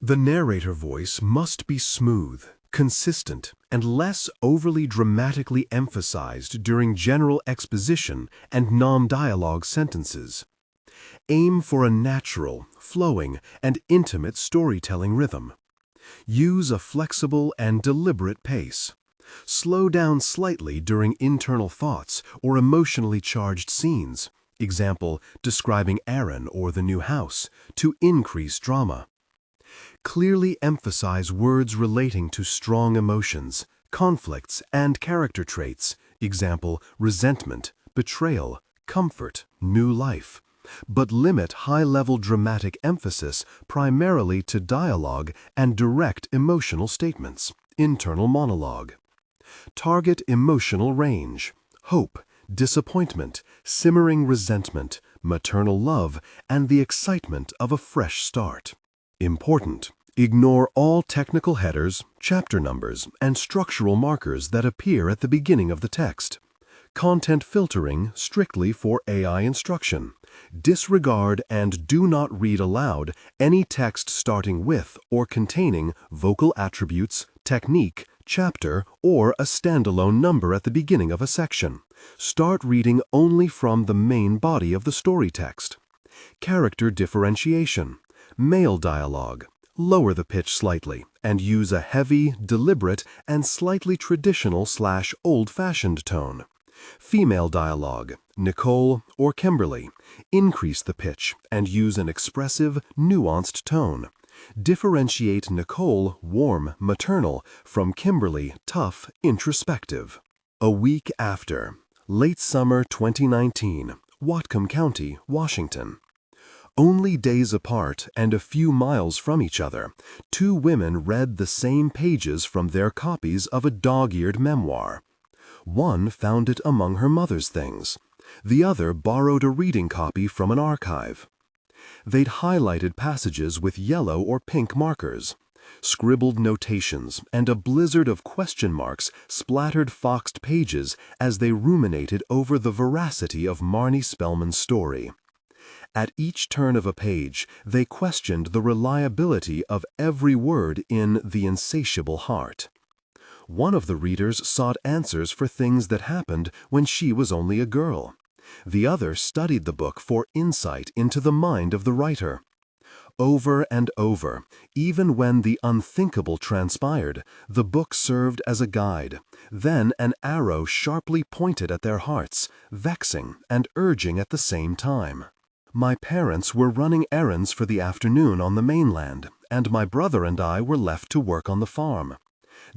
The narrator voice must be smooth, consistent, and less overly dramatically emphasized during general exposition and non-dialogue sentences. Aim for a natural, flowing, and intimate storytelling rhythm. Use a flexible and deliberate pace. Slow down slightly during internal thoughts or emotionally charged scenes, example, describing Aaron or the new house, to increase drama. Clearly emphasize words relating to strong emotions, conflicts, and character traits, example, resentment, betrayal, comfort, new life, but limit high-level dramatic emphasis primarily to dialogue and direct emotional statements, internal monologue. Target emotional range, hope, disappointment, simmering resentment, maternal love, and the excitement of a fresh start. Important: ignore all technical headers, chapter numbers, and structural markers that appear at the beginning of the text. Content filtering strictly for AI instruction. Disregard and do not read aloud any text starting with or containing vocal attributes, technique, chapter, or a standalone number at the beginning of a section. Start reading only from the main body of the story text. Character differentiation. Male dialogue. Lower the pitch slightly and use a heavy, deliberate, and slightly traditional/old-fashioned tone. Female dialogue, Nicole or Kimberly. Increase the pitch and use an expressive, nuanced tone. Differentiate Nicole, warm, maternal, from Kimberly, tough, introspective. A week after. Late summer 2019, Whatcom County, Washington. Only days apart and a few miles from each other, two women read the same pages from their copies of a dog-eared memoir. One found it among her mother's things. The other borrowed a reading copy from an archive. They'd highlighted passages with yellow or pink markers. Scribbled notations and a blizzard of question marks splattered foxed pages as they ruminated over the veracity of Marnie Spellman's story. At each turn of a page, they questioned the reliability of every word in The Insatiable Heart. One of the readers sought answers for things that happened when she was only a girl. The other studied the book for insight into the mind of the writer. Over and over, even when the unthinkable transpired, the book served as a guide, then an arrow sharply pointed at their hearts, vexing and urging at the same time. My parents were running errands for the afternoon on the mainland, and my brother and I were left to work on the farm.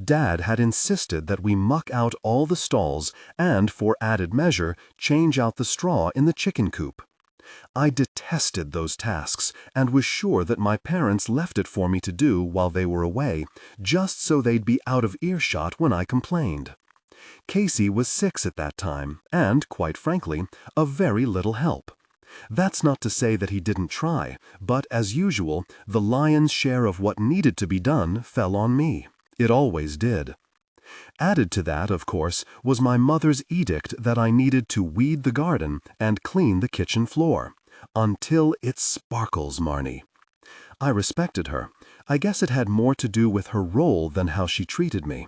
Dad had insisted that we muck out all the stalls and, for added measure, change out the straw in the chicken coop. I detested those tasks and was sure that my parents left it for me to do while they were away, just so they'd be out of earshot when I complained. Casey was 6 at that time and, quite frankly, a very little help. That's not to say that he didn't try, but as usual, the lion's share of what needed to be done fell on me. It always did. Added to that, of course, was my mother's edict that I needed to weed the garden and clean the kitchen floor. Until it sparkles, Marnie. I respected her. I guess it had more to do with her role than how she treated me.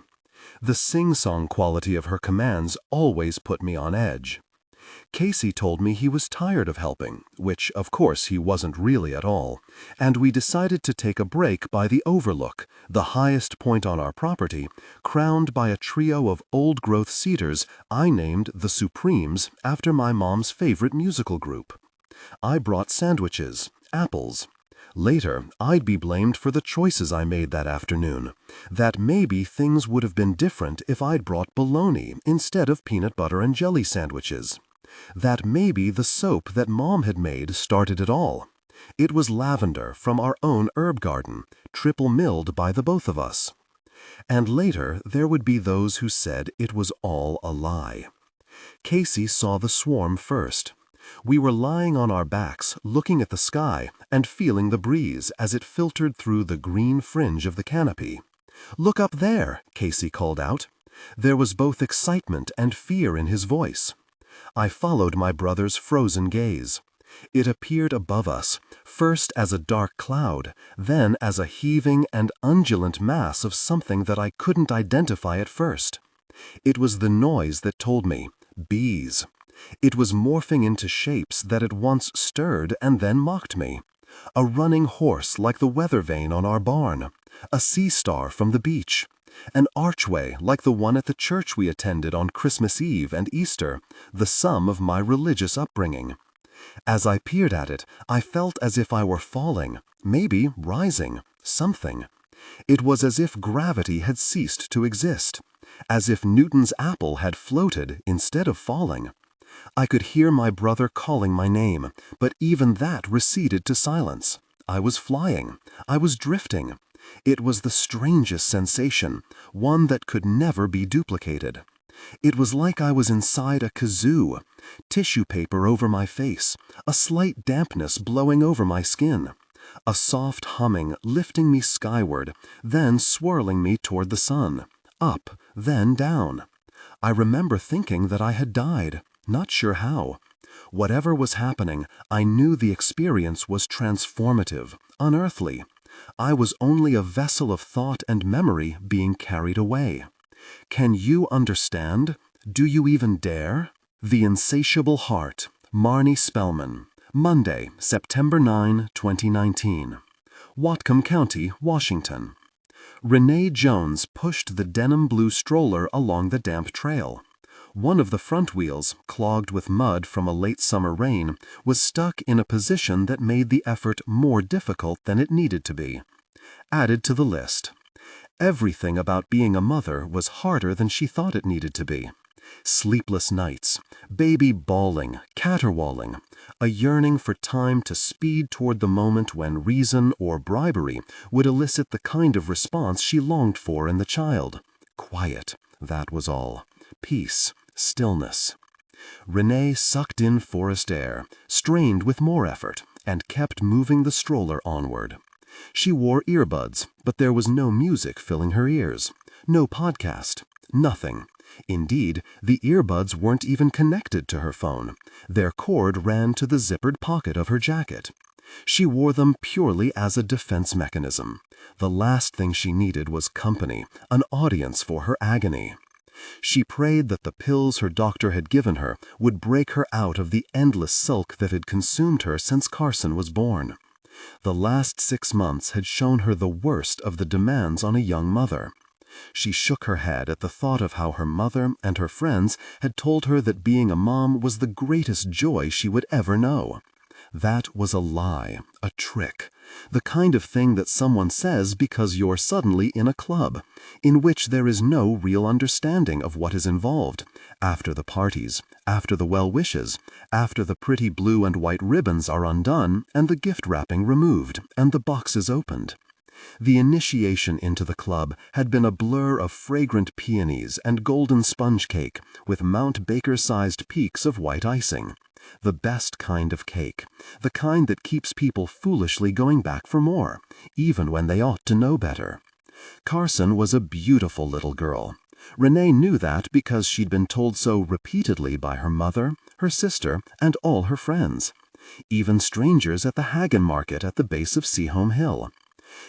The sing-song quality of her commands always put me on edge. Casey told me he was tired of helping, which of course he wasn't really at all, and we decided to take a break by the Overlook, the highest point on our property, crowned by a trio of old-growth cedars I named the Supremes after my mom's favorite musical group. I brought sandwiches, apples. Later, I'd be blamed for the choices I made that afternoon, that maybe things would have been different if I'd brought bologna instead of peanut butter and jelly sandwiches. That maybe the soap that Mom had made started it all. It was lavender from our own herb garden, triple milled by the both of us. And later there would be those who said it was all a lie. Casey saw the swarm first. We were lying on our backs, looking at the sky and feeling the breeze as it filtered through the green fringe of the canopy. "Look up there," Casey called out. There was both excitement and fear in his voice. I followed my brother's frozen gaze. It appeared above us, first as a dark cloud, then as a heaving and undulant mass of something that I couldn't identify at first. It was the noise that told me, bees. It was morphing into shapes that at once stirred and then mocked me. A running horse like the weather vane on our barn, a sea star from the beach, an archway like the one at the church we attended on Christmas Eve and Easter, the sum of my religious upbringing. As I peered at it, I felt as if I were falling, maybe rising, something. It was as if gravity had ceased to exist, as if Newton's apple had floated instead of falling. I could hear my brother calling my name, but even that receded to silence. I was flying. I was drifting. It was the strangest sensation, one that could never be duplicated. It was like I was inside a kazoo, tissue paper over my face, a slight dampness blowing over my skin, a soft humming lifting me skyward, then swirling me toward the sun, up, then down. I remember thinking that I had died, not sure how. Whatever was happening, I knew the experience was transformative, unearthly. I was only a vessel of thought and memory being carried away. Can you understand? Do you even dare? The Insatiable Heart, Marnie Spellman. Monday, September 9, 2019. Whatcom County, Washington. Renee Jones pushed the denim blue stroller along the damp trail. One of the front wheels, clogged with mud from a late summer rain, was stuck in a position that made the effort more difficult than it needed to be. Added to the list. Everything about being a mother was harder than she thought it needed to be. Sleepless nights, baby bawling, caterwauling, a yearning for time to speed toward the moment when reason or bribery would elicit the kind of response she longed for in the child. Quiet, that was all. Peace, stillness. Renee sucked in forest air, strained with more effort, and kept moving the stroller onward. She wore earbuds, but there was no music filling her ears, no podcast, nothing. Indeed, the earbuds weren't even connected to her phone. Their cord ran to the zippered pocket of her jacket. She wore them purely as a defense mechanism. The last thing she needed was company, an audience for her agony. She prayed that the pills her doctor had given her would break her out of the endless sulk that had consumed her since Carson was born. The last 6 months had shown her the worst of the demands on a young mother. She shook her head at the thought of how her mother and her friends had told her that being a mom was the greatest joy she would ever know. That was a lie, a trick, the kind of thing that someone says because you're suddenly in a club, in which there is no real understanding of what is involved, after the parties, after the well wishes, after the pretty blue and white ribbons are undone and the gift wrapping removed and the boxes opened. The initiation into the club had been a blur of fragrant peonies and golden sponge cake with Mount Baker-sized peaks of white icing. The best kind of cake, the kind that keeps people foolishly going back for more, even when they ought to know better. Carson was a beautiful little girl. Renee knew that because she'd been told so repeatedly by her mother, her sister, and all her friends. Even strangers at the Hagen Market at the base of Seaholm Hill.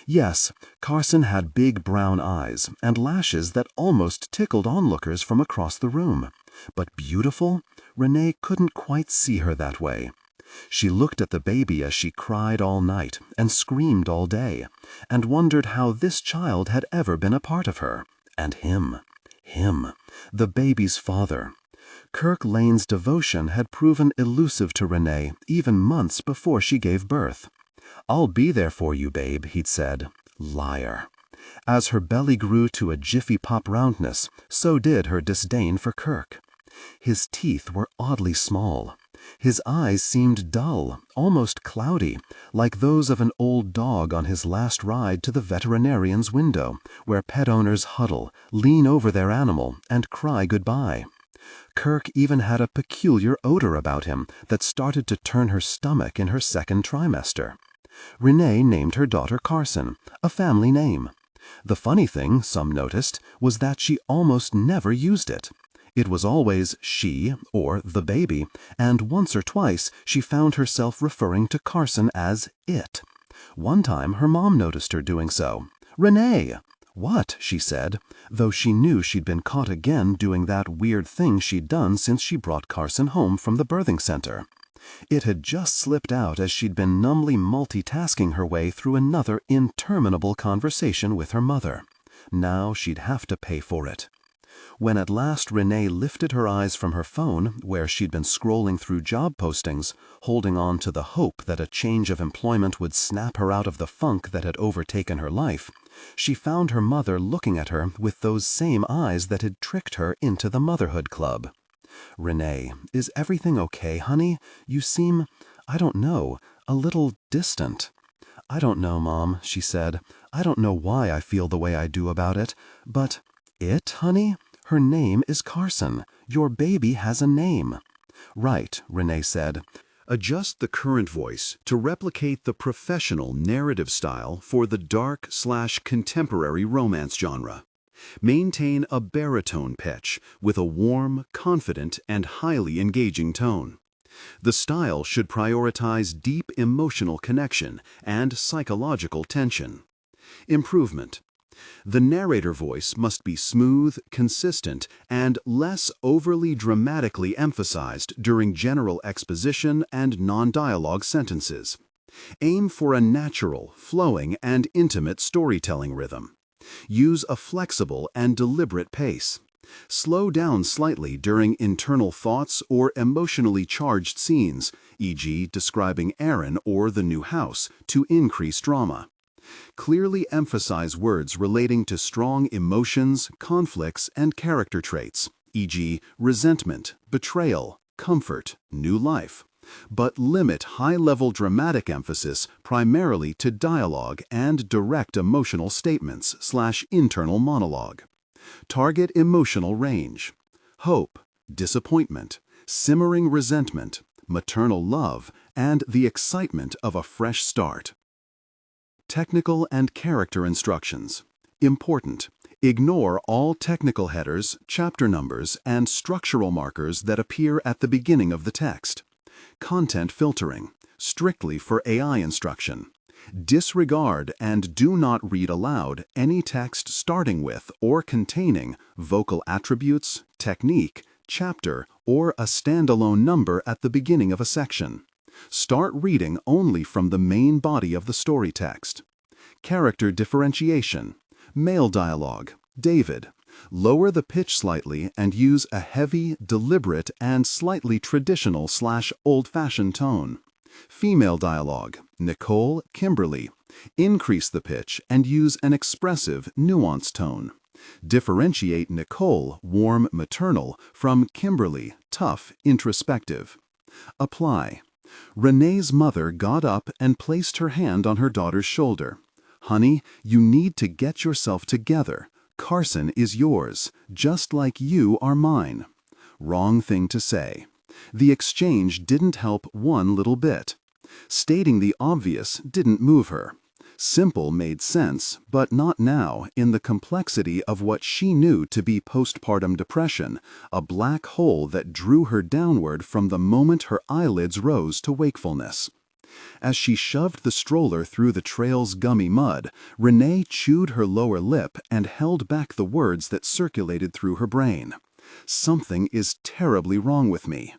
Yes, Carson had big brown eyes and lashes that almost tickled onlookers from across the room. But beautiful? Renee couldn't quite see her that way. She looked at the baby as she cried all night and screamed all day, and wondered how this child had ever been a part of her. And him, the baby's father. Kirk Lane's devotion had proven elusive to Renee even months before she gave birth. "I'll be there for you, babe," he'd said. Liar. As her belly grew to a Jiffy Pop roundness, so did her disdain for Kirk. His teeth were oddly small. His eyes seemed dull, almost cloudy, like those of an old dog on his last ride to the veterinarian's window, where pet owners huddle, lean over their animal, and cry goodbye. Kirk even had a peculiar odor about him that started to turn her stomach in her second trimester. Renee named her daughter Carson, a family name. The funny thing, some noticed, was that she almost never used it. It was always she or the baby, and once or twice she found herself referring to Carson as it. One time her mom noticed her doing so. "Renee!" "What?" she said, though she knew she'd been caught again doing that weird thing she'd done since she brought Carson home from the birthing center. It had just slipped out as she'd been numbly multitasking her way through another interminable conversation with her mother. Now she'd have to pay for it. When at last Renee lifted her eyes from her phone, where she'd been scrolling through job postings, holding on to the hope that a change of employment would snap her out of the funk that had overtaken her life, she found her mother looking at her with those same eyes that had tricked her into the motherhood club. "Renee, is everything okay, honey? You seem, I don't know, a little distant." "I don't know, Mom," she said. "I don't know why I feel the way I do about it, but it, honey? Her name is Carson. Your baby has a name." "Right," Renee said. Adjust the current voice to replicate the professional narrative style for the dark/contemporary romance genre. Maintain a baritone pitch with a warm, confident, and highly engaging tone. The style should prioritize deep emotional connection and psychological tension. Improvement. The narrator voice must be smooth, consistent, and less overly dramatically emphasized during general exposition and non-dialogue sentences. Aim for a natural, flowing, and intimate storytelling rhythm. Use a flexible and deliberate pace. Slow down slightly during internal thoughts or emotionally charged scenes, e.g., describing Aaron or the new house, to increase drama. Clearly emphasize words relating to strong emotions, conflicts, and character traits, e.g., resentment, betrayal, comfort, new life, but limit high-level dramatic emphasis primarily to dialogue and direct emotional statements/internal monologue. Target emotional range: hope, disappointment, simmering resentment, maternal love, and the excitement of a fresh start. Technical and character instructions. Important. Ignore all technical headers, chapter numbers, and structural markers that appear at the beginning of the text. Content filtering. Strictly for AI instruction. Disregard and do not read aloud any text starting with or containing vocal attributes, technique, chapter, or a standalone number at the beginning of a section. Start reading only from the main body of the story text. Character differentiation. Male dialogue. David. Lower the pitch slightly and use a heavy, deliberate, and slightly traditional/old-fashioned tone. Female dialogue. Nicole, Kimberly. Increase the pitch and use an expressive, nuanced tone. Differentiate Nicole, warm, maternal, from Kimberly, tough, introspective. Apply. Renee's mother got up and placed her hand on her daughter's shoulder. "Honey, you need to get yourself together. Carson is yours, just like you are mine." Wrong thing to say. The exchange didn't help one little bit. Stating the obvious didn't move her. Simple made sense, but not now in the complexity of what she knew to be postpartum depression, a black hole that drew her downward from the moment her eyelids rose to wakefulness. As she shoved the stroller through the trail's gummy mud, Renee chewed her lower lip and held back the words that circulated through her brain. Something is terribly wrong with me.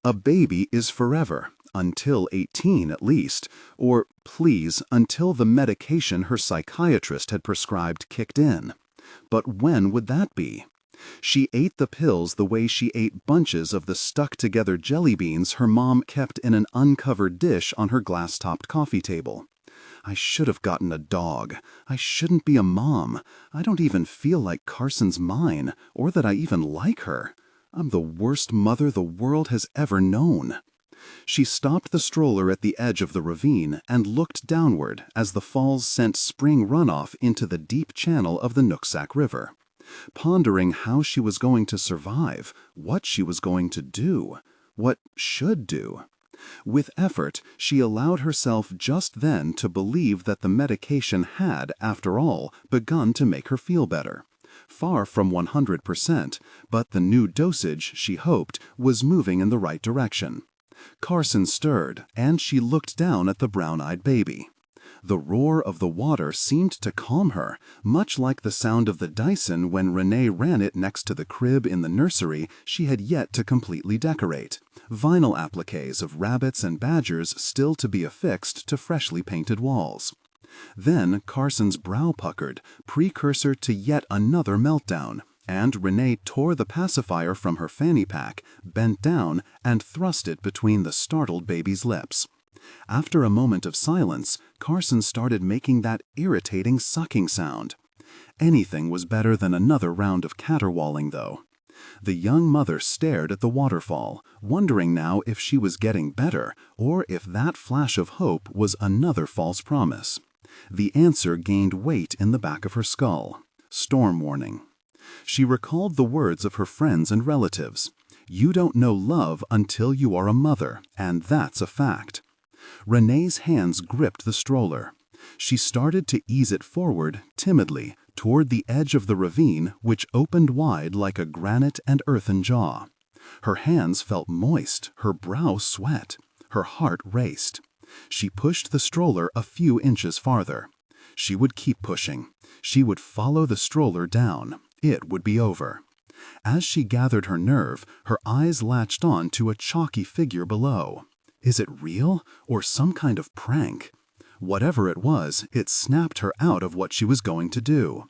A baby is forever, until 18 at least, or please, until the medication her psychiatrist had prescribed kicked in. But when would that be? She ate the pills the way she ate bunches of the stuck-together jelly beans her mom kept in an uncovered dish on her glass-topped coffee table. I should have gotten a dog. I shouldn't be a mom. I don't even feel like Carson's mine, or that I even like her. I'm the worst mother the world has ever known. She stopped the stroller at the edge of the ravine and looked downward as the falls sent spring runoff into the deep channel of the Nooksack River. Pondering how she was going to survive, what she was going to do, what should do. With effort, she allowed herself just then to believe that the medication had, after all, begun to make her feel better. Far from 100%, but the new dosage, she hoped, was moving in the right direction. Carson stirred, and she looked down at the brown-eyed baby. The roar of the water seemed to calm her, much like the sound of the Dyson when Renee ran it next to the crib in the nursery she had yet to completely decorate. Vinyl appliques of rabbits and badgers still to be affixed to freshly painted walls. Then Carson's brow puckered, precursor to yet another meltdown, and Renee tore the pacifier from her fanny pack, bent down, and thrust it between the startled baby's lips. After a moment of silence, Carson started making that irritating sucking sound. Anything was better than another round of caterwauling, though. The young mother stared at the waterfall, wondering now if she was getting better or if that flash of hope was another false promise. The answer gained weight in the back of her skull. Storm warning. She recalled the words of her friends and relatives. You don't know love until you are a mother, and that's a fact. Renee's hands gripped the stroller. She started to ease it forward, timidly, toward the edge of the ravine, which opened wide like a granite and earthen jaw. Her hands felt moist, her brow sweat. Her heart raced. She pushed the stroller a few inches farther. She would keep pushing. She would follow the stroller down. It would be over. As she gathered her nerve, her eyes latched on to a chalky figure below. Is it real, or some kind of prank? Whatever it was, it snapped her out of what she was going to do.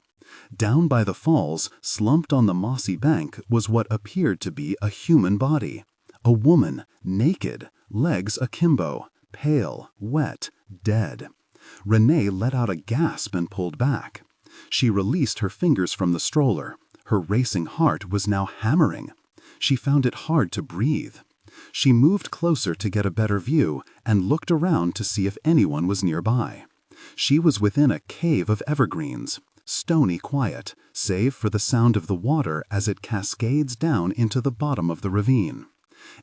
Down by the falls, slumped on the mossy bank, was what appeared to be a human body. A woman, naked, legs akimbo, pale, wet, dead. Renee let out a gasp and pulled back. She released her fingers from the stroller. Her racing heart was now hammering. She found it hard to breathe. She moved closer to get a better view and looked around to see if anyone was nearby. She was within a cave of evergreens, stony quiet, save for the sound of the water as it cascades down into the bottom of the ravine.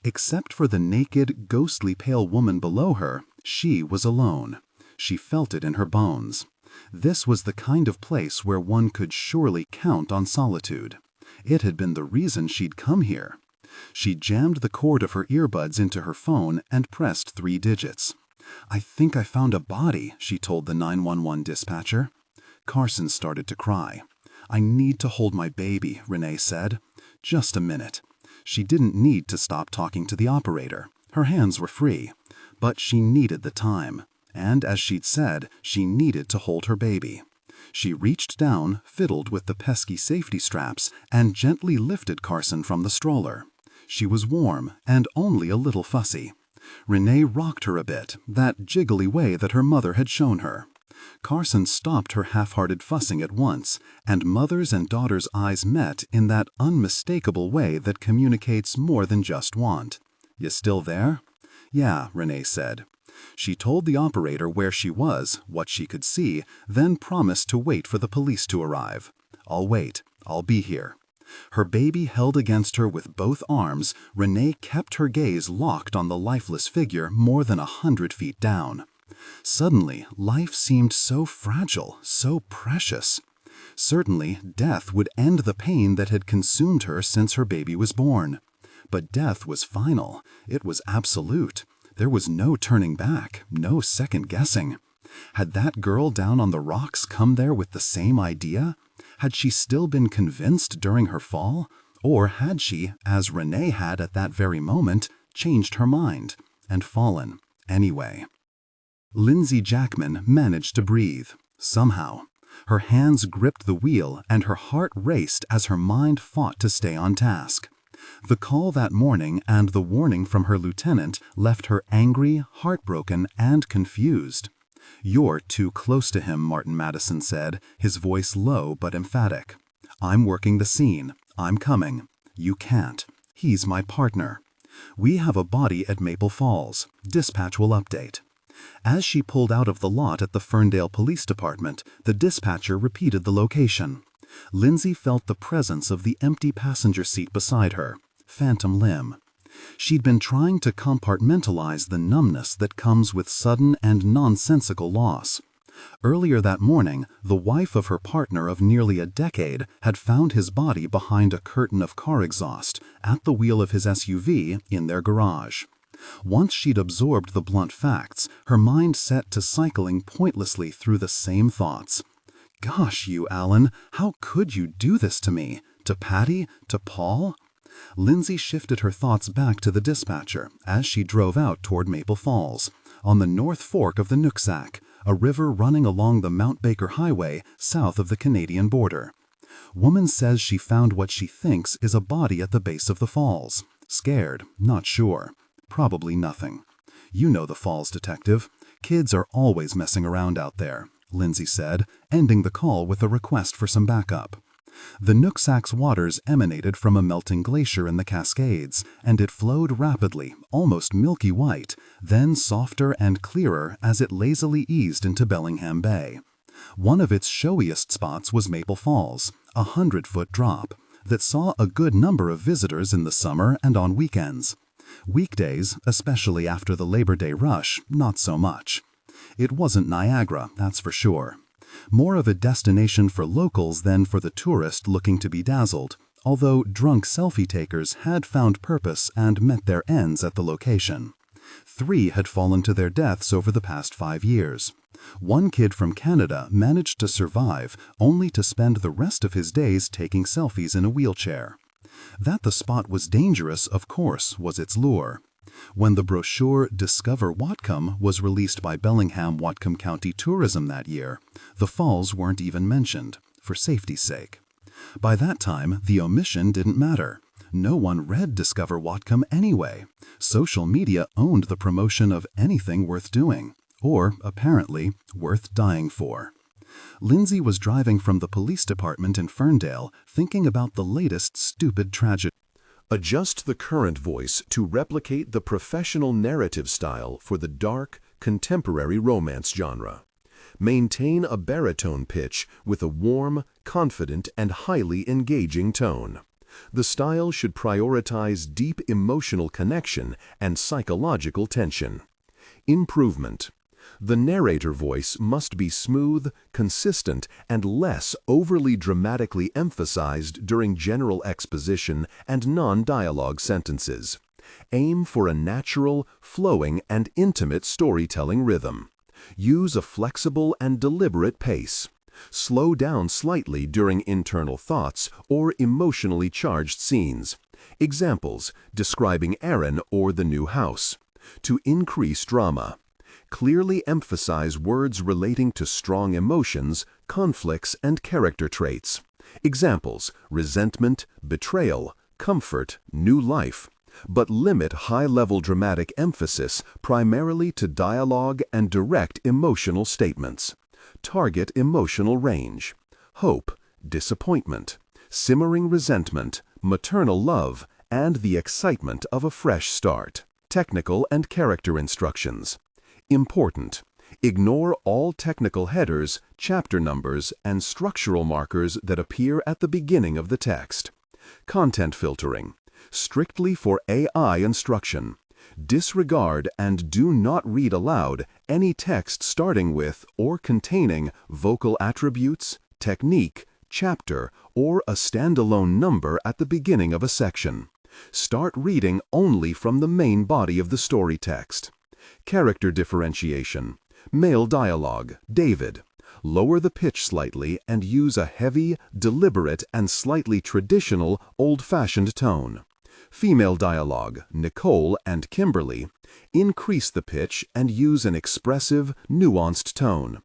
Except for the naked, ghostly pale woman below her, she was alone. She felt it in her bones. This was the kind of place where one could surely count on solitude. It had been the reason she'd come here. She jammed the cord of her earbuds into her phone and pressed 3 digits. I think I found a body, she told the 911 dispatcher. Carson started to cry. I need to hold my baby, Renee said. Just a minute. She didn't need to stop talking to the operator. Her hands were free. But she needed the time. And as she'd said, she needed to hold her baby. She reached down, fiddled with the pesky safety straps, and gently lifted Carson from the stroller. She was warm and only a little fussy. Renee rocked her a bit, that jiggly way that her mother had shown her. Carson stopped her half-hearted fussing at once, and mother's and daughter's eyes met in that unmistakable way that communicates more than just want. You still there? Yeah, Renee said. She told the operator where she was, what she could see, then promised to wait for the police to arrive. I'll wait. I'll be here. Her baby held against her with both arms, Renee kept her gaze locked on the lifeless figure more than 100 feet down. Suddenly, life seemed so fragile, so precious. Certainly, death would end the pain that had consumed her since her baby was born. But death was final. It was absolute. There was no turning back, no second guessing. Had that girl down on the rocks come there with the same idea? Had she still been convinced during her fall? Or had she, as Renee had at that very moment, changed her mind and fallen anyway? Lindsay Jackman managed to breathe, somehow. Her hands gripped the wheel and her heart raced as her mind fought to stay on task. The call that morning and the warning from her lieutenant left her angry, heartbroken, and confused. You're too close to him, Martin Madison said, his voice low but emphatic. I'm working the scene. I'm coming. You can't. He's my partner. We have a body at Maple Falls. Dispatch will update. As she pulled out of the lot at the Ferndale Police Department, the dispatcher repeated the location. Lindsay felt the presence of the empty passenger seat beside her. Phantom limb. She'd been trying to compartmentalize the numbness that comes with sudden and nonsensical loss. Earlier that morning, the wife of her partner of nearly a decade had found his body behind a curtain of car exhaust at the wheel of his SUV in their garage. Once she'd absorbed the blunt facts, her mind set to cycling pointlessly through the same thoughts. Gosh, you, Alan, how could you do this to me? To Patty? To Paul? Lindsay shifted her thoughts back to the dispatcher as she drove out toward Maple Falls, on the North Fork of the Nooksack, a river running along the Mount Baker Highway south of the Canadian border. Woman says she found what she thinks is a body at the base of the falls. Scared, not sure. Probably nothing. You know the falls, detective. Kids are always messing around out there, Lindsay said, ending the call with a request for some backup. The Nooksack's waters emanated from a melting glacier in the Cascades, and it flowed rapidly, almost milky white, then softer and clearer as it lazily eased into Bellingham Bay. One of its showiest spots was Maple Falls, a 100-foot drop, that saw a good number of visitors in the summer and on weekends. Weekdays, especially after the Labor Day rush, not so much. It wasn't Niagara, that's for sure. More of a destination for locals than for the tourist looking to be dazzled, although drunk selfie takers had found purpose and met their ends at the location. 3 had fallen to their deaths over the past 5 years. One kid from Canada managed to survive only to spend the rest of his days taking selfies in a wheelchair. That the spot was dangerous, of course, was its lure. When the brochure Discover Whatcom was released by Bellingham-Whatcom County Tourism that year, the falls weren't even mentioned, for safety's sake. By that time, the omission didn't matter. No one read Discover Whatcom anyway. Social media owned the promotion of anything worth doing, or, apparently, worth dying for. Lindsay was driving from the police department in Ferndale, thinking about the latest stupid tragedy. Adjust the current voice to replicate the professional narrative style for the dark, contemporary romance genre. Maintain a baritone pitch with a warm, confident, and highly engaging tone. The style should prioritize deep emotional connection and psychological tension. Improvement. The narrator voice must be smooth, consistent, and less overly dramatically emphasized during general exposition and non-dialogue sentences. Aim for a natural, flowing, and intimate storytelling rhythm. Use a flexible and deliberate pace. Slow down slightly during internal thoughts or emotionally charged scenes. Examples, describing Aaron or the new house. To increase drama. Clearly emphasize words relating to strong emotions, conflicts, and character traits. Examples, resentment, betrayal, comfort, new life. But limit high-level dramatic emphasis primarily to dialogue and direct emotional statements. Target emotional range. Hope, disappointment, simmering resentment, maternal love, and the excitement of a fresh start. Technical and character instructions. Important. Ignore all technical headers, chapter numbers, and structural markers that appear at the beginning of the text. Content filtering. Strictly for AI instruction. Disregard and do not read aloud any text starting with or containing vocal attributes, technique, chapter, or a standalone number at the beginning of a section. Start reading only from the main body of the story text. Character differentiation. Male dialogue, David. Lower the pitch slightly and use a heavy, deliberate, and slightly traditional, old-fashioned tone. Female dialogue, Nicole and Kimberly. Increase the pitch and use an expressive, nuanced tone.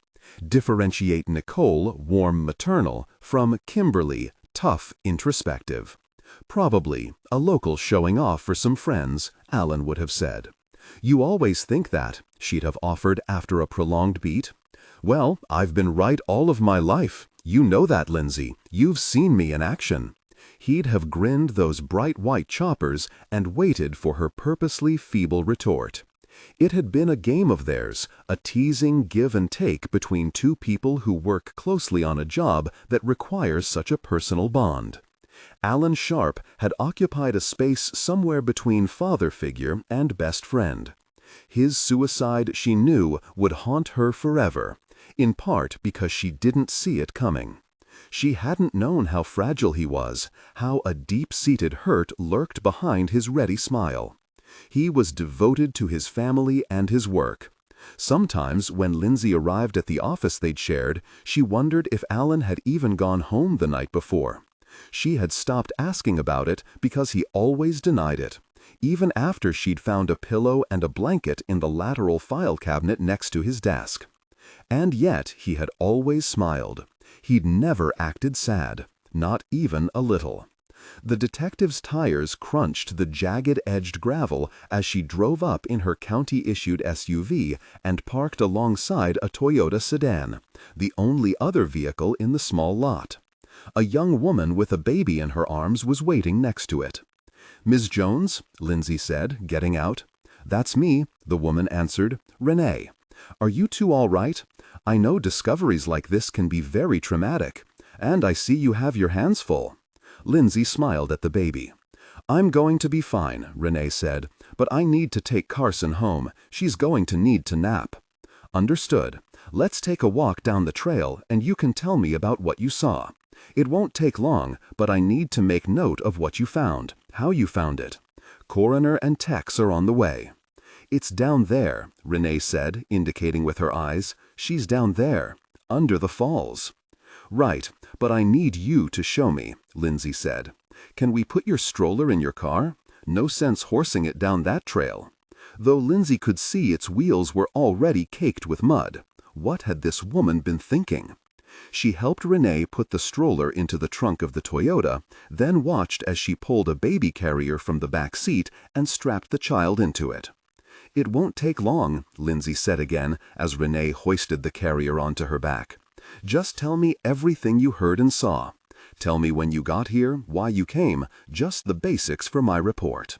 Differentiate Nicole, warm maternal, from Kimberly, tough, introspective. Probably a local showing off for some friends, Alan would have said. You always think that, she'd have offered after a prolonged beat. Well, I've been right all of my life. You know that, Lindsay. You've seen me in action. He'd have grinned those bright white choppers and waited for her purposely feeble retort. It had been a game of theirs, a teasing give and take between two people who work closely on a job that requires such a personal bond. Alan Sharp had occupied a space somewhere between father figure and best friend. His suicide, she knew, would haunt her forever, in part because she didn't see it coming. She hadn't known how fragile he was, how a deep-seated hurt lurked behind his ready smile. He was devoted to his family and his work. Sometimes, when Lindsay arrived at the office they'd shared, she wondered if Alan had even gone home the night before. She had stopped asking about it because he always denied it, even after she'd found a pillow and a blanket in the lateral file cabinet next to his desk. And yet he had always smiled. He'd never acted sad, not even a little. The detective's tires crunched the jagged-edged gravel as she drove up in her county-issued SUV and parked alongside a Toyota sedan, the only other vehicle in the small lot. A young woman with a baby in her arms was waiting next to it. "Ms. Jones?" Lindsay said, getting out. "That's me," the woman answered. "Renee. Are you two all right? I know discoveries like this can be very traumatic. And I see you have your hands full." Lindsay smiled at the baby. "I'm going to be fine," Renee said, "but I need to take Carson home. She's going to need to nap." "Understood. Let's take a walk down the trail and you can tell me about what you saw. It won't take long, but I need to make note of what you found, how you found it. Coroner and techs are on the way." "It's down there," Renee said, indicating with her eyes. "She's down there, under the falls." "Right, but I need you to show me," Lindsay said. "Can we put your stroller in your car? No sense horsing it down that trail." Though Lindsay could see its wheels were already caked with mud. What had this woman been thinking? She helped Renee put the stroller into the trunk of the Toyota, then watched as she pulled a baby carrier from the back seat and strapped the child into it. "It won't take long," Lindsay said again as Renee hoisted the carrier onto her back. "Just tell me everything you heard and saw. Tell me when you got here, why you came, just the basics for my report."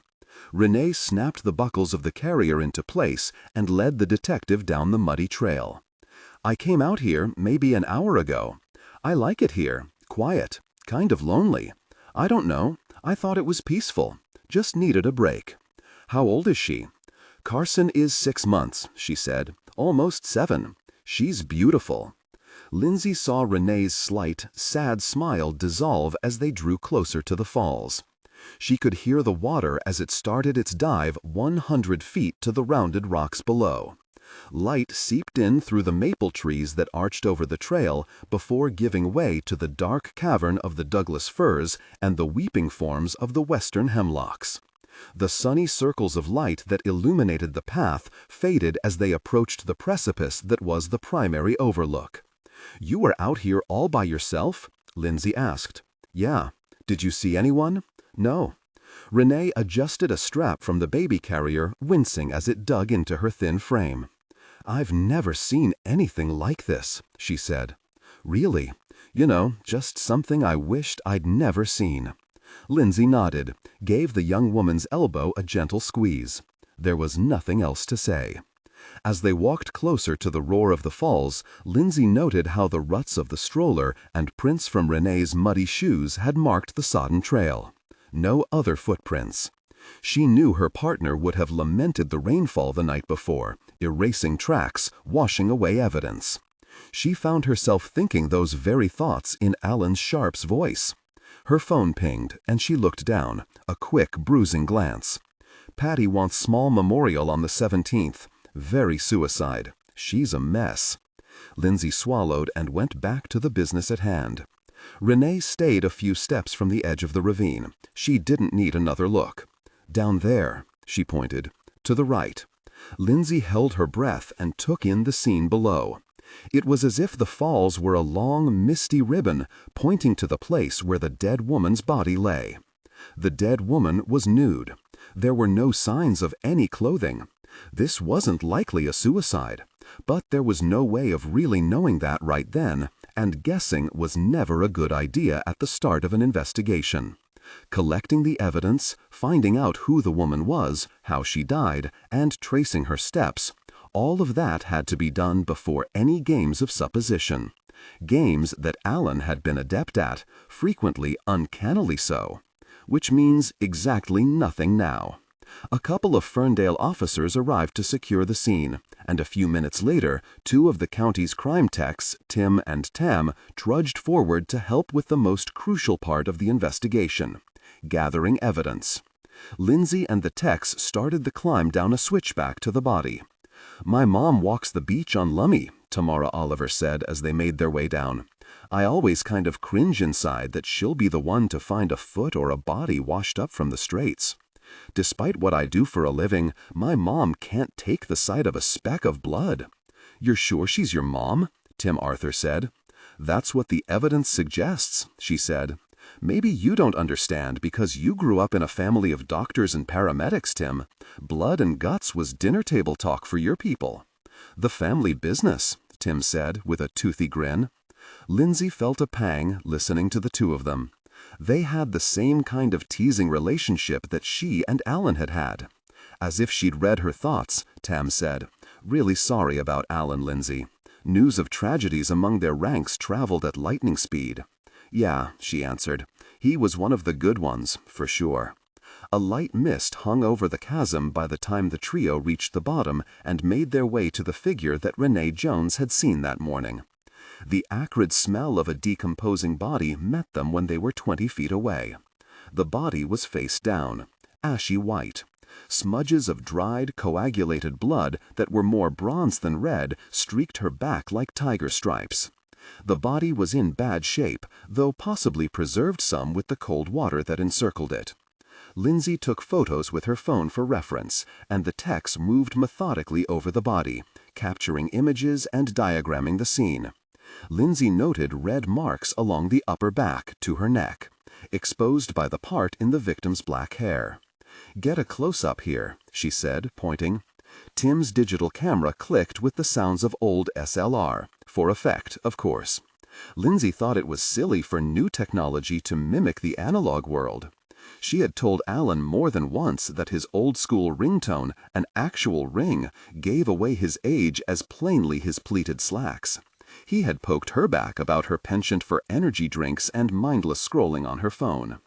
Renee snapped the buckles of the carrier into place and led the detective down the muddy trail. "I came out here maybe an hour ago. I like it here, quiet, kind of lonely. I don't know, I thought it was peaceful, just needed a break." "How old is she?" "Carson is 6 months," she said, "almost 7. She's beautiful." Lindsay saw Renee's slight, sad smile dissolve as they drew closer to the falls. She could hear the water as it started its dive 100 feet to the rounded rocks below. Light seeped in through the maple trees that arched over the trail before giving way to the dark cavern of the Douglas firs and the weeping forms of the western hemlocks. The sunny circles of light that illuminated the path faded as they approached the precipice that was the primary overlook. "You were out here all by yourself?" Lindsay asked. "Yeah. Did you see anyone?" "No." Renee adjusted a strap from the baby carrier, wincing as it dug into her thin frame. "I've never seen anything like this," she said. "Really? Just something I wished I'd never seen." Lindsay nodded, gave the young woman's elbow a gentle squeeze. There was nothing else to say. As they walked closer to the roar of the falls, Lindsay noted how the ruts of the stroller and prints from Renee's muddy shoes had marked the sodden trail. No other footprints. She knew her partner would have lamented the rainfall the night before, erasing tracks, washing away evidence. She found herself thinking those very thoughts in Alan Sharp's voice. Her phone pinged, and she looked down, a quick, bruising glance. "Patty wants small memorial on the 17th. Very suicide. She's a mess." Lindsay swallowed and went back to the business at hand. Renee stayed a few steps from the edge of the ravine. She didn't need another look. "Down there," she pointed. "To the right." Lindsay held her breath and took in the scene below. It was as if the falls were a long, misty ribbon pointing to the place where the dead woman's body lay. The dead woman was nude. There were no signs of any clothing. This wasn't likely a suicide, but there was no way of really knowing that right then, and guessing was never a good idea at the start of an investigation. Collecting the evidence, finding out who the woman was, how she died, and tracing her steps, all of that had to be done before any games of supposition. Games that Alan had been adept at, frequently uncannily so. Which means exactly nothing now. A couple of Ferndale officers arrived to secure the scene, and a few minutes later, two of the county's crime techs, Tim and Tam, trudged forward to help with the most crucial part of the investigation: gathering evidence. Lindsay and the techs started the climb down a switchback to the body. "My mom walks the beach on Lummi," Tamara Oliver said as they made their way down. "I always kind of cringe inside that she'll be the one to find a foot or a body washed up from the straits. Despite what I do for a living, my mom can't take the sight of a speck of blood." "You're sure she's your mom?" Tim Arthur said. "That's what the evidence suggests," she said. "Maybe you don't understand because you grew up in a family of doctors and paramedics, Tim. Blood and guts was dinner table talk for your people." "The family business," Tim said with a toothy grin. Lindsay felt a pang listening to the two of them. They had the same kind of teasing relationship that she and Alan had had. As if she'd read her thoughts, Tam said, "Really sorry about Alan, Lindsay. News of tragedies among their ranks traveled at lightning speed." "Yeah," she answered. "He was one of the good ones, for sure." A light mist hung over the chasm by the time the trio reached the bottom and made their way to the figure that Renee Jones had seen that morning. The acrid smell of a decomposing body met them when they were 20 feet away. The body was face down, ashy white. Smudges of dried, coagulated blood that were more bronze than red streaked her back like tiger stripes. The body was in bad shape, though possibly preserved some with the cold water that encircled it. Lindsay took photos with her phone for reference, and the techs moved methodically over the body, capturing images and diagramming the scene. Lindsay noted red marks along the upper back to her neck, exposed by the part in the victim's black hair. "Get a close-up here," she said, pointing. Tim's digital camera clicked with the sounds of old SLR, for effect, of course. Lindsay thought it was silly for new technology to mimic the analog world. She had told Alan more than once that his old-school ringtone, an actual ring, gave away his age as plainly his pleated slacks. He had poked her back about her penchant for energy drinks and mindless scrolling on her phone.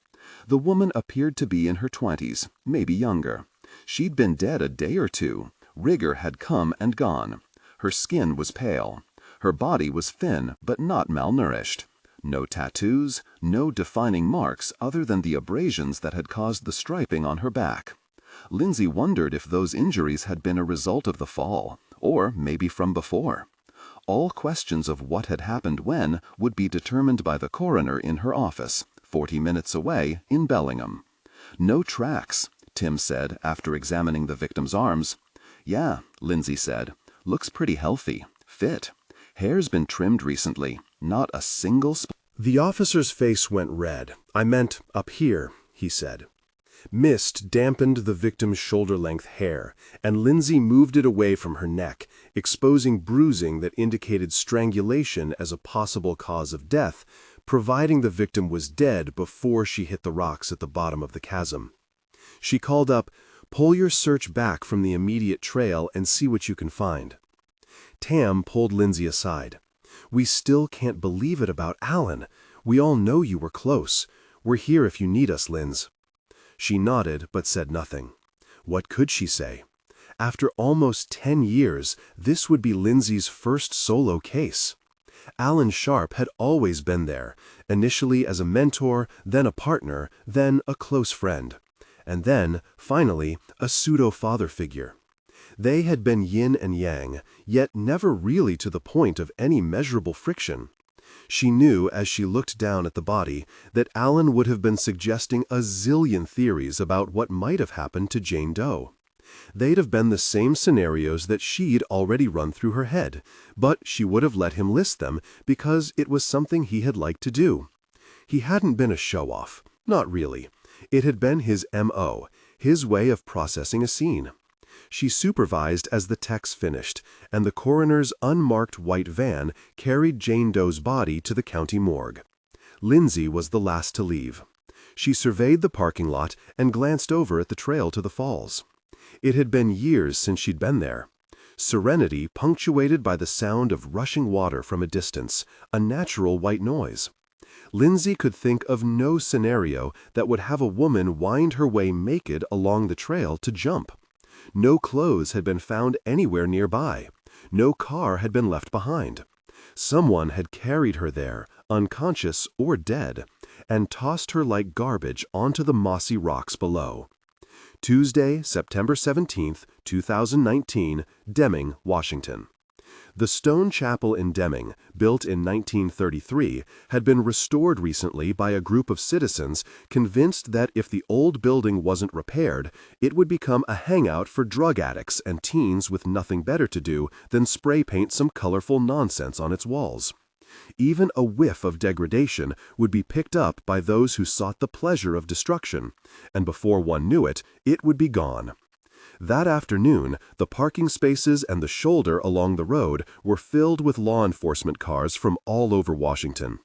The woman appeared to be in her 20s, maybe younger. She'd been dead a day or two. Rigor had come and gone. Her skin was pale. Her body was thin but not malnourished. No tattoos, no defining marks other than the abrasions that had caused the striping on her back. Lindsay wondered if those injuries had been a result of the fall, or maybe from before. All questions of what had happened when would be determined by the coroner in her office, 40 minutes away in Bellingham. "No tracks," Tim said after examining the victim's arms. "Yeah," Lindsay said. "Looks pretty healthy. Fit. Hair's been trimmed recently. Not a single spot." The officer's face went red. "I meant up here," he said. Mist dampened the victim's shoulder-length hair, and Lindsay moved it away from her neck, exposing bruising that indicated strangulation as a possible cause of death, providing the victim was dead before she hit the rocks at the bottom of the chasm. She called up, "Pull your search back from the immediate trail and see what you can find." Tam pulled Lindsay aside. "We still can't believe it about Alan. We all know you were close. We're here if you need us, Linz." She nodded but said nothing. What could she say? After almost 10 years, this would be Lindsay's first solo case. Alan Sharp had always been there, initially as a mentor, then a partner, then a close friend, and then, finally, a pseudo-father figure. They had been yin and yang, yet never really to the point of any measurable friction. She knew, as she looked down at the body, that Alan would have been suggesting a zillion theories about what might have happened to Jane Doe. They'd have been the same scenarios that she'd already run through her head, but she would have let him list them because it was something he had liked to do. He hadn't been a show-off, not really. It had been his M.O., his way of processing a scene. She supervised as the techs finished, and the coroner's unmarked white van carried Jane Doe's body to the county morgue. Lindsay was the last to leave. She surveyed the parking lot and glanced over at the trail to the falls. It had been years since she'd been there. Serenity punctuated by the sound of rushing water from a distance, a natural white noise. Lindsay could think of no scenario that would have a woman wind her way naked along the trail to jump. No clothes had been found anywhere nearby. No car had been left behind. Someone had carried her there, unconscious or dead, and tossed her like garbage onto the mossy rocks below. Tuesday, September 17, 2019, Deming, Washington. The stone chapel in Deming, built in 1933, had been restored recently by a group of citizens convinced that if the old building wasn't repaired, it would become a hangout for drug addicts and teens with nothing better to do than spray paint some colorful nonsense on its walls. Even a whiff of degradation would be picked up by those who sought the pleasure of destruction, and before one knew it, it would be gone. That afternoon, the parking spaces and the shoulder along the road were filled with law enforcement cars from all over Washington.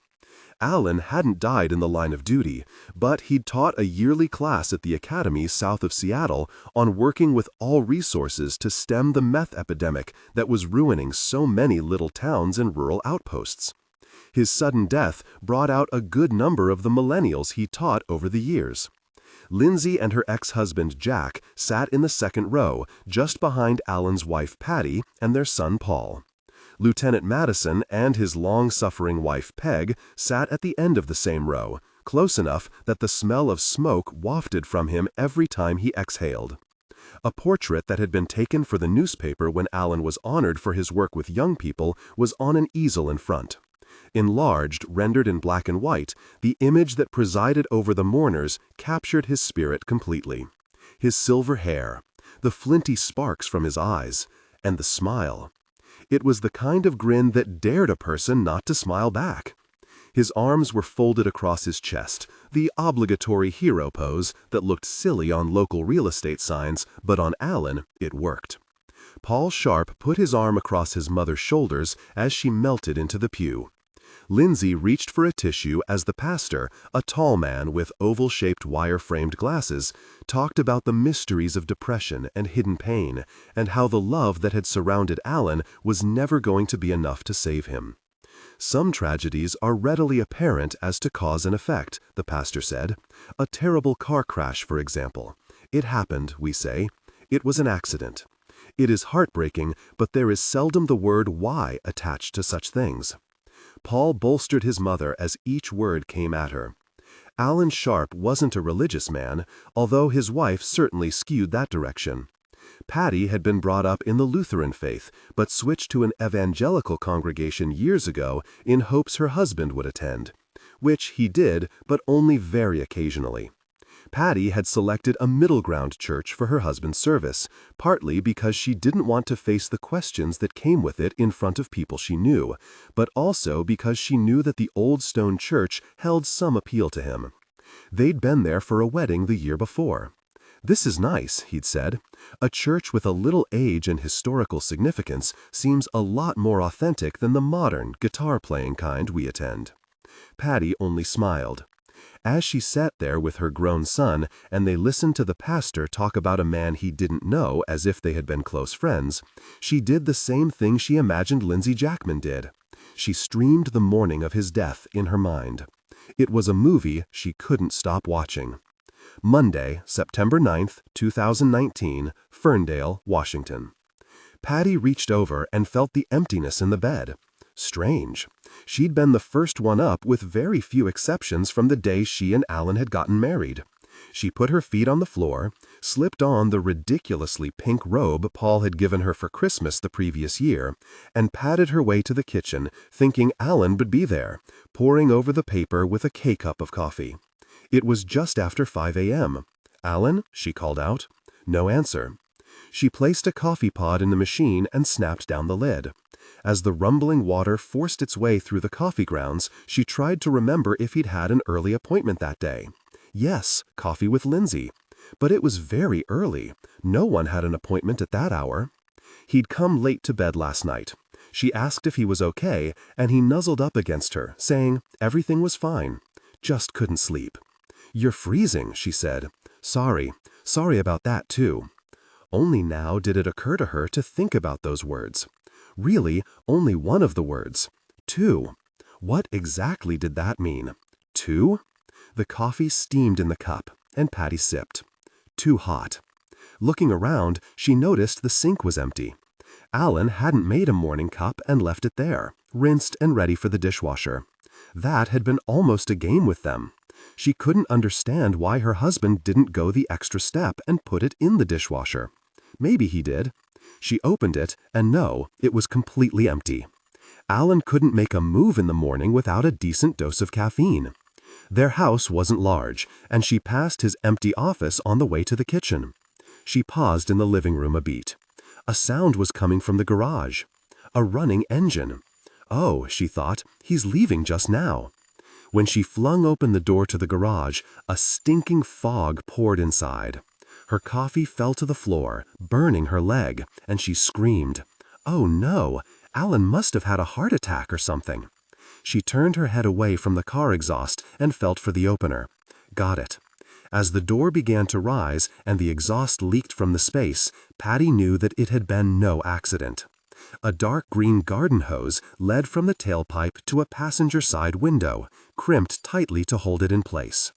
Alan hadn't died in the line of duty, but he'd taught a yearly class at the academy south of Seattle on working with all resources to stem the meth epidemic that was ruining so many little towns and rural outposts. His sudden death brought out a good number of the millennials he taught over the years. Lindsay and her ex-husband Jack sat in the second row, just behind Alan's wife Patty and their son Paul. Lieutenant Madison and his long-suffering wife Peg sat at the end of the same row, close enough that the smell of smoke wafted from him every time he exhaled. A portrait that had been taken for the newspaper when Alan was honored for his work with young people was on an easel in front. Enlarged, rendered in black and white, the image that presided over the mourners captured his spirit completely. His silver hair, the flinty sparks from his eyes, and the smile. It was the kind of grin that dared a person not to smile back. His arms were folded across his chest, the obligatory hero pose that looked silly on local real estate signs, but on Alan it worked. Paul Sharp put his arm across his mother's shoulders as she melted into the pew. Lindsay reached for a tissue as the pastor, a tall man with oval-shaped wire-framed glasses, talked about the mysteries of depression and hidden pain, and how the love that had surrounded Alan was never going to be enough to save him. Some tragedies are readily apparent as to cause and effect, the pastor said. A terrible car crash, for example. It happened, we say. It was an accident. It is heartbreaking, but there is seldom the word why attached to such things. Paul bolstered his mother as each word came at her. Alan Sharp wasn't a religious man, although his wife certainly skewed that direction. Patty had been brought up in the Lutheran faith, but switched to an evangelical congregation years ago in hopes her husband would attend, which he did, but only very occasionally. Patty had selected a middle ground church for her husband's service, partly because she didn't want to face the questions that came with it in front of people she knew, but also because she knew that the old stone church held some appeal to him. They'd been there for a wedding the year before. "This is nice," he'd said. "A church with a little age and historical significance seems a lot more authentic than the modern, guitar-playing kind we attend." Patty only smiled. As she sat there with her grown son and they listened to the pastor talk about a man he didn't know as if they had been close friends, she did the same thing she imagined Lindsay Jackman did. She streamed the morning of his death in her mind. It was a movie she couldn't stop watching. Monday, September 9th, 2019, Ferndale, Washington. Patty reached over and felt the emptiness in the bed. Strange. She'd been the first one up with very few exceptions from the day she and Alan had gotten married. She put her feet on the floor, slipped on the ridiculously pink robe Paul had given her for Christmas the previous year, and padded her way to the kitchen, thinking Alan would be there, poring over the paper with a K-cup of coffee. It was just after 5 a.m. "Alan?" she called out. No answer. She placed a coffee pod in the machine and snapped down the lid. As the rumbling water forced its way through the coffee grounds, she tried to remember if he'd had an early appointment that day. Yes, coffee with Lindsay. But it was very early. No one had an appointment at that hour. He'd come late to bed last night. She asked if he was okay, and he nuzzled up against her, saying everything was fine. Just couldn't sleep. "You're freezing," she said. Sorry about that too." Only now did it occur to her to think about those words. Really, only one of the words. 2. What exactly did that mean? 2? The coffee steamed in the cup, and Patty sipped. Too hot. Looking around, she noticed the sink was empty. Alan hadn't made a morning cup and left it there, rinsed and ready for the dishwasher. That had been almost a game with them. She couldn't understand why her husband didn't go the extra step and put it in the dishwasher. Maybe he did. She opened it, and no, it was completely empty. Alan couldn't make a move in the morning without a decent dose of caffeine. Their house wasn't large, and she passed his empty office on the way to the kitchen. She paused in the living room a beat. A sound was coming from the garage. A running engine. Oh, she thought, he's leaving just now. When she flung open the door to the garage, a stinking fog poured inside. Her coffee fell to the floor, burning her leg, and she screamed. Oh no, Alan must have had a heart attack or something. She turned her head away from the car exhaust and felt for the opener. Got it. As the door began to rise and the exhaust leaked from the space, Patty knew that it had been no accident. A dark green garden hose led from the tailpipe to a passenger side window, crimped tightly to hold it in place.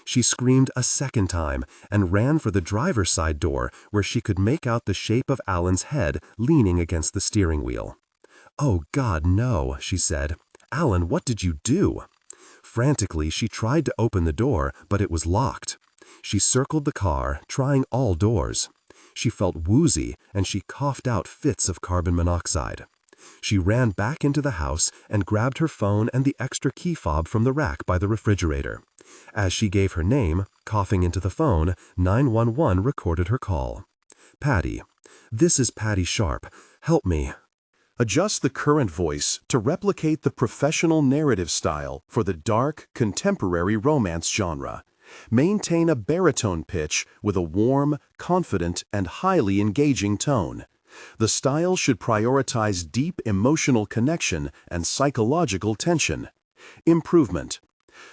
She screamed a second time and ran for the driver's side door where she could make out the shape of Alan's head leaning against the steering wheel. Oh God, no, she said. Alan, what did you do? Frantically, she tried to open the door, but it was locked. She circled the car, trying all doors. She felt woozy, and she coughed out fits of carbon monoxide. She ran back into the house and grabbed her phone and the extra key fob from the rack by the refrigerator. As she gave her name, coughing into the phone, 911 recorded her call. Patty. This is Patty Sharp. Help me. Adjust the current voice to replicate the professional narrative style for the dark, contemporary romance genre. Maintain a baritone pitch with a warm, confident, and highly engaging tone. The style should prioritize deep emotional connection and psychological tension. Improvement.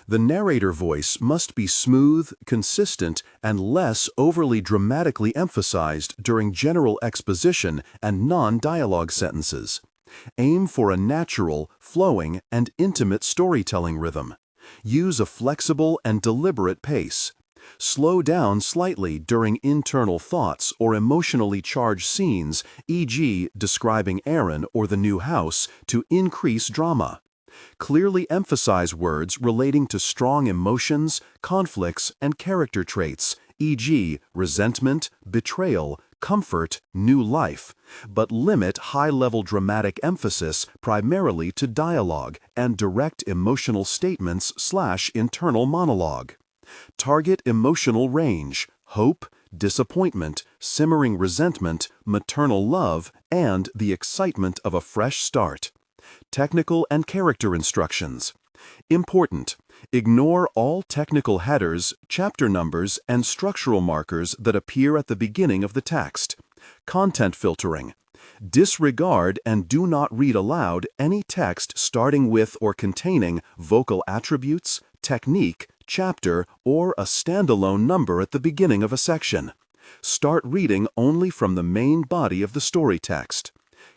The narrator voice must be smooth, consistent, and less overly dramatically emphasized during general exposition and non-dialogue sentences. Aim for a natural, flowing, and intimate storytelling rhythm. Use a flexible and deliberate pace. Slow down slightly during internal thoughts or emotionally charged scenes, e.g., describing Aaron or the new house, to increase drama. Clearly emphasize words relating to strong emotions, conflicts, and character traits, e.g., resentment, betrayal, comfort, new life, but limit high-level dramatic emphasis primarily to dialogue and direct emotional statements/internal monologue. Target emotional range, hope, disappointment, simmering resentment, maternal love, and the excitement of a fresh start. Technical and character instructions. Important. Ignore all technical headers, chapter numbers, and structural markers that appear at the beginning of the text. Content filtering. Disregard and do not read aloud any text starting with or containing vocal attributes, technique, chapter, or a standalone number at the beginning of a section. Start reading only from the main body of the story text.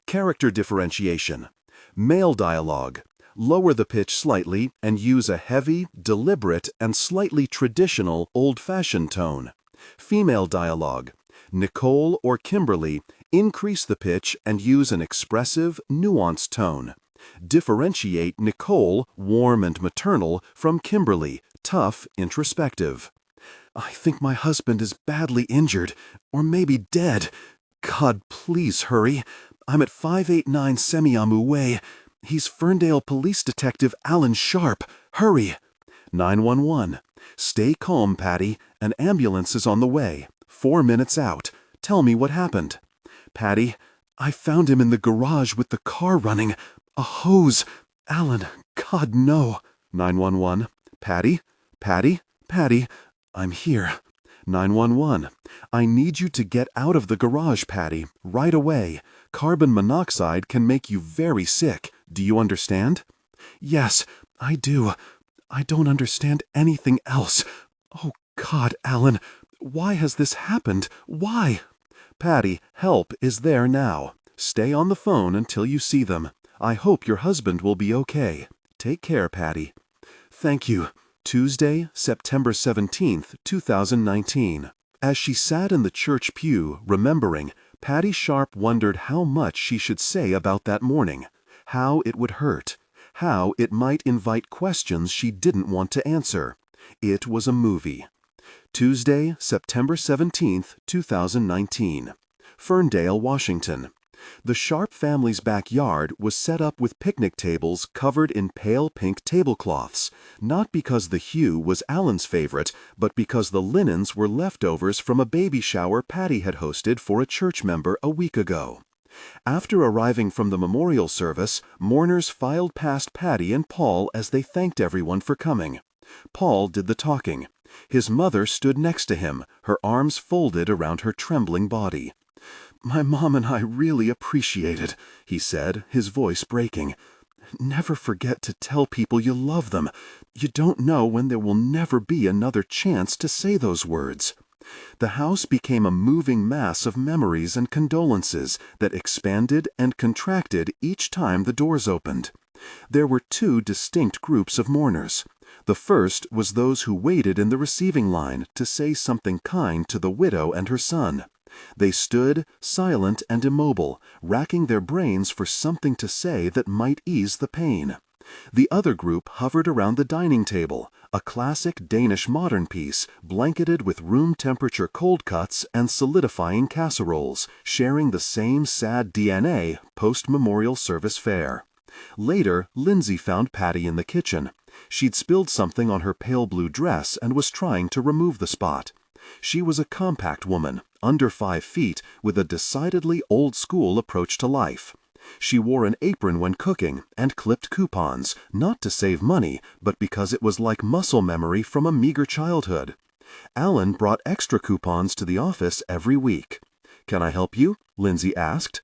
Character differentiation. Male dialogue. Lower the pitch slightly and use a heavy, deliberate, and slightly traditional, old-fashioned tone. Female dialogue. Nicole or Kimberly, increase the pitch and use an expressive, nuanced tone. Differentiate Nicole, warm and maternal, from Kimberly, tough, introspective. I think my husband is badly injured, or maybe dead. God, please hurry. I'm at 589 Semiamu Way. He's Ferndale Police Detective Alan Sharp. Hurry! 911. Stay calm, Patty. An ambulance is on the way. 4 minutes out. Tell me what happened. Patty, I found him in the garage with the car running. A hose. Alan, God, no. 911. Patty? Patty? Patty? I'm here. 911. I need you to get out of the garage, Patty, right away. Carbon monoxide can make you very sick. Do you understand? Yes, I do. I don't understand anything else. Oh, God, Alan, why has this happened? Why? Patty, help is there now. Stay on the phone until you see them. I hope your husband will be okay. Take care, Patty. Thank you. Tuesday, September 17th, 2019. As she sat in the church pew, remembering, Patty Sharp wondered how much she should say about that morning, how it would hurt, how it might invite questions she didn't want to answer. It was a movie. Tuesday, September 17, 2019. Ferndale, Washington. The Sharp family's backyard was set up with picnic tables covered in pale pink tablecloths, not because the hue was Alan's favorite, but because the linens were leftovers from a baby shower Patty had hosted for a church member a week ago. After arriving from the memorial service, mourners filed past Patty and Paul as they thanked everyone for coming. Paul did the talking. His mother stood next to him, her arms folded around her trembling body. "My mom and I really appreciate it," he said, his voice breaking. "Never forget to tell people you love them. You don't know when there will never be another chance to say those words." The house became a moving mass of memories and condolences that expanded and contracted each time the doors opened. There were two distinct groups of mourners. The first was those who waited in the receiving line to say something kind to the widow and her son. They stood, silent and immobile, racking their brains for something to say that might ease the pain. The other group hovered around the dining table, a classic Danish modern piece, blanketed with room-temperature cold cuts and solidifying casseroles, sharing the same sad DNA post-memorial service fare. Later, Lindsay found Patty in the kitchen. She'd spilled something on her pale blue dress and was trying to remove the spot. She was a compact woman, under 5 feet, with a decidedly old-school approach to life. She wore an apron when cooking and clipped coupons, not to save money, but because it was like muscle memory from a meager childhood. Alan brought extra coupons to the office every week. "Can I help you?" Lindsay asked.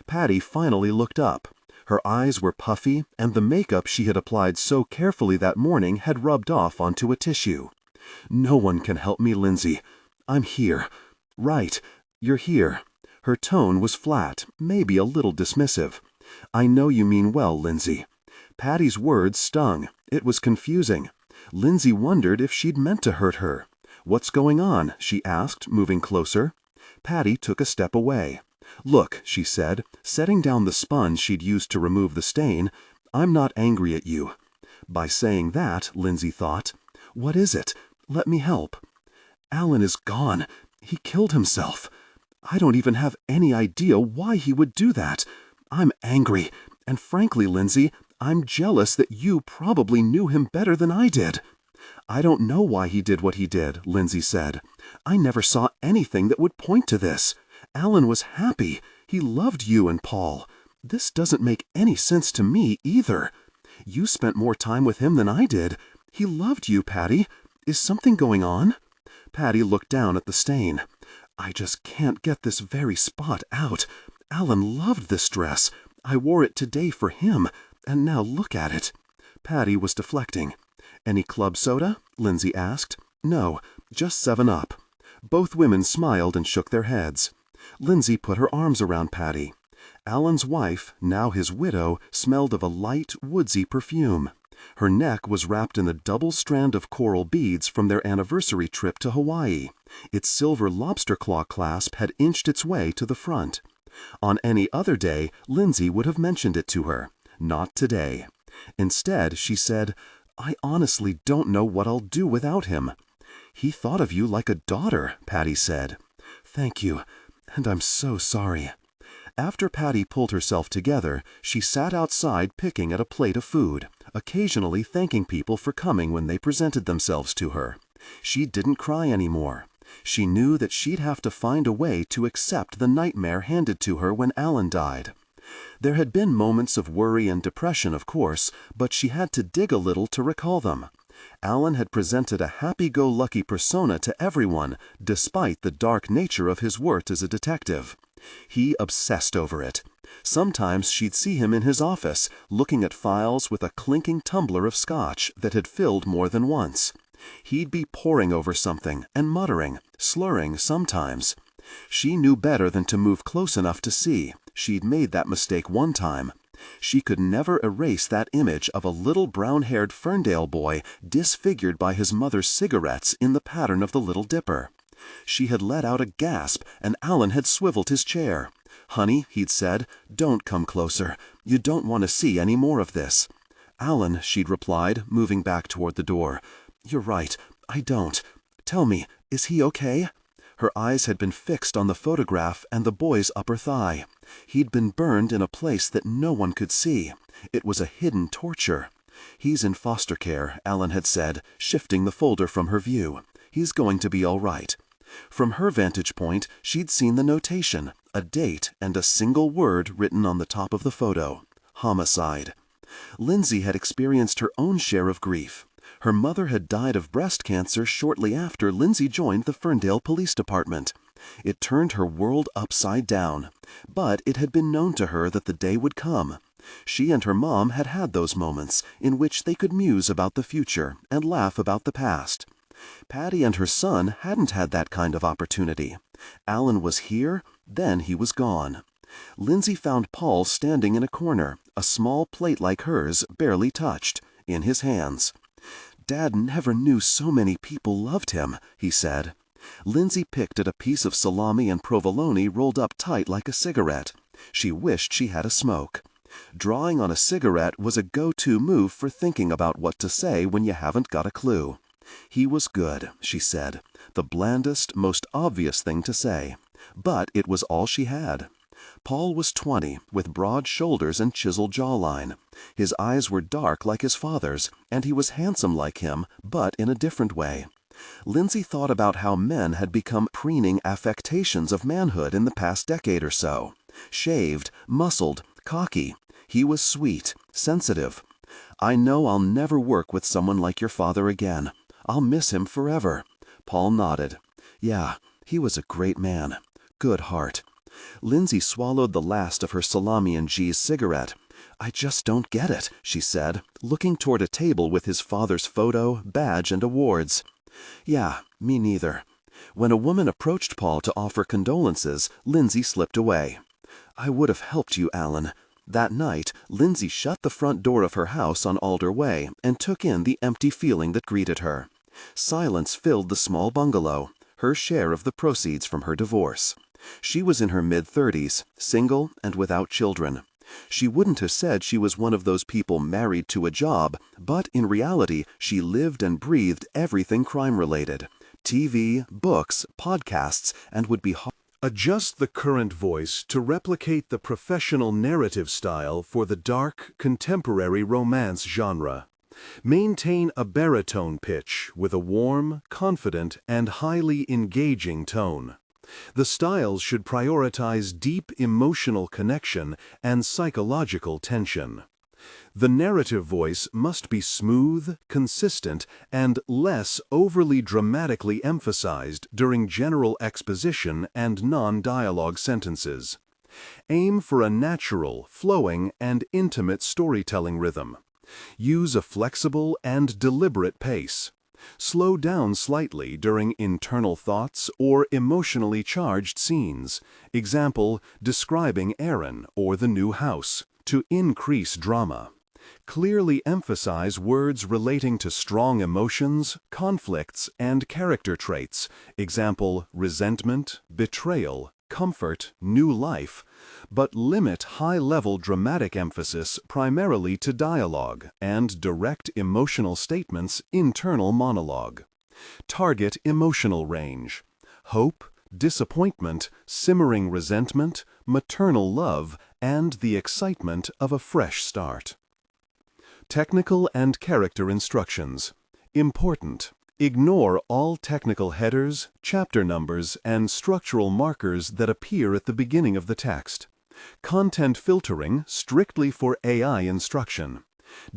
Patty finally looked up. Her eyes were puffy, and the makeup she had applied so carefully that morning had rubbed off onto a tissue. "No one can help me, Lindsay. I'm here." "Right, you're here." Her tone was flat, maybe a little dismissive. "I know you mean well, Lindsay." Patty's words stung. It was confusing. Lindsay wondered if she'd meant to hurt her. "What's going on?" she asked, moving closer. Patty took a step away. "Look," she said, setting down the sponge she'd used to remove the stain, "I'm not angry at you." By saying that, Lindsay thought, "What is it? Let me help." "Alan is gone. He killed himself. I don't even have any idea why he would do that. I'm angry, and frankly, Lindsay, I'm jealous that you probably knew him better than I did." "I don't know why he did what he did," Lindsay said. "I never saw anything that would point to this. Alan was happy. He loved you and Paul. This doesn't make any sense to me either. You spent more time with him than I did. He loved you, Patty. Is something going on?" Patty looked down at the stain. "I just can't get this very spot out. Alan loved this dress. I wore it today for him, and now look at it." Patty was deflecting. "Any club soda?" Lindsay asked. "No, just 7-Up." Both women smiled and shook their heads. Lindsay put her arms around Patty. Alan's wife, now his widow, smelled of a light, woodsy perfume. Her neck was wrapped in a double strand of coral beads from their anniversary trip to Hawaii. Its silver lobster claw clasp had inched its way to the front. On any other day, Lindsay would have mentioned it to her. Not today. Instead, she said, "I honestly don't know what I'll do without him." "He thought of you like a daughter," Patty said. "Thank you, and I'm so sorry." After Patty pulled herself together, she sat outside picking at a plate of food, occasionally thanking people for coming when they presented themselves to her. She didn't cry anymore. She knew that she'd have to find a way to accept the nightmare handed to her when Alan died. There had been moments of worry and depression, of course, but she had to dig a little to recall them. Alan had presented a happy-go-lucky persona to everyone, despite the dark nature of his work as a detective. He obsessed over it. Sometimes she'd see him in his office, looking at files with a clinking tumbler of scotch that had filled more than once. He'd be poring over something and muttering, slurring sometimes. She knew better than to move close enough to see. She'd made that mistake one time. She could never erase that image of a little brown-haired Ferndale boy disfigured by his mother's cigarettes in the pattern of the Little Dipper. She had let out a gasp, and Alan had swiveled his chair. "Honey," he'd said, "don't come closer. You don't want to see any more of this." "Alan," she'd replied, moving back toward the door. "You're right. I don't. Tell me, is he okay?" Her eyes had been fixed on the photograph and the boy's upper thigh. He'd been burned in a place that no one could see. It was a hidden torture. "He's in foster care," Alan had said, shifting the folder from her view. "He's going to be all right." From her vantage point, she'd seen the notation, a date and a single word written on the top of the photo: homicide. Lindsay had experienced her own share of grief. Her mother had died of breast cancer shortly after Lindsay joined the Ferndale Police Department. It turned her world upside down, but it had been known to her that the day would come. She and her mom had had those moments in which they could muse about the future and laugh about the past. Patty and her son hadn't had that kind of opportunity. Alan was here, then he was gone. Lindsay found Paul standing in a corner, a small plate like hers, barely touched, in his hands. "Dad never knew so many people loved him," he said. Lindsay picked at a piece of salami and provolone rolled up tight like a cigarette. She wished she had a smoke. Drawing on a cigarette was a go-to move for thinking about what to say when you haven't got a clue. "He was good," she said, the blandest, most obvious thing to say. But it was all she had. Paul was 20, with broad shoulders and chiseled jawline. His eyes were dark like his father's, and he was handsome like him, but in a different way. Lindsay thought about how men had become preening affectations of manhood in the past decade or so. Shaved, muscled, cocky. He was sweet, sensitive. "I know I'll never work with someone like your father again. I'll miss him forever." Paul nodded. "Yeah, he was a great man. Good heart." Lindsay swallowed the last of her salami and cheese cigarette. "I just don't get it," she said, looking toward a table with his father's photo, badge, and awards. "Yeah, me neither." When a woman approached Paul to offer condolences, Lindsay slipped away. "I would have helped you, Alan." That night, Lindsay shut the front door of her house on Alder Way and took in the empty feeling that greeted her. Silence filled the small bungalow, her share of the proceeds from her divorce. She was in her mid-30s, single and without children. She wouldn't have said she was one of those people married to a job, but in reality she lived and breathed everything crime-related. TV, books, podcasts, and would be Adjust the current voice to replicate the professional narrative style for the dark, contemporary romance genre. Maintain a baritone pitch with a warm, confident, and highly engaging tone. The styles should prioritize deep emotional connection and psychological tension. The narrative voice must be smooth, consistent, and less overly dramatically emphasized during general exposition and non-dialogue sentences. Aim for a natural, flowing, and intimate storytelling rhythm. Use a flexible and deliberate pace. Slow down slightly during internal thoughts or emotionally charged scenes. Example, describing Aaron or the new house, to increase drama. Clearly emphasize words relating to strong emotions, conflicts, and character traits. Example, resentment, betrayal, comfort, new life, but limit high-level dramatic emphasis primarily to dialogue and direct emotional statements, internal monologue. Target emotional range: hope, disappointment, simmering resentment, maternal love, and the excitement of a fresh start. Technical and character instructions. Important. Ignore all technical headers, chapter numbers, and structural markers that appear at the beginning of the text. Content filtering strictly for AI instruction.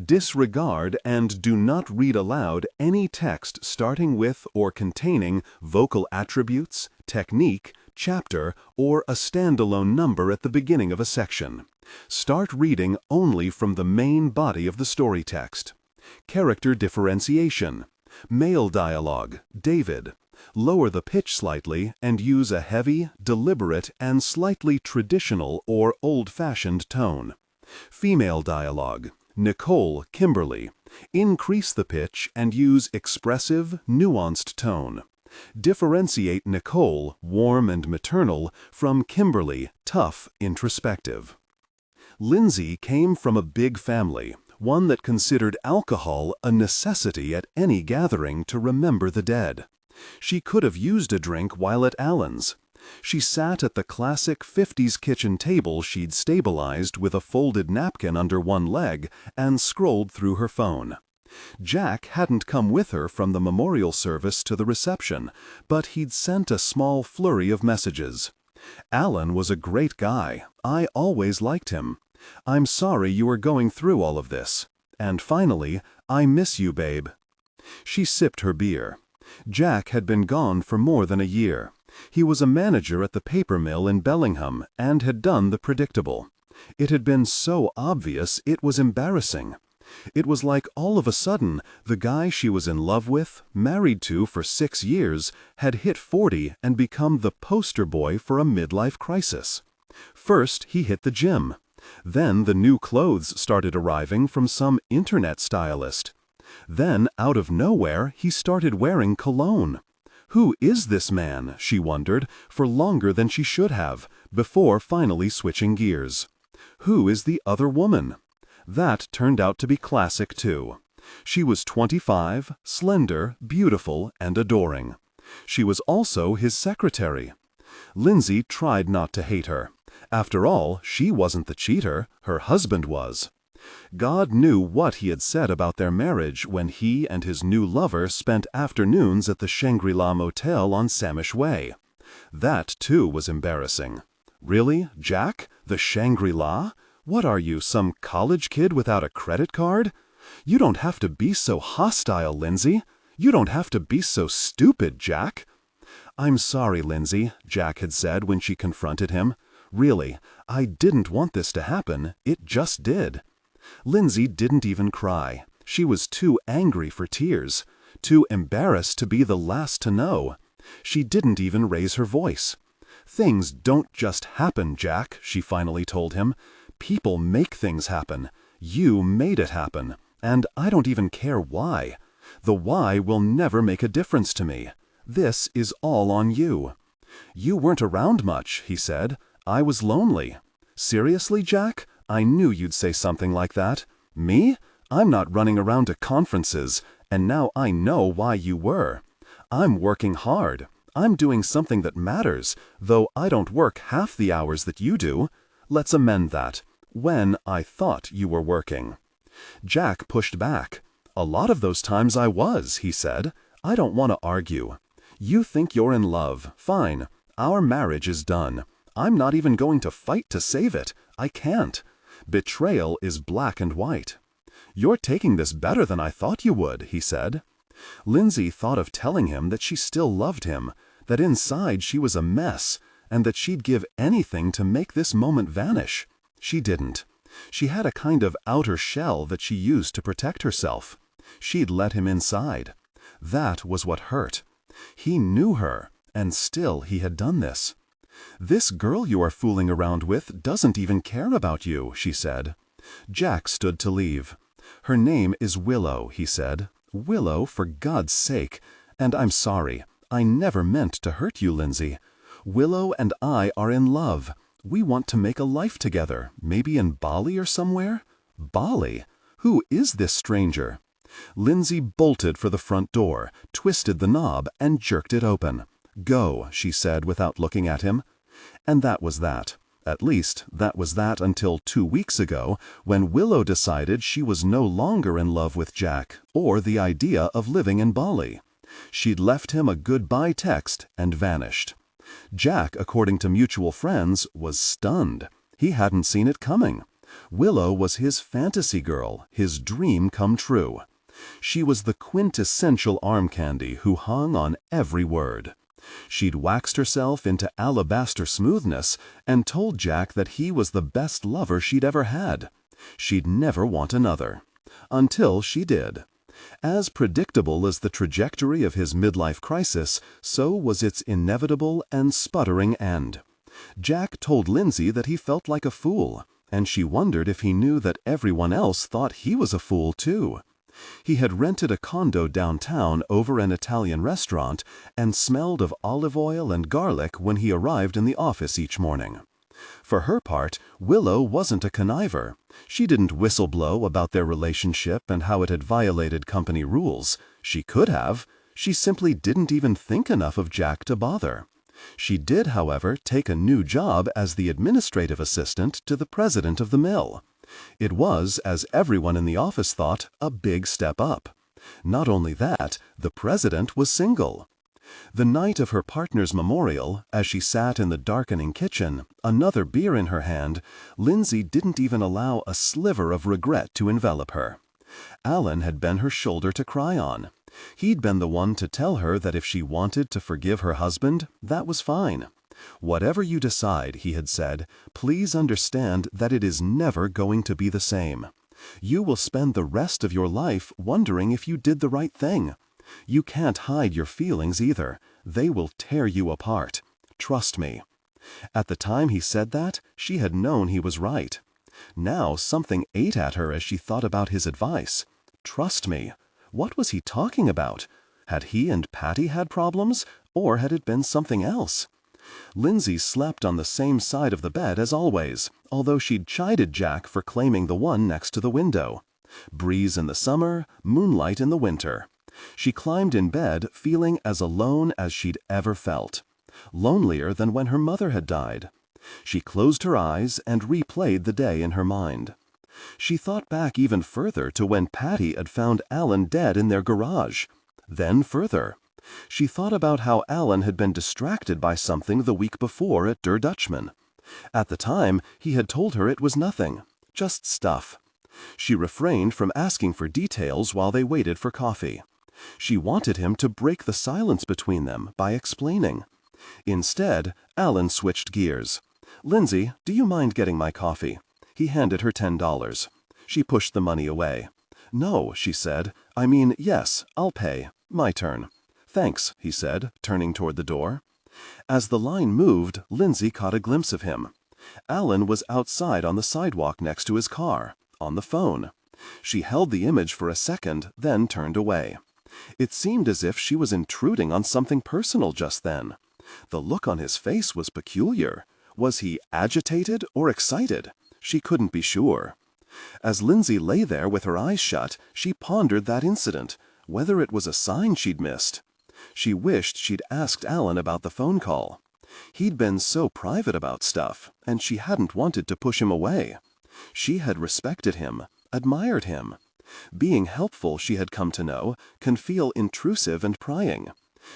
Disregard and do not read aloud any text starting with or containing vocal attributes, technique, chapter, or a standalone number at the beginning of a section. Start reading only from the main body of the story text. Character differentiation. Male dialogue, David. Lower the pitch slightly and use a heavy, deliberate, and slightly traditional or old-fashioned tone. Female dialogue, Nicole, Kimberly. Increase the pitch and use expressive, nuanced tone. Differentiate Nicole, warm and maternal, from Kimberly, tough, introspective. Lindsay came from a big family, one that considered alcohol a necessity at any gathering to remember the dead. She could have used a drink while at Allen's. She sat at the classic 50s kitchen table she'd stabilized with a folded napkin under one leg and scrolled through her phone. Jack hadn't come with her from the memorial service to the reception, but he'd sent a small flurry of messages. "Allen was a great guy. I always liked him. I'm sorry you are going through all of this. And finally, I miss you, babe." She sipped her beer. Jack had been gone for more than a year. He was a manager at the paper mill in Bellingham and had done the predictable. It had been so obvious it was embarrassing. It was like all of a sudden, the guy she was in love with, married to for 6 years, had hit 40 and become the poster boy for a midlife crisis. First, he hit the gym. Then the new clothes started arriving from some internet stylist. Then, out of nowhere, he started wearing cologne. Who is this man, she wondered, for longer than she should have, before finally switching gears. Who is the other woman? That turned out to be classic, too. She was 25, slender, beautiful, and adoring. She was also his secretary. Lindsay tried not to hate her. After all, she wasn't the cheater, her husband was. God knew what he had said about their marriage when he and his new lover spent afternoons at the Shangri-La Motel on Samish Way. That, too, was embarrassing. Really, Jack? The Shangri-La? What are you, some college kid without a credit card? You don't have to be so hostile, Lindsay. You don't have to be so stupid, Jack. "I'm sorry, Lindsay," Jack had said when she confronted him. "Really, I didn't want this to happen. It just did." Lindsay didn't even cry. She was too angry for tears, too embarrassed to be the last to know. She didn't even raise her voice. "Things don't just happen, Jack," she finally told him. "People make things happen. You made it happen, and I don't even care why. The why will never make a difference to me. This is all on you." "You weren't around much," he said. "I was lonely." "Seriously, Jack? I knew you'd say something like that. Me? I'm not running around to conferences, and now I know why you were. I'm working hard. I'm doing something that matters, though I don't work half the hours that you do. Let's amend that. When I thought you were working." Jack pushed back. "A lot of those times I was," he said. "I don't want to argue. You think you're in love. Fine. Our marriage is done. I'm not even going to fight to save it. I can't. Betrayal is black and white." "You're taking this better than I thought you would," he said. Lindsay thought of telling him that she still loved him, that inside she was a mess, and that she'd give anything to make this moment vanish. She didn't. She had a kind of outer shell that she used to protect herself. She'd let him inside. That was what hurt. He knew her, and still he had done this. "This girl you are fooling around with doesn't even care about you," she said. Jack stood to leave. "Her name is Willow," he said. "Willow, for God's sake. And I'm sorry. I never meant to hurt you, Lindsay. Willow and I are in love. We want to make a life together, maybe in Bali or somewhere." "Bali? Who is this stranger?" Lindsay bolted for the front door, twisted the knob, and jerked it open. "Go," she said without looking at him. And that was that. At least, that was that until 2 weeks ago, when Willow decided she was no longer in love with Jack, or the idea of living in Bali. She'd left him a goodbye text and vanished. Jack, according to mutual friends, was stunned. He hadn't seen it coming. Willow was his fantasy girl, his dream come true. She was the quintessential arm candy who hung on every word. She'd waxed herself into alabaster smoothness and told Jack that he was the best lover she'd ever had. She'd never want another. Until she did. As predictable as the trajectory of his midlife crisis, so was its inevitable and sputtering end. Jack told Lindsay that he felt like a fool, and she wondered if he knew that everyone else thought he was a fool too. He had rented a condo downtown over an Italian restaurant and smelled of olive oil and garlic when he arrived in the office each morning. For her part, Willow wasn't a conniver. She didn't whistle-blow about their relationship and how it had violated company rules. She could have. She simply didn't even think enough of Jack to bother. She did, however, take a new job as the administrative assistant to the president of the mill. It was, as everyone in the office thought, a big step up. Not only that, the president was single. The night of her partner's memorial, as she sat in the darkening kitchen, another beer in her hand, Lindsay didn't even allow a sliver of regret to envelop her. Alan had been her shoulder to cry on. He'd been the one to tell her that if she wanted to forgive her husband, that was fine. "Whatever you decide," he had said, "please understand that it is never going to be the same. You will spend the rest of your life wondering if you did the right thing. You can't hide your feelings either. They will tear you apart. Trust me." At the time he said that, she had known he was right. Now something ate at her as she thought about his advice. Trust me. What was he talking about? Had he and Patty had problems, or had it been something else? Lindsay slept on the same side of the bed as always, although she'd chided Jack for claiming the one next to the window. Breeze in the summer, moonlight in the winter. She climbed in bed feeling as alone as she'd ever felt. Lonelier than when her mother had died. She closed her eyes and replayed the day in her mind. She thought back even further to when Patty had found Alan dead in their garage. Then further. She thought about how Alan had been distracted by something the week before at Der Dutchman. At the time, he had told her it was nothing, just stuff. She refrained from asking for details while they waited for coffee. She wanted him to break the silence between them by explaining. Instead, Alan switched gears. "Lindsay, do you mind getting my coffee?" He handed her $10. She pushed the money away. "No," she said. "I mean, yes, I'll pay. My turn." "Thanks," he said, turning toward the door. As the line moved, Lindsay caught a glimpse of him. Alan was outside on the sidewalk next to his car, on the phone. She held the image for a second, then turned away. It seemed as if she was intruding on something personal just then. The look on his face was peculiar. Was he agitated or excited? She couldn't be sure. As Lindsay lay there with her eyes shut, she pondered that incident, whether it was a sign she'd missed. She wished she'd asked Alan about the phone call. He'd been so private about stuff, and she hadn't wanted to push him away. She had respected him, admired him. Being helpful, she had come to know, can feel intrusive and prying.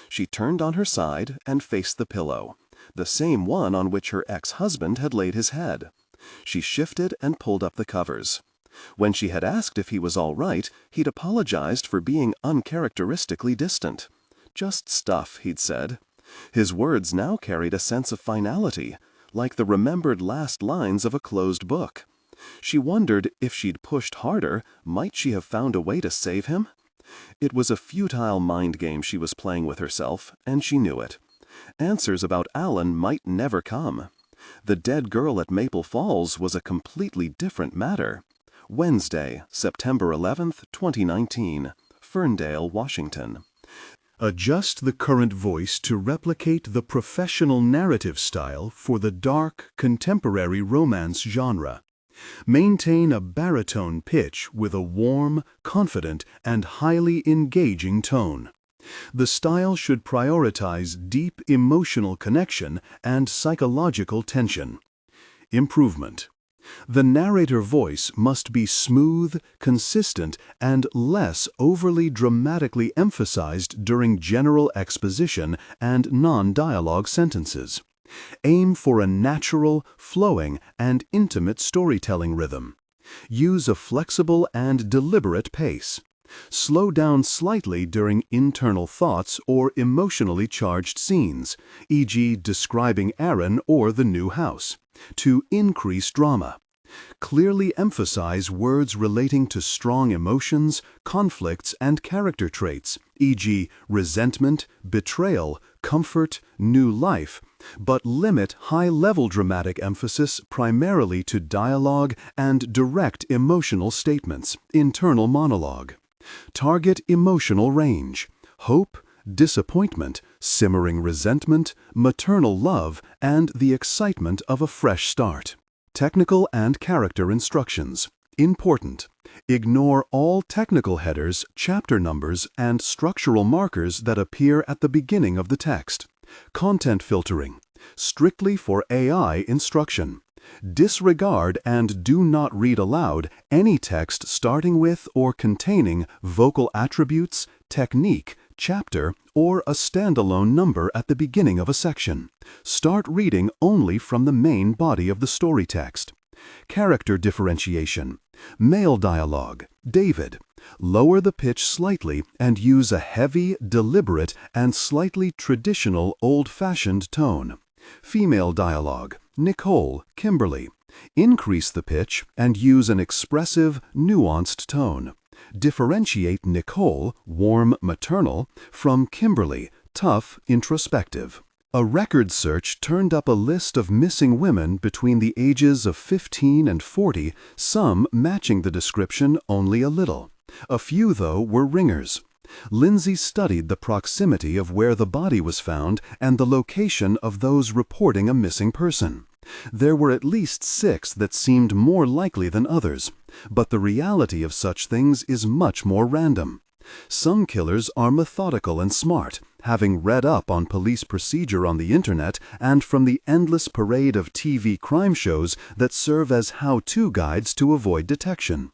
She turned on her side and faced the pillow, the same one on which her ex-husband had laid his head. She shifted and pulled up the covers. When she had asked if he was all right, he'd apologized for being uncharacteristically distant. "Just stuff," he'd said. His words now carried a sense of finality, like the remembered last lines of a closed book. She wondered if she'd pushed harder, might she have found a way to save him? It was a futile mind game she was playing with herself, and she knew it. Answers about Alan might never come. The dead girl at Maple Falls was a completely different matter. Wednesday, September 11th, 2019, Ferndale, Washington. Adjust the current voice to replicate the professional narrative style for the dark, contemporary romance genre. Maintain a baritone pitch with a warm, confident, and highly engaging tone. The style should prioritize deep emotional connection and psychological tension. Improvement. The narrator voice must be smooth, consistent, and less overly dramatically emphasized during general exposition and non-dialogue sentences. Aim for a natural, flowing, and intimate storytelling rhythm. Use a flexible and deliberate pace. Slow down slightly during internal thoughts or emotionally charged scenes, e.g. describing Aaron or the new house, to increase drama. Clearly emphasize words relating to strong emotions, conflicts, and character traits, e.g. resentment, betrayal, comfort, new life, but limit high-level dramatic emphasis primarily to dialogue and direct emotional statements, internal monologue. Target emotional range: hope, disappointment, simmering resentment, maternal love, and the excitement of a fresh start. Technical and character instructions. Important: ignore all technical headers, chapter numbers, and structural markers that appear at the beginning of the text. Content filtering. Strictly for AI instruction. Disregard and do not read aloud any text starting with or containing vocal attributes, technique, chapter, or a standalone number at the beginning of a section. Start reading only from the main body of the story text. Character differentiation. Male dialogue. David. Lower the pitch slightly and use a heavy, deliberate, and slightly traditional old-fashioned tone. Female dialogue. Nicole, Kimberly. Increase the pitch and use an expressive, nuanced tone. Differentiate Nicole, warm, maternal, from Kimberly, tough, introspective. A record search turned up a list of missing women between the ages of 15 and 40, some matching the description only a little. A few, though, were ringers. Lindsay studied the proximity of where the body was found and the location of those reporting a missing person. There were at least 6 that seemed more likely than others, but the reality of such things is much more random. Some killers are methodical and smart, having read up on police procedure on the internet and from the endless parade of TV crime shows that serve as how-to guides to avoid detection.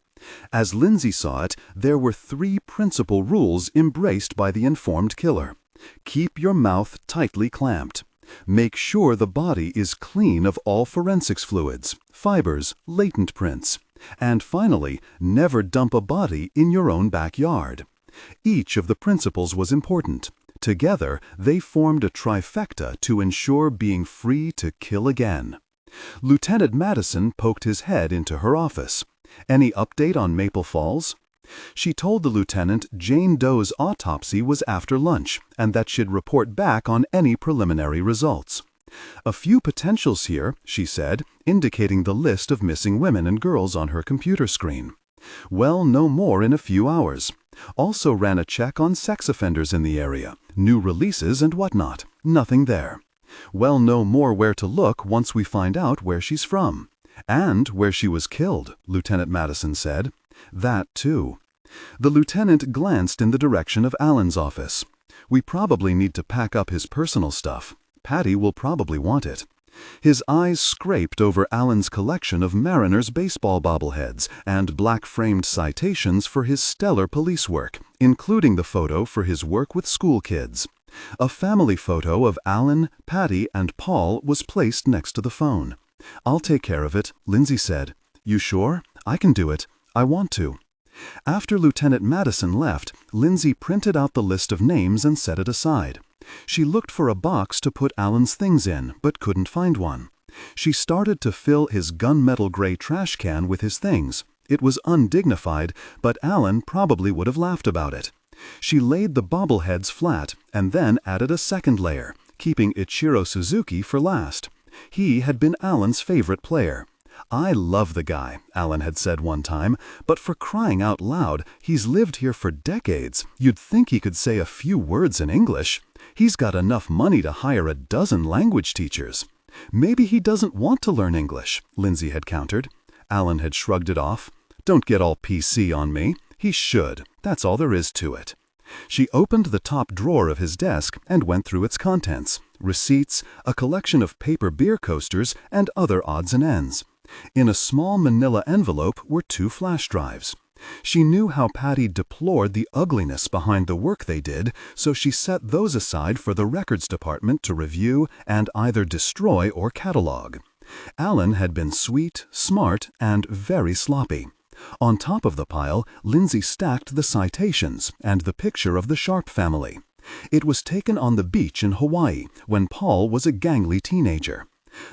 As Lindsay saw it, there were 3 principal rules embraced by the informed killer. Keep your mouth tightly clamped. Make sure the body is clean of all forensics fluids, fibers, latent prints. And finally, never dump a body in your own backyard. Each of the principles was important. Together, they formed a trifecta to ensure being free to kill again. Lieutenant Madison poked his head into her office. Any update on Maple Falls? She told the lieutenant Jane Doe's autopsy was after lunch and that she'd report back on any preliminary results. A few potentials here, she said, indicating the list of missing women and girls on her computer screen. Well, no more in a few hours. Also ran a check on sex offenders in the area, new releases and whatnot. Nothing there. Well, no more where to look once we find out where she's from. And where she was killed, Lieutenant Madison said. That, too. The lieutenant glanced in the direction of Alan's office. We probably need to pack up his personal stuff. Patty will probably want it. His eyes scraped over Alan's collection of Mariners baseball bobbleheads and black-framed citations for his stellar police work, including the photo for his work with school kids. A family photo of Alan, Patty, and Paul was placed next to the phone. I'll take care of it, Lindsay said. You sure? I can do it. I want to. After Lieutenant Madison left, Lindsay printed out the list of names and set it aside. She looked for a box to put Alan's things in, but couldn't find one. She started to fill his gunmetal gray trash can with his things. It was undignified, but Alan probably would have laughed about it. She laid the bobbleheads flat and then added a second layer, keeping Ichiro Suzuki for last. He had been Alan's favorite player. I love the guy, Alan had said one time, but for crying out loud, he's lived here for decades. You'd think he could say a few words in English. He's got enough money to hire a dozen language teachers. Maybe he doesn't want to learn English, Lindsay had countered. Alan had shrugged it off. Don't get all PC on me. He should. That's all there is to it. She opened the top drawer of his desk and went through its contents. Receipts, a collection of paper beer coasters, and other odds and ends. In a small manila envelope were 2 flash drives. She knew how Patty deplored the ugliness behind the work they did, so she set those aside for the records department to review and either destroy or catalog. Alan had been sweet, smart, and very sloppy. On top of the pile, Lindsay stacked the citations and the picture of the Sharp family. It was taken on the beach in Hawaii when Paul was a gangly teenager.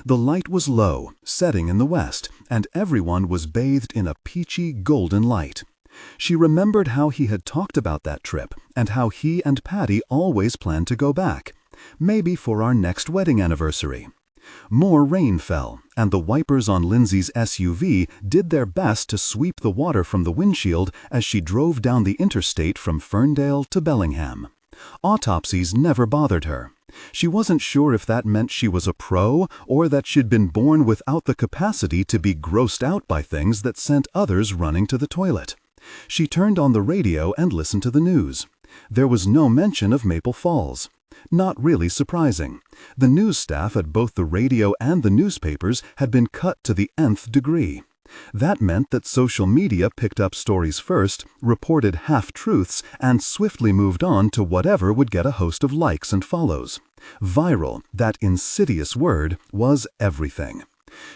The light was low, setting in the west, and everyone was bathed in a peachy golden light. She remembered how he had talked about that trip and how he and Patty always planned to go back, maybe for our next wedding anniversary. More rain fell, and the wipers on Lindsay's SUV did their best to sweep the water from the windshield as she drove down the interstate from Ferndale to Bellingham. Autopsies never bothered her. She wasn't sure if that meant she was a pro or that she'd been born without the capacity to be grossed out by things that sent others running to the toilet. She turned on the radio and listened to the news. There was no mention of Maple Falls. Not really surprising. The news staff at both the radio and the newspapers had been cut to the nth degree. That meant that social media picked up stories first, reported half-truths, and swiftly moved on to whatever would get a host of likes and follows. Viral, that insidious word, was everything.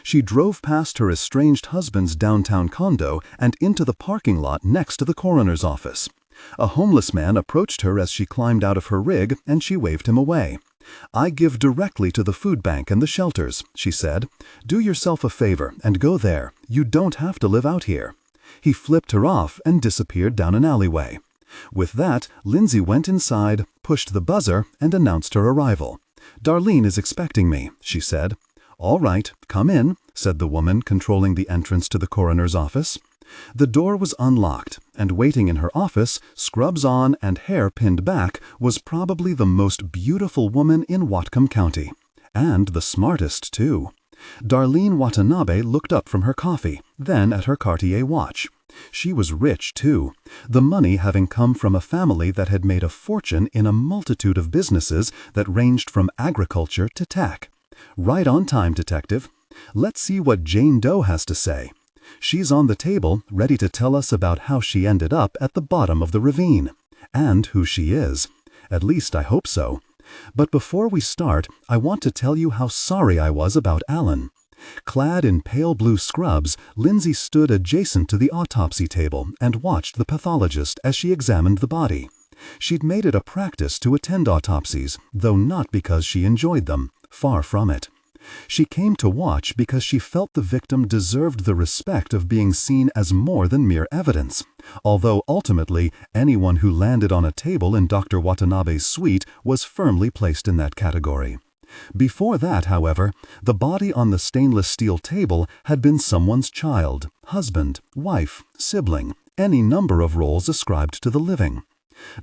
She drove past her estranged husband's downtown condo and into the parking lot next to the coroner's office. A homeless man approached her as she climbed out of her rig, and she waved him away. "I give directly to the food bank and the shelters," she said. "Do yourself a favor and go there. You don't have to live out here." He flipped her off and disappeared down an alleyway. With that, Lindsay went inside, pushed the buzzer, and announced her arrival. "Darlene is expecting me," she said. "All right, come in," said the woman controlling the entrance to the coroner's office. The door was unlocked, and waiting in her office, scrubs on and hair pinned back, was probably the most beautiful woman in Whatcom County. And the smartest, too. Darlene Watanabe looked up from her coffee, then at her Cartier watch. She was rich, too, the money having come from a family that had made a fortune in a multitude of businesses that ranged from agriculture to tech. Right on time, Detective. Let's see what Jane Doe has to say. She's on the table, ready to tell us about how she ended up at the bottom of the ravine. And who she is. At least I hope so. But before we start, I want to tell you how sorry I was about Alan. Clad in pale blue scrubs, Lindsay stood adjacent to the autopsy table and watched the pathologist as she examined the body. She'd made it a practice to attend autopsies, though not because she enjoyed them. Far from it. She came to watch because she felt the victim deserved the respect of being seen as more than mere evidence, although ultimately anyone who landed on a table in Dr. Watanabe's suite was firmly placed in that category. Before that, however, the body on the stainless steel table had been someone's child, husband, wife, sibling, any number of roles ascribed to the living.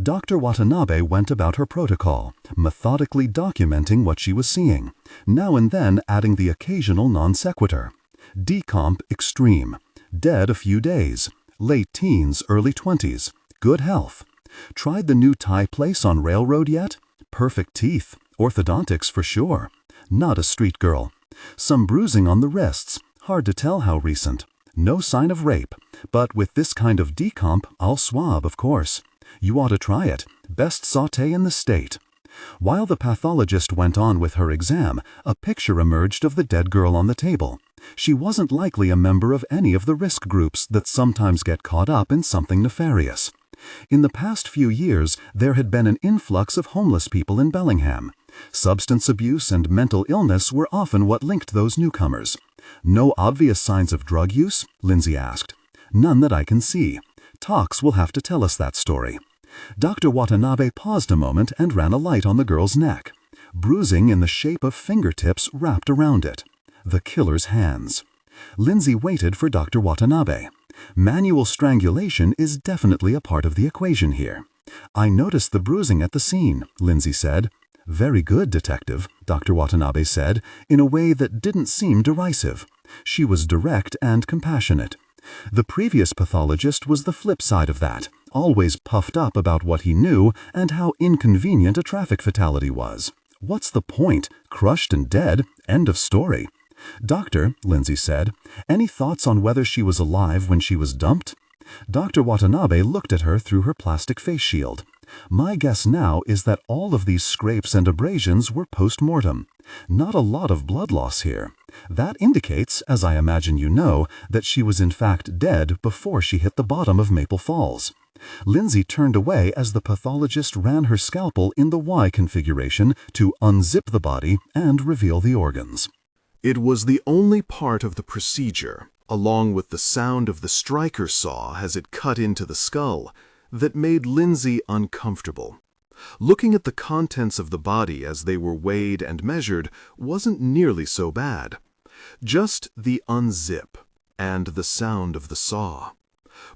Dr. Watanabe went about her protocol, methodically documenting what she was seeing, now and then adding the occasional non sequitur. Decomp extreme, dead a few days, late teens, early 20s, good health. Tried the new Thai place on Railroad yet? Perfect teeth, orthodontics for sure. Not a street girl. Some bruising on the wrists, hard to tell how recent. No sign of rape, but with this kind of decomp, I'll swab, of course. You ought to try it. Best sauté in the state. While the pathologist went on with her exam, a picture emerged of the dead girl on the table. She wasn't likely a member of any of the risk groups that sometimes get caught up in something nefarious. In the past few years, there had been an influx of homeless people in Bellingham. Substance abuse and mental illness were often what linked those newcomers. No obvious signs of drug use? Lindsay asked. None that I can see. Tox will have to tell us that story. Dr. Watanabe paused a moment and ran a light on the girl's neck. Bruising in the shape of fingertips wrapped around it. The killer's hands. Lindsay waited for Dr. Watanabe. Manual strangulation is definitely a part of the equation here. I noticed the bruising at the scene, Lindsay said. Very good, Detective, Dr. Watanabe said, in a way that didn't seem derisive. She was direct and compassionate. The previous pathologist was the flip side of that, always puffed up about what he knew and how inconvenient a traffic fatality was. What's the point? Crushed and dead. End of story. Doctor, Lindsay said, any thoughts on whether she was alive when she was dumped? Dr. Watanabe looked at her through her plastic face shield. My guess now is that all of these scrapes and abrasions were post-mortem. Not a lot of blood loss here. That indicates, as I imagine you know, that she was in fact dead before she hit the bottom of Maple Falls. Lindsay turned away as the pathologist ran her scalpel in the Y configuration to unzip the body and reveal the organs. It was the only part of the procedure, along with the sound of the striker saw as it cut into the skull, that made Lindsay uncomfortable. Looking at the contents of the body as they were weighed and measured wasn't nearly so bad. Just the unzip and the sound of the saw.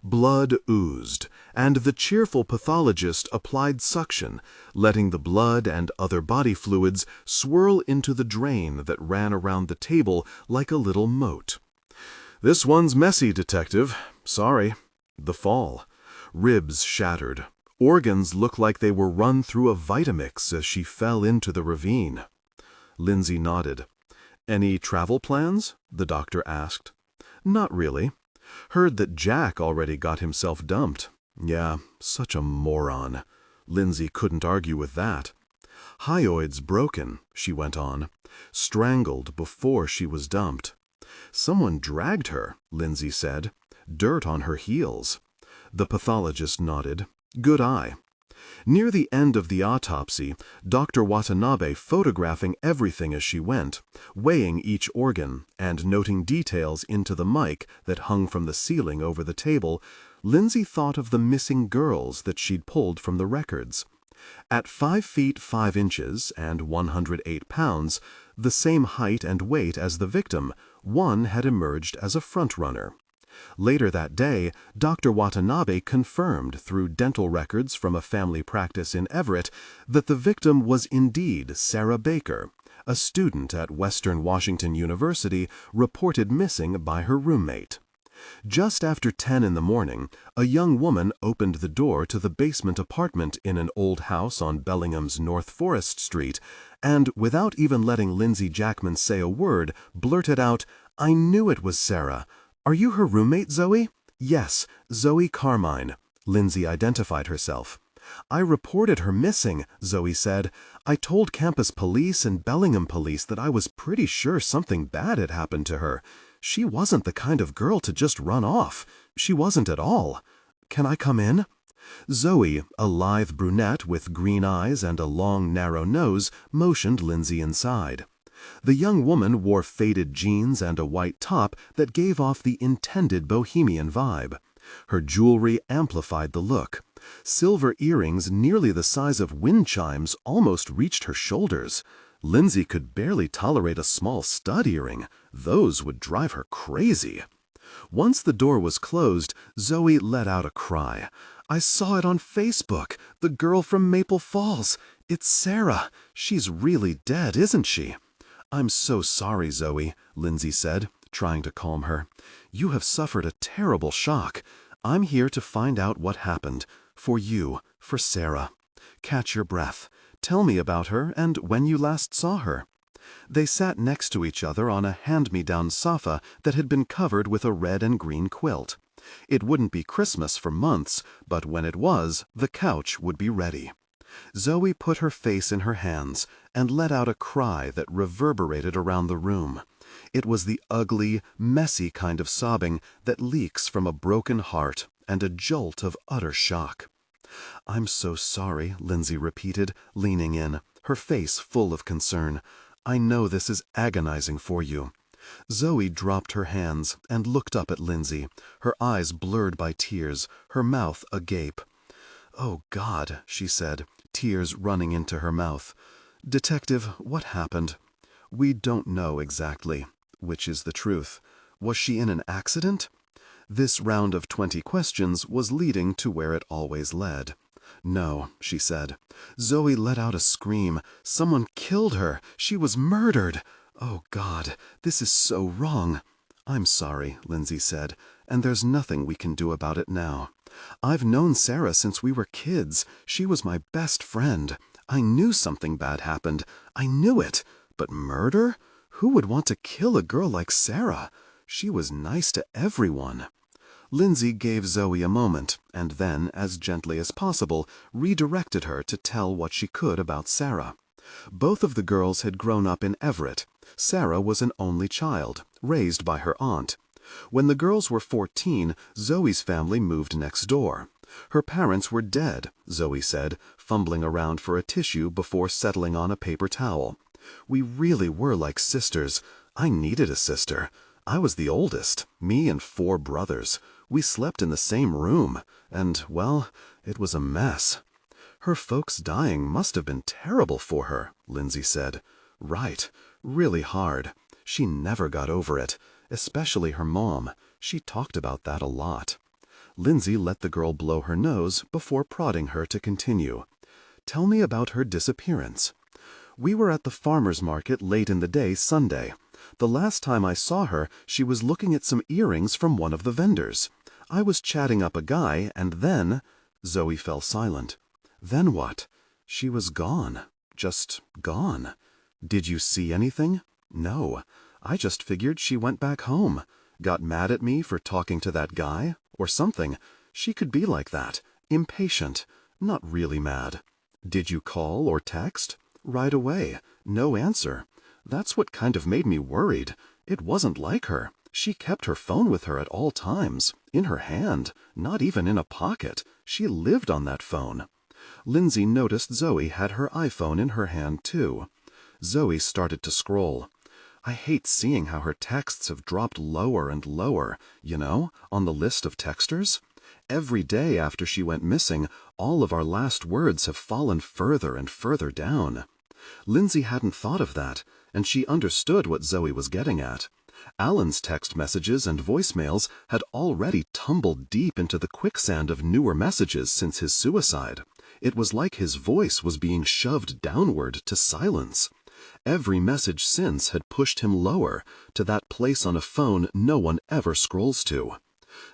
Blood oozed, and the cheerful pathologist applied suction, letting the blood and other body fluids swirl into the drain that ran around the table like a little moat. "This one's messy, Detective. Sorry." The fall. Ribs shattered. Organs looked like they were run through a Vitamix as she fell into the ravine. Lindsay nodded. "Any travel plans?" the doctor asked. "Not really. Heard that Jack already got himself dumped." "Yeah, such a moron." Lindsay couldn't argue with that. "Hyoid's broken," she went on. "Strangled before she was dumped." "Someone dragged her," Lindsay said. "Dirt on her heels." The pathologist nodded. "Good eye." Near the end of the autopsy, Dr. Watanabe photographing everything as she went, weighing each organ, and noting details into the mic that hung from the ceiling over the table, Lindsay thought of the missing girls that she'd pulled from the records. At 5 feet 5 inches and 108 pounds, the same height and weight as the victim, one had emerged as a front-runner. Later that day, Dr. Watanabe confirmed through dental records from a family practice in Everett that the victim was indeed Sarah Baker, a student at Western Washington University reported missing by her roommate. Just after 10 in the morning, a young woman opened the door to the basement apartment in an old house on Bellingham's North Forest Street and, without even letting Lindsay Jackman say a word, blurted out, "I knew it was Sarah. Are you her roommate, Zoe?" "Yes, Zoe Carmine." Lindsay identified herself. "I reported her missing," Zoe said. "I told campus police and Bellingham police that I was pretty sure something bad had happened to her. She wasn't the kind of girl to just run off. She wasn't at all. Can I come in?" Zoe, a lithe brunette with green eyes and a long, narrow nose, motioned Lindsay inside. The young woman wore faded jeans and a white top that gave off the intended bohemian vibe. Her jewelry amplified the look. Silver earrings nearly the size of wind chimes almost reached her shoulders. Lindsay could barely tolerate a small stud earring. Those would drive her crazy. Once the door was closed, Zoe let out a cry. "I saw it on Facebook. The girl from Maple Falls. It's Sarah. She's really dead, isn't she?" "I'm so sorry, Zoe," Lindsay said, trying to calm her. "You have suffered a terrible shock. I'm here to find out what happened. For you, for Sarah. Catch your breath. Tell me about her and when you last saw her." They sat next to each other on a hand-me-down sofa that had been covered with a red and green quilt. It wouldn't be Christmas for months, but when it was, the couch would be ready. Zoe put her face in her hands and let out a cry that reverberated around the room. It was the ugly, messy kind of sobbing that leaks from a broken heart and a jolt of utter shock. "I'm so sorry," Lindsay repeated, leaning in, her face full of concern. "I know this is agonizing for you." Zoe dropped her hands and looked up at Lindsay, her eyes blurred by tears, her mouth agape. "Oh, God," she said, tears running into her mouth. "Detective, what happened?" "We don't know exactly," which is the truth. "Was she in an accident?" This round of 20 questions was leading to where it always led. "No," she said. Zoe let out a scream. "Someone killed her. She was murdered. Oh, God, this is so wrong." "I'm sorry," Lindsay said, "and there's nothing we can do about it now. I've known Sarah since we were kids. She was my best friend. I knew something bad happened. I knew it. But murder? Who would want to kill a girl like Sarah? She was nice to everyone." Lindsay gave Zoe a moment, and then, as gently as possible, redirected her to tell what she could about Sarah. Both of the girls had grown up in Everett. Sarah was an only child, raised by her aunt. When the girls were 14, Zoe's family moved next door. Her parents were dead, Zoe said, fumbling around for a tissue before settling on a paper towel. "We really were like sisters. I needed a sister. I was the oldest, me and 4 brothers. We slept in the same room, and, well, it was a mess." Her folks dying must have been terrible for her, Lindsay said. Right. Really hard. She never got over it, especially her mom. She talked about that a lot. Lindsay let the girl blow her nose before prodding her to continue. Tell me about her disappearance. We were at the farmer's market late in the day Sunday. The last time I saw her, she was looking at some earrings from one of the vendors. I was chatting up a guy, and then... Zoe fell silent. Then what? She was gone. Just gone. Did you see anything? No. I just figured she went back home. Got mad at me for talking to that guy? Or something. She could be like that. Impatient. Not really mad. Did you call or text? Right away. No answer. That's what kind of made me worried. It wasn't like her. She kept her phone with her at all times. In her hand. Not even in a pocket. She lived on that phone. Lindsay noticed Zoe had her iPhone in her hand, too. Zoe started to scroll. I hate seeing how her texts have dropped lower and lower, you know, on the list of texters. Every day after she went missing, all of our last words have fallen further and further down. Lindsay hadn't thought of that, and she understood what Zoe was getting at. Alan's text messages and voicemails had already tumbled deep into the quicksand of newer messages since his suicide. It was like his voice was being shoved downward to silence. Every message since had pushed him lower, to that place on a phone no one ever scrolls to.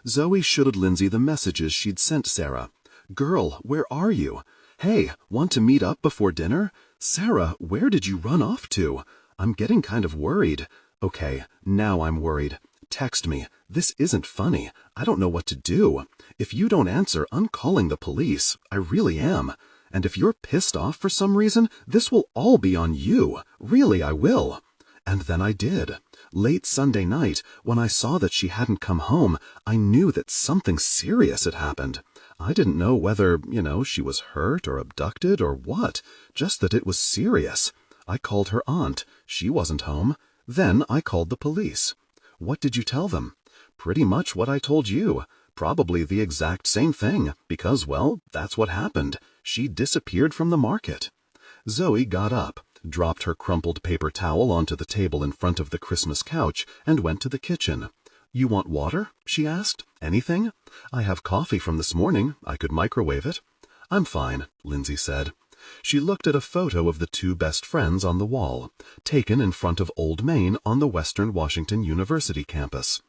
Zoe showed Lindsay the messages she'd sent Sarah. Girl, where are you? Hey, want to meet up before dinner? Sarah, where did you run off to? I'm getting kind of worried. Okay, now I'm worried. Text me. This isn't funny. I don't know what to do. If you don't answer, I'm calling the police. I really am. And if you're pissed off for some reason, this will all be on you. Really, I will. And then I did. Late Sunday night, when I saw that she hadn't come home, I knew that something serious had happened. I didn't know whether, she was hurt or abducted or what, just that it was serious. I called her aunt. She wasn't home. Then I called the police. What did you tell them? Pretty much what I told you. Probably the exact same thing, because, well, that's what happened. She disappeared from the market. Zoe got up, dropped her crumpled paper towel onto the table in front of the Christmas couch, and went to the kitchen. You want water? She asked. Anything? I have coffee from this morning. I could microwave it. I'm fine, Lindsay said. She looked at a photo of the two best friends on the wall, taken in front of Old Main on the Western Washington University campus.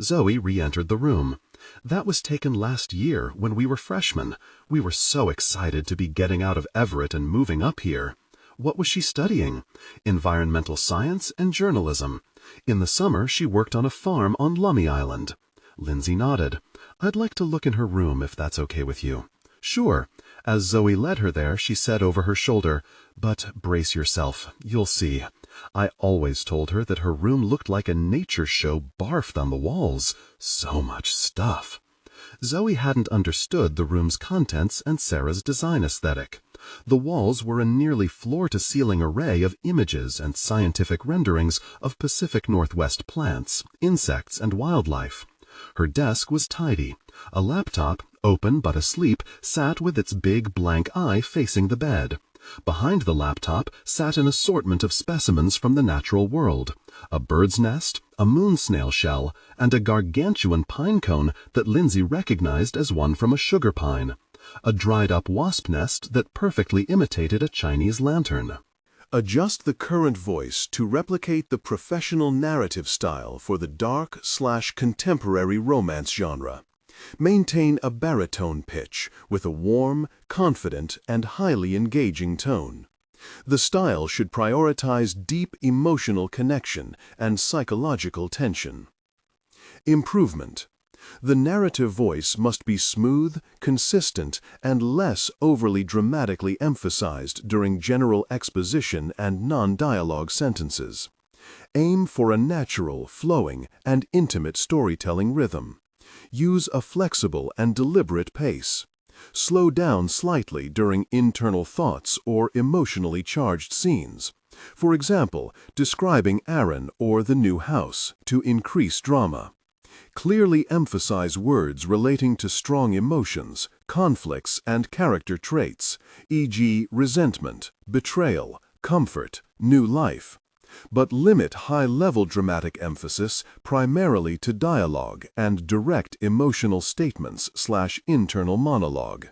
Zoe re-entered the room. That was taken last year when we were freshmen. We were so excited to be getting out of Everett and moving up here. What was she studying? Environmental science and journalism. In the summer, she worked on a farm on Lummi Island. Lindsay nodded. I'd like to look in her room if that's okay with you. Sure. As Zoe led her there, she said over her shoulder, but brace yourself, you'll see. I always told her that her room looked like a nature show barfed on the walls. So much stuff. Zoe hadn't understood the room's contents and Sarah's design aesthetic. The walls were a nearly floor-to-ceiling array of images and scientific renderings of Pacific Northwest plants, insects, and wildlife. Her desk was tidy. A laptop, open but asleep, sat with its big blank eye facing the bed. Behind the laptop sat an assortment of specimens from the natural world, a bird's nest, a moon snail shell, and a gargantuan pine cone that Lindsay recognized as one from a sugar pine, a dried-up wasp nest that perfectly imitated a Chinese lantern. Adjust the current voice to replicate the professional narrative style for the dark/contemporary romance genre. Maintain a baritone pitch with a warm, confident, and highly engaging tone. The style should prioritize deep emotional connection and psychological tension. Improvement. The narrative voice must be smooth, consistent, and less overly dramatically emphasized during general exposition and non-dialogue sentences. Aim for a natural, flowing, and intimate storytelling rhythm. Use a flexible and deliberate pace. Slow down slightly during internal thoughts or emotionally charged scenes. For example, describing Aaron or the new house to increase drama. Clearly emphasize words relating to strong emotions, conflicts, and character traits, e.g. resentment, betrayal, comfort, new life. But limit high-level dramatic emphasis primarily to dialogue and direct emotional statements/internal monologue.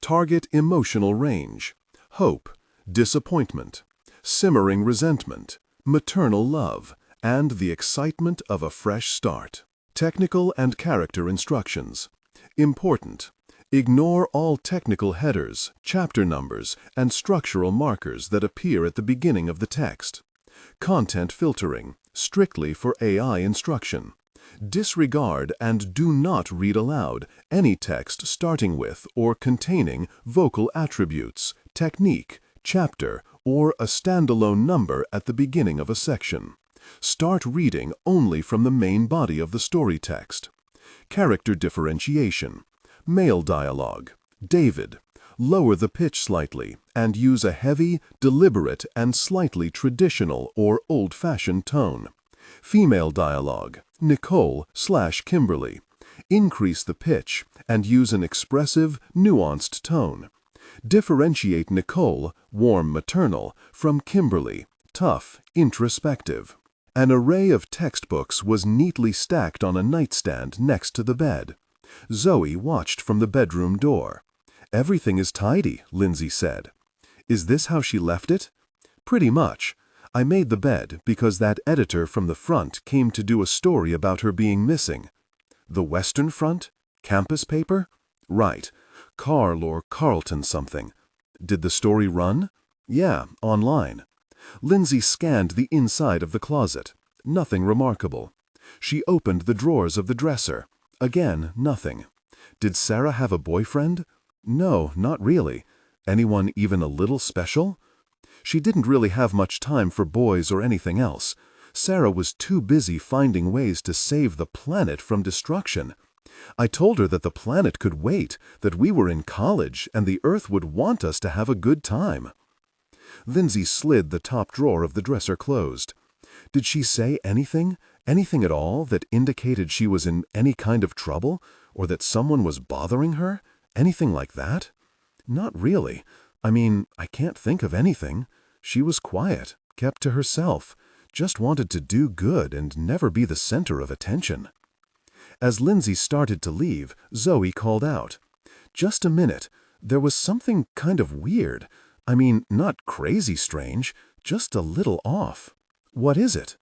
Target emotional range: hope, disappointment, simmering resentment, maternal love, and the excitement of a fresh start. Technical and character instructions. Important: ignore all technical headers, chapter numbers, and structural markers that appear at the beginning of the text. Content filtering, strictly for AI instruction. Disregard and do not read aloud any text starting with or containing vocal attributes, technique, chapter, or a standalone number at the beginning of a section. Start reading only from the main body of the story text. Character differentiation. Male dialogue. David. Lower the pitch slightly and use a heavy, deliberate, and slightly traditional or old-fashioned tone. Female dialogue. Nicole/Kimberly. Increase the pitch and use an expressive, nuanced tone. Differentiate Nicole, warm maternal, from Kimberly, tough, introspective. An array of textbooks was neatly stacked on a nightstand next to the bed. Zoe watched from the bedroom door. "Everything is tidy," Lindsay said. "Is this how she left it?" "Pretty much. I made the bed because that editor from the front came to do a story about her being missing." "The Western Front? Campus paper?" "Right. Carl or Carlton something." "Did the story run?" "Yeah, online." Lindsay scanned the inside of the closet. Nothing remarkable. She opened the drawers of the dresser. Again, nothing. "Did Sarah have a boyfriend?" "No, not really." "Anyone even a little special?" "She didn't really have much time for boys or anything else. Sarah was too busy finding ways to save the planet from destruction. I told her that the planet could wait, that we were in college and the Earth would want us to have a good time." Lindsay slid the top drawer of the dresser closed. "Did she say anything at all, that indicated she was in any kind of trouble, or that someone was bothering her? Anything like that?" "Not really. I mean, I can't think of anything. She was quiet, kept to herself, just wanted to do good and never be the center of attention." As Lindsay started to leave, Zoe called out, "Just a minute. There was something kind of weird. I mean, not crazy strange, just a little off." "What is it?"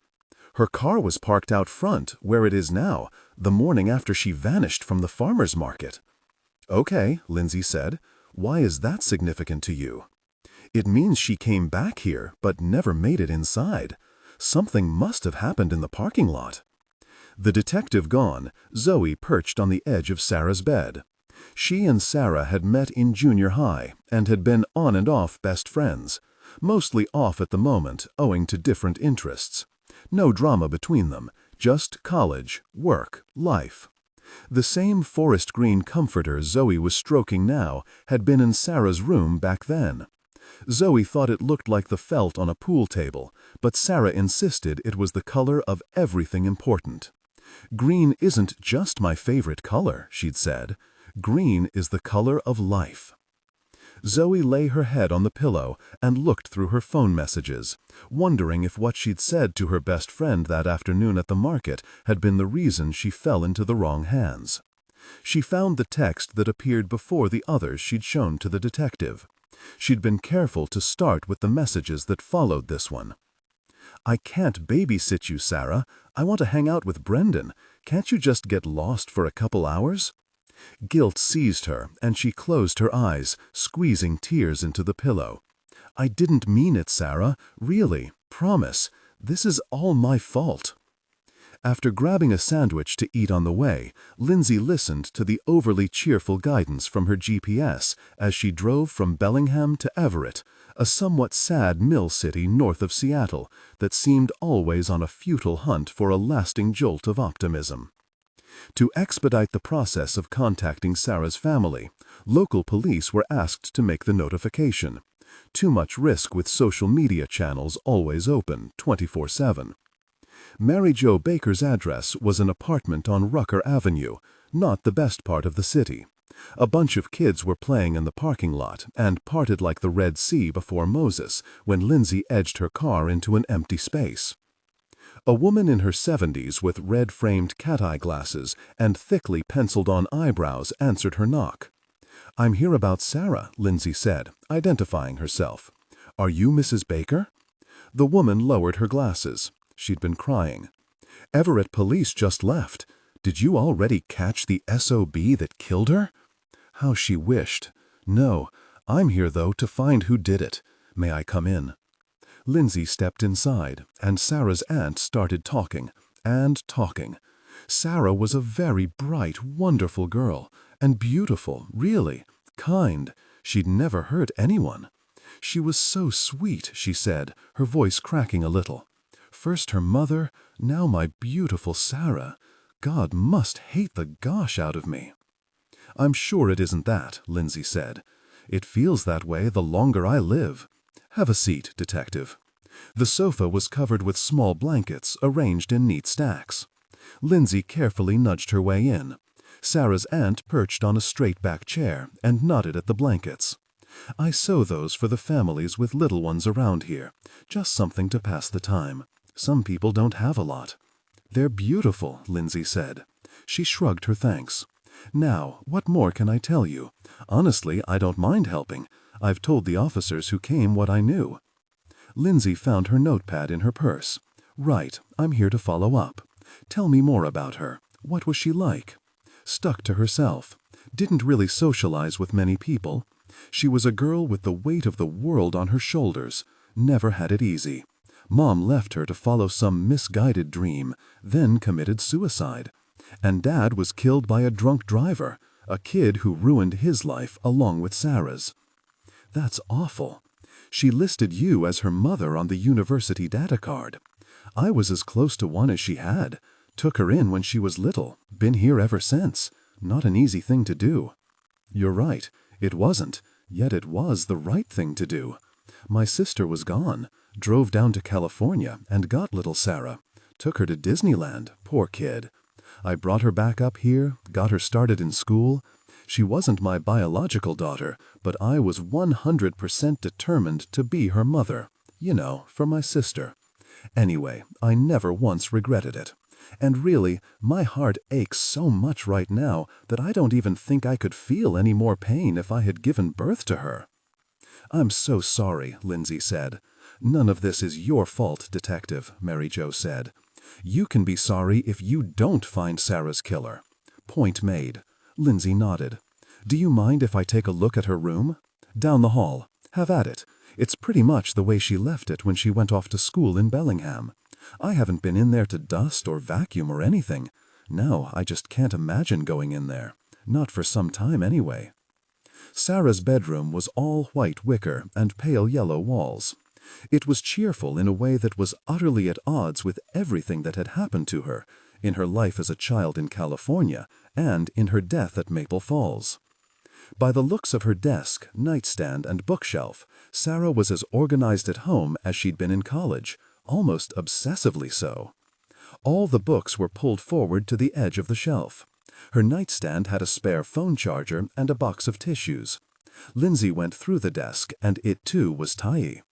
"Her car was parked out front, where it is now, the morning after she vanished from the farmer's market." "Okay," Lindsay said. "Why is that significant to you?" "It means she came back here, but never made it inside. Something must have happened in the parking lot." The detective gone, Zoe perched on the edge of Sarah's bed. She and Sarah had met in junior high and had been on and off best friends, mostly off at the moment owing to different interests. No drama between them, just college, work, life. The same forest green comforter Zoe was stroking now had been in Sarah's room back then. Zoe thought it looked like the felt on a pool table, but Sarah insisted it was the color of everything important. "Green isn't just my favorite color," she'd said. "Green is the color of life." Zoe lay her head on the pillow and looked through her phone messages, wondering if what she'd said to her best friend that afternoon at the market had been the reason she fell into the wrong hands. She found the text that appeared before the others she'd shown to the detective. She'd been careful to start with the messages that followed this one. "I can't babysit you, Sarah. I want to hang out with Brendan. Can't you just get lost for a couple hours?" Guilt seized her, and she closed her eyes, squeezing tears into the pillow. "I didn't mean it, Sarah. Really. Promise. This is all my fault." After grabbing a sandwich to eat on the way, Lindsay listened to the overly cheerful guidance from her GPS as she drove from Bellingham to Everett, a somewhat sad mill city north of Seattle that seemed always on a futile hunt for a lasting jolt of optimism. To expedite the process of contacting Sarah's family, local police were asked to make the notification. Too much risk with social media channels always open, 24/7. Mary Jo Baker's address was an apartment on Rucker Avenue, not the best part of the city. A bunch of kids were playing in the parking lot and parted like the Red Sea before Moses when Lindsay edged her car into an empty space. A woman in her 70s with red-framed cat-eye glasses and thickly penciled-on eyebrows answered her knock. "I'm here about Sarah," Lindsay said, identifying herself. "Are you Mrs. Baker?" The woman lowered her glasses. She'd been crying. "Everett police just left. Did you already catch the SOB that killed her?" How she wished. "No, I'm here, though, to find who did it. May I come in?" Lindsay stepped inside, and Sarah's aunt started talking, and talking. Sarah was a very bright, wonderful girl, and beautiful, really, kind. She'd never hurt anyone. She was so sweet, she said, her voice cracking a little. First her mother, now my beautiful Sarah. God must hate the gosh out of me. "I'm sure it isn't that," Lindsay said. "It feels that way the longer I live. Have a seat, detective." The sofa was covered with small blankets arranged in neat stacks. Lindsay carefully nudged her way in. Sarah's aunt perched on a straight-back chair and nodded at the blankets. "I sew those for the families with little ones around here. Just something to pass the time. Some people don't have a lot." "They're beautiful," Lindsay said. She shrugged her thanks. "Now, what more can I tell you? Honestly, I don't mind helping. I've told the officers who came what I knew." Lindsay found her notepad in her purse. "Right, I'm here to follow up. Tell me more about her. What was she like?" "Stuck to herself. Didn't really socialize with many people. She was a girl with the weight of the world on her shoulders. Never had it easy. Mom left her to follow some misguided dream, then committed suicide. And Dad was killed by a drunk driver, a kid who ruined his life along with Sarah's." "That's awful. She listed you as her mother on the university data card. I was as close to one as she had. Took her in when she was little. Been here ever since. Not an easy thing to do." "You're right. It wasn't. Yet it was the right thing to do. My sister was gone. Drove down to California and got little Sarah. Took her to Disneyland. Poor kid. I brought her back up here, got her started in school. She wasn't my biological daughter, but I was 100% determined to be her mother. You know, for my sister. Anyway, I never once regretted it. And really, my heart aches so much right now that I don't even think I could feel any more pain if I had given birth to her." "I'm so sorry," Lindsay said. "None of this is your fault, Detective," Mary Jo said. "You can be sorry if you don't find Sarah's killer." Point made. Lindsay nodded. "Do you mind if I take a look at her room?" "Down the hall. Have at it. It's pretty much the way she left it when she went off to school in Bellingham. I haven't been in there to dust or vacuum or anything. No, I just can't imagine going in there. Not for some time anyway." Sarah's bedroom was all white wicker and pale yellow walls. It was cheerful in a way that was utterly at odds with everything that had happened to her, in her life as a child in California and in her death at Maple Falls. By the looks of her desk, nightstand, and bookshelf, Sarah was as organized at home as she'd been in college, almost obsessively so. All the books were pulled forward to the edge of the shelf. Her nightstand had a spare phone charger and a box of tissues. Lindsay went through the desk, and it too was tidy.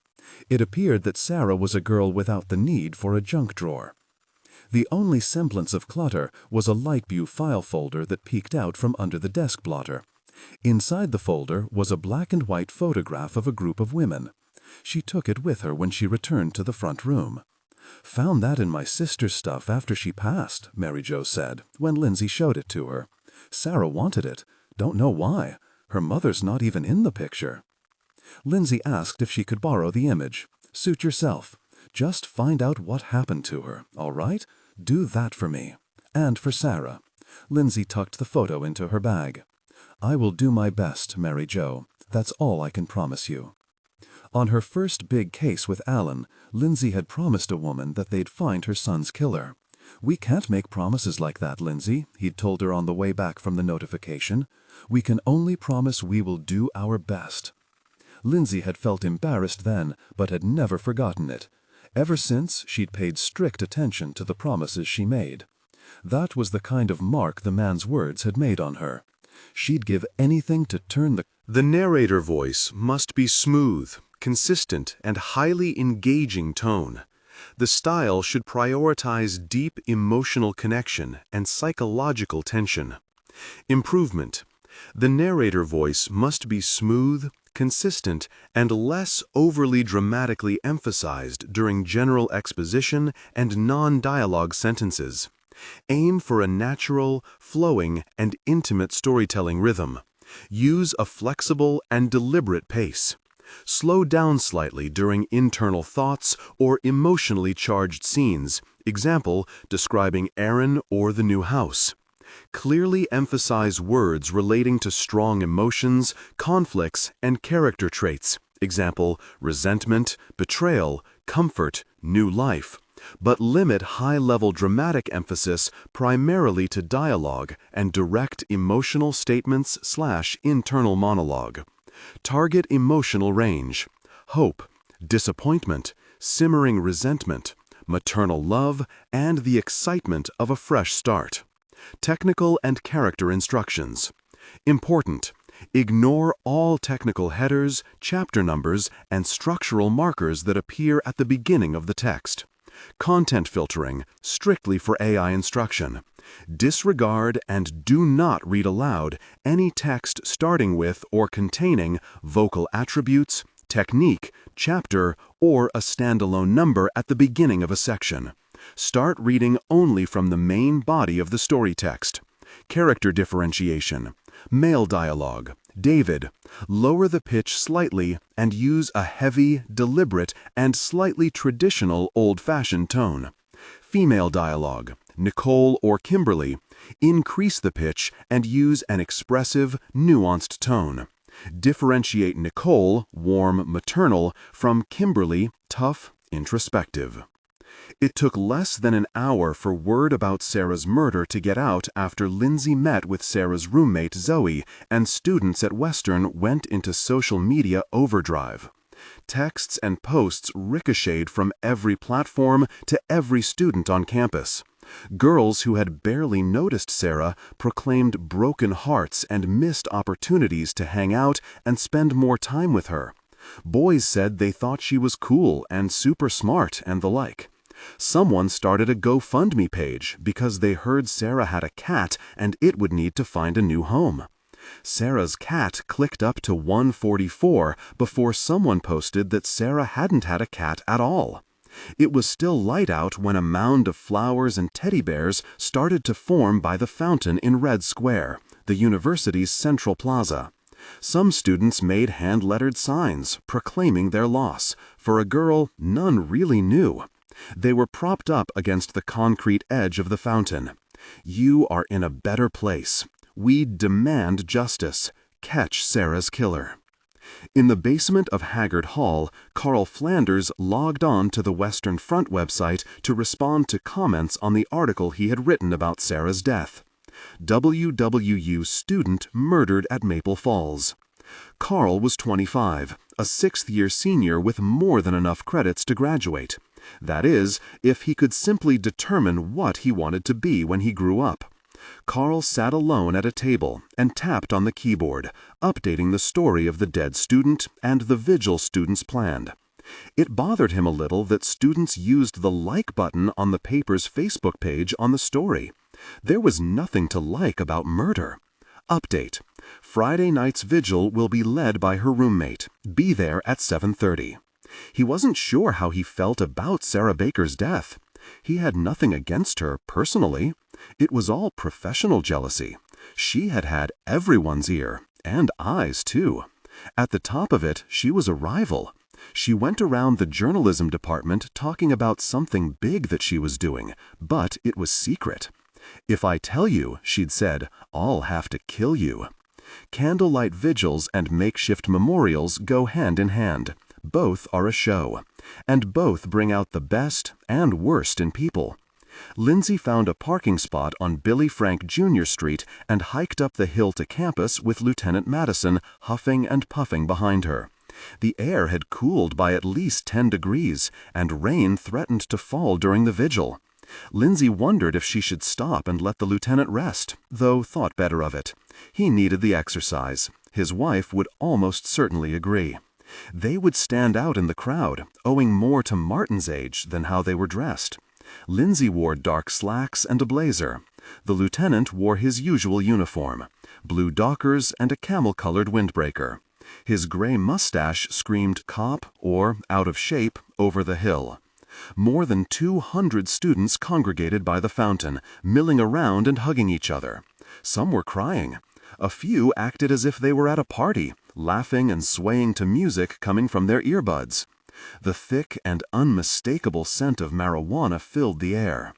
It appeared that Sarah was a girl without the need for a junk drawer. The only semblance of clutter was a light blue file folder that peeked out from under the desk blotter. Inside the folder was a black and white photograph of a group of women. She took it with her when she returned to the front room. "Found that in my sister's stuff after she passed," Mary Jo said, when Lindsay showed it to her. "Sarah wanted it. Don't know why. Her mother's not even in the picture." Lindsay asked if she could borrow the image. "Suit yourself. Just find out what happened to her, all right? Do that for me. And for Sarah." Lindsay tucked the photo into her bag. "I will do my best, Mary Jo. That's all I can promise you." On her first big case with Alan, Lindsay had promised a woman that they'd find her son's killer. "We can't make promises like that, Lindsay," he'd told her on the way back from the notification. "We can only promise we will do our best." Lindsay had felt embarrassed then, but had never forgotten it. Ever since, she'd paid strict attention to the promises she made. That was the kind of mark the man's words had made on her. She'd give anything to turn The narrator voice must be smooth, consistent, and highly engaging tone. The style should prioritize deep emotional connection and psychological tension. Improvement. The narrator voice must be smooth, consistent, and less overly dramatically emphasized during general exposition and non-dialogue sentences. Aim for a natural, flowing, and intimate storytelling rhythm. Use a flexible and deliberate pace. Slow down slightly during internal thoughts or emotionally charged scenes, example, describing Aaron or the new house. Clearly emphasize words relating to strong emotions, conflicts, and character traits, example, resentment, betrayal, comfort, new life, but limit high-level dramatic emphasis primarily to dialogue and direct emotional statements/internal monologue. Target emotional range: hope, disappointment, simmering resentment, maternal love, and the excitement of a fresh start. Technical and character instructions. Important: ignore all technical headers, chapter numbers, and structural markers that appear at the beginning of the text. Content filtering, strictly for AI instruction. Disregard and do not read aloud any text starting with or containing vocal attributes, technique, chapter, or a standalone number at the beginning of a section. Start reading only from the main body of the story text. Character differentiation. Male dialogue. David. Lower the pitch slightly and use a heavy, deliberate, and slightly traditional old-fashioned tone. Female dialogue. Nicole or Kimberly. Increase the pitch and use an expressive, nuanced tone. Differentiate Nicole, warm, maternal, from Kimberly, tough, introspective. It took less than an hour for word about Sarah's murder to get out after Lindsay met with Sarah's roommate Zoe, and students at Western went into social media overdrive. Texts and posts ricocheted from every platform to every student on campus. Girls who had barely noticed Sarah proclaimed broken hearts and missed opportunities to hang out and spend more time with her. Boys said they thought she was cool and super smart and the like. Someone started a GoFundMe page because they heard Sarah had a cat and it would need to find a new home. Sarah's cat clicked up to 144 before someone posted that Sarah hadn't had a cat at all. It was still light out when a mound of flowers and teddy bears started to form by the fountain in Red Square, the university's central plaza. Some students made hand-lettered signs proclaiming their loss. For a girl none really knew. They were propped up against the concrete edge of the fountain. You are in a better place. We demand justice. Catch Sarah's killer. In the basement of Haggard Hall, Carl Flanders logged on to the Western Front website to respond to comments on the article he had written about Sarah's death. WWU student murdered at Maple Falls. Carl was 25, a sixth-year senior with more than enough credits to graduate. That is, if he could simply determine what he wanted to be when he grew up. Carl sat alone at a table and tapped on the keyboard, updating the story of the dead student and the vigil students planned. It bothered him a little that students used the like button on the paper's Facebook page on the story. There was nothing to like about murder. Update. Friday night's vigil will be led by her roommate. Be there at 7:30. He wasn't sure how he felt about Sarah Baker's death. He had nothing against her personally. It was all professional jealousy. She had had everyone's ear, and eyes too. At the top of it, she was a rival. She went around the journalism department talking about something big that she was doing, but it was secret. If I tell you, she'd said, I'll have to kill you. Candlelight vigils and makeshift memorials go hand in hand. Both are a show, and both bring out the best and worst in people. Lindsay found a parking spot on Billy Frank Jr. Street and hiked up the hill to campus with Lieutenant Madison huffing and puffing behind her. The air had cooled by at least 10 degrees, and rain threatened to fall during the vigil. Lindsay wondered if she should stop and let the lieutenant rest, though thought better of it. He needed the exercise. His wife would almost certainly agree. They would stand out in the crowd, owing more to Martin's age than how they were dressed. Lindsay wore dark slacks and a blazer. The lieutenant wore his usual uniform, blue dockers and a camel-colored windbreaker. His gray mustache screamed cop or out of shape over the hill. More than 200 students congregated by the fountain, milling around and hugging each other. Some were crying. A few acted as if they were at a party, laughing and swaying to music coming from their earbuds. The thick and unmistakable scent of marijuana filled the air.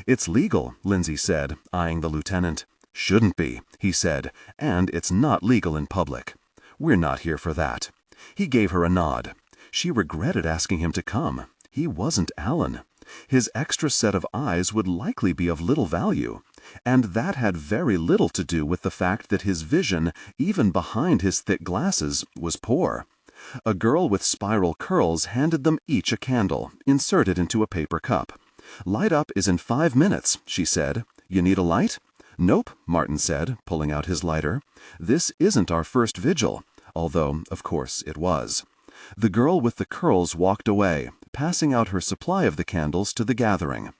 "It's legal," Lindsay said, eyeing the lieutenant. "Shouldn't be," he said, "and it's not legal in public. We're not here for that." He gave her a nod. She regretted asking him to come. He wasn't Alan. His extra set of eyes would likely be of little value, and that had very little to do with the fact that his vision, even behind his thick glasses, was poor. A girl with spiral curls handed them each a candle, inserted into a paper cup. "Light up is in 5 minutes," she said. "You need a light?" "Nope," Martin said, pulling out his lighter. "This isn't our first vigil," although, of course, it was. The girl with the curls walked away, passing out her supply of the candles to the gathering.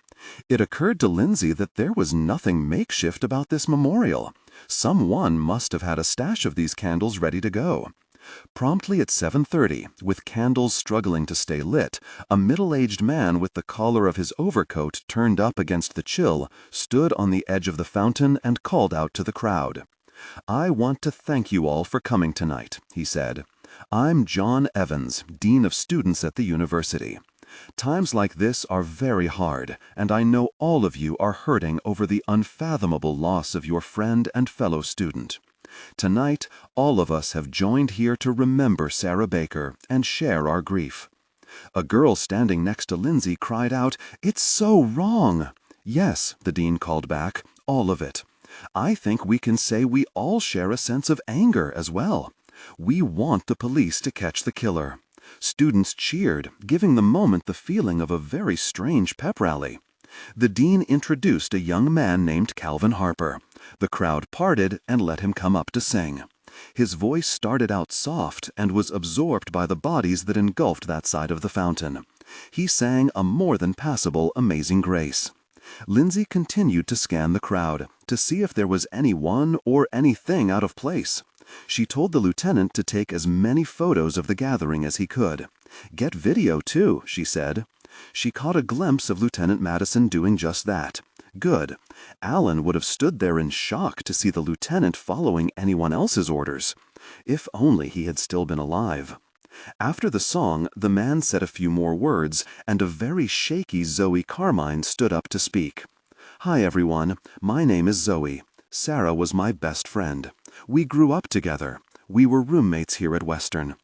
It occurred to Lindsay that there was nothing makeshift about this memorial. Someone must have had a stash of these candles ready to go. Promptly at 7:30, with candles struggling to stay lit, a middle-aged man with the collar of his overcoat turned up against the chill stood on the edge of the fountain and called out to the crowd. "I want to thank you all for coming tonight," he said. "I'm John Evans, Dean of Students at the university. Times like this are very hard, and I know all of you are hurting over the unfathomable loss of your friend and fellow student. Tonight, all of us have joined here to remember Sarah Baker and share our grief." A girl standing next to Lindsay cried out, "It's so wrong!" "Yes," the dean called back, "all of it. I think we can say we all share a sense of anger as well. We want the police to catch the killer." Students cheered, giving the moment the feeling of a very strange pep rally. The dean introduced a young man named Calvin Harper. The crowd parted and let him come up to sing. His voice started out soft and was absorbed by the bodies that engulfed that side of the fountain. He sang a more than passable Amazing Grace. Lindsay continued to scan the crowd, to see if there was anyone or anything out of place. She told the lieutenant to take as many photos of the gathering as he could. "Get video, too," she said. She caught a glimpse of Lieutenant Madison doing just that. Good. Alan would have stood there in shock to see the lieutenant following anyone else's orders. If only he had still been alive. After the song, the man said a few more words, and a very shaky Zoe Carmine stood up to speak. "Hi, everyone. My name is Zoe. Sarah was my best friend. We grew up together. We were roommates here at Western.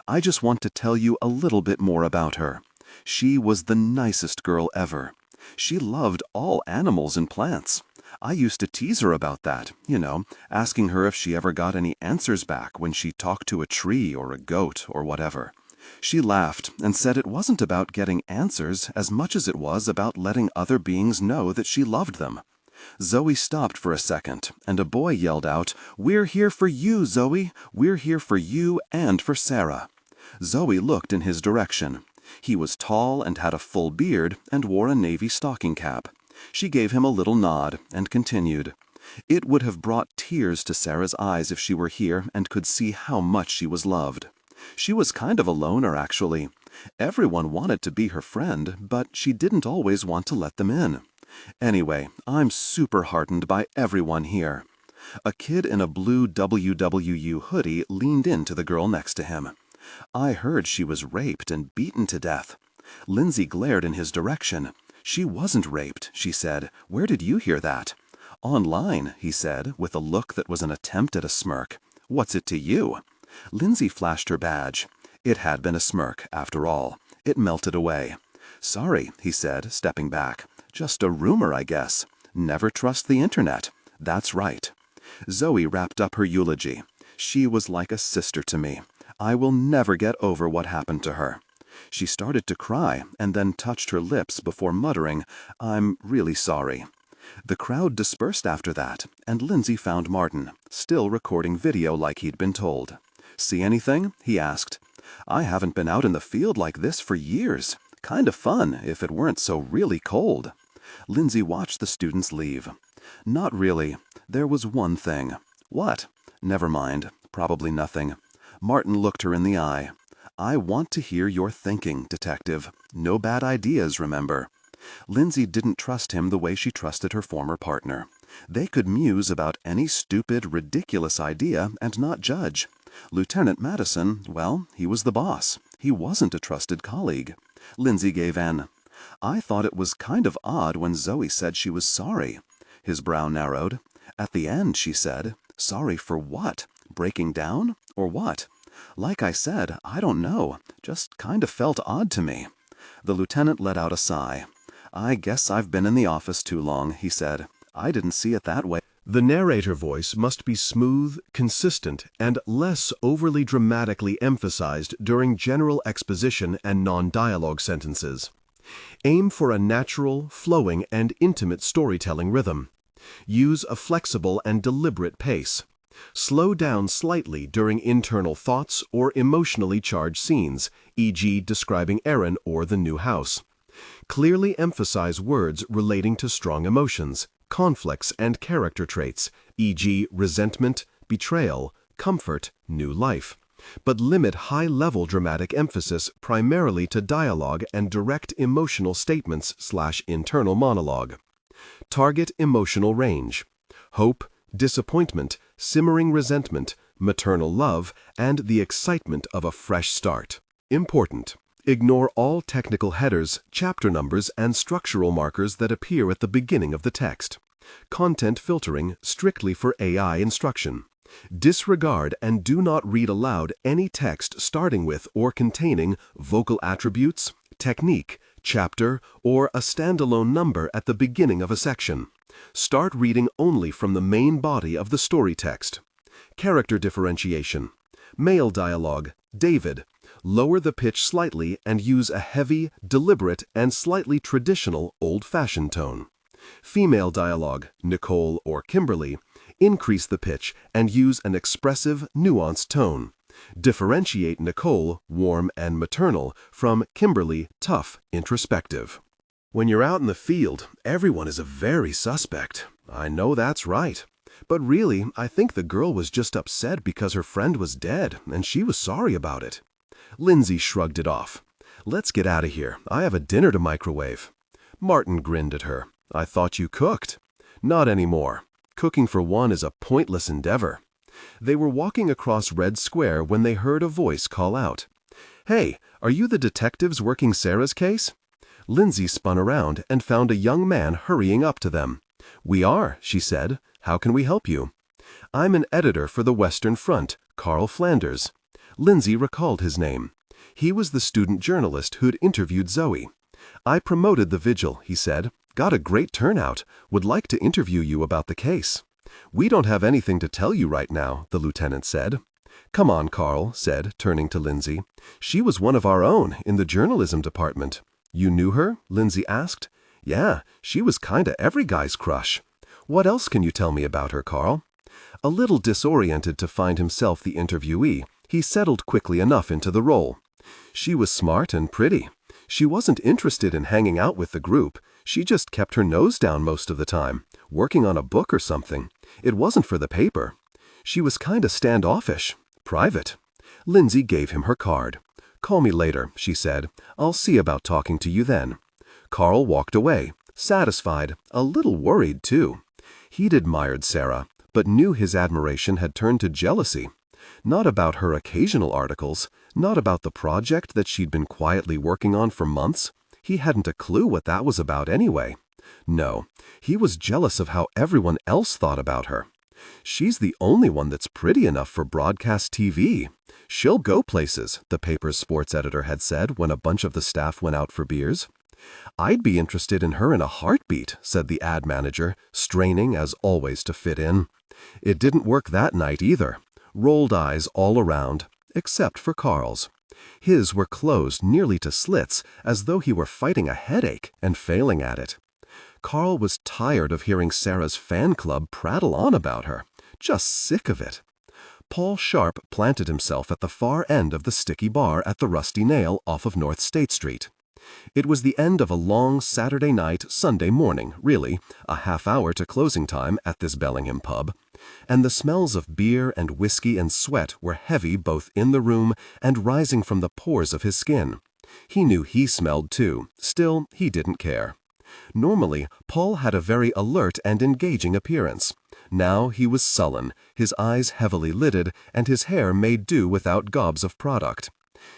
I just want to tell you a little bit more about her. She was the nicest girl ever. She loved all animals and plants. I used to tease her about that, asking her if she ever got any answers back when she talked to a tree or a goat or whatever. She laughed and said it wasn't about getting answers as much as it was about letting other beings know that she loved them." Zoe stopped for a second, and a boy yelled out, "We're here for you, Zoe! We're here for you and for Sarah." Zoe looked in his direction. He was tall and had a full beard and wore a navy stocking cap. She gave him a little nod and continued. It would have brought tears to Sarah's eyes if she were here and could see how much she was loved. She was kind of a loner, actually. Everyone wanted to be her friend, but she didn't always want to let them in. Anyway, I'm super heartened by everyone here. A kid in a blue WWU hoodie leaned in to the girl next to him. "I heard she was raped and beaten to death." Lindsay glared in his direction. "She wasn't raped," she said. "Where did you hear that?" "Online," he said, with a look that was an attempt at a smirk. "What's it to you?" Lindsay flashed her badge. It had been a smirk, after all. It melted away. "Sorry," he said, stepping back. "Just a rumor, I guess. Never trust the internet. That's right." Zoe wrapped up her eulogy. "She was like a sister to me. I will never get over what happened to her. She started to cry and then touched her lips before muttering, I'm really sorry. The crowd dispersed after that, and Lindsay found Martin, still recording video like he'd been told. See anything? He asked. I haven't been out in the field like this for years. Kind of fun if it weren't so really cold. Lindsay watched the students leave. Not really. There was one thing. What? Never mind. Probably nothing. Martin looked her in the eye. I want to hear your thinking, detective. No bad ideas, remember. Lindsay didn't trust him the way she trusted her former partner. They could muse about any stupid, ridiculous idea and not judge. Lieutenant Madison, well, he was the boss. He wasn't a trusted colleague. Lindsay gave in. I thought it was kind of odd when Zoe said she was sorry. His brow narrowed. At the end, she said, sorry for what? Breaking down? Or what? Like I said, I don't know. Just kind of felt odd to me. The lieutenant let out a sigh. I guess I've been in the office too long, he said. I didn't see it that way. The narrator voice must be smooth, consistent, and less overly dramatically emphasized during general exposition and non-dialogue sentences. Aim for a natural, flowing, and intimate storytelling rhythm. Use a flexible and deliberate pace. Slow down slightly during internal thoughts or emotionally charged scenes, e.g. describing Erin or the new house. Clearly emphasize words relating to strong emotions, conflicts, and character traits, e.g. resentment, betrayal, comfort, new life. But limit high-level dramatic emphasis primarily to dialogue and direct emotional statements/internal monologue. Target emotional range. Hope, disappointment, simmering resentment, maternal love, and the excitement of a fresh start. Important. Ignore all technical headers, chapter numbers, and structural markers that appear at the beginning of the text. Content filtering strictly for AI instruction. Disregard and do not read aloud any text starting with or containing vocal attributes, technique, chapter, or a standalone number at the beginning of a section. Start reading only from the main body of the story text. Character differentiation. Male dialogue, David. Lower the pitch slightly and use a heavy, deliberate, and slightly traditional old-fashioned tone. Female dialogue, Nicole or Kimberly. Increase the pitch and use an expressive, nuanced tone. Differentiate Nicole, warm and maternal, from Kimberly, tough, introspective. When you're out in the field, everyone is a very suspect. I know that's right. But really, I think the girl was just upset because her friend was dead, and she was sorry about it. Lindsay shrugged it off. Let's get out of here. I have a dinner to microwave. Martin grinned at her. I thought you cooked. Not anymore. Cooking for one is a pointless endeavor. They were walking across Red Square when they heard a voice call out. Hey, are you the detectives working Sarah's case? Lindsay spun around and found a young man hurrying up to them. We are, she said. How can we help you? I'm an editor for the Western Front, Carl Flanders. Lindsay recalled his name. He was the student journalist who'd interviewed Zoe. I promoted the vigil, he said. Got a great turnout. Would like to interview you about the case. We don't have anything to tell you right now, the lieutenant said. Come on, Carl said, turning to Lindsay. She was one of our own in the journalism department. You knew her? Lindsay asked. Yeah, she was kinda every guy's crush. What else can you tell me about her, Carl? A little disoriented to find himself the interviewee, he settled quickly enough into the role. She was smart and pretty. She wasn't interested in hanging out with the group. She just kept her nose down most of the time, working on a book or something. It wasn't for the paper. She was kinda standoffish. Private. Lindsay gave him her card. Call me later, she said. I'll see about talking to you then. Carl walked away, satisfied, a little worried too. He'd admired Sarah, but knew his admiration had turned to jealousy. Not about her occasional articles, not about the project that she'd been quietly working on for months. He hadn't a clue what that was about anyway. No, he was jealous of how everyone else thought about her. She's the only one that's pretty enough for broadcast TV. She'll go places, the paper's sports editor had said when a bunch of the staff went out for beers. I'd be interested in her in a heartbeat, said the ad manager, straining as always to fit in. It didn't work that night either. Rolled eyes all around. except for Carl's. His were closed nearly to slits, as though he were fighting a headache and failing at it. Carl was tired of hearing Sarah's fan club prattle on about her, just sick of it. Paul Sharp planted himself at the far end of the sticky bar at the Rusty Nail off of North State Street. It was the end of a long Saturday night, Sunday morning, really, a half hour to closing time at this Bellingham pub, and the smells of beer and whiskey and sweat were heavy both in the room and rising from the pores of his skin. He knew he smelled too, still he didn't care. Normally, Paul had a very alert and engaging appearance. Now he was sullen, his eyes heavily lidded, and his hair made do without gobs of product.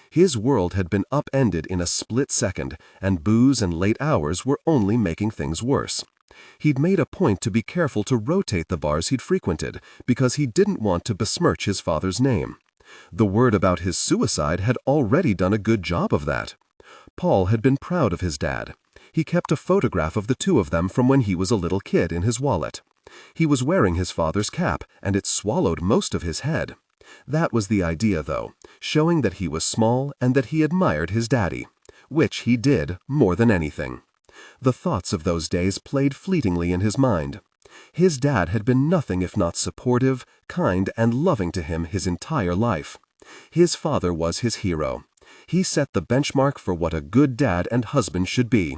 His world had been upended in a split second, and booze and late hours were only making things worse. He'd made a point to be careful to rotate the bars he'd frequented, because he didn't want to besmirch his father's name. The word about his suicide had already done a good job of that. Paul had been proud of his dad. He kept a photograph of the two of them from when he was a little kid in his wallet. He was wearing his father's cap, and it swallowed most of his head. That was the idea, though, showing that he was small and that he admired his daddy, which he did more than anything. The thoughts of those days played fleetingly in his mind. His dad had been nothing if not supportive, kind, and loving to him his entire life. His father was his hero. He set the benchmark for what a good dad and husband should be.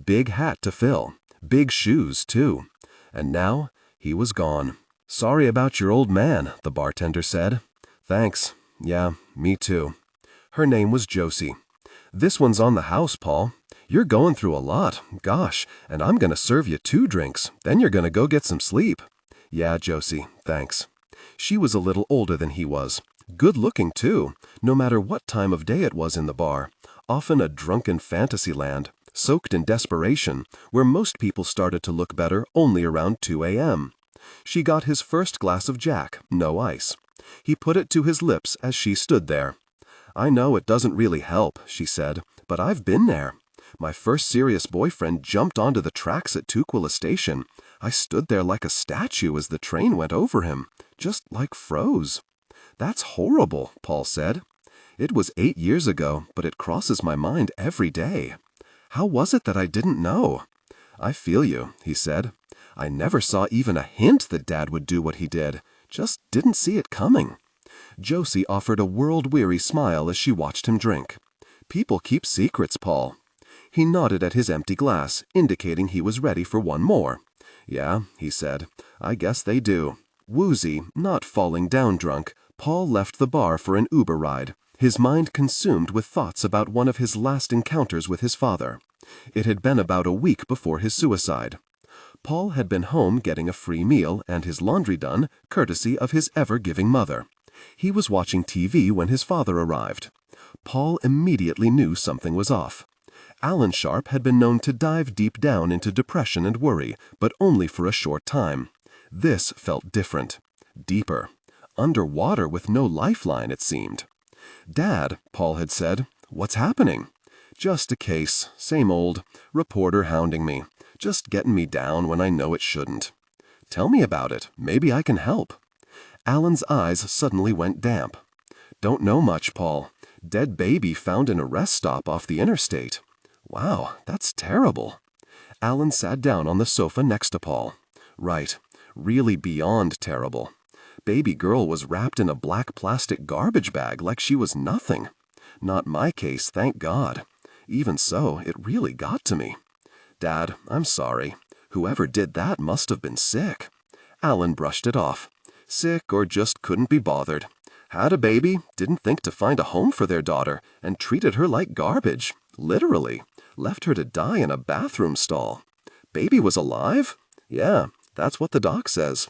Big hat to fill. Big shoes, too. And now he was gone. "Sorry about your old man," the bartender said. "Thanks. Yeah, me too." Her name was Josie. "This one's on the house, Paul. You're going through a lot. Gosh, and I'm going to serve you 2 drinks. Then you're going to go get some sleep." "Yeah, Josie, thanks." She was a little older than he was. Good looking, too, no matter what time of day it was in the bar. Often a drunken fantasy land, soaked in desperation, where most people started to look better only around 2 a.m. She got his first glass of Jack, no ice. He put it to his lips as she stood there. "I know it doesn't really help," she said, "but I've been there. My first serious boyfriend jumped onto the tracks at Tukwila Station. I stood there like a statue as the train went over him, just like froze." "That's horrible," Paul said. "It was 8 years ago, but it crosses my mind every day. How was it that I didn't know?" "I feel you," he said. "I never saw even a hint that Dad would do what he did. Just didn't see it coming." Josie offered a world-weary smile as she watched him drink. "People keep secrets, Paul." He nodded at his empty glass, indicating he was ready for one more. "Yeah," he said, "I guess they do." Woozy, not falling down drunk, Paul left the bar for an Uber ride, his mind consumed with thoughts about one of his last encounters with his father. It had been about a week before his suicide. Paul had been home getting a free meal and his laundry done, courtesy of his ever-giving mother. He was watching TV when his father arrived. Paul immediately knew something was off. Alan Sharp had been known to dive deep down into depression and worry, but only for a short time. This felt different. Deeper. Underwater with no lifeline, it seemed. "Dad," Paul had said, "what's happening?" "Just a case. Same old. Reporter hounding me. Just getting me down when I know it shouldn't." "Tell me about it. Maybe I can help." Alan's eyes suddenly went damp. "Don't know much, Paul. Dead baby found in a rest stop off the interstate." "Wow, that's terrible." Alan sat down on the sofa next to Paul. "Right. Really beyond terrible. Baby girl was wrapped in a black plastic garbage bag like she was nothing. Not my case, thank God. Even so, it really got to me. Dad, I'm sorry. Whoever did that must have been sick." Alan brushed it off. "Sick or just couldn't be bothered. Had a baby, didn't think to find a home for their daughter, and treated her like garbage. Literally. Left her to die in a bathroom stall. Baby was alive? Yeah, that's what the doc says."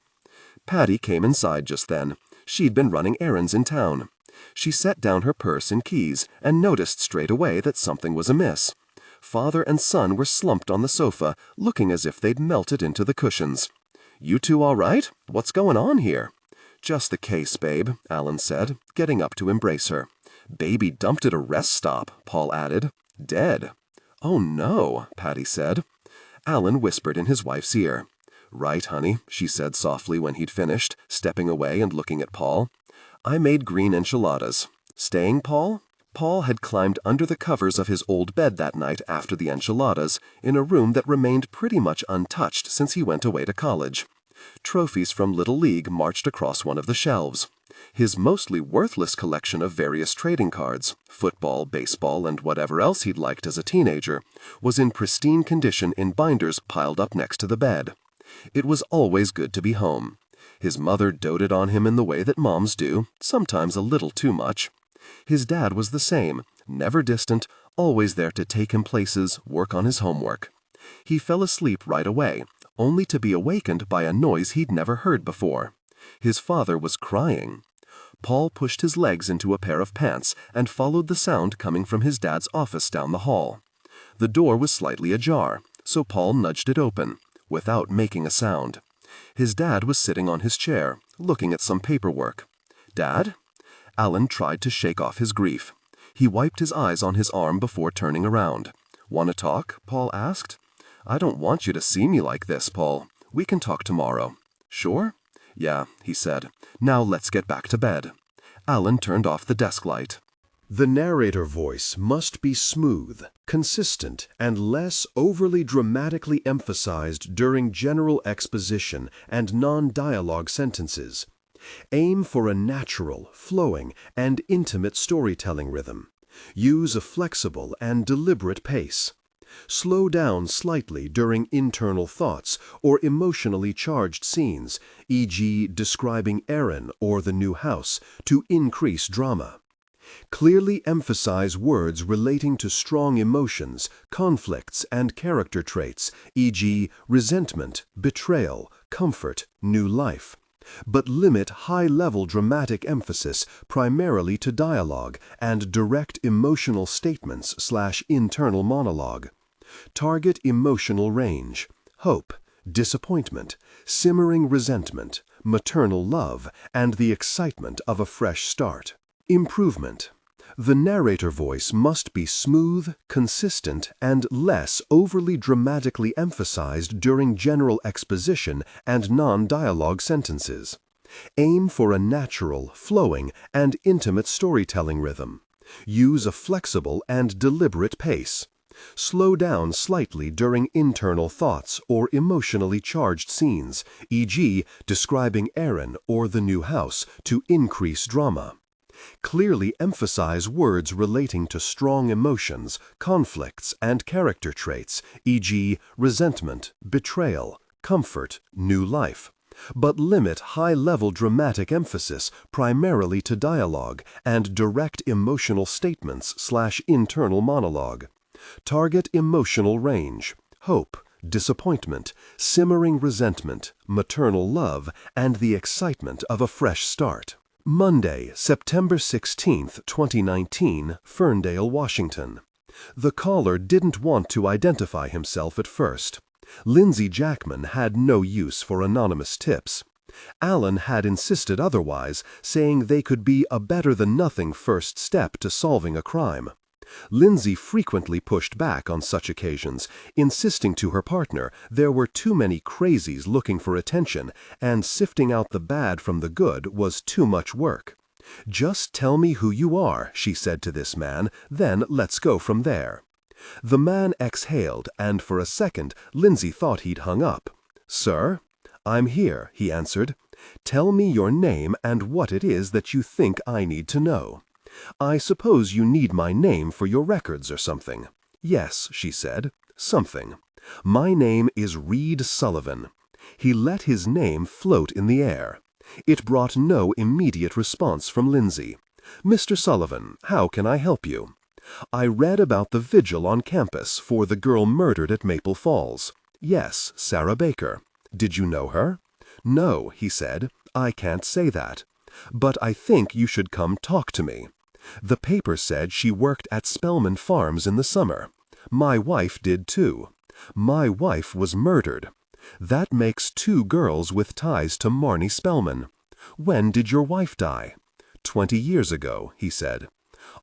Patty came inside just then. She'd been running errands in town. She set down her purse and keys and noticed straight away that something was amiss. Father and son were slumped on the sofa, looking as if they'd melted into the cushions. "You two all right? What's going on here?" "Just the case, babe," Alan said, getting up to embrace her. "Baby dumped at a rest stop," Paul added. "Dead." "Oh no," Patty said. Alan whispered in his wife's ear. "Right, honey," she said softly when he'd finished, stepping away and looking at Paul. "I made green enchiladas. Staying, Paul? Paul had climbed under the covers of his old bed that night after the enchiladas, in a room that remained pretty much untouched since he went away to college. Trophies from Little League marched across one of the shelves. His mostly worthless collection of various trading cards, football, baseball, and whatever else he'd liked as a teenager, was in pristine condition in binders piled up next to the bed. It was always good to be home. His mother doted on him in the way that moms do, sometimes a little too much. His dad was the same, never distant, always there to take him places, work on his homework. He fell asleep right away, only to be awakened by a noise he'd never heard before. His father was crying. Paul pushed his legs into a pair of pants and followed the sound coming from his dad's office down the hall. The door was slightly ajar, so Paul nudged it open, without making a sound. His dad was sitting on his chair, looking at some paperwork. "Dad?" Alan tried to shake off his grief. He wiped his eyes on his arm before turning around. "Want to talk?" Paul asked. "I don't want you to see me like this, Paul. We can talk tomorrow." "Sure?" "Yeah," he said. "Now let's get back to bed." Alan turned off the desk light. The narrator voice must be smooth, consistent, and less overly dramatically emphasized during general exposition and non-dialogue sentences. Aim for a natural, flowing, and intimate storytelling rhythm. Use a flexible and deliberate pace. Slow down slightly during internal thoughts or emotionally charged scenes, e.g. describing Erin or the new house, to increase drama. Clearly emphasize words relating to strong emotions, conflicts, and character traits, e.g. resentment, betrayal, comfort, new life. But limit high-level dramatic emphasis primarily to dialogue and direct emotional statements/internal monologue. Target emotional range: hope, disappointment, simmering resentment, maternal love, and the excitement of a fresh start. Improvement. The narrator voice must be smooth, consistent, and less overly dramatically emphasized during general exposition and non-dialogue sentences. Aim for a natural, flowing, and intimate storytelling rhythm. Use a flexible and deliberate pace. Slow down slightly during internal thoughts or emotionally charged scenes, e.g. describing Erin or the new house, to increase drama. Clearly emphasize words relating to strong emotions, conflicts, and character traits, e.g. resentment, betrayal, comfort, new life. But limit high-level dramatic emphasis primarily to dialogue and direct emotional statements/internal monologue. Target emotional range: hope, disappointment, simmering resentment, maternal love, and the excitement of a fresh start. Monday, September 16, 2019, Ferndale, Washington. The caller didn't want to identify himself at first. Lindsay Jackman had no use for anonymous tips. Alan had insisted otherwise, saying they could be a better-than-nothing first step to solving a crime. Lindsay frequently pushed back on such occasions, insisting to her partner there were too many crazies looking for attention, and sifting out the bad from the good was too much work. "Just tell me who you are," she said to this man, "then let's go from there." The man exhaled, and for a second Lindsay thought he'd hung up. "Sir?" "I'm here," he answered. "Tell me your name and what it is that you think I need to know." "I suppose you need my name for your records or something." "Yes," she said, "something. My name is Reed Sullivan." He let his name float in the air. It brought no immediate response from Lindsay. "Mr. Sullivan, how can I help you?" "I read about the vigil on campus for the girl murdered at Maple Falls." "Yes, Sarah Baker. Did you know her?" "No," he said, "I can't say that. But I think you should come talk to me. The paper said she worked at Spellman Farms in the summer. My wife did too. My wife was murdered. That makes 2 girls with ties to Marnie Spellman. When did your wife die?" 20 years ago, he said.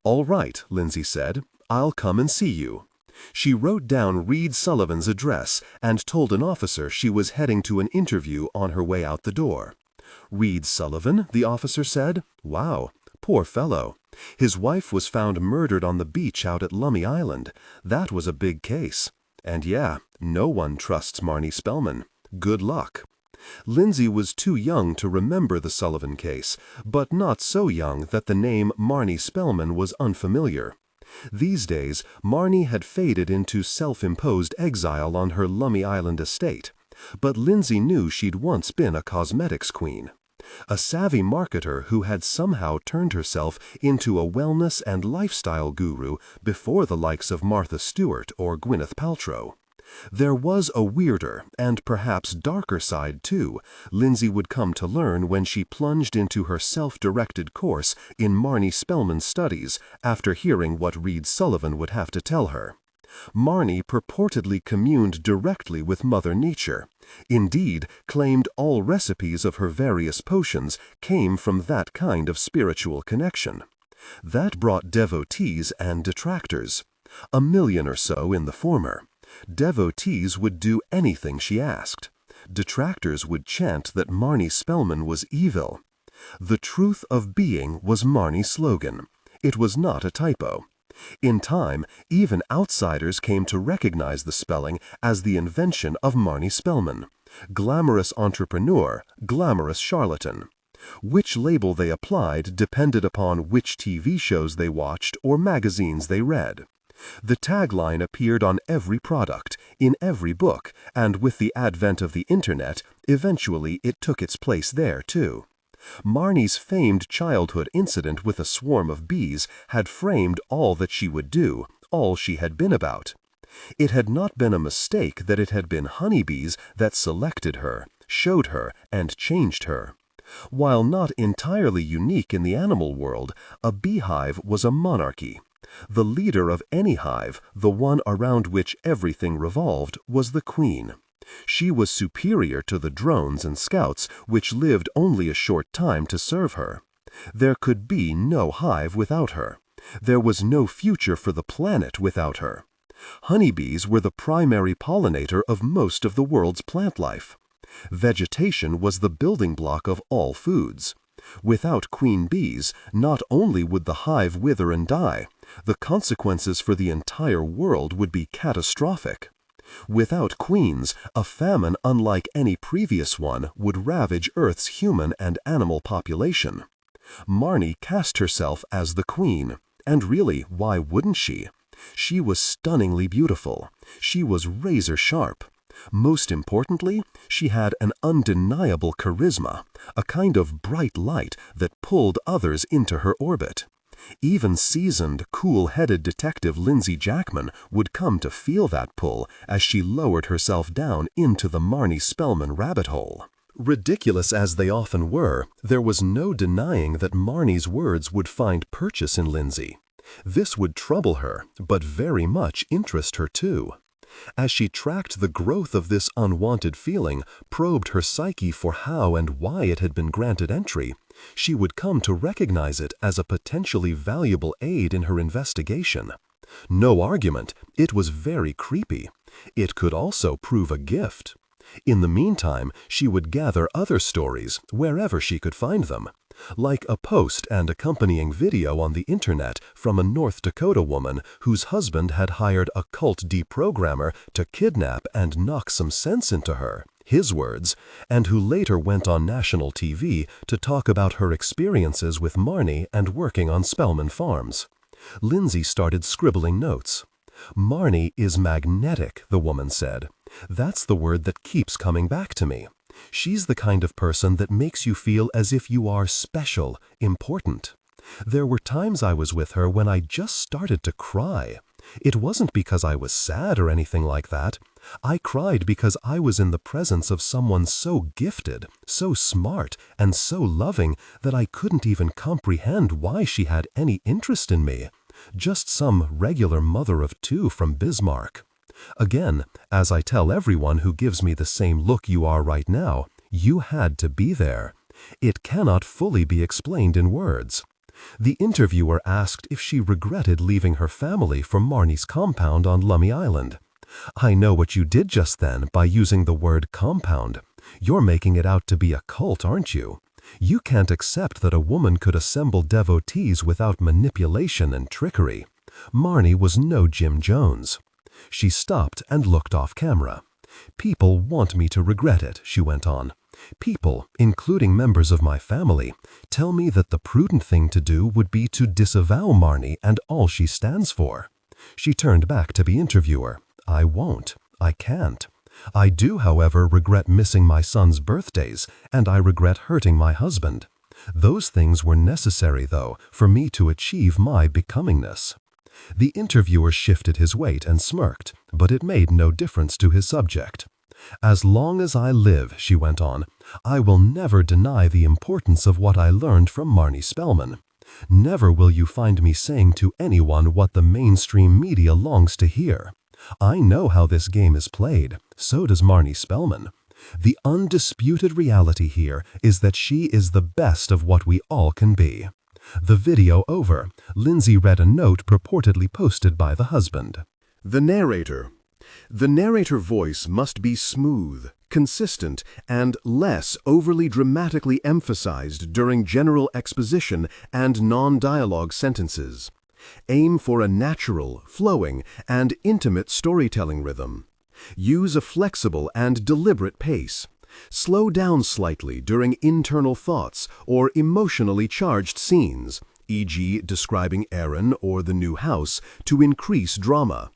"All right," Lindsay said. "I'll come and see you." She wrote down Reed Sullivan's address and told an officer she was heading to an interview on her way out the door. "Reed Sullivan?" the officer said. "Wow, poor fellow. His wife was found murdered on the beach out at Lummi Island. That was a big case. And yeah, no one trusts Marnie Spellman. Good luck. Lindsay was too young to remember the Sullivan case, but not so young that the name Marnie Spellman was unfamiliar. These days, Marnie had faded into self-imposed exile on her Lummi Island estate, but Lindsay knew she'd once been a cosmetics queen. A savvy marketer who had somehow turned herself into a wellness and lifestyle guru before the likes of Martha Stewart or Gwyneth Paltrow. There was a weirder and perhaps darker side too, Lindsay would come to learn when she plunged into her self-directed course in Marnie Spellman's studies after hearing what Reed Sullivan would have to tell her. Marnie purportedly communed directly with Mother Nature. Indeed, claimed all recipes of her various potions came from that kind of spiritual connection. That brought devotees and detractors. 1 million or so in the former. Devotees would do anything she asked. Detractors would chant that Marnie Spellman was evil. The truth of being was Marnie's slogan. It was not a typo. In time, even outsiders came to recognize the spelling as the invention of Marnie Spellman. Glamorous entrepreneur, glamorous charlatan. Which label they applied depended upon which TV shows they watched or magazines they read. The tagline appeared on every product, in every book, and with the advent of the Internet, eventually it took its place there too. Marnie's famed childhood incident with a swarm of bees had framed all that she would do, all she had been about. It had not been a mistake that it had been honeybees that selected her, showed her, and changed her. While not entirely unique in the animal world, a beehive was a monarchy. The leader of any hive, the one around which everything revolved, was the queen. She was superior to the drones and scouts, which lived only a short time to serve her. There could be no hive without her. There was no future for the planet without her. Honeybees were the primary pollinator of most of the world's plant life. Vegetation was the building block of all foods. Without queen bees, not only would the hive wither and die, the consequences for the entire world would be catastrophic. Without queens, a famine unlike any previous one would ravage Earth's human and animal population. Marnie cast herself as the queen, and really, why wouldn't she? She was stunningly beautiful. She was razor sharp. Most importantly, she had an undeniable charisma, a kind of bright light that pulled others into her orbit. Even seasoned, cool-headed detective Lindsay Jackman would come to feel that pull as she lowered herself down into the Marnie Spellman rabbit hole. Ridiculous as they often were, there was no denying that Marnie's words would find purchase in Lindsay. This would trouble her, but very much interest her too. As she tracked the growth of this unwanted feeling, probed her psyche for how and why it had been granted entry, she would come to recognize it as a potentially valuable aid in her investigation. No argument, it was very creepy. It could also prove a gift. In the meantime, she would gather other stories wherever she could find them, like a post and accompanying video on the Internet from a North Dakota woman whose husband had hired a cult deprogrammer to kidnap and knock some sense into her, his words, and who later went on national TV to talk about her experiences with Marnie and working on Spellman Farms. Lindsay started scribbling notes. "Marnie is magnetic," the woman said. "That's the word that keeps coming back to me. She's the kind of person that makes you feel as if you are special, important. There were times I was with her when I just started to cry. It wasn't because I was sad or anything like that. I cried because I was in the presence of someone so gifted, so smart, and so loving that I couldn't even comprehend why she had any interest in me. Just some regular mother of two from Bismarck. Again, as I tell everyone who gives me the same look you are right now, you had to be there. It cannot fully be explained in words." The interviewer asked if she regretted leaving her family for Marnie's compound on Lummi Island. "I know what you did just then by using the word compound. You're making it out to be a cult, aren't you? You can't accept that a woman could assemble devotees without manipulation and trickery. Marnie was no Jim Jones. She stopped and looked off camera. People want me to regret it, she went on. People, including members of my family, tell me that the prudent thing to do would be to disavow Marnie and all she stands for. She turned back to the interviewer. I won't. I can't. I do, however, regret missing my son's birthdays, and I regret hurting my husband. Those things were necessary, though, for me to achieve my becomingness. The interviewer shifted his weight and smirked, but it made no difference to his subject. As long as I live, she went on, I will never deny the importance of what I learned from Marnie Spellman. Never will you find me saying to anyone what the mainstream media longs to hear. I know how this game is played, so does Marnie Spellman. The undisputed reality here is that she is the best of what we all can be. The video over, Lindsay read a note purportedly posted by the husband. The narrator. The narrator voice must be smooth, consistent, and less overly dramatically emphasized during general exposition and non-dialogue sentences. Aim for a natural, flowing, and intimate storytelling rhythm. Use a flexible and deliberate pace. Slow down slightly during internal thoughts or emotionally charged scenes, e.g. describing Aaron or the new house, to increase drama.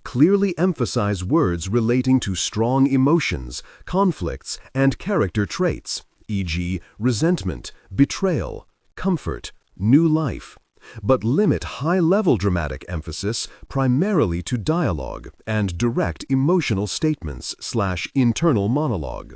Clearly emphasize words relating to strong emotions, conflicts, and character traits, e.g. resentment, betrayal, comfort, new life. But limit high-level dramatic emphasis primarily to dialogue and direct emotional statements/internal monologue.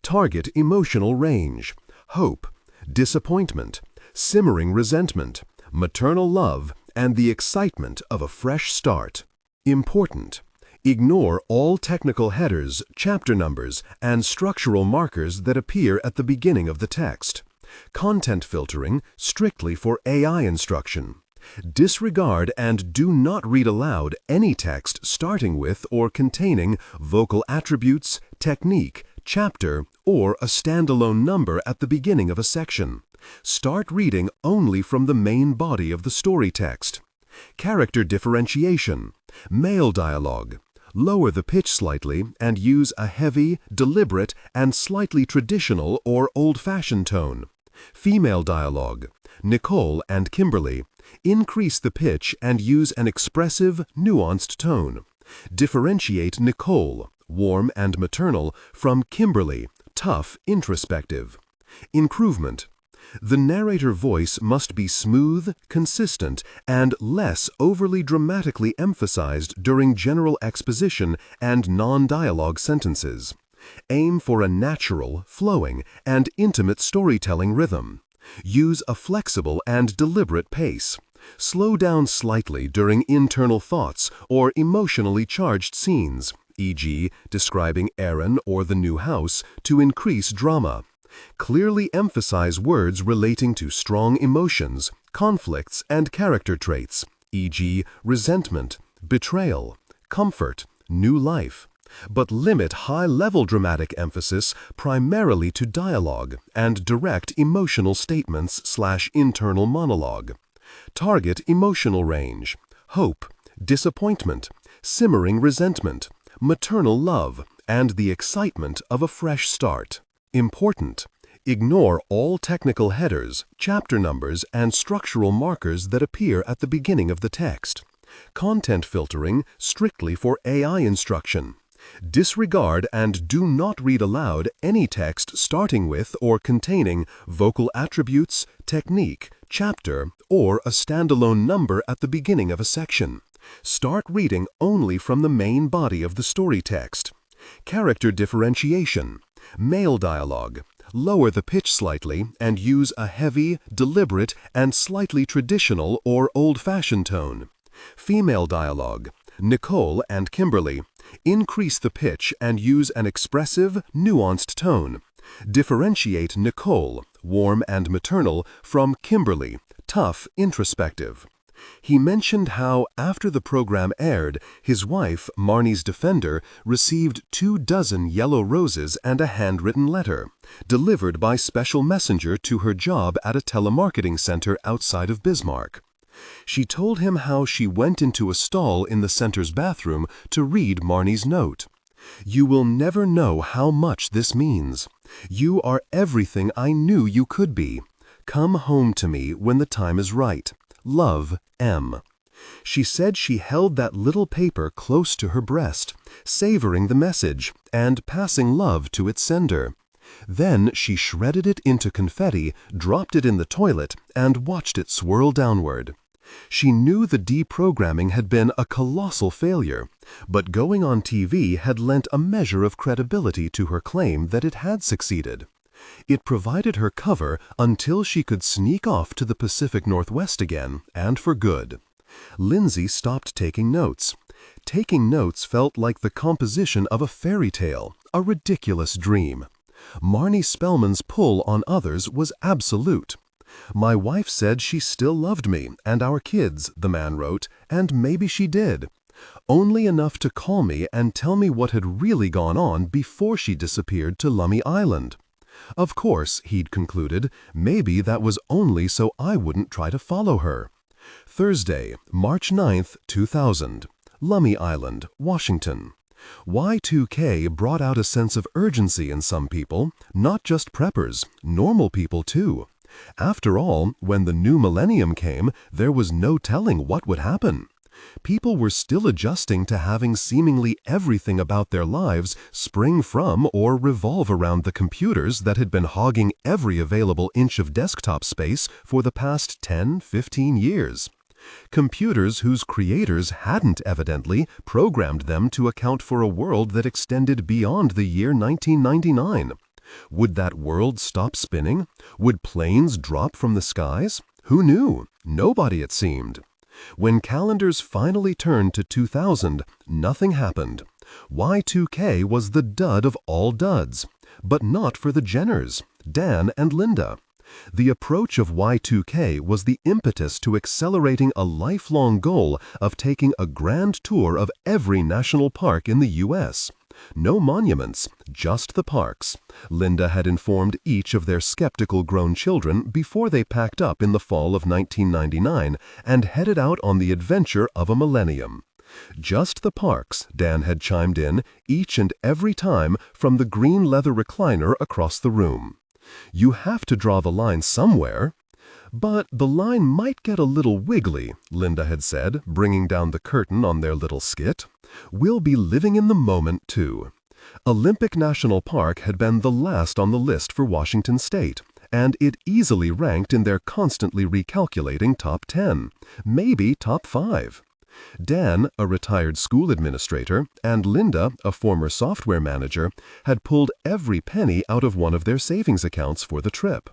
Target emotional range: hope, disappointment, simmering resentment, maternal love, and the excitement of a fresh start. Important: ignore all technical headers, chapter numbers, and structural markers that appear at the beginning of the text. Content filtering strictly for AI instruction. Disregard and do not read aloud any text starting with or containing vocal attributes, technique, chapter, or a standalone number at the beginning of a section. Start reading only from the main body of the story text. Character differentiation. Male dialogue. Lower the pitch slightly and use a heavy, deliberate, and slightly traditional or old-fashioned tone. Female dialogue. Nicole and Kimberly. Increase the pitch and use an expressive, nuanced tone. Differentiate Nicole, warm and maternal, from Kimberly, tough, introspective. Improvement. The narrator voice must be smooth, consistent, and less overly dramatically emphasized during general exposition and non-dialogue sentences. Aim for a natural, flowing, and intimate storytelling rhythm. Use a flexible and deliberate pace. Slow down slightly during internal thoughts or emotionally charged scenes, e.g., describing Aaron or the new house, to increase drama. Clearly emphasize words relating to strong emotions, conflicts, and character traits, e.g., resentment, betrayal, comfort, new life. But limit high-level dramatic emphasis primarily to dialogue and direct emotional statements/internal monologue. Target emotional range: hope, disappointment, simmering resentment, maternal love, and the excitement of a fresh start. Important: ignore all technical headers, chapter numbers, and structural markers that appear at the beginning of the text. Content filtering strictly for AI instruction. Disregard and do not read aloud any text starting with or containing vocal attributes, technique, chapter, or a standalone number at the beginning of a section. Start reading only from the main body of the story text. Character differentiation. Male dialogue. Lower the pitch slightly and use a heavy, deliberate, and slightly traditional or old-fashioned tone. Female dialogue. Nicole and Kimberly. Increase the pitch and use an expressive, nuanced tone. Differentiate Nicole, warm and maternal, from Kimberly, tough, introspective. He mentioned how, after the program aired, his wife, Marnie's defender, received 24 yellow roses and a handwritten letter, delivered by special messenger to her job at a telemarketing center outside of Bismarck. She told him how she went into a stall in the center's bathroom to read Marnie's note. "You will never know how much this means. You are everything I knew you could be. Come home to me when the time is right. Love, M." She said she held that little paper close to her breast, savoring the message and passing love to its sender. Then she shredded it into confetti, dropped it in the toilet, and watched it swirl downward. She knew the deprogramming had been a colossal failure, but going on TV had lent a measure of credibility to her claim that it had succeeded. It provided her cover until she could sneak off to the Pacific Northwest again, and for good. Lindsay stopped taking notes. Taking notes felt like the composition of a fairy tale, a ridiculous dream. Marnie Spellman's pull on others was absolute. "My wife said she still loved me and our kids," the man wrote, "and maybe she did. Only enough to call me and tell me what had really gone on before she disappeared to Lummi Island. Of course," he'd concluded, "maybe that was only so I wouldn't try to follow her." Thursday, March 9th, 2000. Lummi Island, Washington. Y2K brought out a sense of urgency in some people, not just preppers, normal people too. After all, when the new millennium came, there was no telling what would happen. People were still adjusting to having seemingly everything about their lives spring from or revolve around the computers that had been hogging every available inch of desktop space for the past 10-15 years. Computers whose creators hadn't evidently programmed them to account for a world that extended beyond the year 1999. Would that world stop spinning? Would planes drop from the skies? Who knew? Nobody, it seemed. When calendars finally turned to 2000, nothing happened. Y2K was the dud of all duds. But not for the Jenners, Dan and Linda. The approach of Y2K was the impetus to accelerating a lifelong goal of taking a grand tour of every national park in the U.S. No monuments, just the parks. Linda had informed each of their skeptical grown children before they packed up in the fall of 1999 and headed out on the adventure of a millennium. Just the parks, Dan had chimed in, each and every time from the green leather recliner across the room. You have to draw the line somewhere. But the line might get a little wiggly, Linda had said, bringing down the curtain on their little skit. We'll be living in the moment, too. Olympic National Park had been the last on the list for Washington State, and it easily ranked in their constantly recalculating top 10, maybe top 5. Dan, a retired school administrator, and Linda, a former software manager, had pulled every penny out of one of their savings accounts for the trip.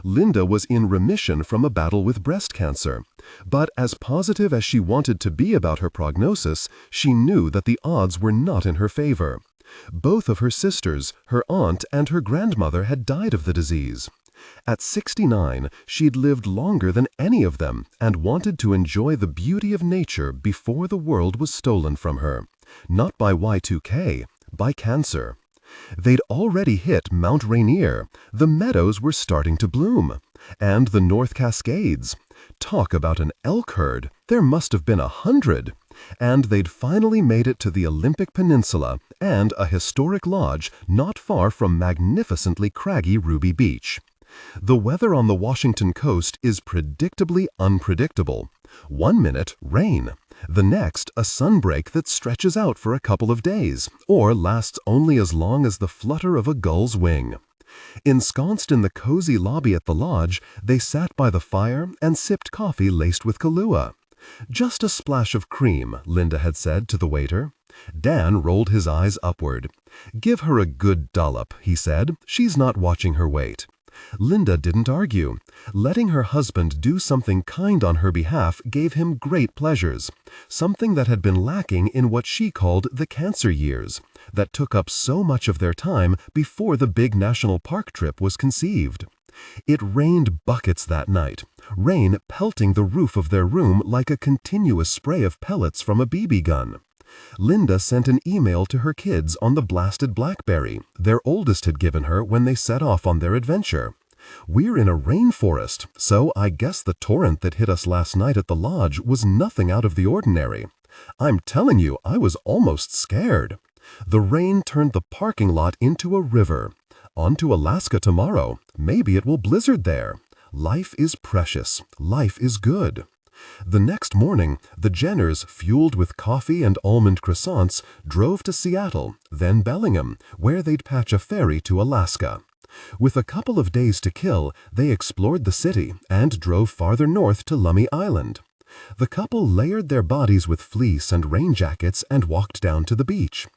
Linda was in remission from a battle with breast cancer, but as positive as she wanted to be about her prognosis, she knew that the odds were not in her favor. Both of her sisters, her aunt, and her grandmother had died of the disease. At 69, she'd lived longer than any of them and wanted to enjoy the beauty of nature before the world was stolen from her. Not by Y2K, by cancer. They'd already hit Mount Rainier, the meadows were starting to bloom, and the North Cascades. Talk about an elk herd, there must have been 100. And they'd finally made it to the Olympic Peninsula and a historic lodge not far from magnificently craggy Ruby Beach. The weather on the Washington coast is predictably unpredictable. One minute, rain. The next, a sunbreak that stretches out for a couple of days, or lasts only as long as the flutter of a gull's wing. Ensconced in the cozy lobby at the lodge, they sat by the fire and sipped coffee laced with Kahlua. "Just a splash of cream," Linda had said to the waiter. Dan rolled his eyes upward. "Give her a good dollop," he said. "She's not watching her weight." Linda didn't argue. Letting her husband do something kind on her behalf gave him great pleasures, something that had been lacking in what she called the cancer years, that took up so much of their time before the big national park trip was conceived. It rained buckets that night, rain pelting the roof of their room like a continuous spray of pellets from a BB gun. Linda sent an email to her kids on the blasted BlackBerry their oldest had given her when they set off on their adventure. "We're in a rainforest, so I guess the torrent that hit us last night at the lodge was nothing out of the ordinary. I'm telling you, I was almost scared. The rain turned the parking lot into a river. On to Alaska tomorrow. Maybe it will blizzard there. Life is precious. Life is good." The next morning, the Jenners, fueled with coffee and almond croissants, drove to Seattle, then Bellingham, where they'd patch a ferry to Alaska. With a couple of days to kill, they explored the city and drove farther north to Lummi Island. The couple layered their bodies with fleece and rain jackets and walked down to the beach.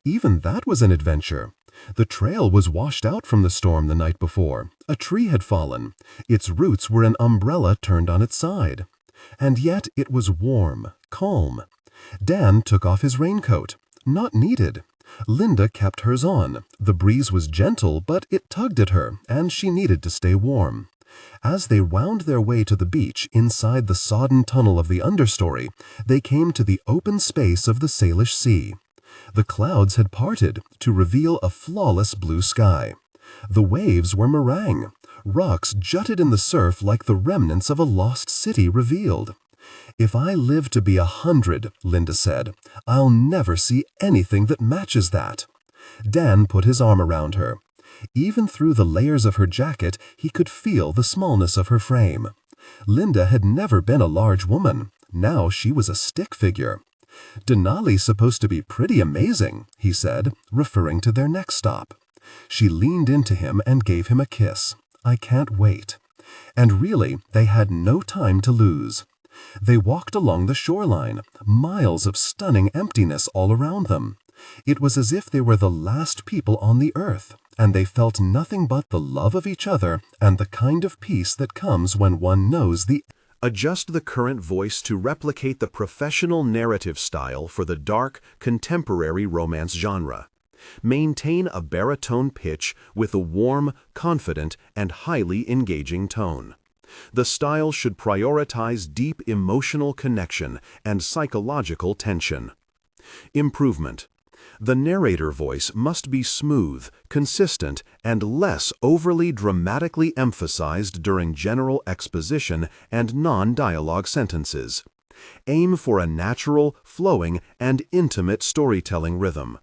Even that was an adventure. The trail was washed out from the storm the night before. A tree had fallen. Its roots were an umbrella turned on its side. And yet it was warm, calm. Dan took off his raincoat. Not needed. Linda kept hers on. The breeze was gentle, but it tugged at her, and she needed to stay warm. As they wound their way to the beach inside the sodden tunnel of the understory, they came to the open space of the Salish Sea. The clouds had parted to reveal a flawless blue sky. The waves were meringue. Rocks jutted in the surf like the remnants of a lost city revealed. "If I live to be 100, Linda said, "I'll never see anything that matches that." Dan put his arm around her. Even through the layers of her jacket, he could feel the smallness of her frame. Linda had never been a large woman. Now she was a stick figure. "Denali's supposed to be pretty amazing," he said, referring to their next stop. She leaned into him and gave him a kiss. "I can't wait." And really, they had no time to lose. They walked along the shoreline, miles of stunning emptiness all around them. It was as if they were the last people on the earth, and they felt nothing but the love of each other and the kind of peace that comes when one knows the... Adjust the current voice to replicate the professional narrative style for the dark, contemporary romance genre. Maintain a baritone pitch with a warm, confident, and highly engaging tone. The style should prioritize deep emotional connection and psychological tension. Improvement. The narrator voice must be smooth, consistent, and less overly dramatically emphasized during general exposition and non-dialogue sentences. Aim for a natural, flowing, and intimate storytelling rhythm.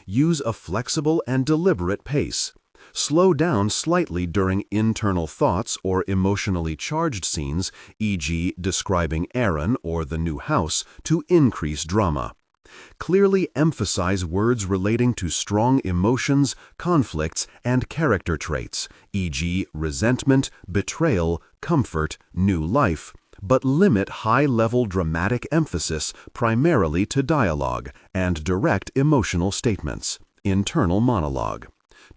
Use a flexible and deliberate pace. Slow down slightly during internal thoughts or emotionally charged scenes, e.g. describing Aaron or the new house, to increase drama. Clearly emphasize words relating to strong emotions, conflicts, and character traits, e.g. resentment, betrayal, comfort, new life, but limit high-level dramatic emphasis primarily to dialogue and direct emotional statements, internal monologue.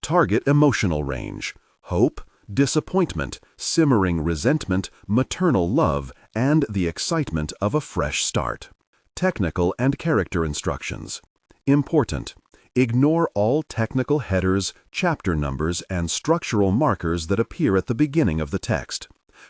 Target emotional range: hope, disappointment, simmering resentment, maternal love, and the excitement of a fresh start. Technical and character instructions. Important. Ignore all technical headers, chapter numbers, and structural markers that appear at the beginning of the text.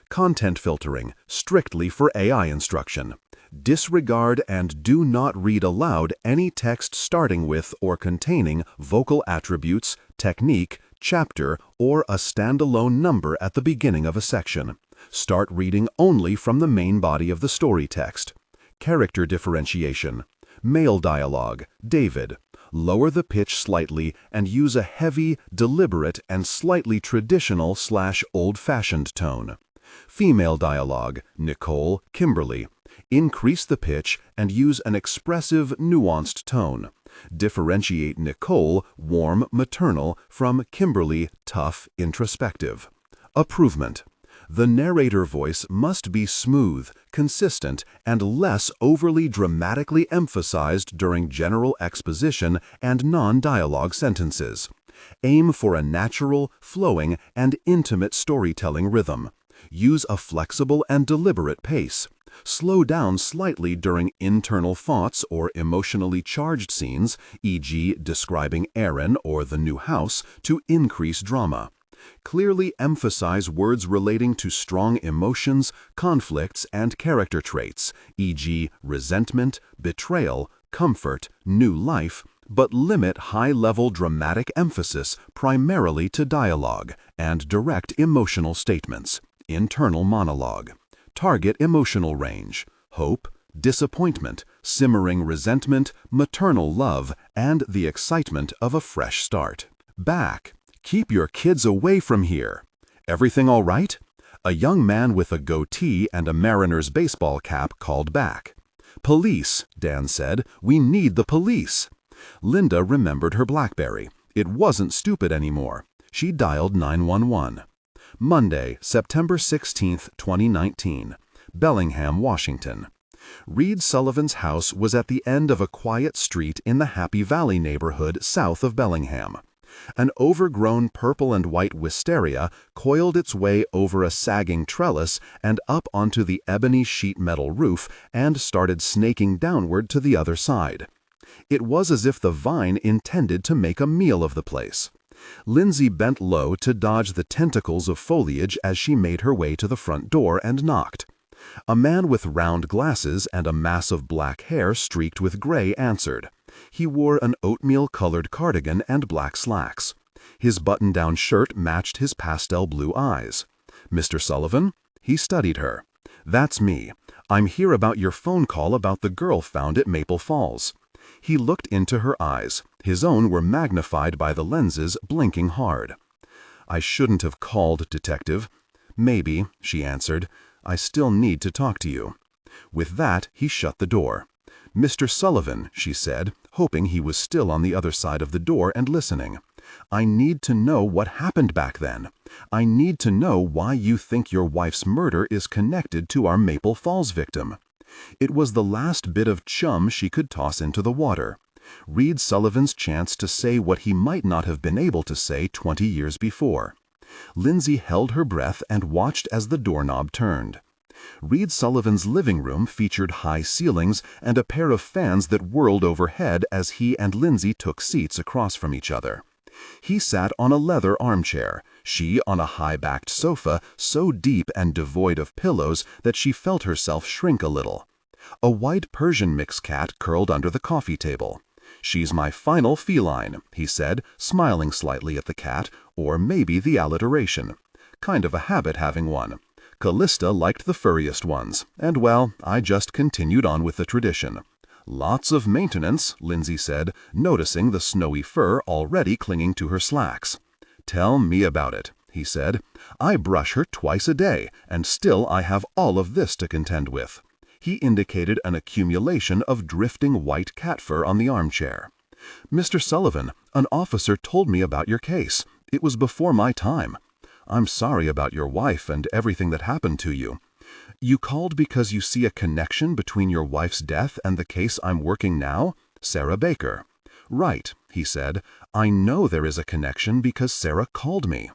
Content filtering, strictly for AI instruction. Disregard and do not read aloud any text starting with or containing vocal attributes, technique, chapter, or a standalone number at the beginning of a section. Start reading only from the main body of the story text. Character differentiation. Male dialogue, David. Lower the pitch slightly and use a heavy, deliberate, and slightly traditional/old-fashioned tone. Female dialogue, Nicole, Kimberly. Increase the pitch and use an expressive, nuanced tone. Differentiate Nicole, warm, maternal, from Kimberly, tough, introspective. Approvement. The narrator voice must be smooth, consistent, and less overly dramatically emphasized during general exposition and non-dialogue sentences. Aim for a natural, flowing, and intimate storytelling rhythm. Use a flexible and deliberate pace. Slow down slightly during internal thoughts or emotionally charged scenes, e.g. describing Aaron or the new house, to increase drama. Clearly emphasize words relating to strong emotions, conflicts, and character traits, e.g. resentment, betrayal, comfort, new life, but limit high-level dramatic emphasis primarily to dialogue and direct emotional statements. Internal monologue. Target emotional range: hope, disappointment, simmering resentment, maternal love, and the excitement of a fresh start. Back. Keep your kids away from here. Everything all right? A young man with a goatee and a Mariners baseball cap called back. Police, Dan said. We need the police. Linda remembered her BlackBerry. It wasn't stupid anymore. She dialed 911. Monday, September 16, 2019. Bellingham, Washington. Reed Sullivan's house was at the end of a quiet street in the Happy Valley neighborhood south of Bellingham. An overgrown purple and white wisteria coiled its way over a sagging trellis and up onto the ebony sheet metal roof and started snaking downward to the other side. It was as if the vine intended to make a meal of the place. Lindsay bent low to dodge the tentacles of foliage as she made her way to the front door and knocked. A man with round glasses and a mass of black hair streaked with gray answered. He wore an oatmeal-colored cardigan and black slacks. His button-down shirt matched his pastel blue eyes. "Mr. Sullivan?" He studied her. "That's me. I'm here about your phone call about the girl found at Maple Falls." He looked into her eyes. His own were magnified by the lenses, blinking hard. "I shouldn't have called, Detective." "Maybe," she answered. "I still need to talk to you." With that, he shut the door. "Mr. Sullivan," she said, hoping he was still on the other side of the door and listening. "I need to know what happened back then. I need to know why you think your wife's murder is connected to our Maple Falls victim." It was the last bit of chum she could toss into the water. Reed Sullivan's chance to say what he might not have been able to say 20 years before. Lindsay held her breath and watched as the doorknob turned. Reed Sullivan's living room featured high ceilings and a pair of fans that whirled overhead as he and Lindsay took seats across from each other. He sat on a leather armchair, she on a high-backed sofa so deep and devoid of pillows that she felt herself shrink a little. A white Persian mix cat curled under the coffee table. "She's my final feline," he said, smiling slightly at the cat, or maybe the alliteration. "Kind of a habit having one. Calista liked the furriest ones, and well, I just continued on with the tradition." "Lots of maintenance," Lindsay said, noticing the snowy fur already clinging to her slacks. "Tell me about it," he said. "I brush her twice a day, and still I have all of this to contend with." He indicated an accumulation of drifting white cat fur on the armchair. "Mr. Sullivan, an officer told me about your case. It was before my time. I'm sorry about your wife and everything that happened to you. You called because you see a connection between your wife's death and the case I'm working now? Sarah Baker." "Right," he said. "I know there is a connection because Sarah called me."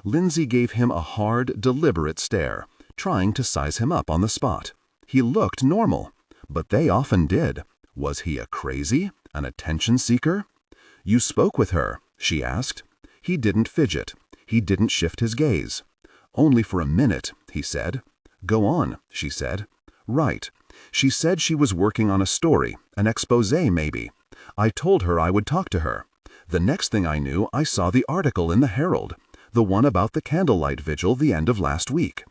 Lindsay gave him a hard, deliberate stare, trying to size him up on the spot. He looked normal, but they often did. Was he a crazy? An attention seeker? "You spoke with her?" she asked. He didn't fidget. He didn't shift his gaze. "Only for a minute," he said. "Go on," she said. "Right. She said she was working on a story, an exposé maybe. I told her I would talk to her. The next thing I knew, I saw the article in the Herald, the one about the candlelight vigil the end of last week."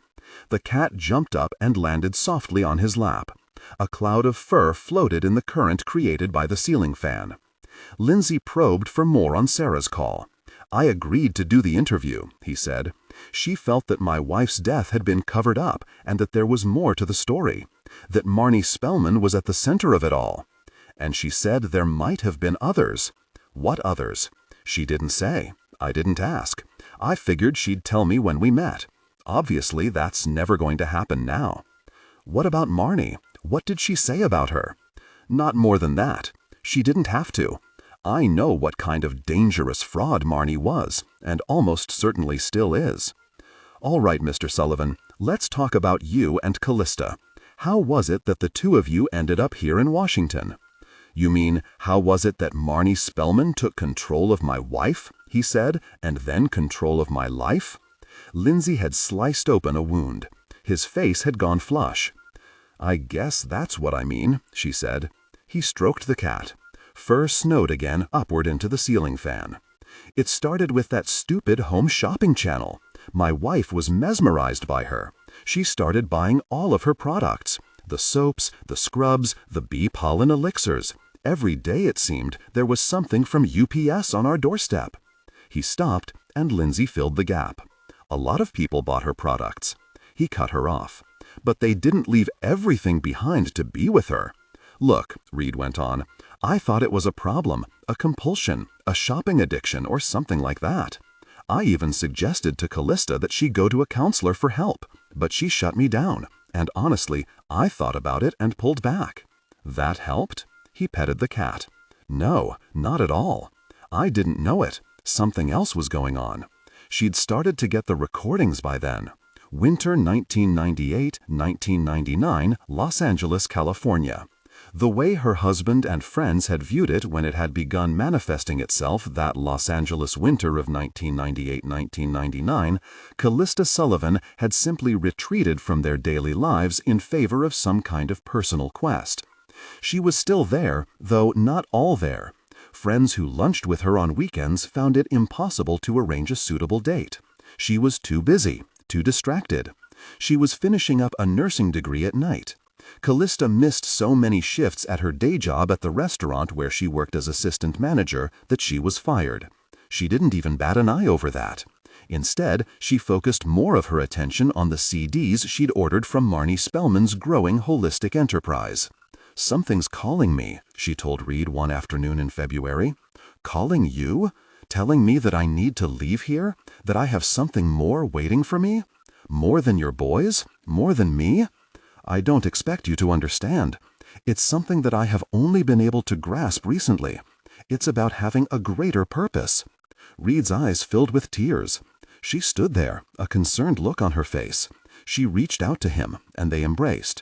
The cat jumped up and landed softly on his lap. A cloud of fur floated in the current created by the ceiling fan. Lindsay probed for more on Sarah's call. "I agreed to do the interview," he said. "She felt that my wife's death had been covered up and that there was more to the story, that Marnie Spellman was at the center of it all. And she said there might have been others." "What others?" "She didn't say. I didn't ask. I figured she'd tell me when we met. Obviously, that's never going to happen now." "What about Marnie? What did she say about her?" "Not more than that. She didn't have to. I know what kind of dangerous fraud Marnie was, and almost certainly still is. All right, Mr. Sullivan, let's talk about you and Calista. How was it that the two of you ended up here in Washington? You mean, how was it that Marnie Spellman took control of my wife, he said, and then control of my life? Lindsay had sliced open a wound. His face had gone flush. I guess that's what I mean, she said. He stroked the cat. Fur snowed again upward into the ceiling fan. It started with that stupid home shopping channel. My wife was mesmerized by her. She started buying all of her products. The soaps, the scrubs, the bee pollen elixirs. Every day, it seemed, there was something from UPS on our doorstep. He stopped, and Lindsay filled the gap. A lot of people bought her products. He cut her off. But they didn't leave everything behind to be with her. Look, Reed went on, I thought it was a problem, a compulsion, a shopping addiction, or something like that. I even suggested to Calista that she go to a counselor for help, but she shut me down, and honestly, I thought about it and pulled back. That helped? He petted the cat. No, not at all. I didn't know it. Something else was going on. She'd started to get the recordings by then. Winter 1998-1999, Los Angeles, California. The way her husband and friends had viewed it when it had begun manifesting itself that Los Angeles winter of 1998-1999, Calista Sullivan had simply retreated from their daily lives in favor of some kind of personal quest. She was still there, though not all there. Friends who lunched with her on weekends found it impossible to arrange a suitable date. She was too busy, too distracted. She was finishing up a nursing degree at night. Calista missed so many shifts at her day job at the restaurant where she worked as assistant manager that she was fired. She didn't even bat an eye over that. Instead, she focused more of her attention on the CDs she'd ordered from Marnie Spellman's growing holistic enterprise. Something's calling me, she told Reed one afternoon in February. Calling you? Telling me that I need to leave here? That I have something more waiting for me? More than your boys? More than me? I don't expect you to understand. It's something that I have only been able to grasp recently. It's about having a greater purpose. Reed's eyes filled with tears. She stood there, a concerned look on her face. She reached out to him, and they embraced.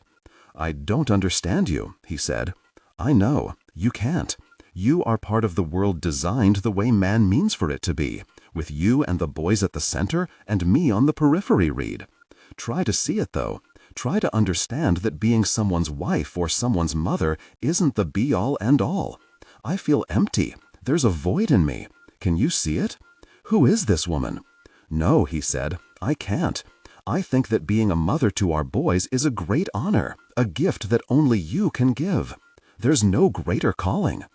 I don't understand you, he said. I know. You can't. You are part of the world designed the way man means for it to be, with you and the boys at the center and me on the periphery, Reed. Try to see it, though. Try to understand that being someone's wife or someone's mother isn't the be-all, end-all. I feel empty. There's a void in me. Can you see it? Who is this woman? No, he said, I can't. I think that being a mother to our boys is a great honor, a gift that only you can give. There's no greater calling.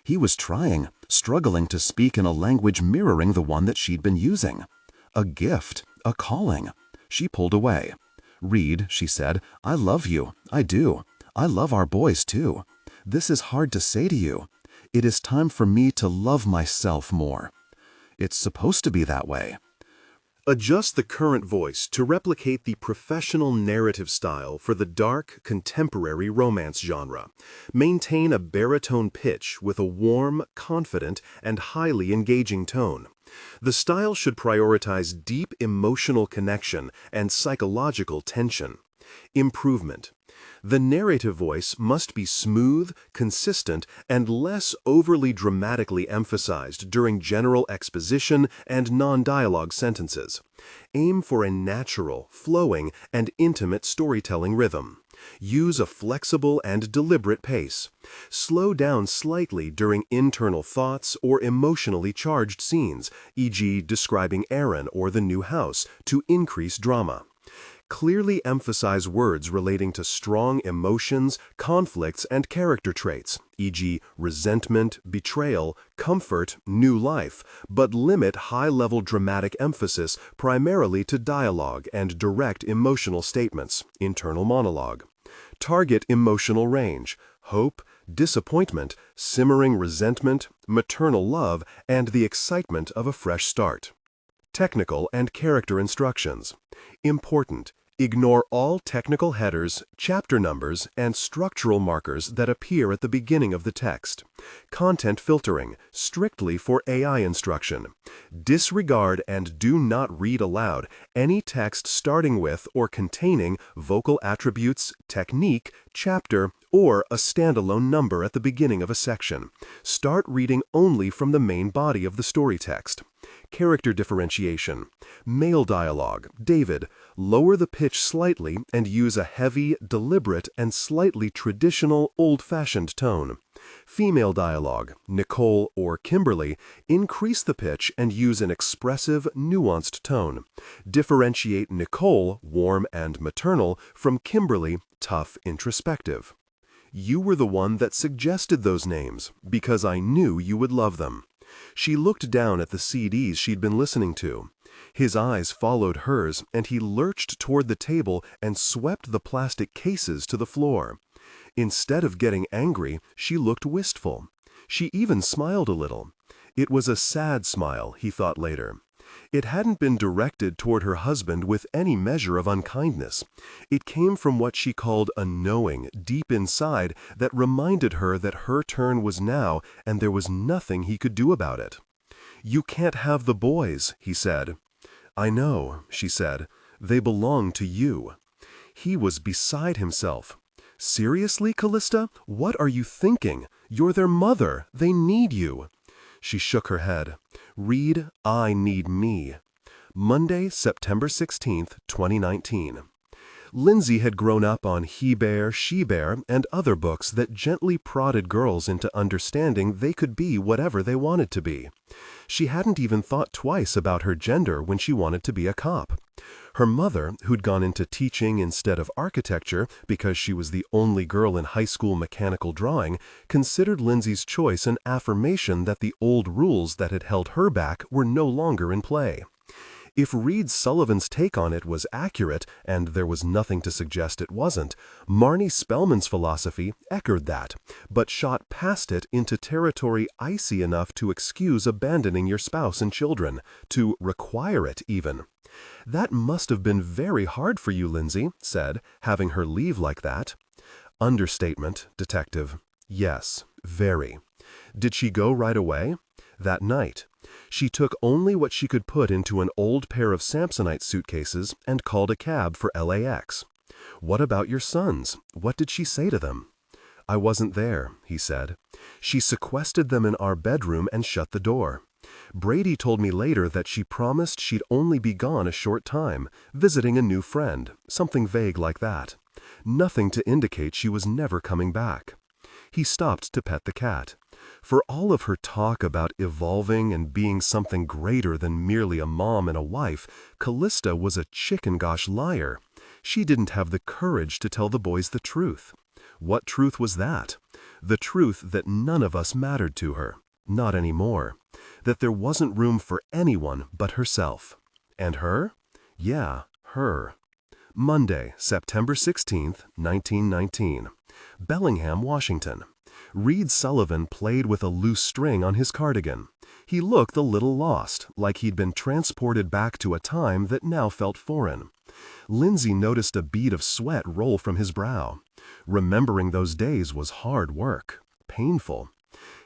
He was trying, struggling to speak in a language mirroring the one that she'd been using. A gift, a calling. She pulled away. Reed, she said, I love you. I do. I love our boys, too. This is hard to say to you. It is time for me to love myself more. It's supposed to be that way. Adjust the current voice to replicate the professional narrative style for the dark, contemporary romance genre. Maintain a baritone pitch with a warm, confident, and highly engaging tone. The style should prioritize deep emotional connection and psychological tension. Improvement. The narrative voice must be smooth, consistent, and less overly dramatically emphasized during general exposition and non-dialogue sentences. Aim for a natural, flowing, and intimate storytelling rhythm. Use a flexible and deliberate pace. Slow down slightly during internal thoughts or emotionally charged scenes, e.g. describing Aaron or the new house, to increase drama. Clearly emphasize words relating to strong emotions, conflicts, and character traits, e.g. resentment, betrayal, comfort, new life, but limit high-level dramatic emphasis primarily to dialogue and direct emotional statements, internal monologue. Target emotional range, hope, disappointment, simmering resentment, maternal love, and the excitement of a fresh start. Technical and character instructions. Important. Ignore all technical headers, chapter numbers, and structural markers that appear at the beginning of the text. Content filtering, strictly for AI instruction. Disregard and do not read aloud any text starting with or containing vocal attributes, technique, chapter, or a standalone number at the beginning of a section. Start reading only from the main body of the story text. Character differentiation. Male dialogue. David, lower the pitch slightly and use a heavy, deliberate, and slightly traditional, old-fashioned tone. Female dialogue. Nicole or Kimberly, increase the pitch and use an expressive, nuanced tone. Differentiate Nicole, warm and maternal, from Kimberly, tough, introspective. You were the one that suggested those names, because I knew you would love them. She looked down at the CDs she'd been listening to. His eyes followed hers, and he lurched toward the table and swept the plastic cases to the floor. Instead of getting angry, she looked wistful. She even smiled a little. It was a sad smile, he thought later. It hadn't been directed toward her husband with any measure of unkindness. It came from what she called a knowing deep inside that reminded her that her turn was now and there was nothing he could do about it. "You can't have the boys," he said. "I know," she said. "They belong to you." He was beside himself. "Seriously, Calista? What are you thinking? You're their mother. They need you." She shook her head. Read I Need Me. Monday, September 16th, 2019. Lindsay had grown up on He Bear, She Bear, and other books that gently prodded girls into understanding they could be whatever they wanted to be. She hadn't even thought twice about her gender when she wanted to be a cop. Her mother, who'd gone into teaching instead of architecture because she was the only girl in high school mechanical drawing, considered Lindsay's choice an affirmation that the old rules that had held her back were no longer in play. If Reed Sullivan's take on it was accurate, and there was nothing to suggest it wasn't, Marnie Spellman's philosophy echoed that, but shot past it into territory icy enough to excuse abandoning your spouse and children, to require it even. "That must have been very hard for you," Lindsay said, having her leave like that. Understatement, detective. Yes, very. Did she go right away? That night. She took only what she could put into an old pair of Samsonite suitcases and called a cab for LAX. "What about your sons? What did she say to them?" "I wasn't there," he said. "She sequestered them in our bedroom and shut the door. Brady told me later that she promised she'd only be gone a short time, visiting a new friend, something vague like that. Nothing to indicate she was never coming back." He stopped to pet the cat. For all of her talk about evolving and being something greater than merely a mom and a wife, Calista was a chicken-gosh liar. She didn't have the courage to tell the boys the truth. What truth was that? The truth that none of us mattered to her. Not anymore. That there wasn't room for anyone but herself. And her? Yeah, her. Monday, September 16th, 1919. Bellingham, Washington. Reed Sullivan played with a loose string on his cardigan. He looked a little lost, like he'd been transported back to a time that now felt foreign. Lindsay noticed a bead of sweat roll from his brow. Remembering those days was hard work. Painful.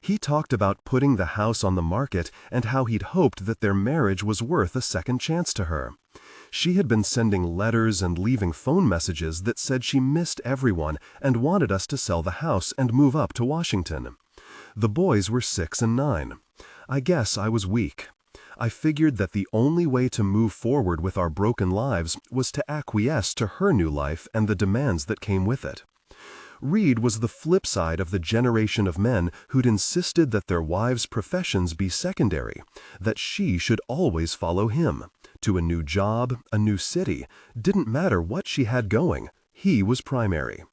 He talked about putting the house on the market and how he'd hoped that their marriage was worth a second chance to her. She had been sending letters and leaving phone messages that said she missed everyone and wanted us to sell the house and move up to Washington. The boys were 6 and 9. I guess I was weak. I figured that the only way to move forward with our broken lives was to acquiesce to her new life and the demands that came with it. Reed was the flip side of the generation of men who'd insisted that their wives' professions be secondary, that she should always follow him. To a new job, a new city, didn't matter what she had going, he was primary.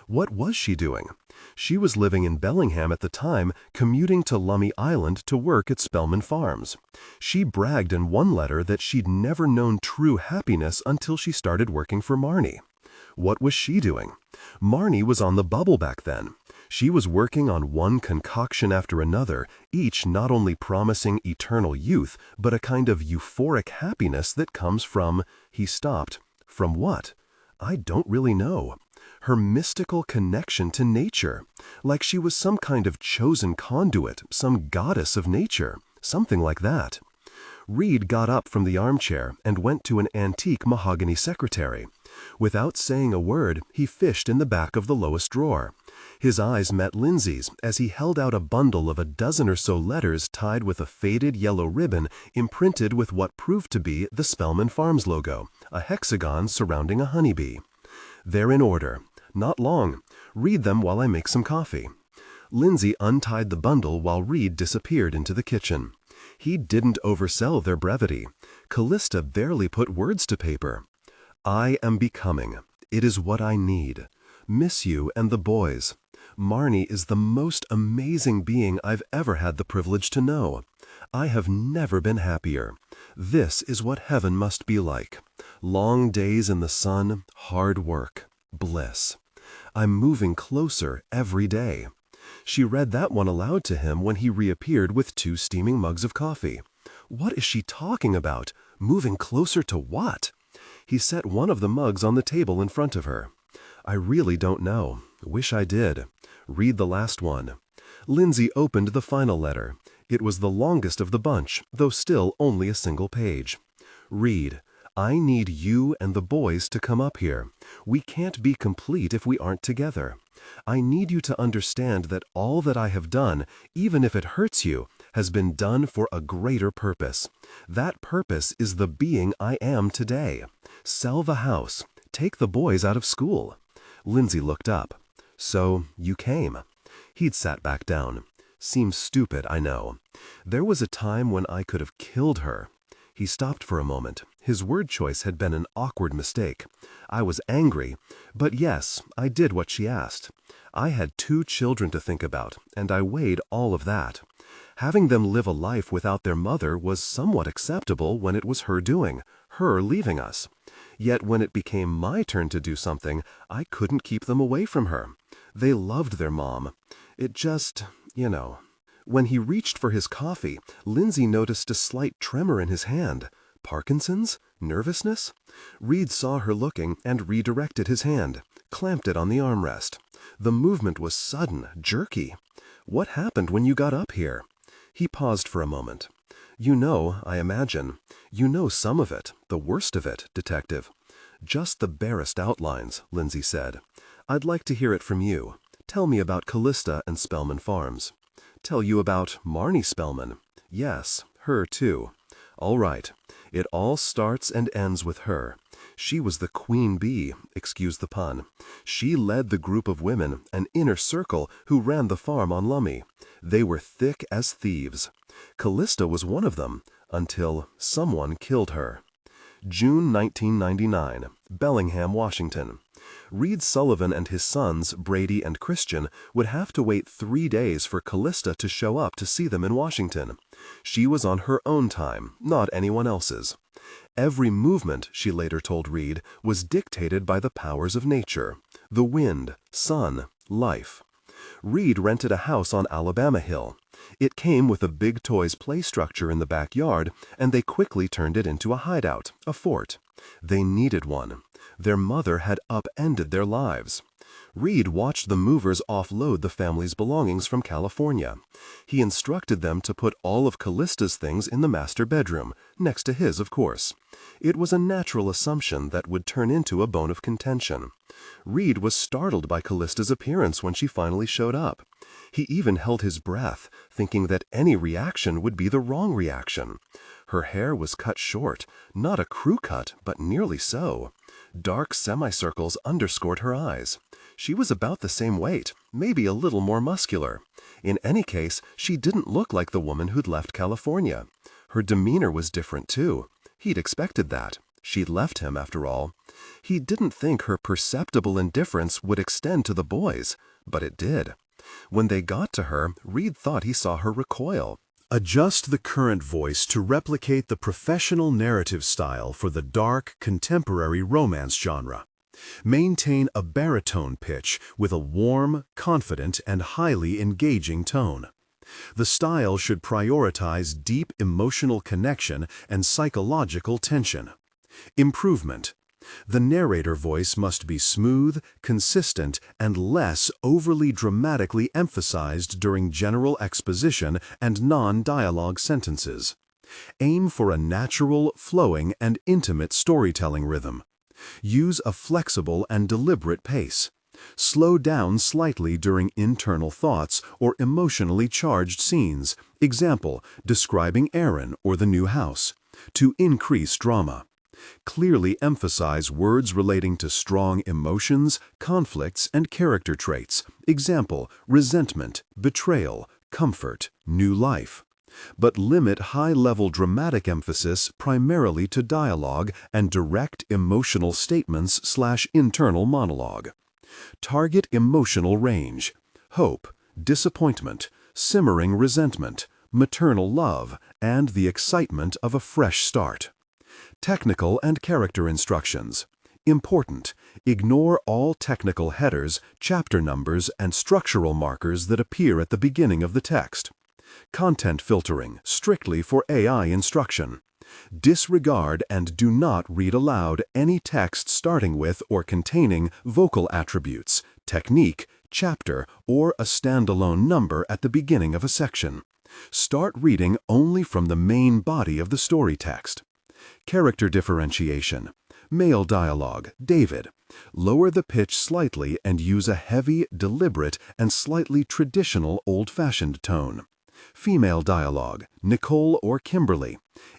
What was she doing? She was living in Bellingham at the time, commuting to Lummi Island to work at Spellman Farms. She bragged in one letter that she'd never known true happiness until she started working for Marnie. What was she doing? Marnie was on the bubble back then. She was working on one concoction after another, each not only promising eternal youth, but a kind of euphoric happiness that comes from... He stopped. From what? I don't really know. Her mystical connection to nature, like she was some kind of chosen conduit, some goddess of nature, something like that. Reed got up from the armchair and went to an antique mahogany secretary. Without saying a word, he fished in the back of the lowest drawer. His eyes met Lindsay's as he held out a bundle of a dozen or so letters tied with a faded yellow ribbon imprinted with what proved to be the Spellman Farms logo, a hexagon surrounding a honeybee. They're in order. Not long. Read them while I make some coffee. Lindsay untied the bundle while Reed disappeared into the kitchen. He didn't oversell their brevity. Calista barely put words to paper. I am becoming. It is what I need. Miss you and the boys. Marnie is the most amazing being I've ever had the privilege to know. I have never been happier. This is what heaven must be like. Long days in the sun, hard work, bliss. I'm moving closer every day. She read that one aloud to him when he reappeared with 2 steaming mugs of coffee. What is she talking about? Moving closer to what? He set one of the mugs on the table in front of her. I really don't know. Wish I did. Read the last one. Lindsay opened the final letter. It was the longest of the bunch, though still only a single page. Read. I need you and the boys to come up here. We can't be complete if we aren't together. I need you to understand that all that I have done, even if it hurts you, has been done for a greater purpose. That purpose is the being I am today. Sell the house. Take the boys out of school. Lindsay looked up. So, you came. He'd sat back down. Seems stupid, I know. There was a time when I could have killed her. He stopped for a moment. His word choice had been an awkward mistake. I was angry, but yes, I did what she asked. I had 2 children to think about, and I weighed all of that. Having them live a life without their mother was somewhat acceptable when it was her doing, her leaving us. Yet when it became my turn to do something, I couldn't keep them away from her. They loved their mom. It just, When he reached for his coffee, Lindsay noticed a slight tremor in his hand. Parkinson's? Nervousness? Reed saw her looking and redirected his hand, clamped it on the armrest. The movement was sudden, jerky. What happened when you got up here? He paused for a moment. You know, I imagine. You know some of it, the worst of it, Detective. Just the barest outlines, Lindsay said. I'd like to hear it from you. Tell me about Calista and Spellman Farms. Tell you about Marnie Spellman. Yes, her too. All right. It all starts and ends with her. She was the queen bee, excuse the pun. She led the group of women, an inner circle, who ran the farm on Lummi. They were thick as thieves. Calista was one of them, until someone killed her. June 1999, Bellingham, Washington. Reed Sullivan and his sons, Brady and Christian, would have to wait 3 days for Calista to show up to see them in Washington. She was on her own time, not anyone else's. Every movement, she later told Reed, was dictated by the powers of nature, the wind, sun, life. Reed rented a house on Alabama Hill. It came with a big toys play structure in the backyard, and they quickly turned it into a hideout, a fort. They needed one. Their mother had upended their lives. Reed watched the movers offload the family's belongings from California. He instructed them to put all of Calista's things in the master bedroom, next to his, of course. It was a natural assumption that would turn into a bone of contention. Reed was startled by Callista's appearance when she finally showed up. He even held his breath, thinking that any reaction would be the wrong reaction. Her hair was cut short, not a crew cut, but nearly so. Dark semicircles underscored her eyes. She was about the same weight, maybe a little more muscular. In any case, she didn't look like the woman who'd left California. Her demeanor was different, too. He'd expected that. She'd left him, after all. He didn't think her perceptible indifference would extend to the boys, but it did. When they got to her, Reed thought he saw her recoil. Adjust the current voice to replicate the professional narrative style for the dark, contemporary romance genre. Maintain a baritone pitch with a warm, confident, and highly engaging tone. The style should prioritize deep emotional connection and psychological tension. Improvement. The narrator voice must be smooth, consistent, and less overly dramatically emphasized during general exposition and non-dialogue sentences. Aim for a natural, flowing, and intimate storytelling rhythm. Use a flexible and deliberate pace. Slow down slightly during internal thoughts or emotionally charged scenes, example, describing Aaron or the new house, to increase drama. Clearly emphasize words relating to strong emotions, conflicts, and character traits, example, resentment, betrayal, comfort, new life. But limit high-level dramatic emphasis primarily to dialogue and direct emotional statements/internal monologue. Target emotional range: hope, disappointment, simmering resentment, maternal love, and the excitement of a fresh start. Technical and character instructions. Important: ignore all technical headers, chapter numbers, and structural markers that appear at the beginning of the text. Content filtering, strictly for AI instruction. Disregard and do not read aloud any text starting with or containing vocal attributes, technique, chapter, or a standalone number at the beginning of a section. Start reading only from the main body of the story text. Character differentiation. Male dialogue, David. Lower the pitch slightly and use a heavy, deliberate, and slightly traditional old-fashioned tone. Female dialogue, Nicole or Kimberly.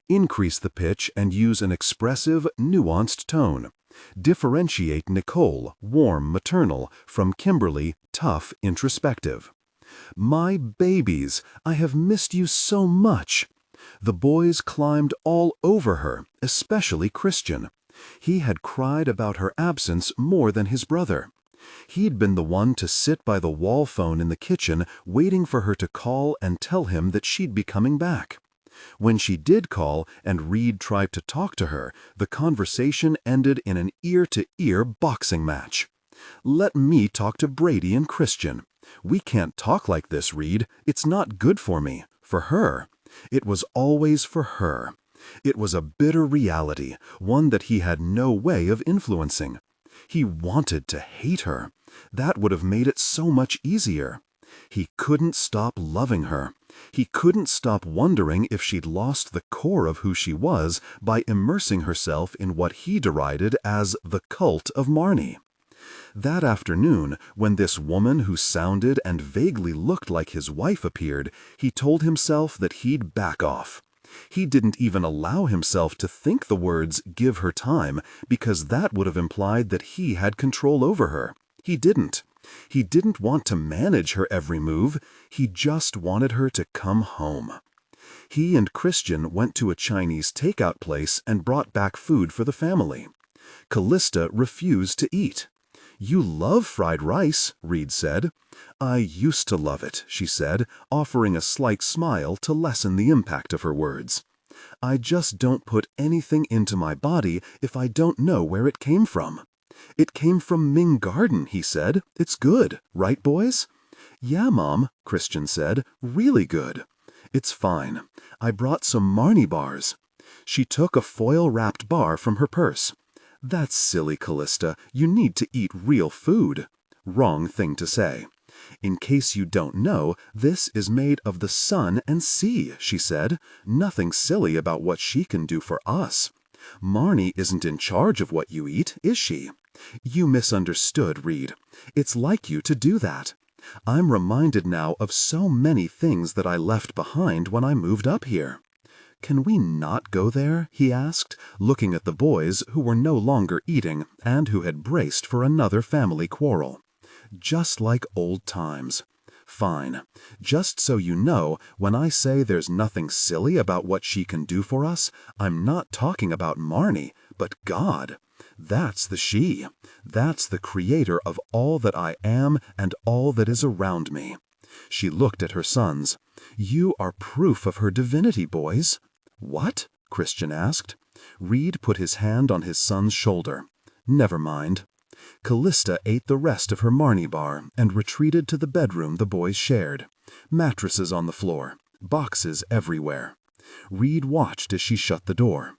Increase the pitch and use an expressive, nuanced tone. Differentiate Nicole, warm, maternal, from Kimberly, tough, introspective. My babies, I have missed you so much. The boys climbed all over her, especially Christian. He had cried about her absence more than his brother. He'd been the one to sit by the wall phone in the kitchen waiting for her to call and tell him that she'd be coming back. When she did call and Reed tried to talk to her, the conversation ended in an ear-to-ear boxing match. Let me talk to Brady and Christian. We can't talk like this, Reed. It's not good for me. For her. It was always for her. It was a bitter reality, one that he had no way of influencing. He wanted to hate her. That would have made it so much easier. He couldn't stop loving her. He couldn't stop wondering if she'd lost the core of who she was by immersing herself in what he derided as the cult of Marnie. That afternoon, when this woman who sounded and vaguely looked like his wife appeared, he told himself that he'd back off. He didn't even allow himself to think the words, "give her time," because that would have implied that he had control over her. He didn't. He didn't want to manage her every move. He just wanted her to come home. He and Christian went to a Chinese takeout place and brought back food for the family. Calista refused to eat. "You love fried rice," Reed said. "I used to love it," she said, offering a slight smile to lessen the impact of her words. "I just don't put anything into my body if I don't know where it came from." "It came from Ming Garden," he said. "It's good, right, boys?" "Yeah, Mom," Christian said. "Really good." "It's fine. I brought some Marnie bars." She took a foil-wrapped bar from her purse. "That's silly, Calista. You need to eat real food." Wrong thing to say. "In case you don't know, this is made of the sun and sea," she said. "Nothing silly about what she can do for us. Marnie isn't in charge of what you eat, is she?" "You misunderstood, Reed. It's like you to do that. I'm reminded now of so many things that I left behind when I moved up here." "Can we not go there?" he asked, looking at the boys who were no longer eating and who had braced for another family quarrel. "Just like old times." "Fine. Just so you know, when I say there's nothing silly about what she can do for us, I'm not talking about Marnie, but God. That's the she. That's the creator of all that I am and all that is around me." She looked at her sons. "You are proof of her divinity, boys." "What?" Christian asked. Reed put his hand on his son's shoulder. "Never mind." Calista ate the rest of her Marnie bar and retreated to the bedroom the boys shared. Mattresses on the floor. Boxes everywhere. Reed watched as she shut the door.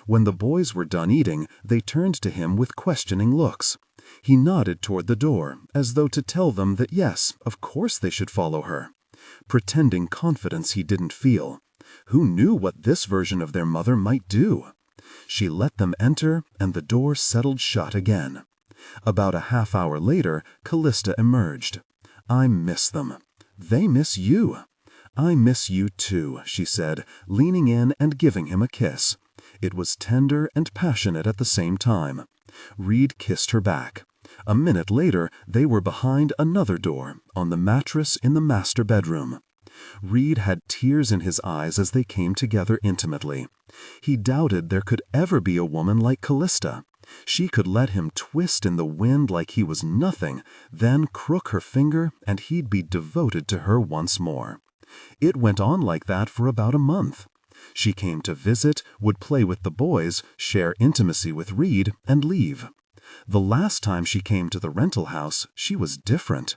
When the boys were done eating, they turned to him with questioning looks. He nodded toward the door, as though to tell them that yes, of course they should follow her. Pretending confidence he didn't feel. Who knew what this version of their mother might do? She let them enter, and the door settled shut again. About a half hour later, Calista emerged. "I miss them. They miss you." "I miss you too," she said, leaning in and giving him a kiss. It was tender and passionate at the same time. Reed kissed her back. A minute later, they were behind another door, on the mattress in the master bedroom. Reed had tears in his eyes as they came together intimately. He doubted there could ever be a woman like Calista. She could let him twist in the wind like he was nothing, then crook her finger and he'd be devoted to her once more. It went on like that for about a month. She came to visit, would play with the boys, share intimacy with Reed, and leave. The last time she came to the rental house, she was different.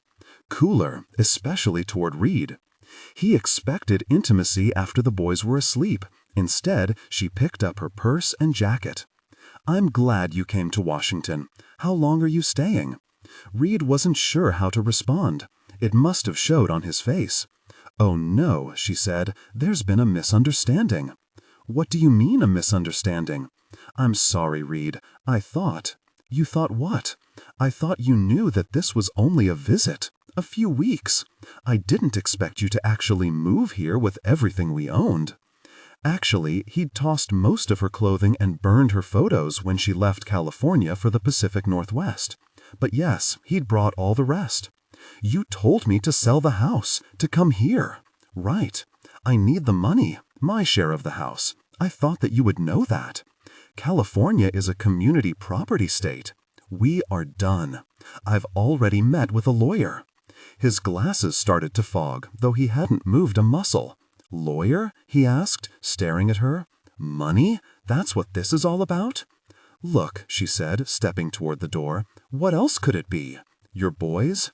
Cooler, especially toward Reed. He expected intimacy after the boys were asleep. Instead, she picked up her purse and jacket. "I'm glad you came to Washington. How long are you staying?" Reed wasn't sure how to respond. It must have showed on his face. "Oh no," she said, "there's been a misunderstanding." "What do you mean a misunderstanding?" "I'm sorry, Reed. I thought—" "You thought what?" "I thought you knew that this was only a visit. A few weeks. I didn't expect you to actually move here with everything we owned." Actually, he'd tossed most of her clothing and burned her photos when she left California for the Pacific Northwest. But yes, he'd brought all the rest. "You told me to sell the house, to come here." "Right. I need the money, my share of the house. I thought that you would know that. California is a community property state. We are done. I've already met with a lawyer." His glasses started to fog, though he hadn't moved a muscle. "Lawyer?" he asked, staring at her. "Money? That's what this is all about?" "Look," she said, stepping toward the door. "What else could it be? Your boys?"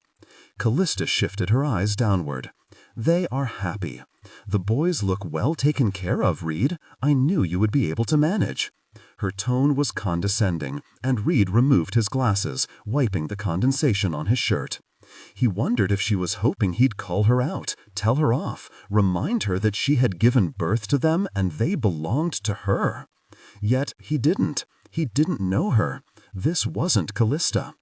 Calista shifted her eyes downward. "They are happy. The boys look well taken care of, Reed. I knew you would be able to manage." Her tone was condescending, and Reed removed his glasses, wiping the condensation on his shirt. He wondered if she was hoping he'd call her out, tell her off, remind her that she had given birth to them and they belonged to her. Yet he didn't. He didn't know her. This wasn't Calista.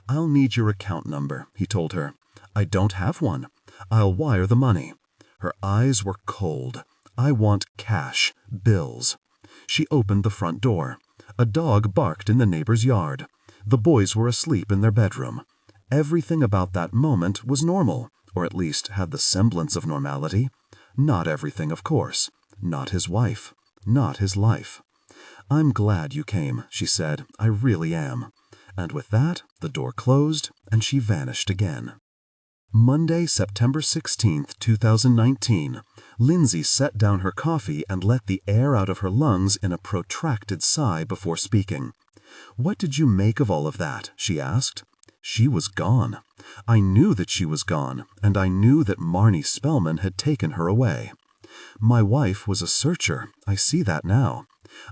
"I'll need your account number," he told her. "I don't have one. I'll wire the money." Her eyes were cold. "I want cash, bills." She opened the front door. A dog barked in the neighbor's yard. The boys were asleep in their bedroom. Everything about that moment was normal, or at least had the semblance of normality. Not everything, of course. Not his wife. Not his life. "I'm glad you came," she said. "I really am." And with that, the door closed, and she vanished again. Monday, September 16th, 2019. Lindsay set down her coffee and let the air out of her lungs in a protracted sigh before speaking. "What did you make of all of that?" she asked. She was gone. I knew that she was gone, and I knew that Marnie Spellman had taken her away. My wife was a searcher. I see that now.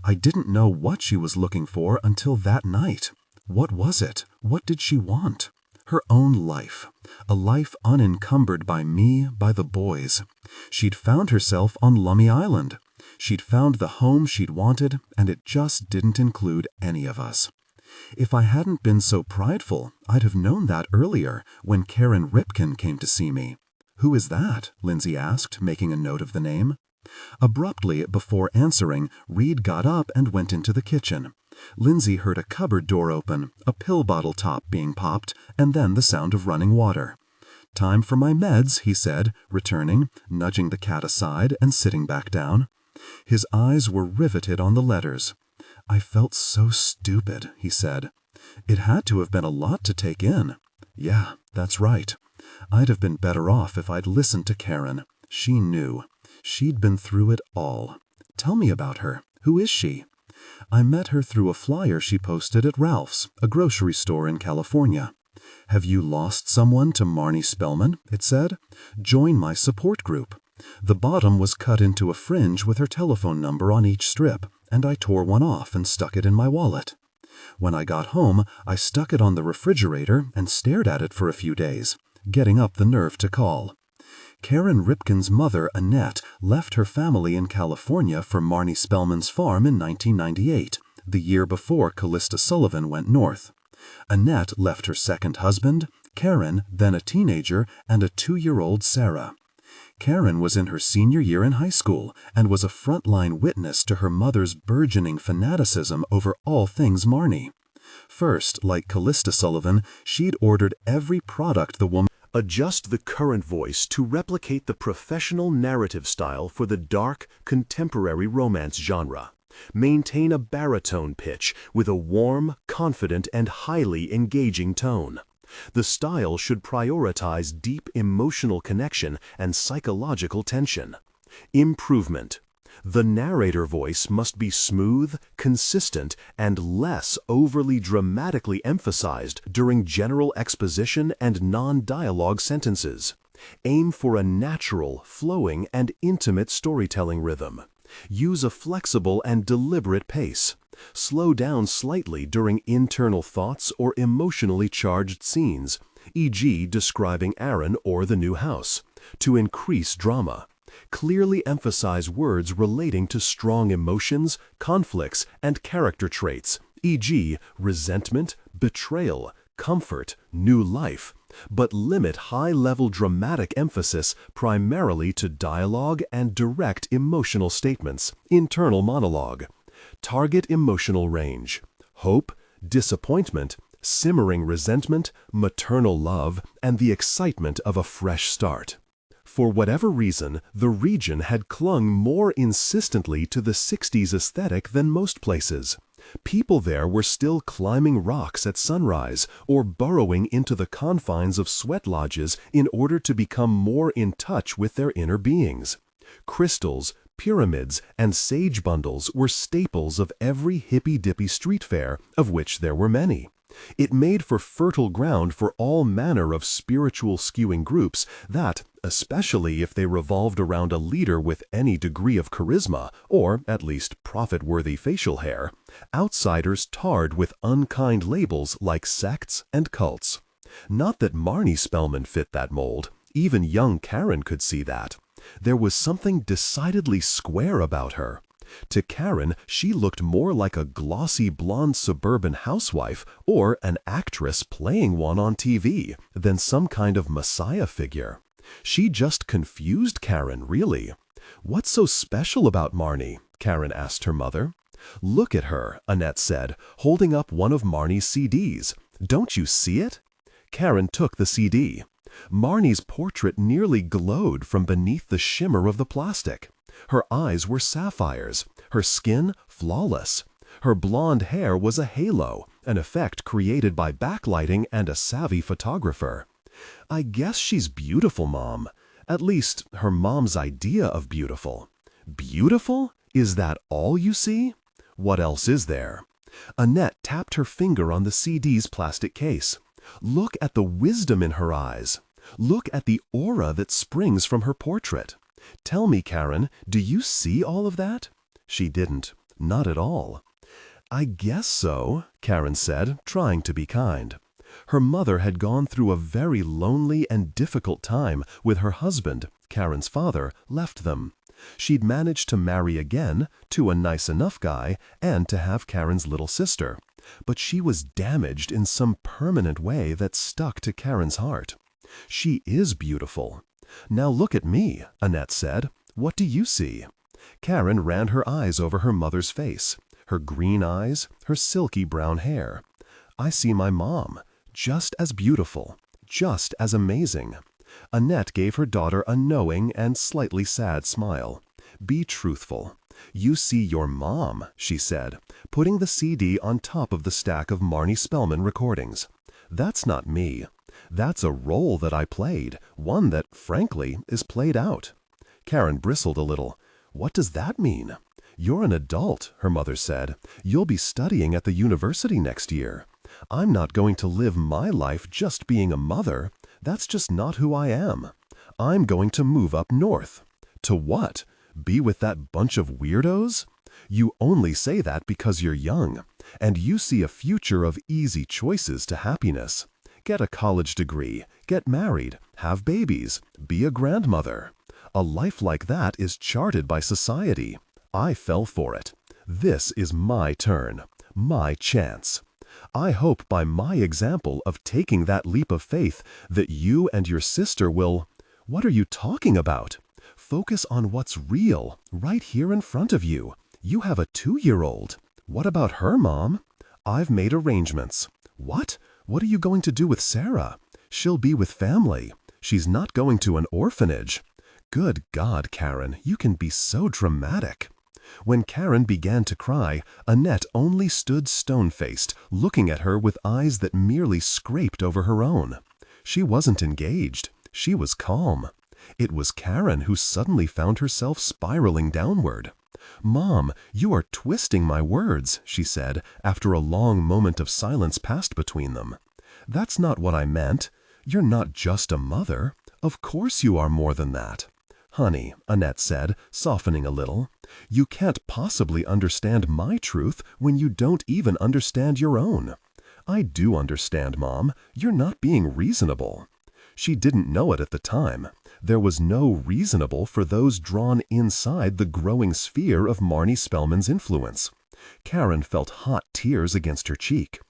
I didn't know what she was looking for until that night. What was it? What did she want? Her own life. A life unencumbered by me, by the boys. She'd found herself on Lummi Island. She'd found the home she'd wanted, and it just didn't include any of us. If I hadn't been so prideful, I'd have known that earlier, when Karen Ripken came to see me. "Who is that?" Lindsay asked, making a note of the name. Abruptly, before answering, Reed got up and went into the kitchen. Lindsay heard a cupboard door open, a pill bottle top being popped, and then the sound of running water. "Time for my meds," he said, returning, nudging the cat aside and sitting back down. His eyes were riveted on the letters. "I felt so stupid," he said. "It had to have been a lot to take in." "Yeah, that's right. I'd have been better off if I'd listened to Karen. She knew. She'd been through it all. Tell me about her. Who is she?" "I met her through a flyer she posted at Ralph's, a grocery store in California. 'Have you lost someone to Marnie Spellman?' it said. 'Join my support group. The bottom was cut into a fringe with her telephone number on each strip, and I tore one off and stuck it in my wallet. When I got home, I stuck it on the refrigerator and stared at it for a few days, getting up the nerve to call. Karen Ripken's mother, Annette, left her family in California for Marnie Spellman's farm in 1998, the year before Calista Sullivan went north. Annette left her second husband, Karen, then a teenager, and a 2-year-old Sarah. Karen was in her senior year in high school and was a frontline witness to her mother's burgeoning fanaticism over all things Marnie. First, like Calista Sullivan, she'd ordered every product the woman. Adjust the current voice to replicate the professional narrative style for the dark, contemporary romance genre. Maintain a baritone pitch with a warm, confident, and highly engaging tone. The style should prioritize deep emotional connection and psychological tension. Improvement. The narrator voice must be smooth, consistent, and less overly dramatically emphasized during general exposition and non-dialogue sentences. Aim for a natural, flowing, and intimate storytelling rhythm. Use a flexible and deliberate pace. Slow down slightly during internal thoughts or emotionally charged scenes, e.g. describing Aaron or the new house, to increase drama. Clearly emphasize words relating to strong emotions, conflicts, and character traits, e.g. resentment, betrayal, comfort, new life, but limit high-level dramatic emphasis primarily to dialogue and direct emotional statements, internal monologue. Target emotional range: hope, disappointment, simmering resentment, maternal love, and the excitement of a fresh start. For whatever reason, the region had clung more insistently to the 60s aesthetic than most places. People there were still climbing rocks at sunrise or burrowing into the confines of sweat lodges in order to become more in touch with their inner beings. Crystals, pyramids, and sage bundles were staples of every hippy-dippy street fair, of which there were many. It made for fertile ground for all manner of spiritual skewing groups that, especially if they revolved around a leader with any degree of charisma, or at least profit-worthy facial hair, outsiders tarred with unkind labels like sects and cults. Not that Marnie Spellman fit that mold. Even young Karen could see that. There was something decidedly square about her. To Karen, she looked more like a glossy blonde suburban housewife or an actress playing one on TV than some kind of messiah figure. She just confused Karen, really. "What's so special about Marnie?" Karen asked her mother. "Look at her," Annette said, holding up one of Marnie's CDs. "Don't you see it?" Karen took the CD. Marnie's portrait nearly glowed from beneath the shimmer of the plastic. Her eyes were sapphires, her skin flawless. Her blonde hair was a halo, an effect created by backlighting and a savvy photographer. "I guess she's beautiful, Mom. At least, her mom's idea of beautiful." "Beautiful? Is that all you see?" "What else is there?" Annette tapped her finger on the CD's plastic case. "Look at the wisdom in her eyes. Look at the aura that springs from her portrait. Tell me, Karen, do you see all of that?" She didn't. Not at all. "I guess so," Karen said, trying to be kind. Her mother had gone through a very lonely and difficult time with her husband. Karen's father left them. She'd managed to marry again, to a nice enough guy, and to have Karen's little sister. But she was damaged in some permanent way that stuck to Karen's heart. "She is beautiful." "Now look at me," Annette said. "What do you see?" Karen ran her eyes over her mother's face, her green eyes, her silky brown hair. "I see my mom, just as beautiful, just as amazing." Annette gave her daughter a knowing and slightly sad smile. "Be truthful. You see your mom," she said, putting the CD on top of the stack of Marnie Spellman recordings. "That's not me. That's a role that I played, one that, frankly, is played out." Karen bristled a little. "What does that mean?" "You're an adult," her mother said. "You'll be studying at the university next year. I'm not going to live my life just being a mother. That's just not who I am. I'm going to move up north. To what? Be with that bunch of weirdos? You only say that because you're young, and you see a future of easy choices to happiness. Get a college degree, get married, have babies, be a grandmother. A life like that is charted by society. I fell for it. This is my turn, my chance. I hope by my example of taking that leap of faith that you and your sister will— What are you talking about? Focus on what's real, right here in front of you. You have a 2-year-old. What about her, Mom? I've made arrangements. What? What are you going to do with Sarah? She'll be with family. She's not going to an orphanage. Good God, Karen, you can be so dramatic. When Karen began to cry, Annette only stood stone-faced, looking at her with eyes that merely scraped over her own. She wasn't engaged. She was calm. It was Karen who suddenly found herself spiraling downward. Mom, you are twisting my words, she said, after a long moment of silence passed between them. That's not what I meant. You're not just a mother. Of course you are more than that. Honey, Annette said, softening a little, you can't possibly understand my truth when you don't even understand your own. I do understand, Mom. You're not being reasonable. She didn't know it at the time. There was no reasonable for those drawn inside the growing sphere of Marnie Spellman's influence. Karen felt hot tears against her cheek.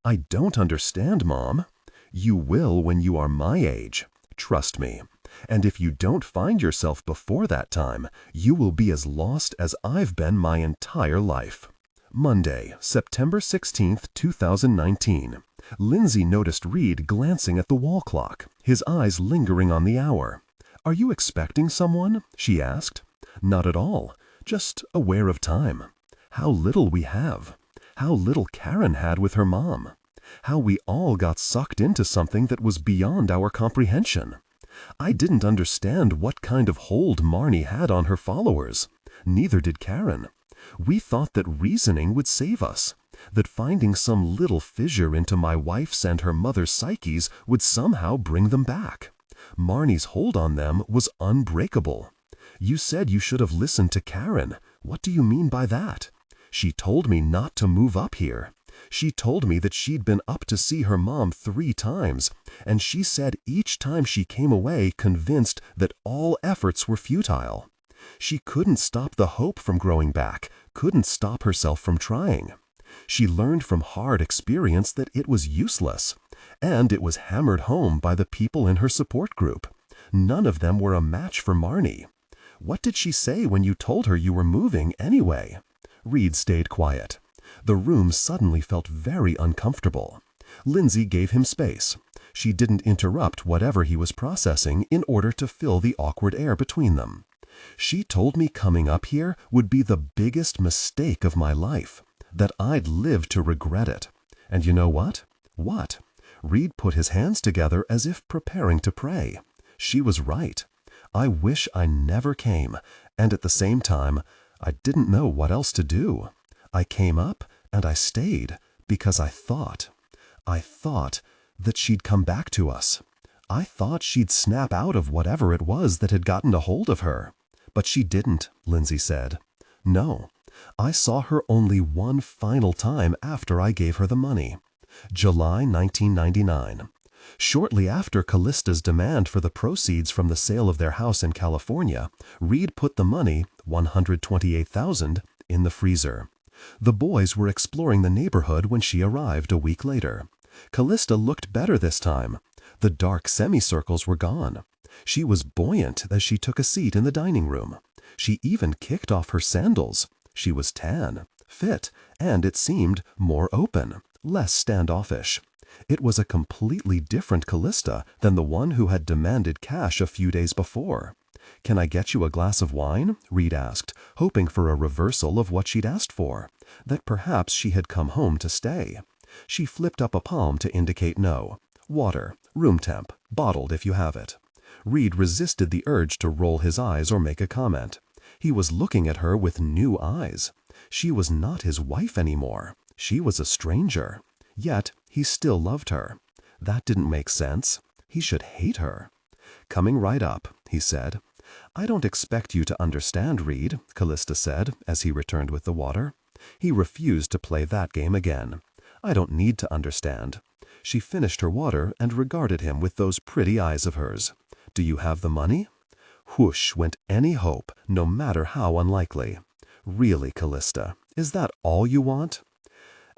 I don't understand, Mom. You will when you are my age. Trust me. And if you don't find yourself before that time, you will be as lost as I've been my entire life. Monday, September 16th, 2019. Lindsay noticed Reed glancing at the wall clock, his eyes lingering on the hour. Are you expecting someone? She asked. Not at all. Just aware of time. How little we have. How little Karen had with her mom. How we all got sucked into something that was beyond our comprehension. I didn't understand what kind of hold Marnie had on her followers. Neither did Karen. We thought that reasoning would save us, that finding some little fissure into my wife's and her mother's psyches would somehow bring them back. Marnie's hold on them was unbreakable. You said you should have listened to Karen. What do you mean by that? She told me not to move up here. She told me that she'd been up to see her mom 3 times, and she said each time she came away convinced that all efforts were futile. She couldn't stop the hope from growing back, couldn't stop herself from trying. She learned from hard experience that it was useless, and it was hammered home by the people in her support group. None of them were a match for Marnie. What did she say when you told her you were moving anyway? Reed stayed quiet. The room suddenly felt very uncomfortable. Lindsay gave him space. She didn't interrupt whatever he was processing in order to fill the awkward air between them. She told me coming up here would be the biggest mistake of my life, that I'd live to regret it. And you know what? What? Reed put his hands together as if preparing to pray. She was right. I wish I never came, and at the same time, I didn't know what else to do. I came up and I stayed because I thought that she'd come back to us. I thought she'd snap out of whatever it was that had gotten a hold of her. But she didn't, Lindsay said. No, I saw her only one final time after I gave her the money. July 1999. Shortly after Calista's demand for the proceeds from the sale of their house in California, Reed put the money, $128,000, in the freezer. The boys were exploring the neighborhood when she arrived a week later. Calista looked better this time. The dark semicircles were gone. She was buoyant as she took a seat in the dining room. She even kicked off her sandals. She was tan, fit, and it seemed more open, less standoffish. It was a completely different Calista than the one who had demanded cash a few days before. "Can I get you a glass of wine?" Reed asked, hoping for a reversal of what she'd asked for, that perhaps she had come home to stay. She flipped up a palm to indicate no. "Water, room temp, bottled if you have it." Reed resisted the urge to roll his eyes or make a comment. He was looking at her with new eyes. She was not his wife anymore. She was a stranger. Yet he still loved her. That didn't make sense. He should hate her. "Coming right up," he said. "I don't expect you to understand, Reed," Calista said as he returned with the water. He refused to play that game again. "I don't need to understand." She finished her water and regarded him with those pretty eyes of hers. "Do you have the money?" Whoosh went any hope, no matter how unlikely. "Really, Calista, is that all you want?"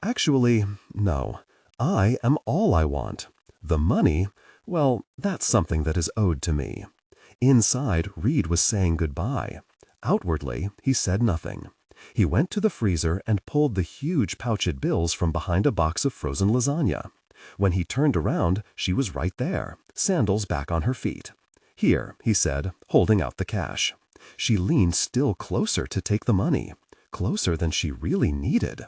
"Actually, no. I am all I want. The money, well, that's something that is owed to me." Inside, Reed was saying goodbye. Outwardly, he said nothing. He went to the freezer and pulled the huge pouched bills from behind a box of frozen lasagna. When he turned around, she was right there, sandals back on her feet. "Here," he said, holding out the cash. She leaned still closer to take the money, closer than she really needed.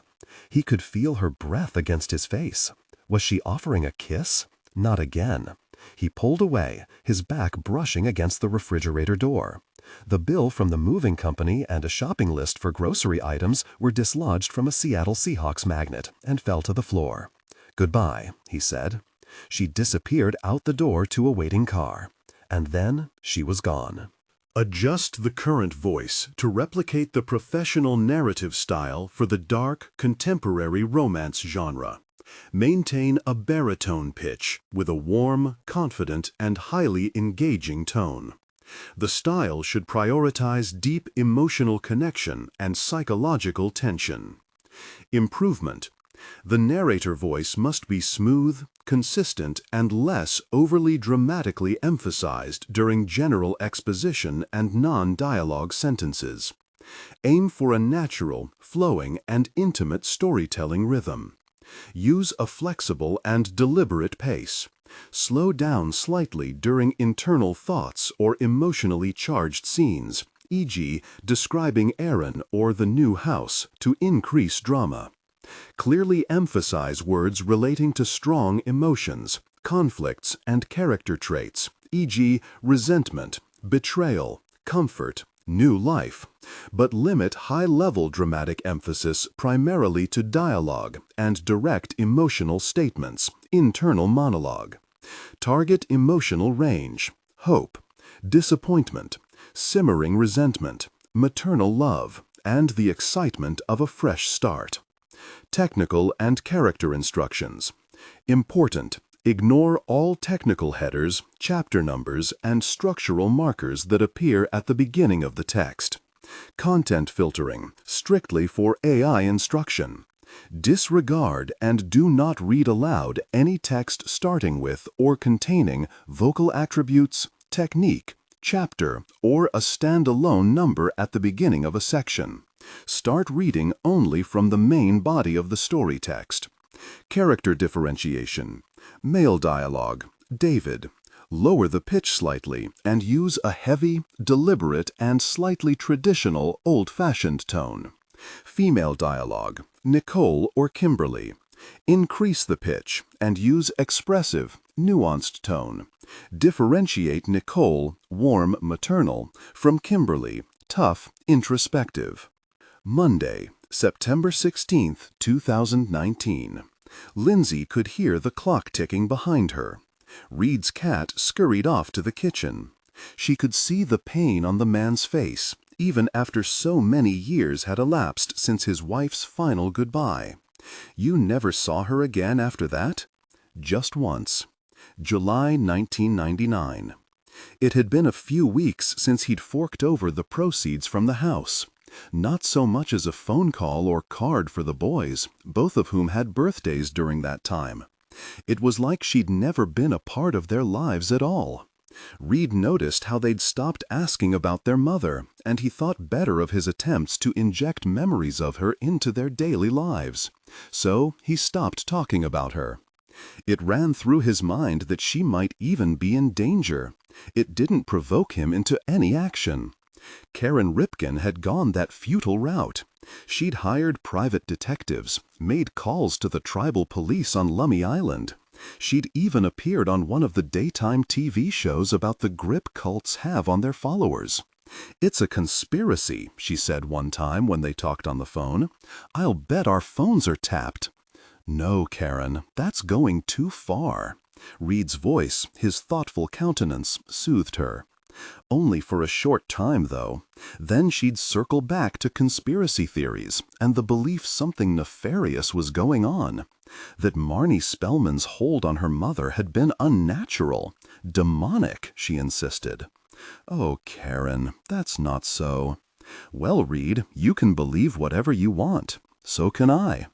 He could feel her breath against his face. Was she offering a kiss? Not again. He pulled away, his back brushing against the refrigerator door. The bill from the moving company and a shopping list for grocery items were dislodged from a Seattle Seahawks magnet and fell to the floor. "Goodbye," he said. She disappeared out the door to a waiting car. And then she was gone. Adjust the current voice to replicate the professional narrative style for the dark, contemporary romance genre. Maintain a baritone pitch with a warm, confident, and highly engaging tone. The style should prioritize deep emotional connection and psychological tension. Improvement. The narrator voice must be smooth, consistent, and less overly dramatically emphasized during general exposition and non-dialogue sentences. Aim for a natural, flowing, and intimate storytelling rhythm. Use a flexible and deliberate pace. Slow down slightly during internal thoughts or emotionally charged scenes, e.g., describing Aaron or the new house, to increase drama. Clearly emphasize words relating to strong emotions, conflicts, and character traits, e.g., resentment, betrayal, comfort, new life, but limit high-level dramatic emphasis primarily to dialogue and direct emotional statements, internal monologue. Target emotional range, hope, disappointment, simmering resentment, maternal love, and the excitement of a fresh start. Technical and character instructions. Important. Ignore all technical headers, chapter numbers, and structural markers that appear at the beginning of the text. Content filtering, strictly for AI instruction. Disregard and do not read aloud any text starting with or containing vocal attributes, technique, chapter, or a standalone number at the beginning of a section. Start reading only from the main body of the story text. Character differentiation. Male dialogue, David. Lower the pitch slightly and use a heavy, deliberate, and slightly traditional, old-fashioned tone. Female dialogue, Nicole or Kimberly. Increase the pitch and use expressive, nuanced tone. Differentiate Nicole, warm, maternal, from Kimberly, tough, introspective. Monday, September 16, 2019. Lindsay could hear the clock ticking behind her. Reed's cat scurried off to the kitchen. She could see the pain on the man's face, even after so many years had elapsed since his wife's final goodbye. You never saw her again after that? Just once. July 1999. It had been a few weeks since he'd forked over the proceeds from the house. Not so much as a phone call or card for the boys, both of whom had birthdays during that time. It was like she'd never been a part of their lives at all. Reed noticed how they'd stopped asking about their mother, and he thought better of his attempts to inject memories of her into their daily lives. So he stopped talking about her. It ran through his mind that she might even be in danger. It didn't provoke him into any action. Karen Ripken had gone that futile route. She'd hired private detectives, made calls to the tribal police on Lummi Island. She'd even appeared on one of the daytime TV shows about the grip cults have on their followers. "It's a conspiracy," she said one time when they talked on the phone. "I'll bet our phones are tapped." "No, Karen, that's going too far." Reed's voice, his thoughtful countenance, soothed her. Only for a short time, though. Then she'd circle back to conspiracy theories and the belief something nefarious was going on. That Marnie Spellman's hold on her mother had been unnatural, demonic, she insisted. Oh, Karen, that's not so. Well, Reed, you can believe whatever you want. So can I.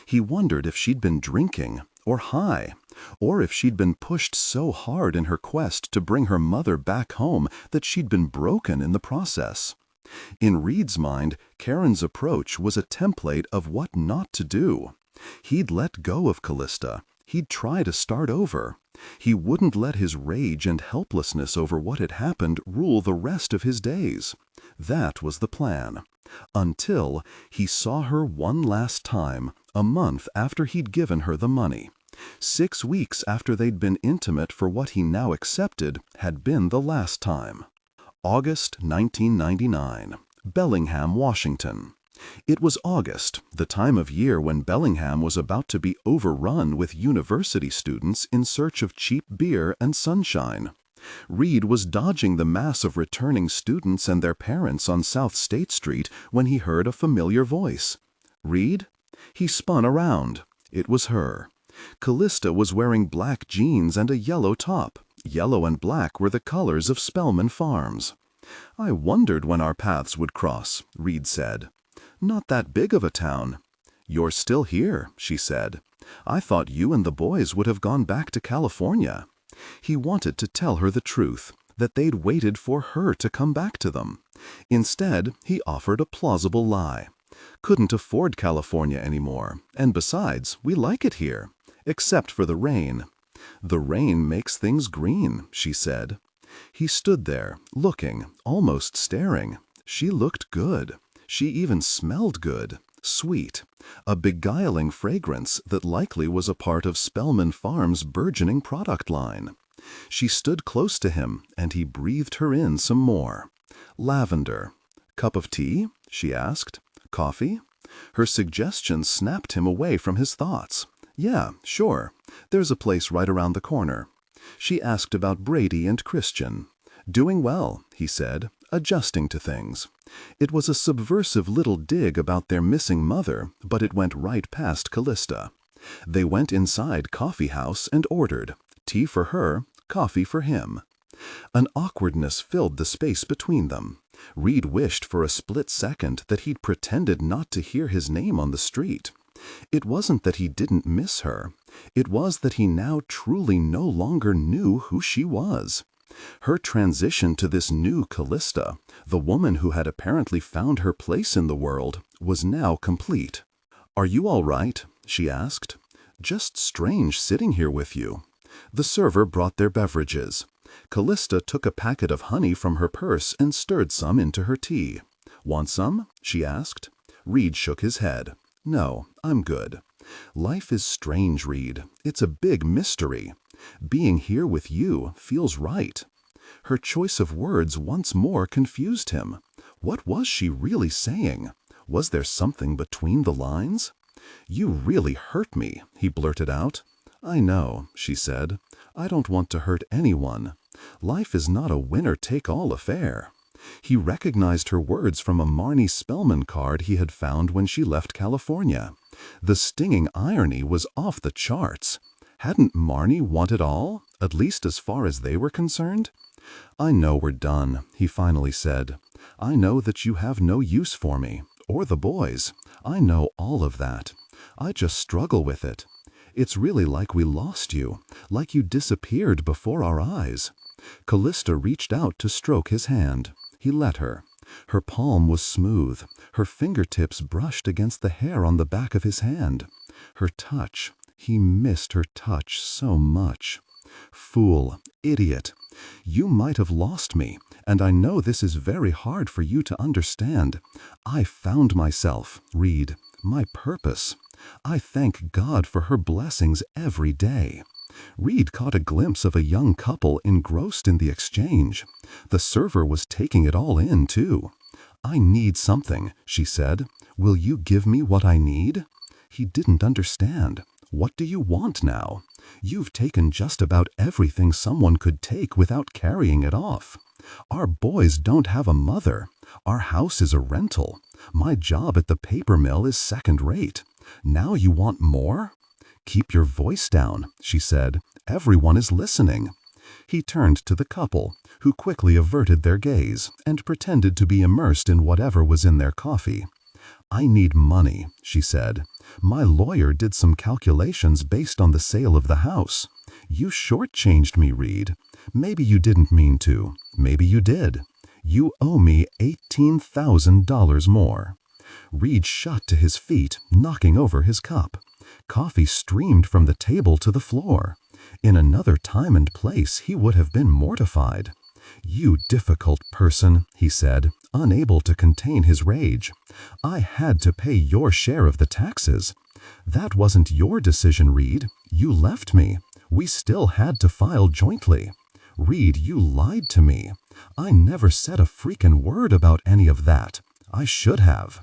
He wondered if she'd been drinking, or high, or if she'd been pushed so hard in her quest to bring her mother back home that she'd been broken in the process. In Reed's mind, Karen's approach was a template of what not to do. He'd let go of Calista. He'd try to start over. He wouldn't let his rage and helplessness over what had happened rule the rest of his days. That was the plan. Until he saw her one last time, a month after he'd given her the money. 6 weeks after they'd been intimate for what he now accepted had been the last time. August 1999, Bellingham, Washington. It was August, the time of year when Bellingham was about to be overrun with university students in search of cheap beer and sunshine. Reed was dodging the mass of returning students and their parents on South State Street when he heard a familiar voice. Reed? He spun around. It was her. Calista was wearing black jeans and a yellow top. Yellow and black were the colors of Spellman Farms. I wondered when our paths would cross, Reed said. Not that big of a town. You're still here, she said. I thought you and the boys would have gone back to California. He wanted to tell her the truth, that they'd waited for her to come back to them. Instead, he offered a plausible lie. Couldn't afford California anymore, and besides, we like it here, except for the rain. The rain makes things green, she said. He stood there, looking, almost staring. She looked good. She even smelled good, sweet, a beguiling fragrance that likely was a part of Spellman Farms' burgeoning product line. She stood close to him, and he breathed her in some more. Lavender. Cup of tea? She asked. Coffee? Her suggestion snapped him away from his thoughts. Yeah, sure. There's a place right around the corner. She asked about Brady and Christian. Doing well, he said, adjusting to things. It was a subversive little dig about their missing mother, but it went right past Calista. They went inside Coffee House and ordered. Tea for her, coffee for him. An awkwardness filled the space between them. Reed wished for a split second that he'd pretended not to hear his name on the street. It wasn't that he didn't miss her. It was that he now truly no longer knew who she was. Her transition to this new Calista, the woman who had apparently found her place in the world, was now complete. Are you all right? She asked. Just strange sitting here with you. The server brought their beverages. Calista took a packet of honey from her purse and stirred some into her tea. Want some? She asked. Reed shook his head. No, I'm good. Life is strange, Reed. It's a big mystery. Being here with you feels right. Her choice of words once more confused him. What was she really saying? Was there something between the lines? You really hurt me, he blurted out. I know, she said. I don't want to hurt anyone. Life is not a winner-take-all affair. He recognized her words from a Marnie Spellman card he had found when she left California. The stinging irony was off the charts. Hadn't Marnie want it all, at least as far as they were concerned? I know we're done, he finally said. I know that you have no use for me, or the boys. I know all of that. I just struggle with it. It's really like we lost you, like you disappeared before our eyes. Calista reached out to stroke his hand. He let her. Her palm was smooth. Her fingertips brushed against the hair on the back of his hand. Her touch. He missed her touch so much. Fool, idiot. You might have lost me, and I know this is very hard for you to understand. I found myself, Reed, my purpose. I thank God for her blessings every day. Reed caught a glimpse of a young couple engrossed in the exchange. The server was taking it all in, too. I need something, she said. Will you give me what I need? He didn't understand. What do you want now? You've taken just about everything someone could take without carrying it off. Our boys don't have a mother. Our house is a rental. My job at the paper mill is second rate. Now you want more? Keep your voice down, she said. Everyone is listening. He turned to the couple, who quickly averted their gaze and pretended to be immersed in whatever was in their coffee. I need money, she said. My lawyer did some calculations based on the sale of the house. You shortchanged me, Reed. Maybe you didn't mean to. Maybe you did. You owe me $18,000 more. Reed shot to his feet, knocking over his cup. Coffee streamed from the table to the floor. In another time and place, he would have been mortified. You difficult person, he said, unable to contain his rage. I had to pay your share of the taxes. That wasn't your decision, Reed. You left me. We still had to file jointly. Reed, you lied to me. I never said a freaking word about any of that. I should have.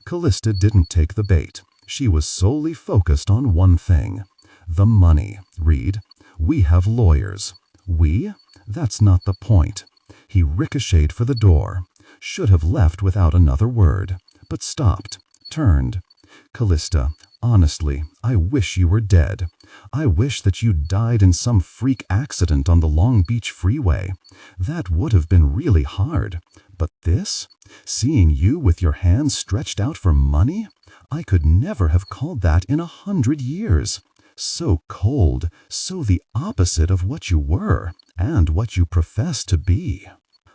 Calista didn't take the bait. She was solely focused on one thing. The money, Reed. We have lawyers. We? That's not the point. He ricocheted for the door. Should have left without another word, but stopped, turned. Calista, honestly, I wish you were dead. I wish that you died in some freak accident on the Long Beach freeway. That would have been really hard. But this? Seeing you with your hands stretched out for money? I could never have called that in 100 years. So cold, so the opposite of what you were, and what you profess to be.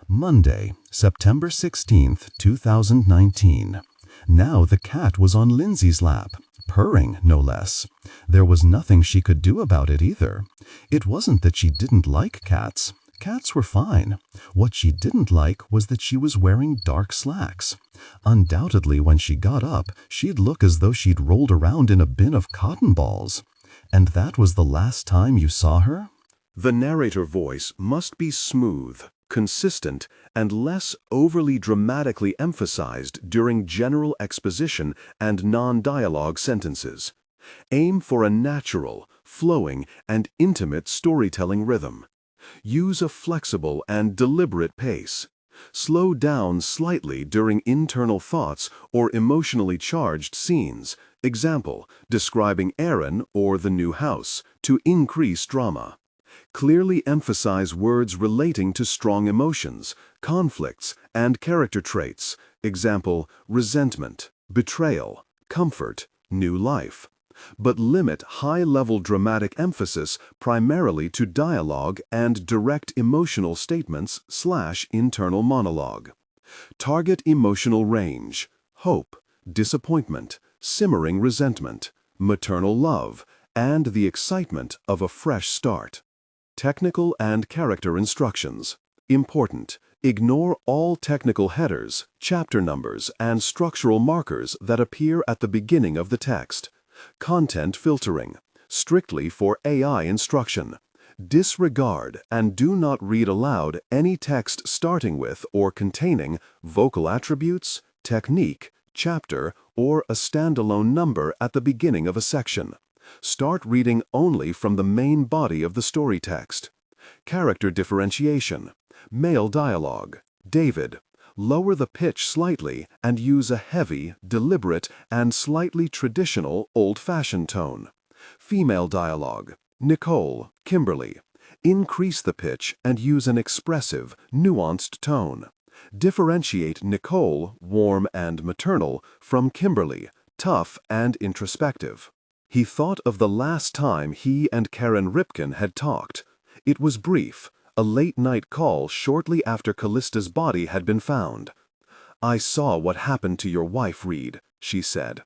Monday, September 16th, 2019. Now the cat was on Lindsay's lap, purring, no less. There was nothing she could do about it either. It wasn't that she didn't like cats. Cats were fine. What she didn't like was that she was wearing dark slacks. Undoubtedly, when she got up, she'd look as though she'd rolled around in a bin of cotton balls. And that was the last time you saw her? The narrator voice must be smooth, consistent, and less overly dramatically emphasized during general exposition and non-dialogue sentences. Aim for a natural, flowing, and intimate storytelling rhythm. Use a flexible and deliberate pace. Slow down slightly during internal thoughts or emotionally charged scenes, example, describing Aaron or the new house, to increase drama. Clearly emphasize words relating to strong emotions, conflicts, and character traits, example, resentment, betrayal, comfort, new life. But limit high-level dramatic emphasis primarily to dialogue and direct emotional statements/internal monologue. Target emotional range: hope, disappointment, simmering resentment, maternal love, and the excitement of a fresh start. Technical and character instructions. Important: ignore all technical headers, chapter numbers, and structural markers that appear at the beginning of the text. Content filtering, strictly for AI instruction. Disregard and do not read aloud any text starting with or containing vocal attributes, technique, chapter, or a standalone number at the beginning of a section. Start reading only from the main body of the story text. Character differentiation. Male dialogue. David. Lower the pitch slightly and use a heavy, deliberate, and slightly traditional, old-fashioned tone. Female dialogue. Nicole, Kimberly. Increase the pitch and use an expressive, nuanced tone. Differentiate Nicole, warm and maternal, from Kimberly, tough and introspective. He thought of the last time he and Karen Ripken had talked. It was brief. A late-night call shortly after Calista's body had been found. "I saw what happened to your wife, Reed," she said.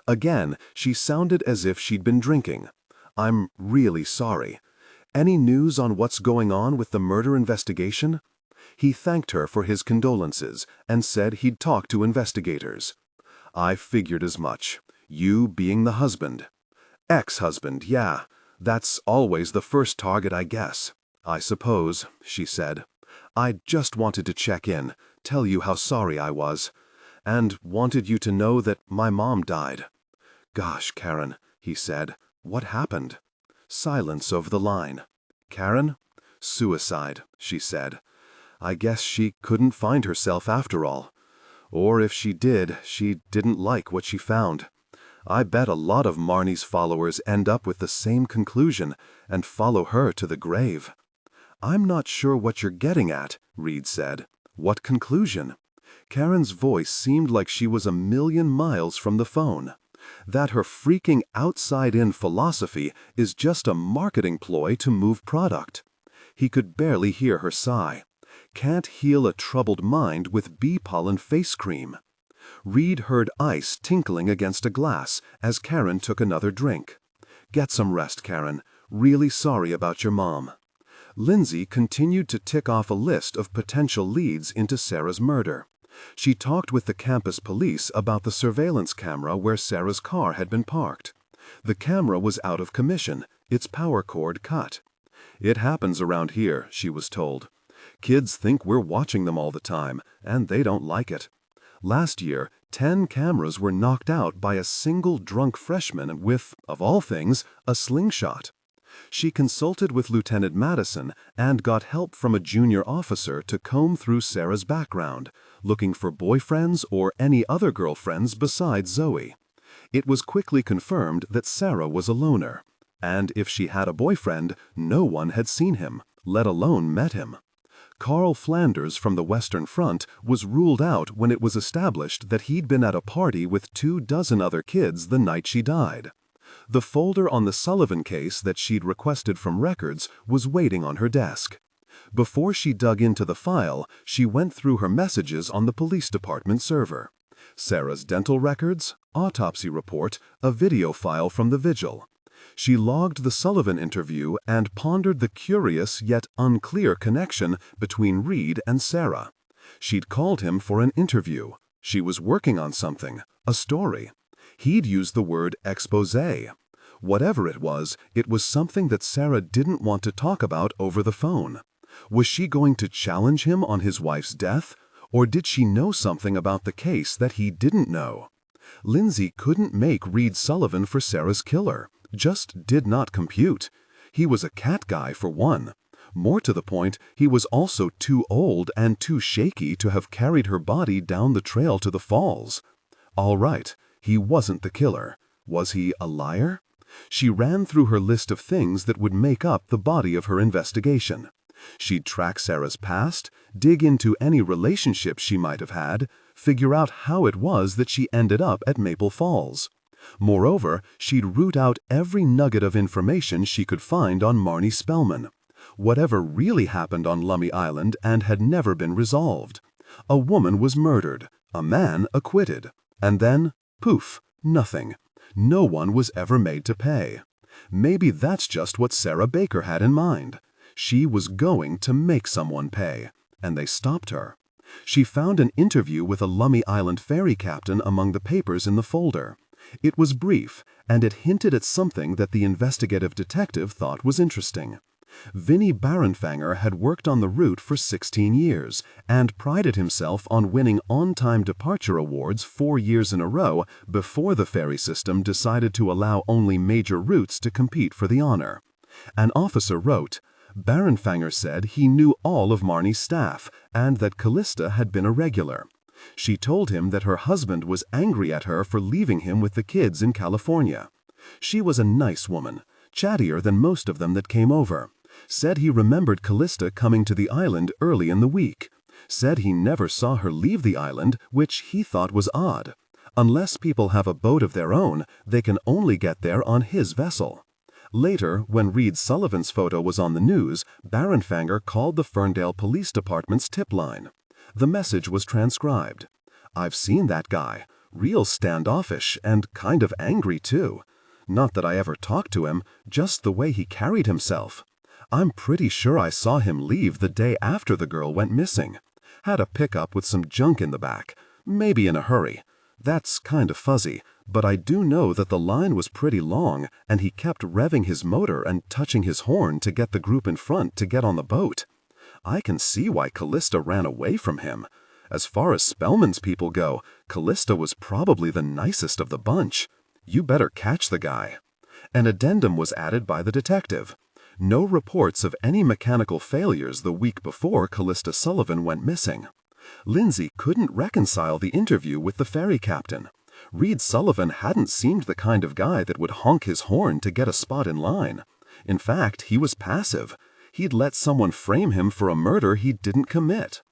Again, she sounded as if she'd been drinking. "I'm really sorry. Any news on what's going on with the murder investigation?" He thanked her for his condolences and said he'd talk to investigators. "I figured as much. You being the husband." "Ex-husband, yeah. That's always the first target, I guess. I suppose," she said. "I just wanted to check in, tell you how sorry I was, and wanted you to know that my mom died." "Gosh, Karen," he said. "What happened?" Silence over the line. "Karen?" "Suicide," she said. I guess she couldn't find herself after all. Or if she did, she didn't like what she found. I bet a lot of Marnie's followers end up with the same conclusion and follow her to the grave." "I'm not sure what you're getting at," Reed said. "What conclusion?" Karen's voice seemed like she was a million miles from the phone. "That her freaking outside-in philosophy is just a marketing ploy to move product." He could barely hear her sigh. "Can't heal a troubled mind with bee pollen face cream." Reed heard ice tinkling against a glass as Karen took another drink. "Get some rest, Karen. Really sorry about your mom." Lindsay continued to tick off a list of potential leads into Sarah's murder. She talked with the campus police about the surveillance camera where Sarah's car had been parked. The camera was out of commission, its power cord cut. "It happens around here," she was told. "Kids think we're watching them all the time, and they don't like it. Last year, 10 cameras were knocked out by a single drunk freshman with, of all things, a slingshot." She consulted with Lieutenant Madison and got help from a junior officer to comb through Sarah's background, looking for boyfriends or any other girlfriends besides Zoe. It was quickly confirmed that Sarah was a loner, and if she had a boyfriend, no one had seen him, let alone met him. Carl Flanders from the Western Front was ruled out when it was established that he'd been at a party with 24 other kids the night she died. The folder on the Sullivan case that she'd requested from records was waiting on her desk. Before she dug into the file, she went through her messages on the police department server. Sarah's dental records, autopsy report, a video file from the vigil. She logged the Sullivan interview and pondered the curious yet unclear connection between Reed and Sarah. She'd called him for an interview. She was working on something, a story. He'd used the word exposé. Whatever it was something that Sarah didn't want to talk about over the phone. Was she going to challenge him on his wife's death? Or did she know something about the case that he didn't know? Lindsay couldn't make Reed Sullivan for Sarah's killer. Just did not compute. He was a cat guy, for one. More to the point, he was also too old and too shaky to have carried her body down the trail to the falls. All right, he wasn't the killer. Was he a liar? She ran through her list of things that would make up the body of her investigation. She'd track Sarah's past, dig into any relationships she might have had, figure out how it was that she ended up at Maple Falls. Moreover, she'd root out every nugget of information she could find on Marnie Spellman. Whatever really happened on Lummi Island and had never been resolved. A woman was murdered, a man acquitted, and then, poof, nothing. No one was ever made to pay. Maybe that's just what Sarah Baker had in mind. She was going to make someone pay, and they stopped her. She found an interview with a Lummi Island ferry captain among the papers in the folder. It was brief, and it hinted at something that the investigative detective thought was interesting. Vinnie Barenfanger had worked on the route for 16 years and prided himself on winning on-time departure awards 4 years in a row before the ferry system decided to allow only major routes to compete for the honor. An officer wrote, Barenfanger said he knew all of Marnie's staff and that Calista had been a regular. She told him that her husband was angry at her for leaving him with the kids in California. She was a nice woman, chattier than most of them that came over. Said he remembered Calista coming to the island early in the week. Said he never saw her leave the island, which he thought was odd. Unless people have a boat of their own, they can only get there on his vessel. Later, when Reed Sullivan's photo was on the news, Barenfanger called the Ferndale Police Department's tip line. The message was transcribed. I've seen that guy. Real standoffish and kind of angry, too. Not that I ever talked to him, just the way he carried himself. I'm pretty sure I saw him leave the day after the girl went missing. Had a pickup with some junk in the back. Maybe in a hurry. That's kind of fuzzy, but I do know that the line was pretty long and he kept revving his motor and touching his horn to get the group in front to get on the boat. I can see why Calista ran away from him. As far as Spellman's people go, Calista was probably the nicest of the bunch. You better catch the guy. An addendum was added by the detective. No reports of any mechanical failures the week before Calista Sullivan went missing. Lindsay couldn't reconcile the interview with the ferry captain. Reed Sullivan hadn't seemed the kind of guy that would honk his horn to get a spot in line. In fact, he was passive. He'd let someone frame him for a murder he didn't commit.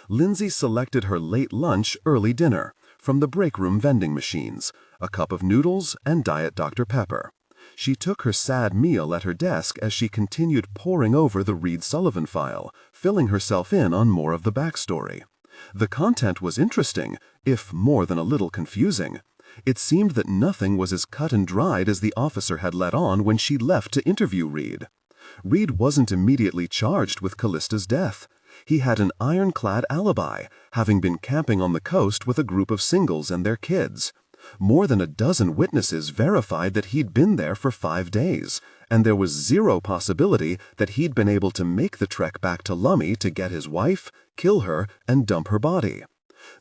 Lindsay selected her late lunch, early dinner, from the break room vending machines, a cup of noodles and Diet Dr. Pepper. She took her sad meal at her desk as she continued poring over the Reed Sullivan file, filling herself in on more of the backstory. The content was interesting, if more than a little confusing. It seemed that nothing was as cut and dried as the officer had let on when she left to interview Reed. Reed wasn't immediately charged with Calista's death. He had an ironclad alibi, having been camping on the coast with a group of singles and their kids. More than a dozen witnesses verified that he'd been there for 5 days, and there was zero possibility that he'd been able to make the trek back to Lummi to get his wife, kill her, and dump her body.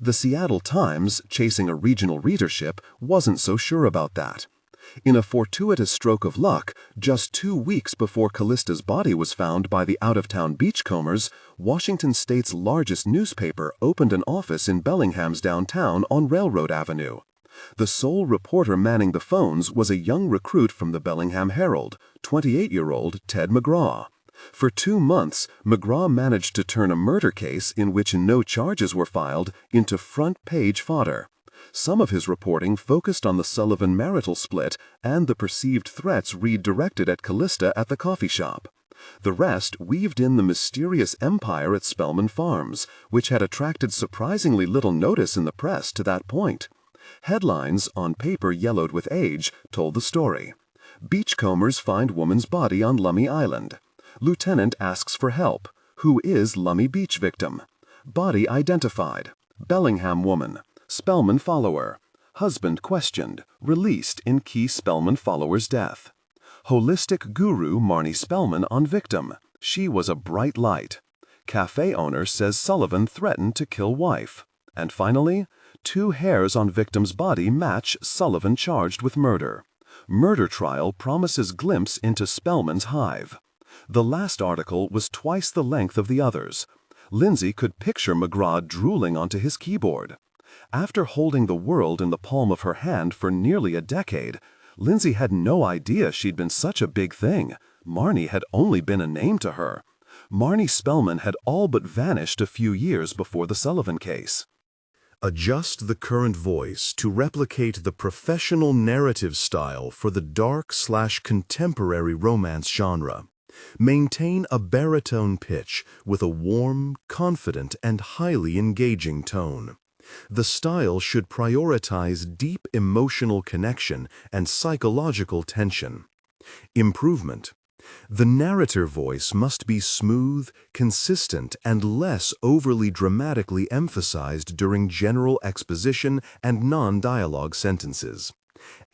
The Seattle Times, chasing a regional readership, wasn't so sure about that. In a fortuitous stroke of luck, just 2 weeks before Calista's body was found by the out-of-town beachcombers, Washington State's largest newspaper opened an office in Bellingham's downtown on Railroad Avenue. The sole reporter manning the phones was a young recruit from the Bellingham Herald, 28-year-old Ted McGraw. For 2 months, McGraw managed to turn a murder case in which no charges were filed into front-page fodder. Some of his reporting focused on the Sullivan marital split and the perceived threats Reed directed at Calista at the coffee shop. The rest weaved in the mysterious empire at Spellman Farms, which had attracted surprisingly little notice in the press to that point. Headlines, on paper yellowed with age, told the story. Beachcombers find woman's body on Lummi Island. Lieutenant asks for help. Who is Lummi Beach victim? Body identified. Bellingham woman. Spellman follower. Husband questioned. Released in key Spellman follower's death. Holistic guru Marnie Spellman on victim. She was a bright light. Cafe owner says Sullivan threatened to kill wife. And finally, 2 hairs on victim's body match Sullivan charged with murder. Murder trial promises glimpse into Spellman's hive. The last article was twice the length of the others. Lindsay could picture McGraw drooling onto his keyboard. After holding the world in the palm of her hand for nearly a decade, Lindsay had no idea she'd been such a big thing. Marnie had only been a name to her. Marnie Spellman had all but vanished a few years before the Sullivan case. Adjust the current voice to replicate the professional narrative style for the dark/contemporary romance genre. Maintain a baritone pitch with a warm, confident, and highly engaging tone. The style should prioritize deep emotional connection and psychological tension. Improvement. The narrator voice must be smooth, consistent, and less overly dramatically emphasized during general exposition and non-dialogue sentences.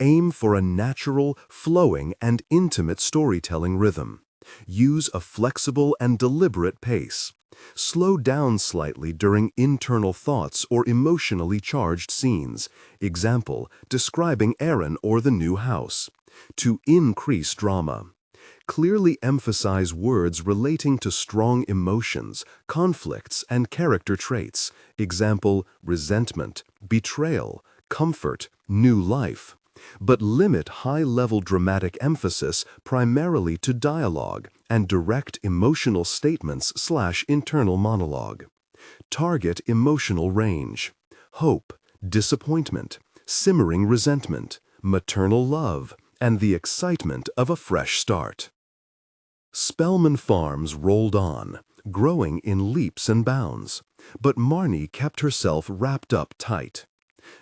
Aim for a natural, flowing, and intimate storytelling rhythm. Use a flexible and deliberate pace. Slow down slightly during internal thoughts or emotionally charged scenes. Example, describing Aaron or the new house. To increase drama. Clearly emphasize words relating to strong emotions, conflicts, and character traits. Example, resentment, betrayal, comfort, new life. But limit high-level dramatic emphasis primarily to dialogue and direct emotional statements/internal monologue. Target emotional range. Hope, disappointment, simmering resentment, maternal love, and the excitement of a fresh start. Spellman Farms rolled on, growing in leaps and bounds, but Marnie kept herself wrapped up tight.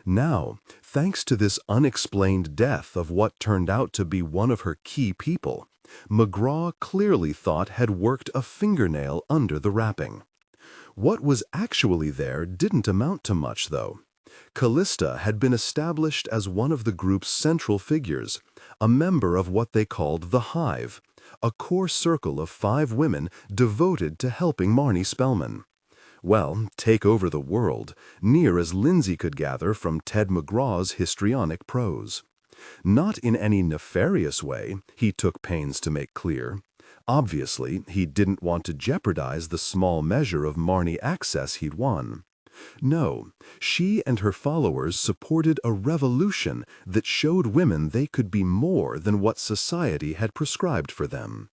Now, thanks to this unexplained death of what turned out to be one of her key people, McGraw clearly thought had worked a fingernail under the wrapping. What was actually there didn't amount to much, though. Calista had been established as one of the group's central figures, a member of what they called the Hive, a core circle of 5 women devoted to helping Marnie Spellman. Well, take over the world, near as Lindsay could gather from Ted McGraw's histrionic prose. Not in any nefarious way, he took pains to make clear. Obviously, he didn't want to jeopardize the small measure of Marnie access he'd won. No, she and her followers supported a revolution that showed women they could be more than what society had prescribed for them.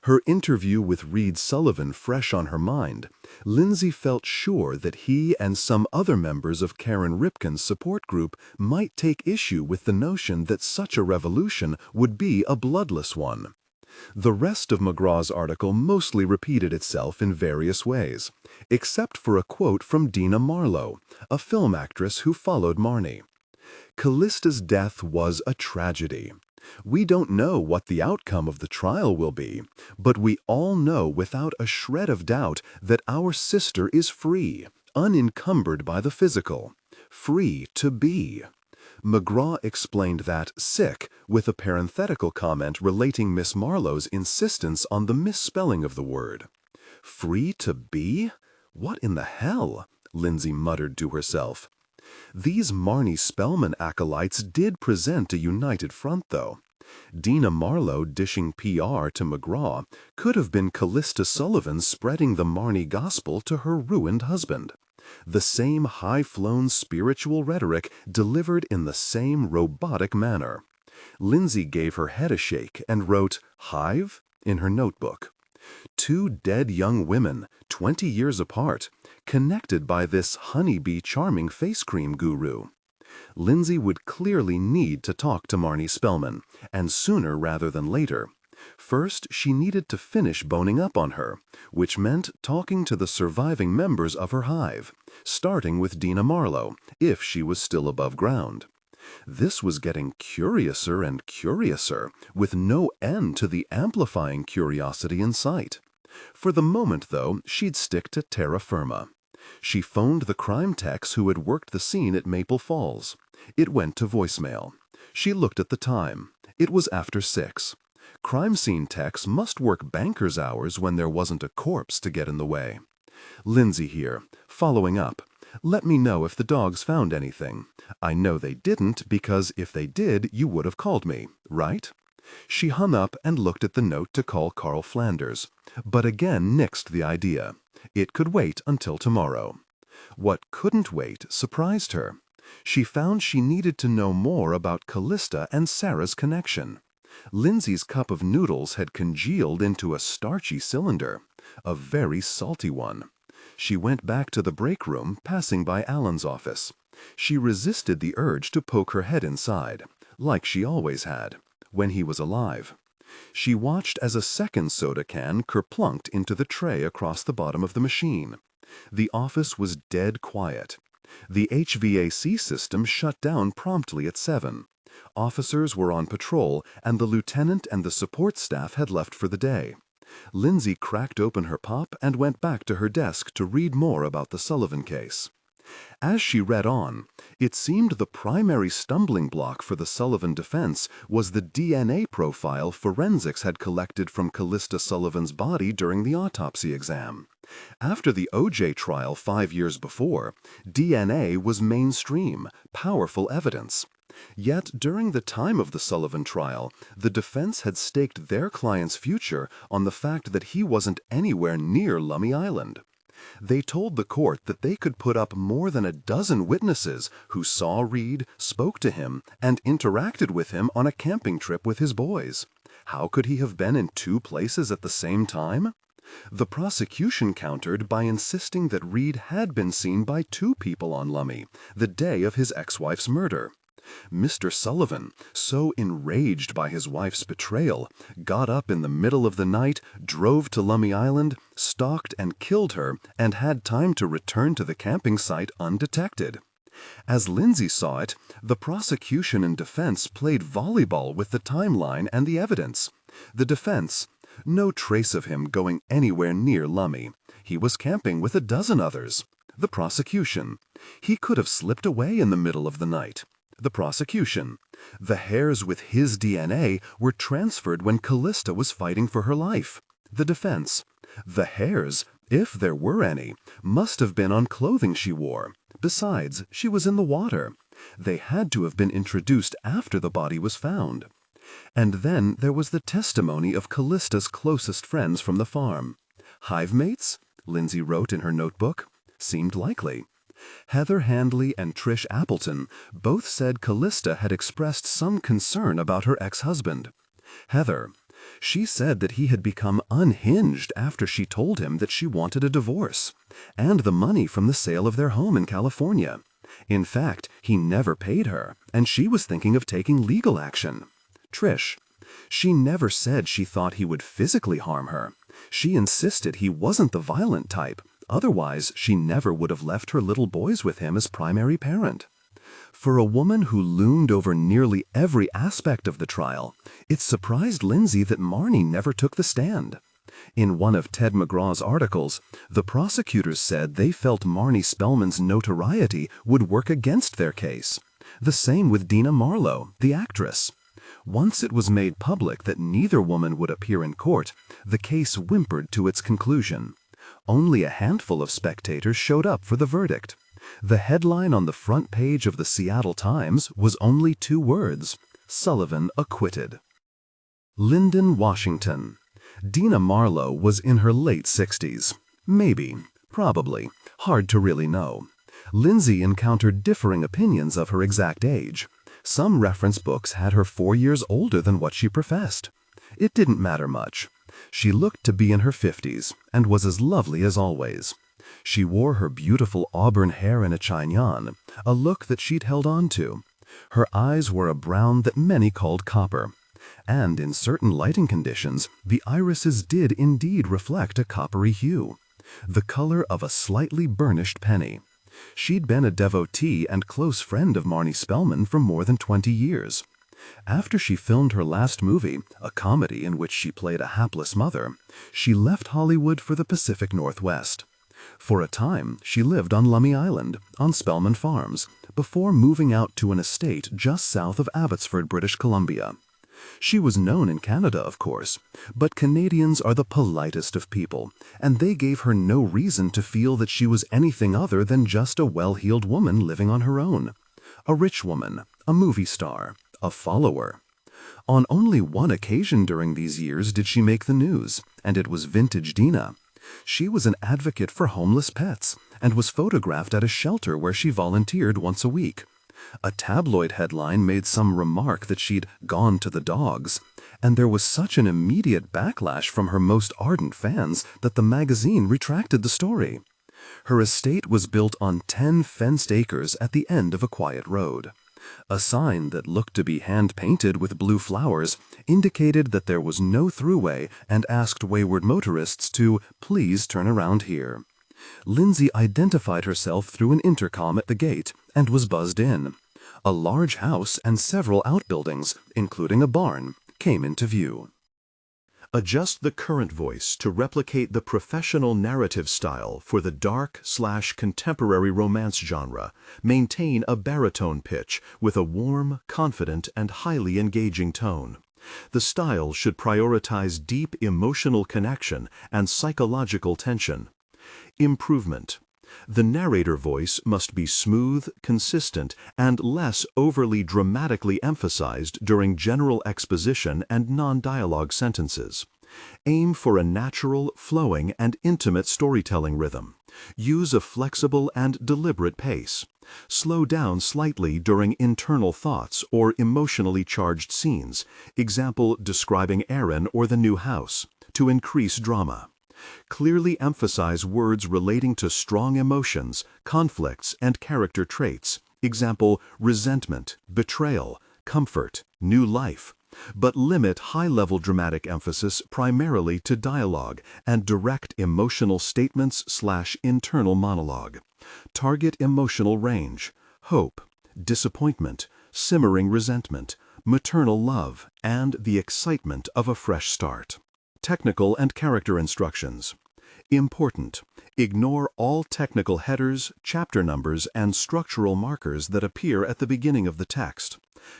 Her interview with Reed Sullivan fresh on her mind, Lindsay felt sure that he and some other members of Karen Ripken's support group might take issue with the notion that such a revolution would be a bloodless one. The rest of McGraw's article mostly repeated itself in various ways, except for a quote from Dina Marlowe, a film actress who followed Marnie. Calista's death was a tragedy. We don't know what the outcome of the trial will be, but we all know without a shred of doubt that our sister is free, unencumbered by the physical, free to be. McGraw explained that sick with a parenthetical comment relating Miss Marlowe's insistence on the misspelling of the word. Free to be? What in the hell? Lindsay muttered to herself. These Marnie Spellman acolytes did present a united front, though. Dina Marlowe dishing PR to McGraw could have been Calista Sullivan spreading the Marnie gospel to her ruined husband. The same high-flown spiritual rhetoric delivered in the same robotic manner. Lindsay gave her head a shake and wrote "Hive" in her notebook. Two dead young women, 20 years apart, connected by this honeybee charming face cream guru. Lindsay would clearly need to talk to Marnie Spellman, and sooner rather than later. First, she needed to finish boning up on her, which meant talking to the surviving members of her hive, starting with Dina Marlowe, if she was still above ground. This was getting curiouser and curiouser, with no end to the amplifying curiosity in sight. For the moment, though, she'd stick to terra firma. She phoned the crime techs who had worked the scene at Maple Falls. It went to voicemail. She looked at the time. It was after 6. Crime scene techs must work banker's hours when there wasn't a corpse to get in the way. Lindsay here, following up. Let me know if the dogs found anything. I know they didn't because if they did, you would have called me, right? She hung up and looked at the note to call Carl Flanders, but again nixed the idea. It could wait until tomorrow. What couldn't wait surprised her. She found she needed to know more about Calista and Sarah's connection. Lindsay's cup of noodles had congealed into a starchy cylinder, a very salty one. She went back to the break room, passing by Alan's office. She resisted the urge to poke her head inside, like she always had, when he was alive. She watched as a second soda can kerplunked into the tray across the bottom of the machine. The office was dead quiet. The HVAC system shut down promptly at 7. Officers were on patrol, and the lieutenant and the support staff had left for the day. Lindsay cracked open her pop and went back to her desk to read more about the Sullivan case. As she read on, it seemed the primary stumbling block for the Sullivan defense was the DNA profile forensics had collected from Calista Sullivan's body during the autopsy exam. After the O.J. trial 5 years before, DNA was mainstream, powerful evidence. Yet during the time of the Sullivan trial, the defense had staked their client's future on the fact that he wasn't anywhere near Lummi Island. They told the court that they could put up more than a dozen witnesses who saw Reed, spoke to him, and interacted with him on a camping trip with his boys. How could he have been in 2 places at the same time? The prosecution countered by insisting that Reed had been seen by 2 people on Lummi, the day of his ex-wife's murder. Mr. Sullivan, so enraged by his wife's betrayal, got up in the middle of the night, drove to Lummi Island, stalked and killed her, and had time to return to the camping site undetected. As Lindsay saw it, the prosecution and defense played volleyball with the timeline and the evidence. The defense, no trace of him going anywhere near Lummi. He was camping with a dozen others. The prosecution, he could have slipped away in the middle of the night. The prosecution, the hairs with his DNA were transferred when Calista was fighting for her life. The defense, the hairs, if there were any, must have been on clothing she wore. Besides, she was in the water. They had to have been introduced after the body was found. And then there was the testimony of Callista's closest friends from the farm. Hive mates? Lindsay wrote in her notebook. Seemed likely. Heather Handley and Trish Appleton both said Calista had expressed some concern about her ex-husband. Heather, she said that he had become unhinged after she told him that she wanted a divorce, and the money from the sale of their home in California. In fact, he never paid her, and she was thinking of taking legal action. Trish, she never said she thought he would physically harm her. She insisted he wasn't the violent type. Otherwise, she never would have left her little boys with him as primary parent. For a woman who loomed over nearly every aspect of the trial, it surprised Lindsay that Marnie never took the stand. In one of Ted McGraw's articles, the prosecutors said they felt Marnie Spellman's notoriety would work against their case. The same with Dina Marlowe, the actress. Once it was made public that neither woman would appear in court, the case whimpered to its conclusion. Only a handful of spectators showed up for the verdict. The headline on the front page of the Seattle Times was only 2 words: Sullivan acquitted. Lyndon, Washington. Dina Marlowe was in her late 60s. Maybe, probably, hard to really know. Lindsay encountered differing opinions of her exact age. Some reference books had her 4 years older than what she professed. It didn't matter much. She looked to be in her 50s and was as lovely as always. She wore her beautiful auburn hair in a chignon, a look that she'd held on to. Her eyes were a brown that many called copper. And in certain lighting conditions, the irises did indeed reflect a coppery hue, the color of a slightly burnished penny. She'd been a devotee and close friend of Marnie Spellman for more than 20 years. After she filmed her last movie, a comedy in which she played a hapless mother, she left Hollywood for the Pacific Northwest. For a time, she lived on Lummi Island, on Spellman Farms, before moving out to an estate just south of Abbotsford, British Columbia. She was known in Canada, of course, but Canadians are the politest of people, and they gave her no reason to feel that she was anything other than just a well-heeled woman living on her own. A rich woman, a movie star, a follower. On only one occasion during these years did she make the news, and it was vintage Dina. She was an advocate for homeless pets, and was photographed at a shelter where she volunteered once a week. A tabloid headline made some remark that she'd gone to the dogs, and there was such an immediate backlash from her most ardent fans that the magazine retracted the story. Her estate was built on 10 fenced acres at the end of a quiet road. A sign that looked to be hand-painted with blue flowers indicated that there was no throughway and asked wayward motorists to please turn around here. Lindsay identified herself through an intercom at the gate and was buzzed in. A large house and several outbuildings, including a barn, came into view. Adjust the current voice to replicate the professional narrative style for the dark/contemporary romance genre. Maintain a baritone pitch with a warm, confident, and highly engaging tone. The style should prioritize deep emotional connection and psychological tension. Improvement. The narrator voice must be smooth, consistent, and less overly dramatically emphasized during general exposition and non-dialogue sentences. Aim for a natural, flowing, and intimate storytelling rhythm. Use a flexible and deliberate pace. Slow down slightly during internal thoughts or emotionally charged scenes, example describing Aaron or the new house, to increase drama. Clearly emphasize words relating to strong emotions, conflicts, and character traits, example resentment, betrayal, comfort, new life, but limit high-level dramatic emphasis primarily to dialogue and direct emotional statements/internal monologue. Target emotional range: hope, disappointment, simmering resentment, maternal love, and the excitement of a fresh start. Technical and character instructions. Important: ignore all technical headers, chapter numbers, and structural markers that appear at the beginning of the text.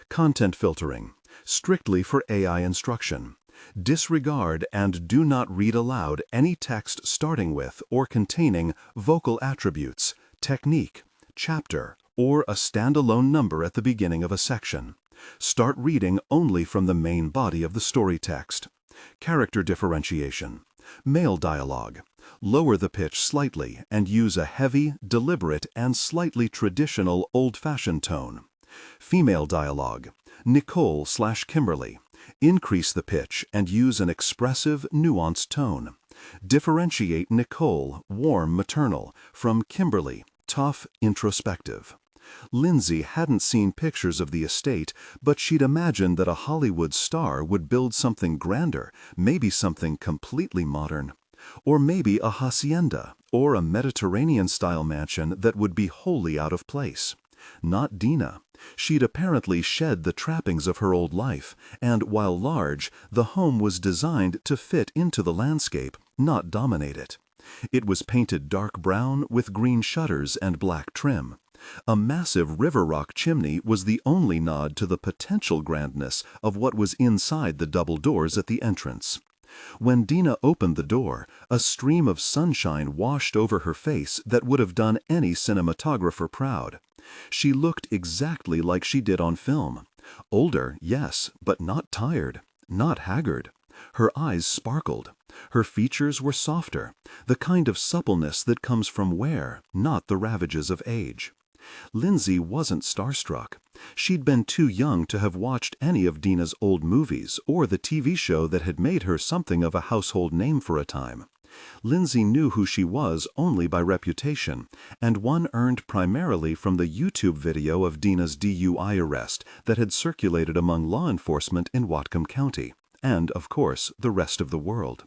Content filtering. Strictly for AI instruction. Disregard and do not read aloud any text starting with or containing vocal attributes, technique, chapter, or a standalone number at the beginning of a section. Start reading only from the main body of the story text. Character differentiation. Male dialogue. Lower the pitch slightly and use a heavy, deliberate, and slightly traditional old-fashioned tone. Female dialogue. Nicole/Kimberly. Increase the pitch and use an expressive, nuanced tone. Differentiate Nicole, warm, maternal, from Kimberly, tough, introspective. Lindsay hadn't seen pictures of the estate, but she'd imagined that a Hollywood star would build something grander, maybe something completely modern. Or maybe a hacienda, or a Mediterranean-style mansion that would be wholly out of place. Not Dina. She'd apparently shed the trappings of her old life, and while large, the home was designed to fit into the landscape, not dominate it. It was painted dark brown with green shutters and black trim. A massive river rock chimney was the only nod to the potential grandness of what was inside the double doors at the entrance. When Dina opened the door, a stream of sunshine washed over her face that would have done any cinematographer proud. She looked exactly like she did on film. Older, yes, but not tired, not haggard. Her eyes sparkled. Her features were softer, the kind of suppleness that comes from wear, not the ravages of age. Lindsay wasn't starstruck. She'd been too young to have watched any of Dina's old movies or the TV show that had made her something of a household name for a time. Lindsay knew who she was only by reputation, and one earned primarily from the YouTube video of Dina's DUI arrest that had circulated among law enforcement in Whatcom County, and, of course, the rest of the world.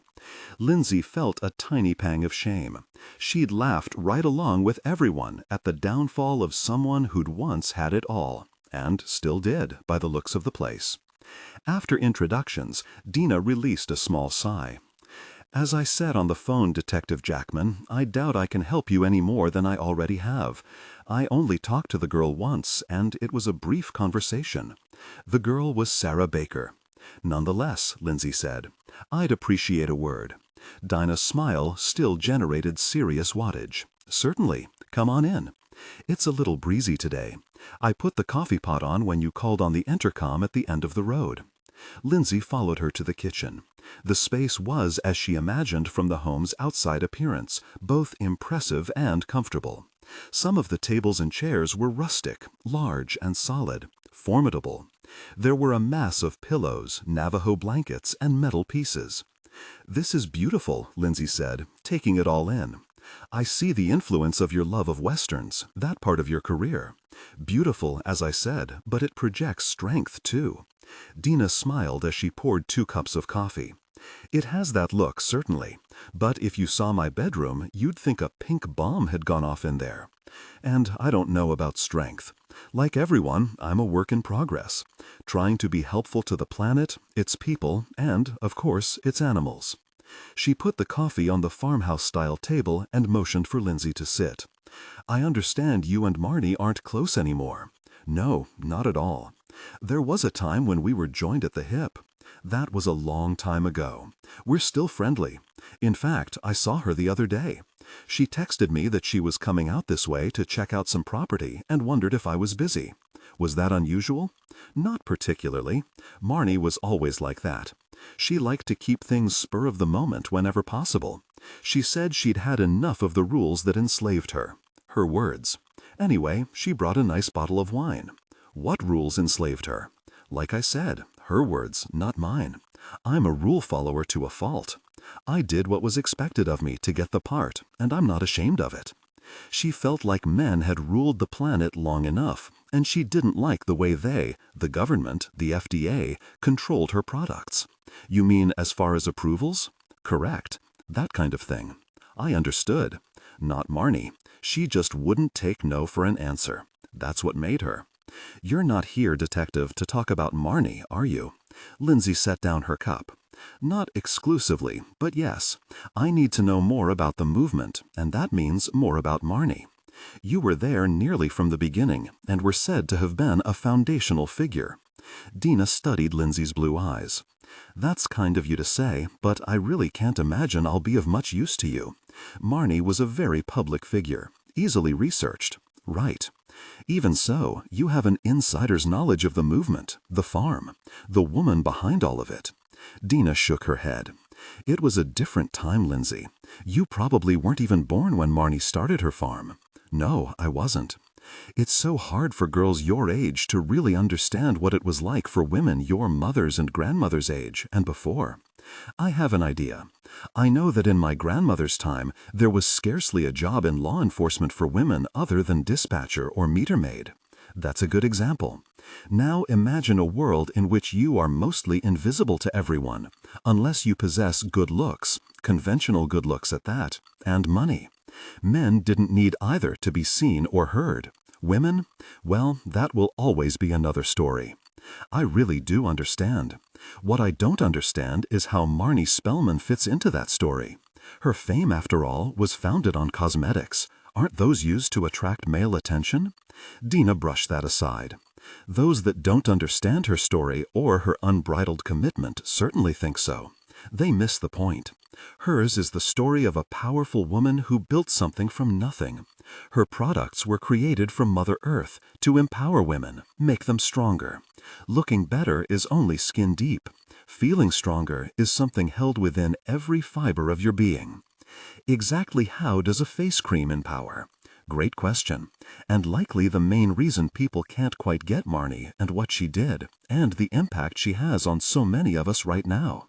Lindsay felt a tiny pang of shame. She'd laughed right along with everyone at the downfall of someone who'd once had it all, and still did, by the looks of the place. After introductions, Dina released a small sigh. "As I said on the phone, Detective Jackman, I doubt I can help you any more than I already have. I only talked to the girl once, and it was a brief conversation. The girl was Sarah Baker." "Nonetheless," Lindsay said, "I'd appreciate a word." Dinah's smile still generated serious wattage. "Certainly. Come on in. It's a little breezy today. I put the coffee pot on when you called on the intercom at the end of the road." Lindsay followed her to the kitchen. The space was as she imagined from the home's outside appearance, both impressive and comfortable. Some of the tables and chairs were rustic, large and solid, formidable. There were a mass of pillows, Navajo blankets, and metal pieces. "This is beautiful," Lindsay said, taking it all in. "I see the influence of your love of westerns, that part of your career. Beautiful, as I said, but it projects strength, too." Dina smiled as she poured 2 cups of coffee. "It has that look, certainly, but if you saw my bedroom, you'd think a pink bomb had gone off in there. And I don't know about strength. Like everyone, I'm a work in progress, trying to be helpful to the planet, its people, and, of course, its animals." She put the coffee on the farmhouse-style table and motioned for Lindsay to sit. "I understand you and Marnie aren't close anymore." "No, not at all. There was a time when we were joined at the hip. That was a long time ago. We're still friendly. In fact, I saw her the other day. She texted me that she was coming out this way to check out some property and wondered if I was busy. Was that unusual? Not particularly. Marnie was always like that. She liked to keep things spur of the moment whenever possible. She said she'd had enough of the rules that enslaved her. Her words. Anyway, she brought a nice bottle of wine. What rules enslaved her? Like I said, her words, not mine. I'm a rule follower to a fault. I did what was expected of me to get the part, and I'm not ashamed of it. She felt like men had ruled the planet long enough, and she didn't like the way they, the government, the FDA, controlled her products. You mean as far as approvals? Correct. That kind of thing. I understood. Not Marnie. She just wouldn't take no for an answer. That's what made her. You're not here, Detective, to talk about Marnie, are you? Lindsay set down her cup. Not exclusively, but yes. I need to know more about the movement, and that means more about Marnie. You were there nearly from the beginning, and were said to have been a foundational figure. Dina studied Lindsay's blue eyes. That's kind of you to say, but I really can't imagine I'll be of much use to you. Marnie was a very public figure, easily researched. Right. Even so, you have an insider's knowledge of the movement, the farm, the woman behind all of it. Dina shook her head. It was a different time, Lindsay. You probably weren't even born when Marnie started her farm. No, I wasn't. It's so hard for girls your age to really understand what it was like for women your mother's and grandmother's age and before. I have an idea. I know that in my grandmother's time, there was scarcely a job in law enforcement for women other than dispatcher or meter maid. That's a good example. Now imagine a world in which you are mostly invisible to everyone, unless you possess good looks, conventional good looks at that, and money. Men didn't need either to be seen or heard. Women? Well, that will always be another story. I really do understand. What I don't understand is how Marnie Spellman fits into that story. Her fame, after all, was founded on cosmetics. Aren't those used to attract male attention? Dina brushed that aside. Those that don't understand her story or her unbridled commitment certainly think so. They miss the point. Hers is the story of a powerful woman who built something from nothing. Her products were created from Mother Earth to empower women, make them stronger. Looking better is only skin deep. Feeling stronger is something held within every fiber of your being. Exactly how does a face cream empower? Great question, and likely the main reason people can't quite get Marnie and what she did, and the impact she has on so many of us right now.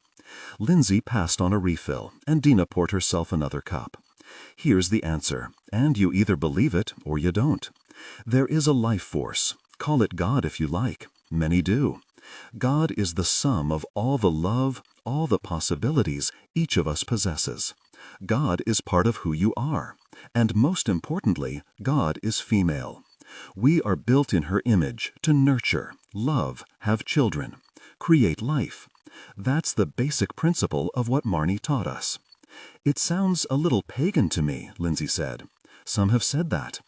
Lindsay passed on a refill, and Dina poured herself another cup. Here's the answer, and you either believe it or you don't. There is a life force. Call it God if you like. Many do. God is the sum of all the love, all the possibilities each of us possesses. God is part of who you are. And most importantly, God is female. We are built in her image to nurture, love, have children, create life. That's the basic principle of what Marnie taught us. It sounds a little pagan to me, Lindsay said. Some have said that.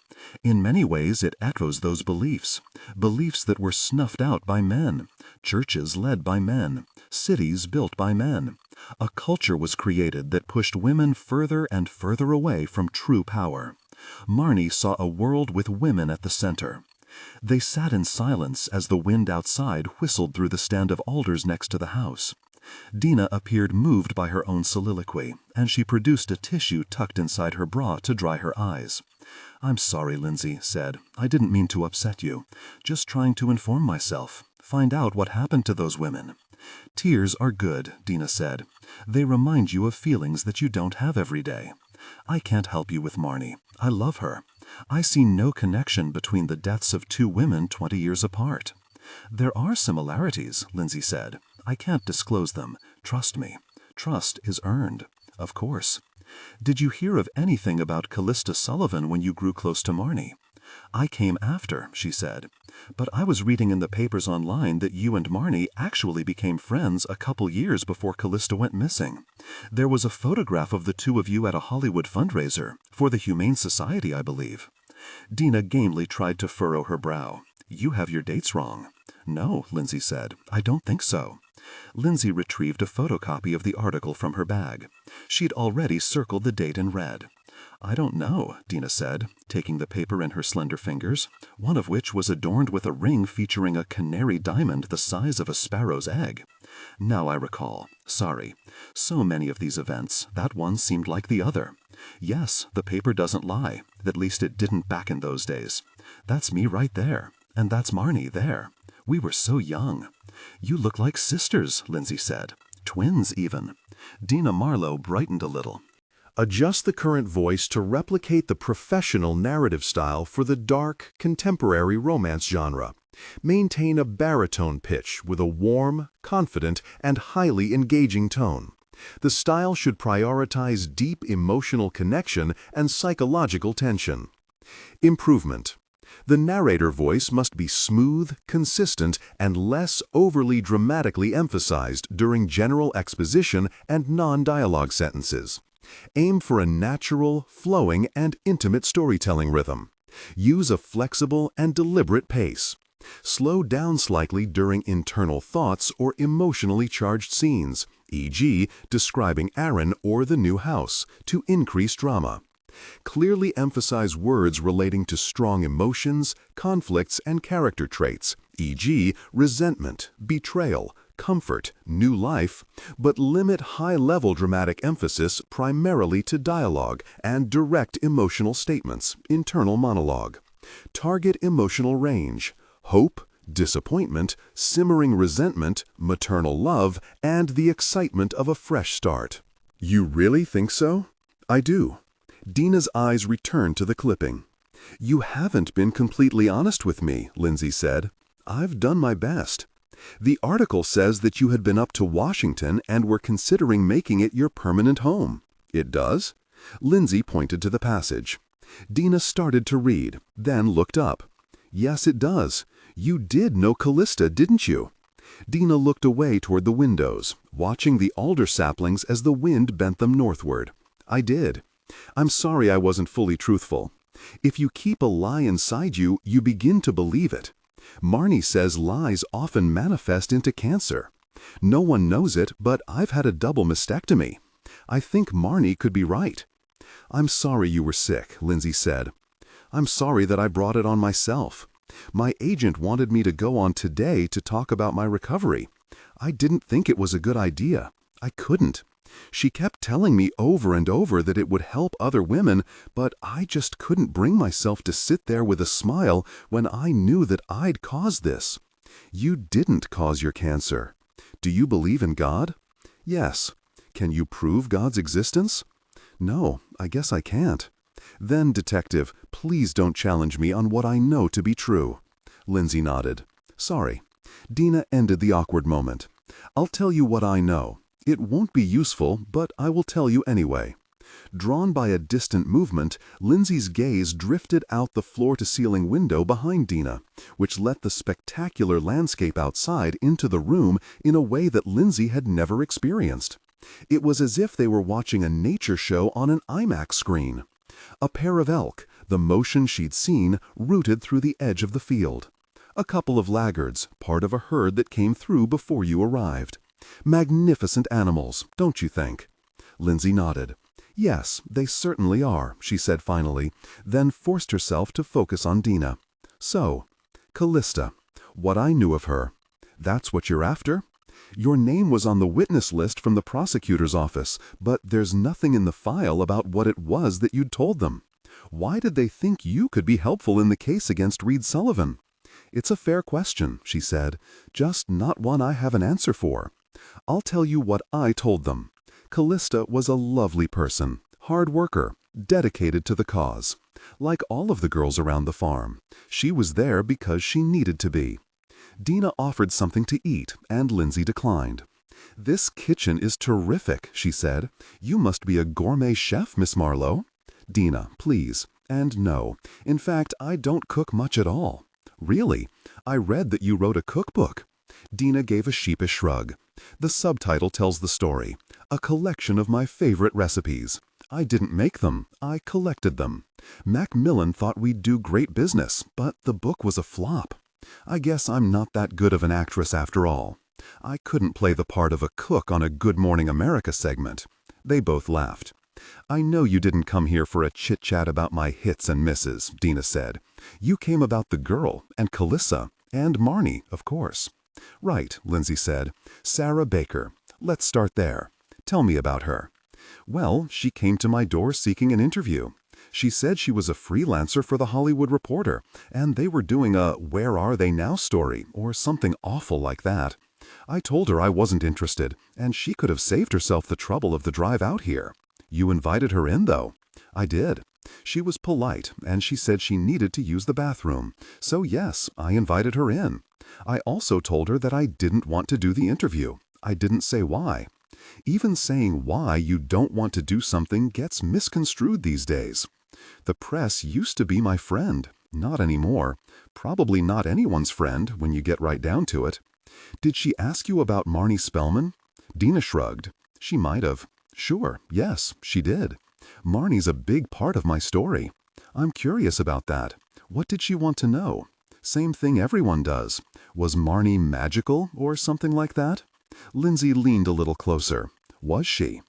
In many ways it echoes those beliefs, beliefs that were snuffed out by men, churches led by men, cities built by men. A culture was created that pushed women further and further away from true power. Marnie saw a world with women at the center. They sat in silence as the wind outside whistled through the stand of alders next to the house. Dina appeared moved by her own soliloquy, and she produced a tissue tucked inside her bra to dry her eyes. "I'm sorry," Lindsay said. "I didn't mean to upset you. Just trying to inform myself, find out what happened to those women." "Tears are good," Dina said. "They remind you of feelings that you don't have every day. I can't help you with Marnie. I love her. I see no connection between the deaths of two women 20 years apart." "There are similarities," Lindsay said. "I can't disclose them. Trust me. Trust is earned." "Of course." "Did you hear of anything about Calista Sullivan when you grew close to Marnie?" "I came after," she said. "But I was reading in the papers online that you and Marnie actually became friends a couple years before Calista went missing. There was a photograph of the two of you at a Hollywood fundraiser, for the Humane Society, I believe." Dina gamely tried to furrow her brow. "You have your dates wrong." "No," Lindsay said. "I don't think so." Lindsay retrieved a photocopy of the article from her bag. She'd already circled the date in red. "I don't know," Dina said, taking the paper in her slender fingers, one of which was adorned with a ring featuring a canary diamond the size of a sparrow's egg. "Now I recall. Sorry. So many of these events, that one seemed like the other. Yes, the paper doesn't lie. At least it didn't back in those days. That's me right there. And that's Marnie there. We were so young." "You look like sisters," Lindsay said. "Twins, even." Dina Marlowe brightened a little. Adjust the current voice to replicate the professional narrative style for the dark, contemporary romance genre. Maintain a baritone pitch with a warm, confident, and highly engaging tone. The style should prioritize deep emotional connection and psychological tension. Improvement. The narrator voice must be smooth, consistent, and less overly dramatically emphasized during general exposition and non-dialogue sentences. Aim for a natural, flowing, and intimate storytelling rhythm. Use a flexible and deliberate pace. Slow down slightly during internal thoughts or emotionally charged scenes, e.g., describing Aaron or the new house, to increase drama. Clearly emphasize words relating to strong emotions, conflicts, and character traits, e.g., resentment, betrayal, comfort, new life, but limit high-level dramatic emphasis primarily to dialogue and direct emotional statements, internal monologue. Target emotional range: hope, disappointment, simmering resentment, maternal love, and the excitement of a fresh start. You really think so? I do. Dina's eyes returned to the clipping. You haven't been completely honest with me, Lindsay said. I've done my best. The article says that you had been up to Washington and were considering making it your permanent home. It does? Lindsay pointed to the passage. Dina started to read, then looked up. Yes, it does. You did know Calista, didn't you? Dina looked away toward the windows, watching the alder saplings as the wind bent them northward. I did. I'm sorry I wasn't fully truthful. If you keep a lie inside you, you begin to believe it. Marnie says lies often manifest into cancer. No one knows it, but I've had a double mastectomy. I think Marnie could be right. I'm sorry you were sick, Lindsay said. I'm sorry that I brought it on myself. My agent wanted me to go on today to talk about my recovery. I didn't think it was a good idea. I couldn't. She kept telling me over and over that it would help other women, but I just couldn't bring myself to sit there with a smile when I knew that I'd caused this. You didn't cause your cancer. Do you believe in God? Yes. Can you prove God's existence? No, I guess I can't. Then, Detective, please don't challenge me on what I know to be true. Lindsay nodded. Sorry. Dina ended the awkward moment. I'll tell you what I know. It won't be useful, but I will tell you anyway. Drawn by a distant movement, Lindsay's gaze drifted out the floor-to-ceiling window behind Dina, which let the spectacular landscape outside into the room in a way that Lindsay had never experienced. It was as if they were watching a nature show on an IMAX screen. A pair of elk, the motion she'd seen, rooted through the edge of the field. A couple of laggards, part of a herd that came through before you arrived. Magnificent animals, don't you think? Lindsay nodded. Yes, they certainly are, she said finally, then forced herself to focus on Dina. So, Calista, what I knew of her. That's what you're after? Your name was on the witness list from the prosecutor's office, but there's nothing in the file about what it was that you'd told them. Why did they think you could be helpful in the case against Reed Sullivan? It's a fair question, she said, just not one I have an answer for. I'll tell you what I told them. Calista was a lovely person, hard worker, dedicated to the cause. Like all of the girls around the farm, she was there because she needed to be. Dina offered something to eat, and Lindsay declined. This kitchen is terrific, she said. You must be a gourmet chef, Miss Marlowe. Dina, please. And no, in fact, I don't cook much at all. Really? I read that you wrote a cookbook. Dina gave a sheepish shrug. The subtitle tells the story. A collection of my favorite recipes. I didn't make them. I collected them. Macmillan thought we'd do great business, but the book was a flop. I guess I'm not that good of an actress after all. I couldn't play the part of a cook on a Good Morning America segment. They both laughed. I know you didn't come here for a chit-chat about my hits and misses, Dina said. You came about the girl, and Calista, and Marnie, of course. Right, Lindsay said. Sarah Baker. Let's start there. Tell me about her. Well, she came to my door seeking an interview. She said she was a freelancer for The Hollywood Reporter, and they were doing a Where Are They Now story, or something awful like that. I told her I wasn't interested, and she could have saved herself the trouble of the drive out here. You invited her in, though. I did. She was polite, and she said she needed to use the bathroom. So yes, I invited her in. I also told her that I didn't want to do the interview. I didn't say why. Even saying why you don't want to do something gets misconstrued these days. The press used to be my friend. Not anymore. Probably not anyone's friend when you get right down to it. Did she ask you about Marnie Spellman? Dina shrugged. She might have. Sure, yes, she did. Marnie's a big part of my story. I'm curious about that. What did she want to know? Same thing everyone does. Was Marnie magical or something like that? Lindsay leaned a little closer. Was she?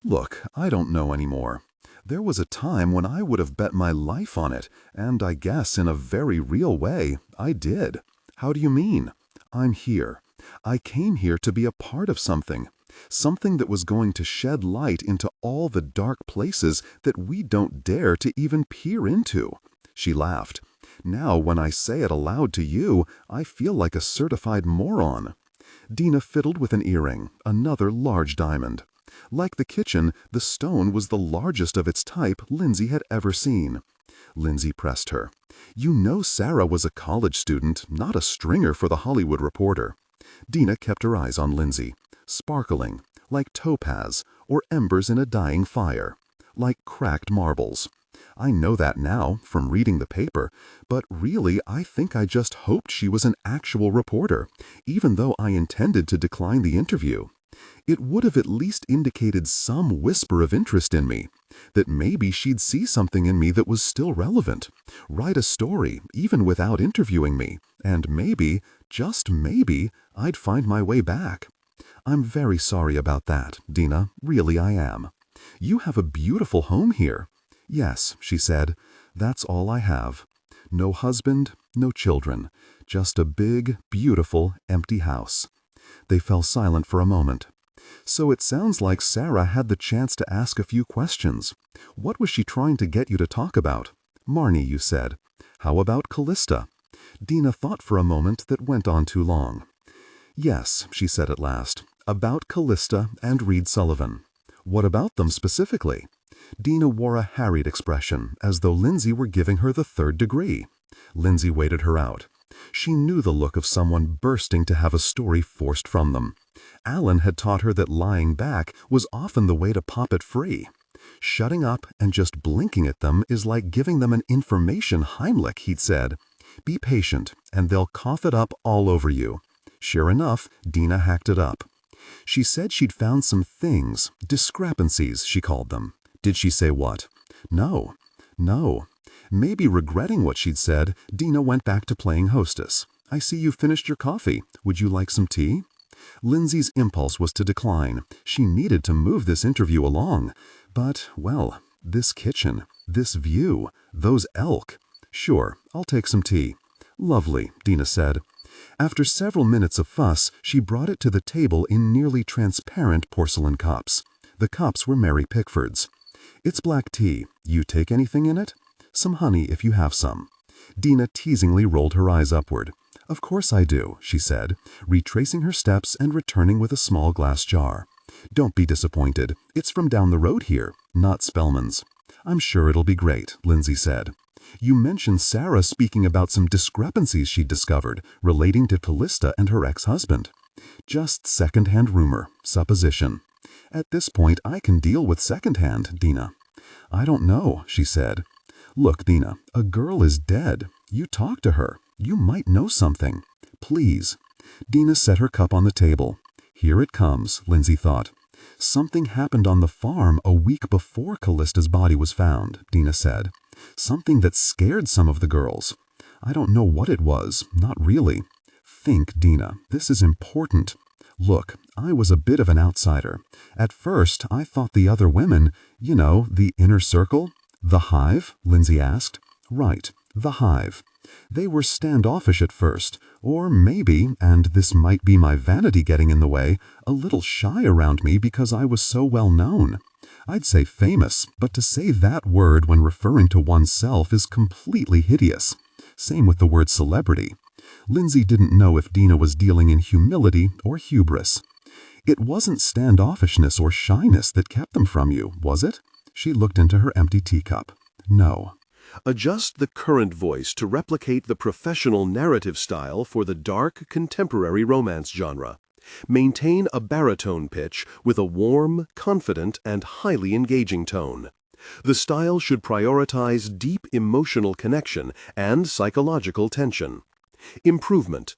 Look, I don't know anymore. There was a time when I would have bet my life on it, and I guess in a very real way, I did. How do you mean? I'm here. I came here to be a part of something. Something that was going to shed light into all the dark places that we don't dare to even peer into. She laughed. Now, when I say it aloud to you, I feel like a certified moron. Dina fiddled with an earring, another large diamond. Like the kitchen, the stone was the largest of its type Lindsay had ever seen. Lindsay pressed her. You know Sarah was a college student, not a stringer for the Hollywood Reporter. Dina kept her eyes on Lindsay, sparkling, like topaz or embers in a dying fire, like cracked marbles. I know that now, from reading the paper, but really I think I just hoped she was an actual reporter, even though I intended to decline the interview. It would have at least indicated some whisper of interest in me, that maybe she'd see something in me that was still relevant, write a story even without interviewing me, and maybe, just maybe, I'd find my way back. I'm very sorry about that, Dina, really I am. You have a beautiful home here. Yes, she said, that's all I have. No husband, no children, just a big, beautiful, empty house. They fell silent for a moment. So it sounds like Sarah had the chance to ask a few questions. What was she trying to get you to talk about? Marnie, you said. How about Calista? Dina thought for a moment that went on too long. Yes, she said at last, about Calista and Reed Sullivan. What about them specifically? Dina wore a harried expression, as though Lindsay were giving her the third degree. Lindsay waited her out. She knew the look of someone bursting to have a story forced from them. Alan had taught her that lying back was often the way to pop it free. Shutting up and just blinking at them is like giving them an information Heimlich, he'd said. Be patient, and they'll cough it up all over you. Sure enough, Dina hacked it up. She said she'd found some things, discrepancies, she called them. Did she say what? No. Maybe regretting what she'd said, Dina went back to playing hostess. I see you've finished your coffee. Would you like some tea? Lindsay's impulse was to decline. She needed to move this interview along. But, well, this kitchen, this view, those elk. Sure, I'll take some tea. Lovely, Dina said. After several minutes of fuss, she brought it to the table in nearly transparent porcelain cups. The cups were Mary Pickford's. It's black tea. You take anything in it? Some honey if you have some. Dina teasingly rolled her eyes upward. Of course I do, she said, retracing her steps and returning with a small glass jar. Don't be disappointed. It's from down the road here, not Spellman's. I'm sure it'll be great, Lindsay said. You mentioned Sarah speaking about some discrepancies she'd discovered relating to Calista and her ex-husband. Just second-hand rumor, supposition. At this point, I can deal with second-hand, Dina. I don't know, she said. Look, Dina, a girl is dead. You talk to her. You might know something. Please. Dina set her cup on the table. Here it comes, Lindsay thought. Something happened on the farm a week before Callista's body was found, Dina said. Something that scared some of the girls. I don't know what it was, not really. Think, Dina, this is important. Look, I was a bit of an outsider. At first, I thought the other women, you know, the inner circle. The Hive? Lindsay asked. Right, the Hive. They were standoffish at first, or maybe, and this might be my vanity getting in the way, a little shy around me because I was so well known. I'd say famous, but to say that word when referring to oneself is completely hideous. Same with the word celebrity. Lindsay didn't know if Dina was dealing in humility or hubris. It wasn't standoffishness or shyness that kept them from you, was it? She looked into her empty teacup. No. Adjust the current voice to replicate the professional narrative style for the dark, contemporary romance genre. Maintain a baritone pitch with a warm, confident, and highly engaging tone. The style should prioritize deep emotional connection and psychological tension. Improvement.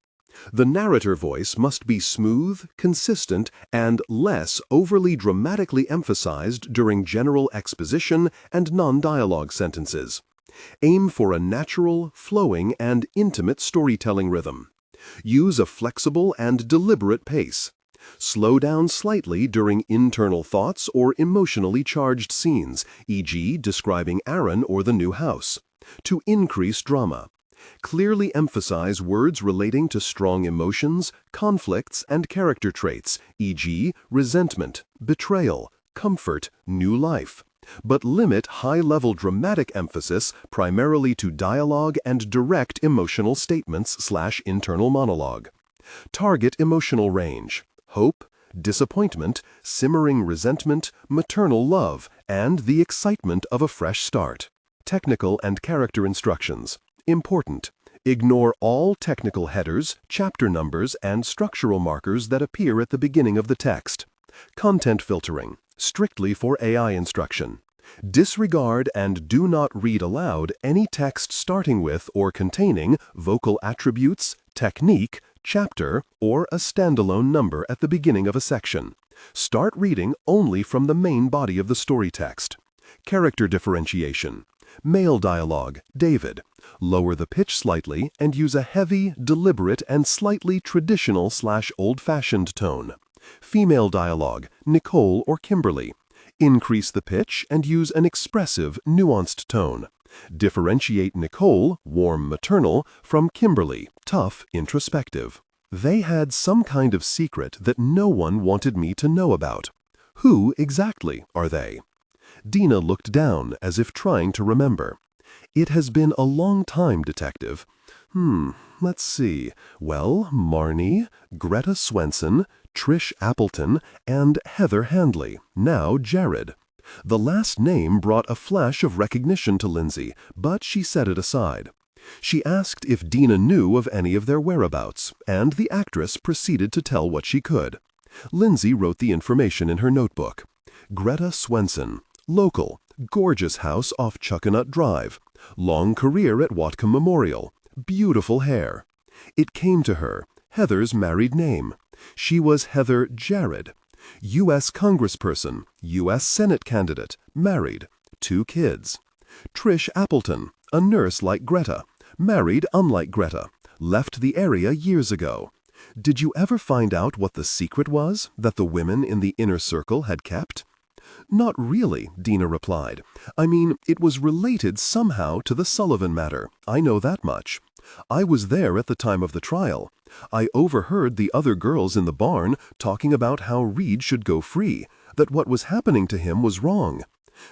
The narrator voice must be smooth, consistent, and less overly dramatically emphasized during general exposition and non-dialogue sentences. Aim for a natural, flowing, and intimate storytelling rhythm. Use a flexible and deliberate pace. Slow down slightly during internal thoughts or emotionally charged scenes, e.g. describing Aaron or the new house. To increase drama. Clearly emphasize words relating to strong emotions, conflicts, and character traits, e.g. resentment, betrayal, comfort, new life. But limit high-level dramatic emphasis primarily to dialogue and direct emotional statements/internal monologue. Target emotional range: hope, disappointment, simmering resentment, maternal love, and the excitement of a fresh start. Technical and character instructions. Important. Ignore all technical headers, chapter numbers, and structural markers that appear at the beginning of the text. Content filtering. Strictly for AI instruction. Disregard and do not read aloud any text starting with or containing vocal attributes, technique, chapter, or a standalone number at the beginning of a section. Start reading only from the main body of the story text. Character differentiation. Male dialogue, David. Lower the pitch slightly and use a heavy, deliberate, and slightly traditional/old-fashioned tone. Female dialogue, Nicole or Kimberly. Increase the pitch and use an expressive, nuanced tone. Differentiate Nicole, warm maternal, from Kimberly, tough, introspective. They had some kind of secret that no one wanted me to know about. Who exactly are they? Dina looked down as if trying to remember. It has been a long time, detective. Let's see. Well, Marnie, Greta Swenson, Trish Appleton, and Heather Handley, now Jared. The last name brought a flash of recognition to Lindsay, but she set it aside. She asked if Dina knew of any of their whereabouts, and the actress proceeded to tell what she could. Lindsay wrote the information in her notebook. Greta Swenson, local, gorgeous house off Chuckanut Drive, long career at Whatcom Memorial, beautiful hair. It came to her, Heather's married name. She was Heather Jared. U.S. Congressperson, U.S. Senate candidate, married, 2 kids. Trish Appleton, a nurse like Greta, married unlike Greta, left the area years ago. Did you ever find out what the secret was that the women in the inner circle had kept? Not really, Dina replied. I mean, it was related somehow to the Sullivan matter. I know that much. I was there at the time of the trial. I overheard the other girls in the barn talking about how Reed should go free, that what was happening to him was wrong.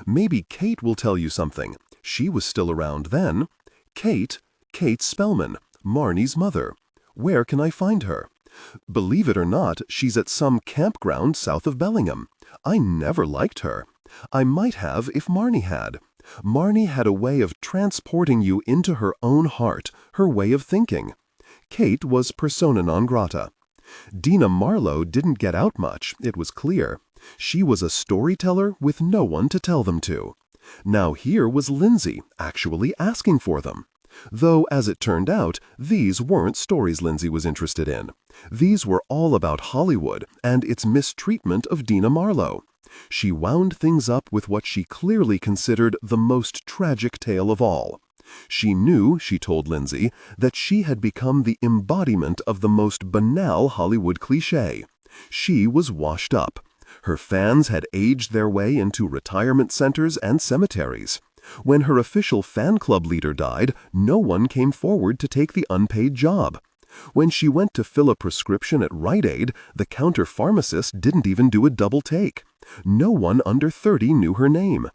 Maybe Kate will tell you something. She was still around then. Kate Spellman, Marnie's mother. Where can I find her? Believe it or not, she's at some campground south of Bellingham. I never liked her. I might have if Marnie had. Marnie had a way of transporting you into her own heart, her way of thinking. Kate was persona non grata. Dina Marlowe didn't get out much, it was clear. She was a storyteller with no one to tell them to. Now here was Lindsay actually asking for them. Though, as it turned out, these weren't stories Lindsay was interested in. These were all about Hollywood and its mistreatment of Dina Marlowe. She wound things up with what she clearly considered the most tragic tale of all. She knew, she told Lindsay, that she had become the embodiment of the most banal Hollywood cliché. She was washed up. Her fans had aged their way into retirement centers and cemeteries. When her official fan club leader died, no one came forward to take the unpaid job. When she went to fill a prescription at Rite Aid, the counter pharmacist didn't even do a double take. No one under 30 knew her name.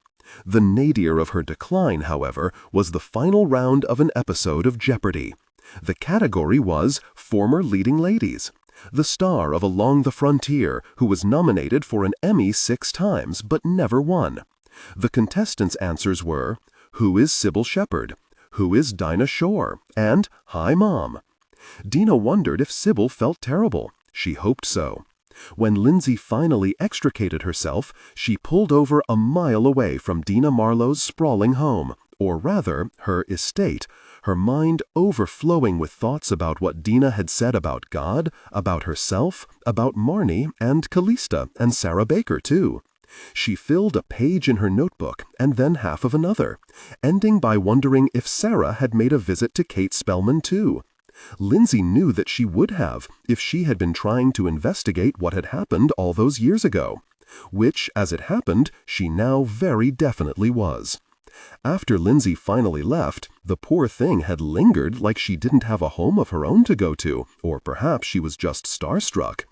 The nadir of her decline, however, was the final round of an episode of Jeopardy! The category was Former Leading Ladies. The star of Along the Frontier, who was nominated for an Emmy 6 times but never won. The contestants' answers were, Who is Sybil Shepherd? Who is Dinah Shore? And Hi, Mom. Dina wondered if Sybil felt terrible. She hoped so. When Lindsay finally extricated herself, she pulled over a mile away from Dina Marlowe's sprawling home, or rather, her estate, her mind overflowing with thoughts about what Dina had said about God, about herself, about Marnie, and Calista, and Sarah Baker, too. She filled a page in her notebook and then half of another, ending by wondering if Sarah had made a visit to Kate Spellman, too. Lindsay knew that she would have if she had been trying to investigate what had happened all those years ago, which, as it happened, she now very definitely was. After Lindsay finally left, the poor thing had lingered like she didn't have a home of her own to go to, or perhaps she was just starstruck.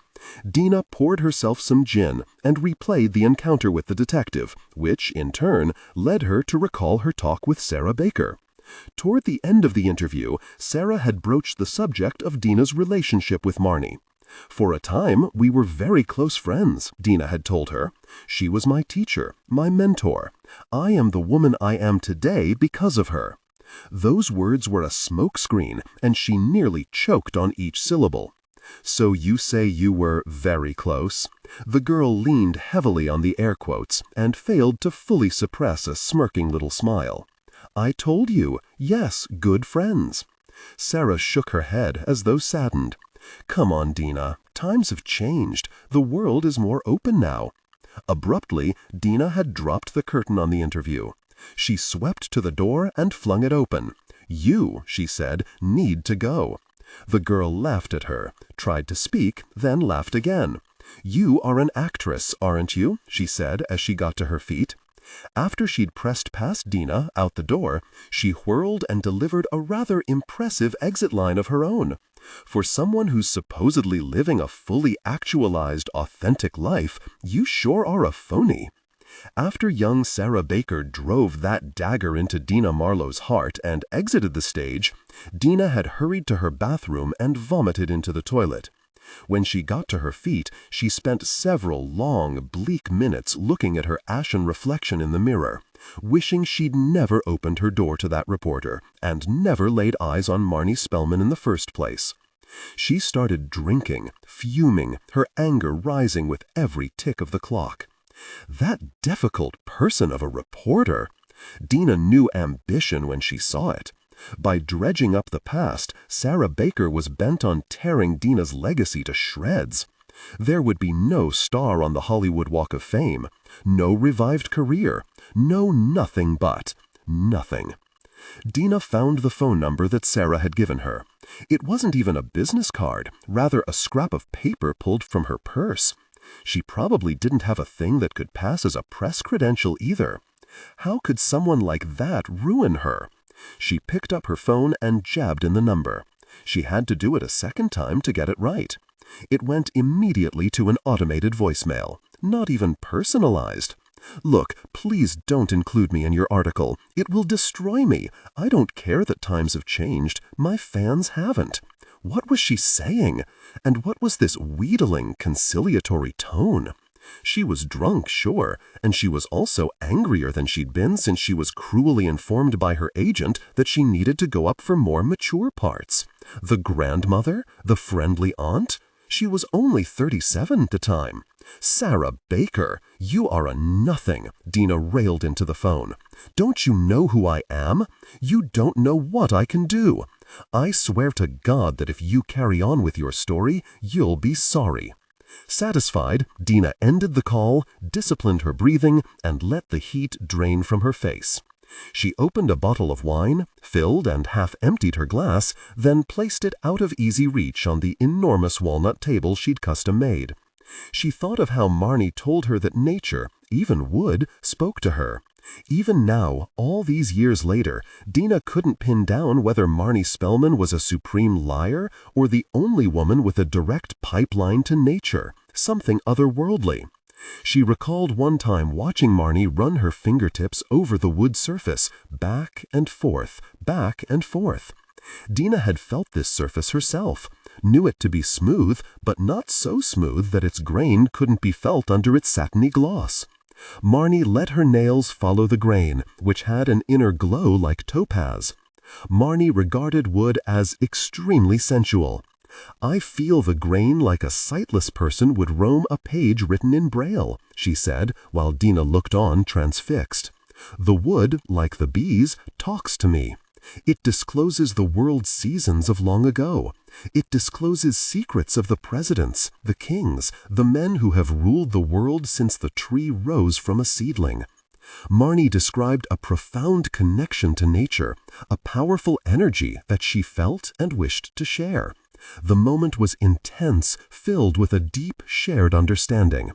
Dina poured herself some gin and replayed the encounter with the detective, which, in turn, led her to recall her talk with Sarah Baker. Toward the end of the interview, Sarah had broached the subject of Dina's relationship with Marnie. "For a time, we were very close friends," Dina had told her. "She was my teacher, my mentor. I am the woman I am today because of her." Those words were a smokescreen, and she nearly choked on each syllable. "So you say you were very close?" The girl leaned heavily on the air quotes and failed to fully suppress a smirking little smile. "I told you, yes, good friends." Sarah shook her head as though saddened. "Come on, Dina. Times have changed. The world is more open now." Abruptly, Dina had dropped the curtain on the interview. She swept to the door and flung it open. "You," she said, "need to go." The girl laughed at her, tried to speak, then laughed again. "You are an actress, aren't you?" she said as she got to her feet. After she'd pressed past Dina, out the door, she whirled and delivered a rather impressive exit line of her own. For someone who's supposedly living a fully actualized, authentic life, you sure are a phony. After young Sarah Baker drove that dagger into Dina Marlowe's heart and exited the stage, Dina had hurried to her bathroom and vomited into the toilet. When she got to her feet, she spent several long, bleak minutes looking at her ashen reflection in the mirror, wishing she'd never opened her door to that reporter and never laid eyes on Marnie Spellman in the first place. She started drinking, fuming, her anger rising with every tick of the clock. That difficult person of a reporter! Dina knew ambition when she saw it. By dredging up the past, Sarah Baker was bent on tearing Dina's legacy to shreds. There would be no star on the Hollywood Walk of Fame, no revived career, no nothing but nothing. Dina found the phone number that Sarah had given her. It wasn't even a business card, rather a scrap of paper pulled from her purse. She probably didn't have a thing that could pass as a press credential either. How could someone like that ruin her? She picked up her phone and jabbed in the number. She had to do it a second time to get it right. It went immediately to an automated voicemail, not even personalized. "Look, please don't include me in your article. It will destroy me. I don't care that times have changed. My fans haven't." What was she saying? And what was this wheedling, conciliatory tone? She was drunk, sure, and she was also angrier than she'd been since she was cruelly informed by her agent that she needed to go up for more mature parts. The grandmother? The friendly aunt? She was only 37 at the time. "Sarah Baker, you are a nothing," Dina railed into the phone. "Don't you know who I am? You don't know what I can do. I swear to God that if you carry on with your story, you'll be sorry." Satisfied, Dina ended the call, disciplined her breathing, and let the heat drain from her face. She opened a bottle of wine, filled and half-emptied her glass, then placed it out of easy reach on the enormous walnut table she'd custom-made. She thought of how Marnie told her that nature, even wood, spoke to her. Even now, all these years later, Dina couldn't pin down whether Marnie Spellman was a supreme liar or the only woman with a direct pipeline to nature, something otherworldly. She recalled one time watching Marnie run her fingertips over the wood surface, back and forth, back and forth. Dina had felt this surface herself, knew it to be smooth, but not so smooth that its grain couldn't be felt under its satiny gloss. Marnie let her nails follow the grain, which had an inner glow like topaz. Marnie regarded wood as extremely sensual. "I feel the grain like a sightless person would roam a page written in Braille," she said, while Dina looked on transfixed. "The wood, like the bees, talks to me. It discloses the world's seasons of long ago. It discloses secrets of the presidents, the kings, the men who have ruled the world since the tree rose from a seedling. Marnie described a profound connection to nature, a powerful energy that she felt and wished to share. The moment was intense, filled with a deep, shared understanding.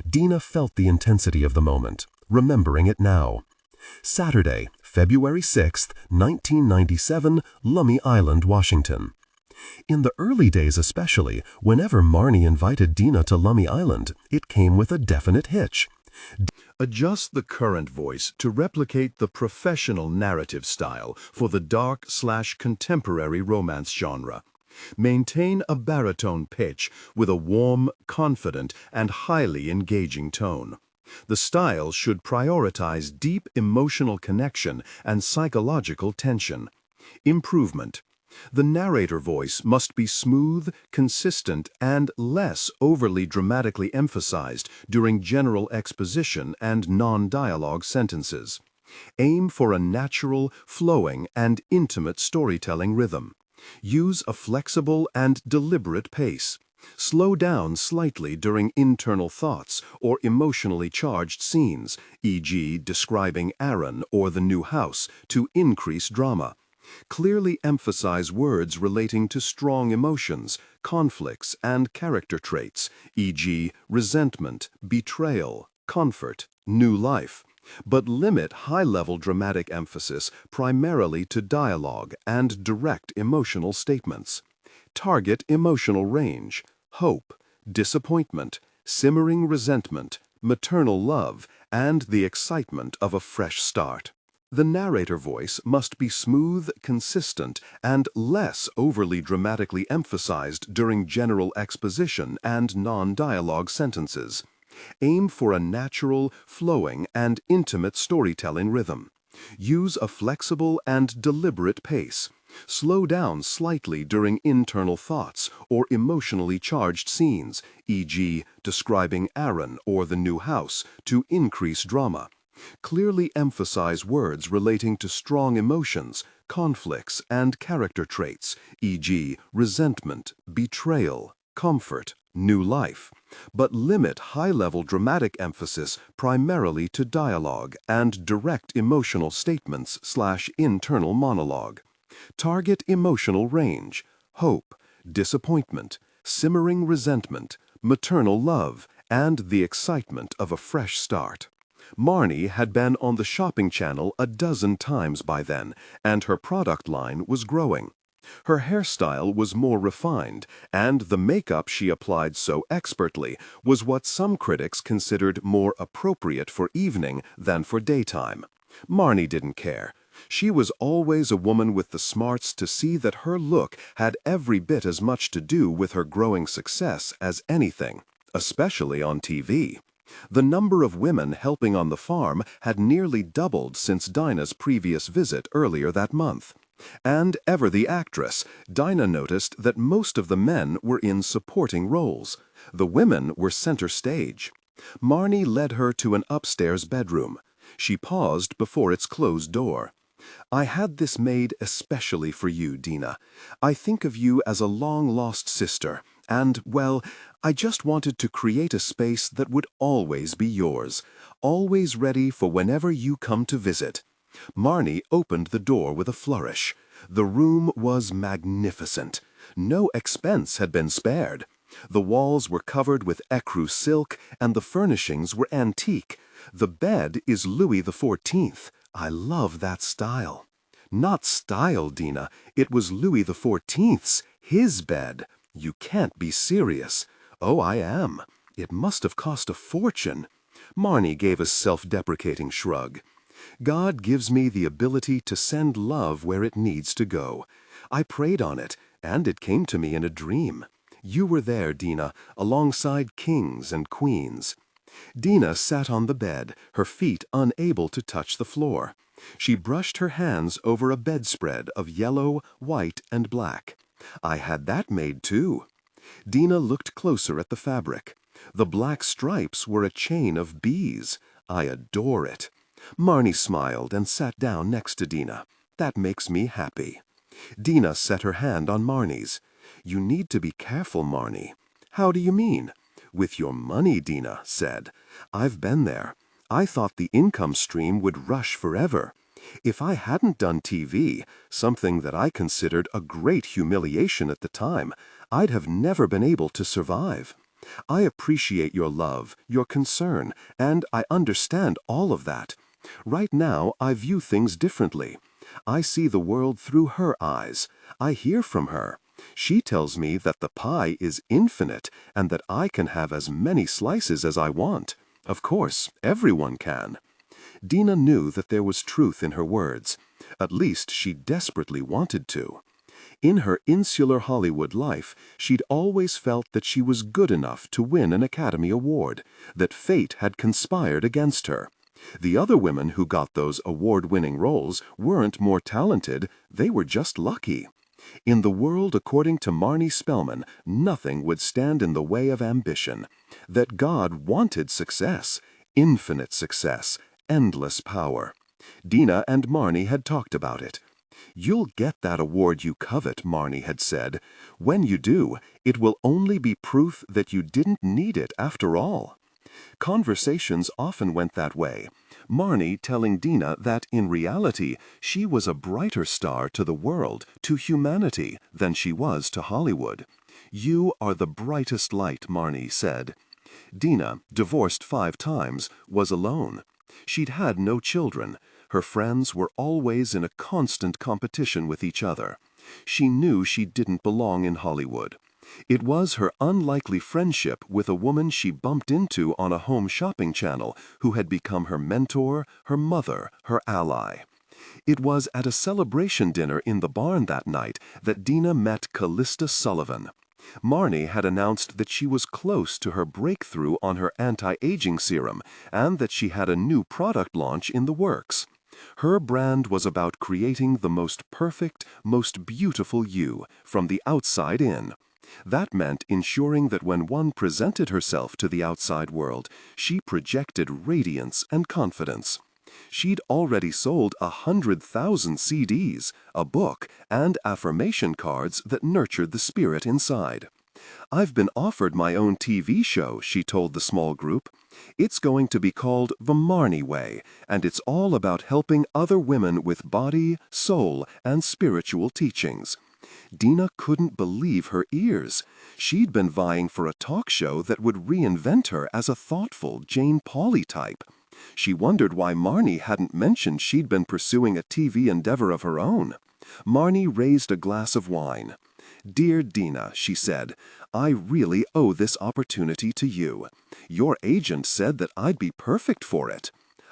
Dina felt the intensity of the moment, remembering it now. Saturday, February 6, 1997, Lummi Island, Washington. In the early days especially, whenever Marnie invited Dina to Lummi Island, it came with a definite hitch. Adjust the current voice to replicate the professional narrative style for the dark/contemporary romance genre. Maintain a baritone pitch with a warm, confident, and highly engaging tone. The style should prioritize deep emotional connection and psychological tension. Improvement. The narrator voice must be smooth, consistent, and less overly dramatically emphasized during general exposition and non-dialogue sentences. Aim for a natural, flowing, and intimate storytelling rhythm. Use a flexible and deliberate pace. Slow down slightly during internal thoughts or emotionally charged scenes, e.g. describing Aaron or the new house, to increase drama. Clearly emphasize words relating to strong emotions, conflicts, and character traits, e.g. resentment, betrayal, comfort, new life, but limit high-level dramatic emphasis primarily to dialogue and direct emotional statements. Target emotional range: hope, disappointment, simmering resentment, maternal love, and the excitement of a fresh start. The narrator voice must be smooth, consistent, and less overly dramatically emphasized during general exposition and non-dialogue sentences. Aim for a natural, flowing, and intimate storytelling rhythm. Use a flexible and deliberate pace. Slow down slightly during internal thoughts or emotionally charged scenes, e.g. describing Aaron or the new house, to increase drama. Clearly emphasize words relating to strong emotions, conflicts, and character traits, e.g. resentment, betrayal, comfort, new life, but limit high-level dramatic emphasis primarily to dialogue and direct emotional statements/internal monologue. Target emotional range: hope, disappointment, simmering resentment, maternal love, and the excitement of a fresh start. Marnie had been on the shopping channel a dozen times by then, and her product line was growing. Her hairstyle was more refined, and the makeup she applied so expertly was what some critics considered more appropriate for evening than for daytime. Marnie didn't care. She was always a woman with the smarts to see that her look had every bit as much to do with her growing success as anything, especially on TV. The number of women helping on the farm had nearly doubled since Dinah's previous visit earlier that month. And ever the actress, Dinah noticed that most of the men were in supporting roles. The women were center stage. Marnie led her to an upstairs bedroom. She paused before its closed door. "I had this made especially for you, Dina. I think of you as a long-lost sister, and, well, I just wanted to create a space that would always be yours, always ready for whenever you come to visit." Marnie opened the door with a flourish. The room was magnificent. No expense had been spared. The walls were covered with ecru silk, and the furnishings were antique. The bed is Louis XIV. I love that style. Not style, Dina. It was Louis XIV's, his bed. You can't be serious. Oh, I am. It must have cost a fortune. Marnie gave a self-deprecating shrug. God gives me the ability to send love where it needs to go. I prayed on it, and it came to me in a dream. You were there, Dina, alongside kings and queens. Dina sat on the bed, her feet unable to touch the floor. She brushed her hands over a bedspread of yellow, white, and black. I had that made too. Dina looked closer at the fabric. The black stripes were a chain of bees. I adore it. Marnie smiled and sat down next to Dina. That makes me happy. Dina set her hand on Marnie's. You need to be careful, Marnie. How do you mean? With your money, Dina said. I've been there. I thought the income stream would rush forever. If I hadn't done TV, something that I considered a great humiliation at the time, I'd have never been able to survive. I appreciate your love, your concern, and I understand all of that. Right now, I view things differently. I see the world through her eyes. I hear from her. She tells me that the pie is infinite and that I can have as many slices as I want. Of course, everyone can. Dina knew that there was truth in her words. At least she desperately wanted to. In her insular Hollywood life, she'd always felt that she was good enough to win an Academy Award, that fate had conspired against her. The other women who got those award-winning roles weren't more talented, they were just lucky. In the world according to Marnie Spellman, nothing would stand in the way of ambition. That God wanted success, infinite success, endless power. Dina and Marnie had talked about it. "You'll get that award you covet," Marnie had said. "When you do, it will only be proof that you didn't need it after all." Conversations often went that way, Marnie telling Dina that in reality she was a brighter star to the world, to humanity, than she was to Hollywood. "You are the brightest light," Marnie said. Dina, divorced 5 times, was alone. She'd had no children. Her friends were always in a constant competition with each other. She knew she didn't belong in Hollywood. It was her unlikely friendship with a woman she bumped into on a home shopping channel who had become her mentor, her mother, her ally. It was at a celebration dinner in the barn that night that Dina met Calista Sullivan. Marnie had announced that she was close to her breakthrough on her anti-aging serum and that she had a new product launch in the works. Her brand was about creating the most perfect, most beautiful you, from the outside in. That meant ensuring that when one presented herself to the outside world, she projected radiance and confidence. She'd already sold 100,000 CDs, a book, and affirmation cards that nurtured the spirit inside. "I've been offered my own TV show," she told the small group. "It's going to be called The Marnie Way, and it's all about helping other women with body, soul, and spiritual teachings." Dina couldn't believe her ears. She'd been vying for a talk show that would reinvent her as a thoughtful Jane Pauley type. She wondered why Marnie hadn't mentioned she'd been pursuing a TV endeavor of her own. Marnie raised a glass of wine. "Dear Dina," she said, "I really owe this opportunity to you. Your agent said that I'd be perfect for it."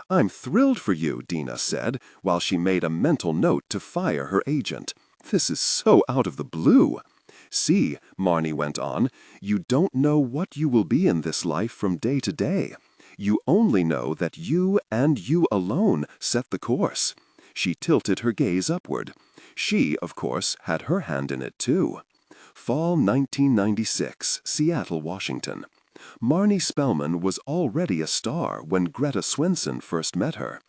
"I'm thrilled for you," Dina said, while she made a mental note to fire her agent. "This is so out of the blue." "See," Marnie went on, "you don't know what you will be in this life from day to day. You only know that you and you alone set the course." She tilted her gaze upward. She, of course, had her hand in it too. Fall 1996, Seattle, Washington. Marnie Spellman was already a star when Greta Swenson first met her.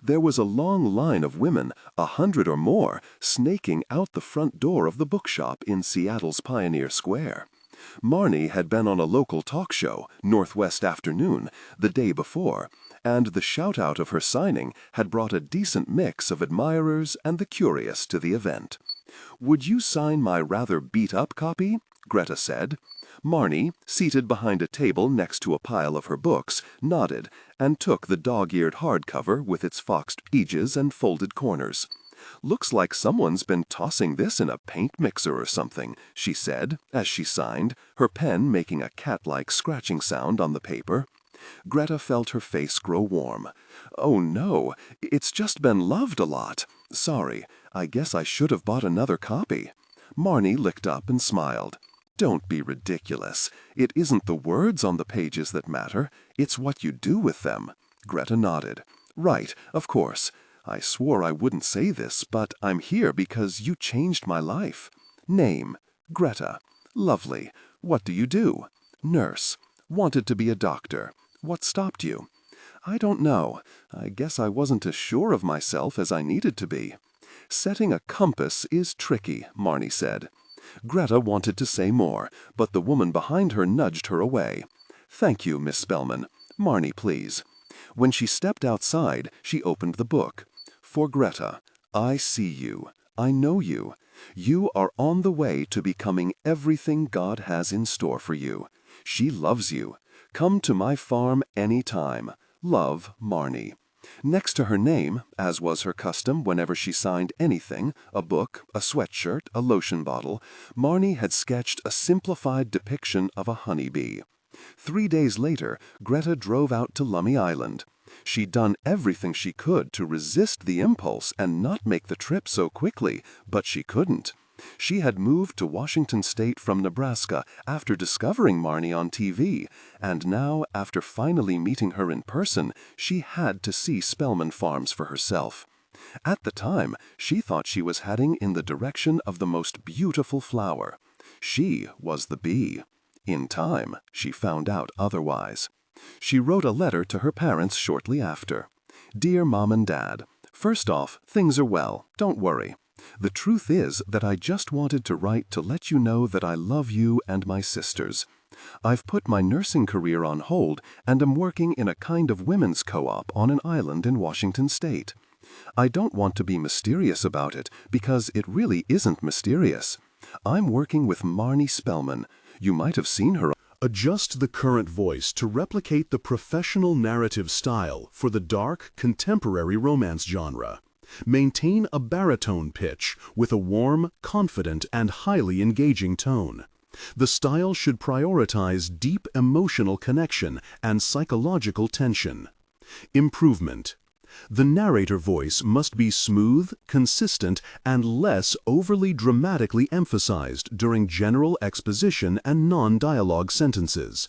There was a long line of women, 100 or more, snaking out the front door of the bookshop in Seattle's Pioneer Square. Marnie had been on a local talk show, Northwest Afternoon, the day before, and the shout-out of her signing had brought a decent mix of admirers and the curious to the event. "Would you sign my rather beat-up copy?" Greta said. Marnie, seated behind a table next to a pile of her books, nodded and took the dog-eared hardcover with its foxed pages and folded corners. "Looks like someone's been tossing this in a paint mixer or something," she said, as she signed, her pen making a cat-like scratching sound on the paper. Greta felt her face grow warm. "Oh no, it's just been loved a lot. Sorry, I guess I should have bought another copy." Marnie licked up and smiled. "Don't be ridiculous. It isn't the words on the pages that matter, it's what you do with them." Greta nodded. "Right, of course. I swore I wouldn't say this, but I'm here because you changed my life. Name: Greta. Lovely. What do you do? Nurse. Wanted to be a doctor. What stopped you? I don't know. I guess I wasn't as sure of myself as I needed to be. Setting a compass is tricky," Marnie said. Greta wanted to say more, but the woman behind her nudged her away. "Thank you, Miss Spellman. Marnie, please." When she stepped outside, she opened the book. For Greta, I see you. I know you. You are on the way to becoming everything God has in store for you. She loves you. Come to my farm any time. Love, Marnie. Next to her name, as was her custom whenever she signed anything, a book, a sweatshirt, a lotion bottle, Marnie had sketched a simplified depiction of a honeybee. 3 days later, Greta drove out to Lummi Island. She'd done everything she could to resist the impulse and not make the trip so quickly, but she couldn't. She had moved to Washington State from Nebraska after discovering Marnie on TV, and now, after finally meeting her in person, she had to see Spellman Farms for herself. At the time, she thought she was heading in the direction of the most beautiful flower. She was the bee. In time, she found out otherwise. She wrote a letter to her parents shortly after. Dear Mom and Dad, first off, things are well, don't worry. The truth is that I just wanted to write to let you know that I love you and my sisters. I've put my nursing career on hold and am working in a kind of women's co-op on an island in Washington State. I don't want to be mysterious about it because it really isn't mysterious. I'm working with Marnie Spellman. You might have seen her. Adjust the current voice to replicate the professional narrative style for the dark, contemporary romance genre. Maintain a baritone pitch with a warm, confident, and highly engaging tone. The style should prioritize deep emotional connection and psychological tension. Improvement. The narrator voice must be smooth, consistent, and less overly dramatically emphasized during general exposition and non-dialogue sentences.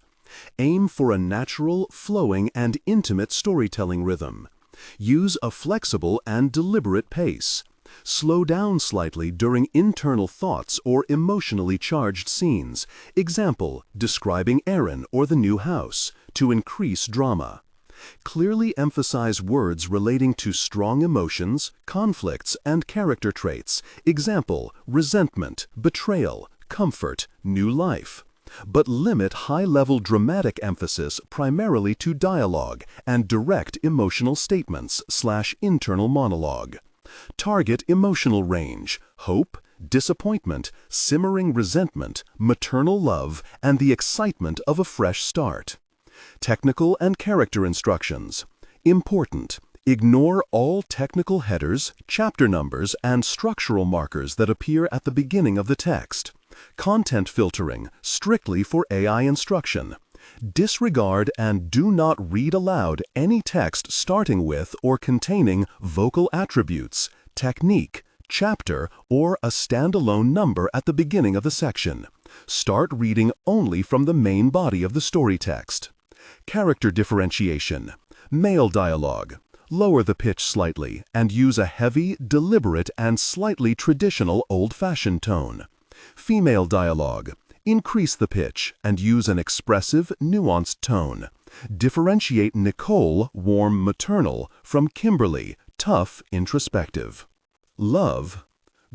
Aim for a natural, flowing, and intimate storytelling rhythm. Use a flexible and deliberate pace. Slow down slightly during internal thoughts or emotionally charged scenes. Example, describing Aaron or the new house, to increase drama. Clearly emphasize words relating to strong emotions, conflicts, and character traits. Example, resentment, betrayal, comfort, new life. But limit high-level dramatic emphasis primarily to dialogue and direct emotional statements/internal monologue. Target emotional range, hope, disappointment, simmering resentment, maternal love, and the excitement of a fresh start. Technical and character instructions. Important. Ignore all technical headers, chapter numbers, and structural markers that appear at the beginning of the text. Content filtering, strictly for AI instruction. Disregard and do not read aloud any text starting with or containing vocal attributes, technique, chapter, or a standalone number at the beginning of the section. Start reading only from the main body of the story text. Character differentiation. Male dialogue. Lower the pitch slightly and use a heavy, deliberate, and slightly traditional old-fashioned tone. Female dialogue. Increase the pitch and use an expressive, nuanced tone. Differentiate Nicole, warm, maternal, from Kimberly, tough, introspective. Love.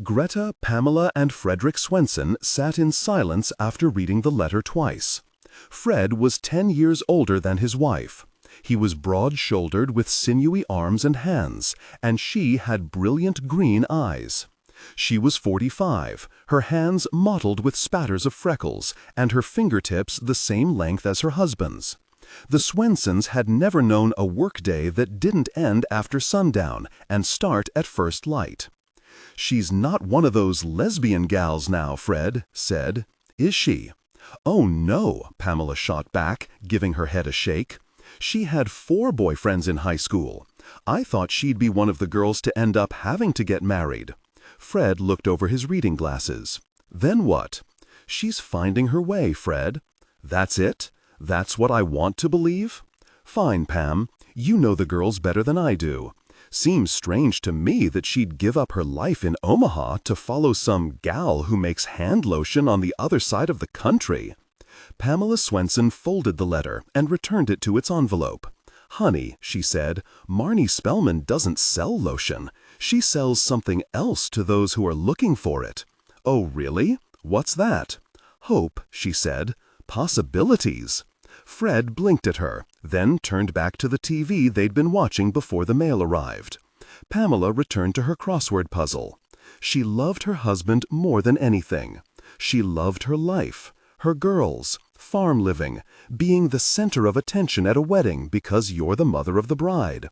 Greta, Pamela, and Frederick Swenson sat in silence after reading the letter twice. Fred was 10 years older than his wife. He was broad-shouldered with sinewy arms and hands, and she had brilliant green eyes. She was 45, her hands mottled with spatters of freckles, and her fingertips the same length as her husband's. The Swensons had never known a workday that didn't end after sundown and start at first light. "She's not one of those lesbian gals now," Fred said. "Is she?" "Oh, no," Pamela shot back, giving her head a shake. "She had 4 boyfriends in high school. I thought she'd be one of the girls to end up having to get married." Fred looked over his reading glasses. "Then what?" "She's finding her way, Fred." "That's it? That's what I want to believe?" "Fine, Pam. You know the girls better than I do. Seems strange to me that she'd give up her life in Omaha to follow some gal who makes hand lotion on the other side of the country." Pamela Swenson folded the letter and returned it to its envelope. "Honey," she said, "Marnie Spellman doesn't sell lotion. She sells something else to those who are looking for it." "Oh, really? What's that?" "Hope," she said. "Possibilities." Fred blinked at her, then turned back to the TV they'd been watching before the mail arrived. Pamela returned to her crossword puzzle. She loved her husband more than anything. She loved her life, her girls, farm living, being the center of attention at a wedding because you're the mother of the bride.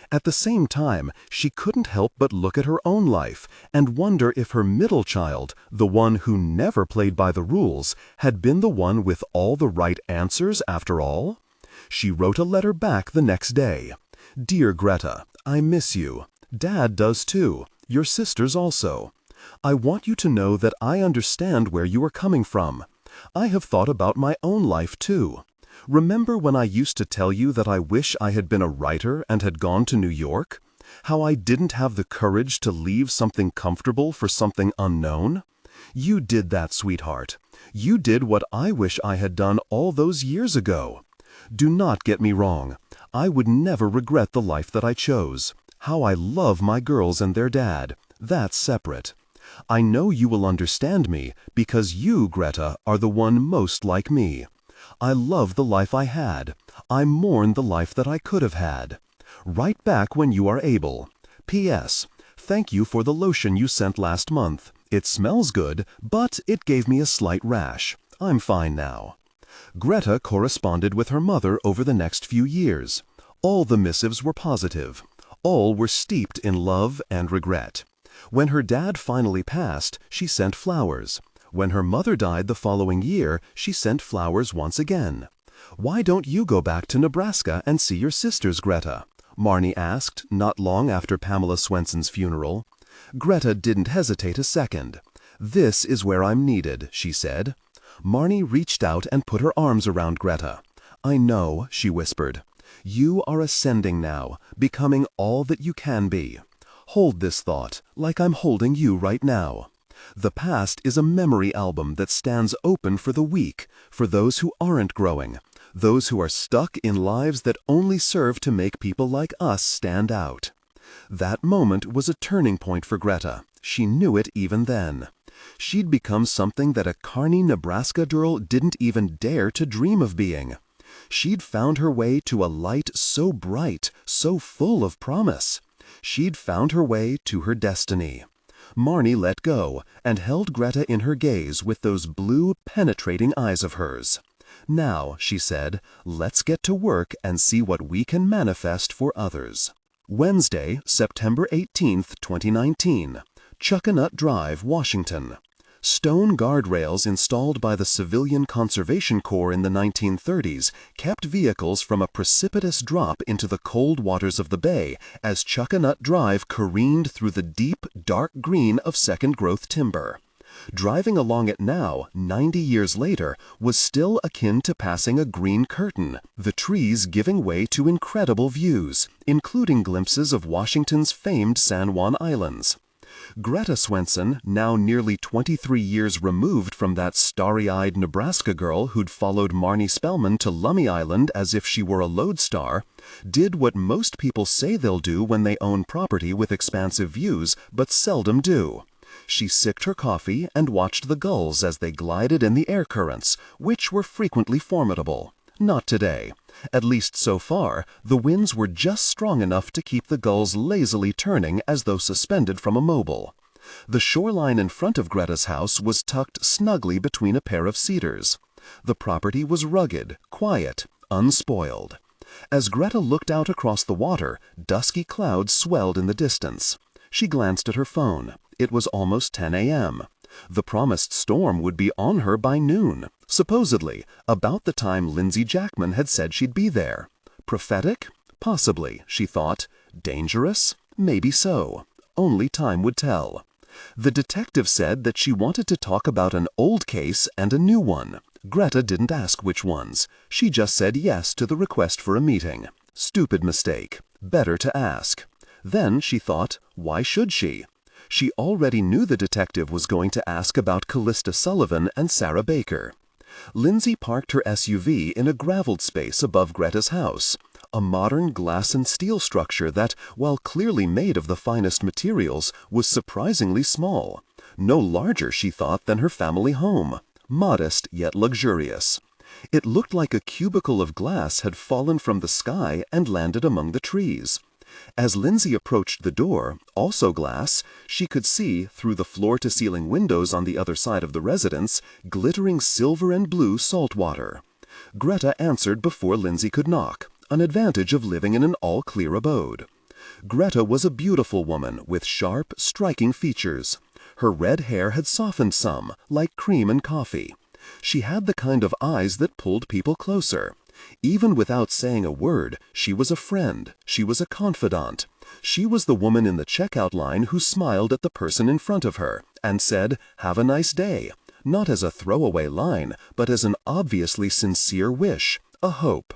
At the same time, she couldn't help but look at her own life and wonder if her middle child, the one who never played by the rules, had been the one with all the right answers after all. She wrote a letter back the next day. "Dear Greta, I miss you. Dad does too. Your sisters also. I want you to know that I understand where you are coming from. I have thought about my own life too. Remember when I used to tell you that I wish I had been a writer and had gone to New York? How I didn't have the courage to leave something comfortable for something unknown? You did that, sweetheart. You did what I wish I had done all those years ago. Do not get me wrong. I would never regret the life that I chose. How I love my girls and their dad. That's separate. I know you will understand me because you, Greta, are the one most like me. I love the life I had. I mourn the life that I could have had. Write back when you are able. P.S. Thank you for the lotion you sent last month. It smells good, but it gave me a slight rash. I'm fine now." Greta corresponded with her mother over the next few years. All the missives were positive. All were steeped in love and regret. When her dad finally passed, she sent flowers. When her mother died the following year, she sent flowers once again. "Why don't you go back to Nebraska and see your sisters, Greta?" Marnie asked, not long after Pamela Swenson's funeral. Greta didn't hesitate a second. "This is where I'm needed," she said. Marnie reached out and put her arms around Greta. "I know," she whispered. "You are ascending now, becoming all that you can be. Hold this thought, like I'm holding you right now. The past is a memory album that stands open for the weak, for those who aren't growing, those who are stuck in lives that only serve to make people like us stand out." That moment was a turning point for Greta. She knew it even then. She'd become something that a Kearney, Nebraska girl didn't even dare to dream of being. She'd found her way to a light so bright, so full of promise. She'd found her way to her destiny. Marnie let go and held Greta in her gaze with those blue, penetrating eyes of hers. "Now," she said, "let's get to work and see what we can manifest for others." Wednesday, September 18th, 2019. Chuckanut Drive, Washington. Stone guardrails installed by the Civilian Conservation Corps in the 1930s kept vehicles from a precipitous drop into the cold waters of the bay as Chuckanut Drive careened through the deep, dark green of second-growth timber. Driving along it now, 90 years later, was still akin to passing a green curtain, the trees giving way to incredible views, including glimpses of Washington's famed San Juan Islands. Greta Swenson, now nearly 23 years removed from that starry-eyed Nebraska girl who'd followed Marnie Spellman to Lummi Island as if she were a lodestar, did what most people say they'll do when they own property with expansive views, but seldom do. She sipped her coffee and watched the gulls as they glided in the air currents, which were frequently formidable. Not today. At least so far, the winds were just strong enough to keep the gulls lazily turning as though suspended from a mobile. The shoreline in front of Greta's house was tucked snugly between a pair of cedars. The property was rugged, quiet, unspoiled. As Greta looked out across the water, dusky clouds swelled in the distance. She glanced at her phone. It was almost 10 a.m. The promised storm would be on her by noon, supposedly, about the time Lindsay Jackman had said she'd be there. Prophetic? Possibly, she thought. Dangerous? Maybe so. Only time would tell. The detective said that she wanted to talk about an old case and a new one. Greta didn't ask which ones. She just said yes to the request for a meeting. Stupid mistake. Better to ask. Then, she thought, why should she? She already knew the detective was going to ask about Calista Sullivan and Sarah Baker. Lindsay parked her SUV in a graveled space above Greta's house, a modern glass and steel structure that, while clearly made of the finest materials, was surprisingly small. No larger, she thought, than her family home. Modest yet luxurious. It looked like a cubicle of glass had fallen from the sky and landed among the trees. As Lindsay approached the door, also glass, she could see, through the floor-to-ceiling windows on the other side of the residence, glittering silver and blue salt water. Greta answered before Lindsay could knock, an advantage of living in an all-clear abode. Greta was a beautiful woman with sharp, striking features. Her red hair had softened some, like cream and coffee. She had the kind of eyes that pulled people closer. Even without saying a word, she was a friend, she was a confidant. She was the woman in the checkout line who smiled at the person in front of her and said, "Have a nice day," not as a throwaway line, but as an obviously sincere wish, a hope.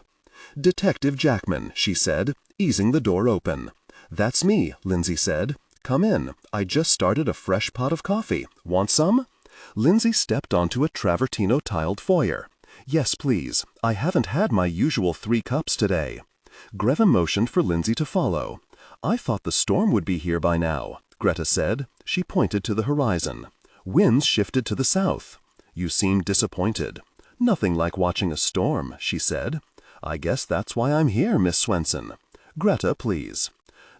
"Detective Jackman," she said, easing the door open. "That's me," Lindsay said. "Come in. I just started a fresh pot of coffee. Want some?" Lindsay stepped onto a travertino tiled foyer. "Yes, please. I haven't had my usual 3 cups today." Greta motioned for Lindsay to follow. "I thought the storm would be here by now," Greta said. She pointed to the horizon. "Winds shifted to the south." "You seem disappointed." "Nothing like watching a storm," she said. "I guess that's why I'm here, Miss Swenson." "Greta, please."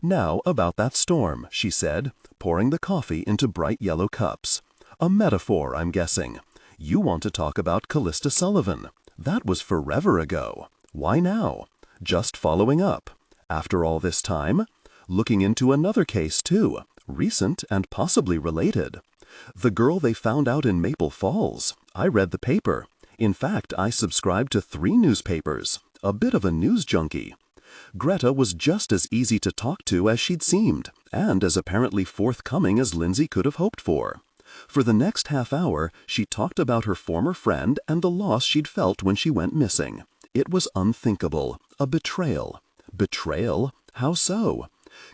"Now about that storm," she said, pouring the coffee into bright yellow cups. "A metaphor, I'm guessing. You want to talk about Calista Sullivan. That was forever ago. Why now? Just following up. After all this time? Looking into another case, too, recent and possibly related. The girl they found out in Maple Falls. I read the paper. In fact, I subscribed to 3 newspapers. A bit of a news junkie." Greta was just as easy to talk to as she'd seemed, and as apparently forthcoming as Lindsay could have hoped for. For the next half hour, she talked about her former friend and the loss she'd felt when she went missing. It was unthinkable. A betrayal. Betrayal? How so?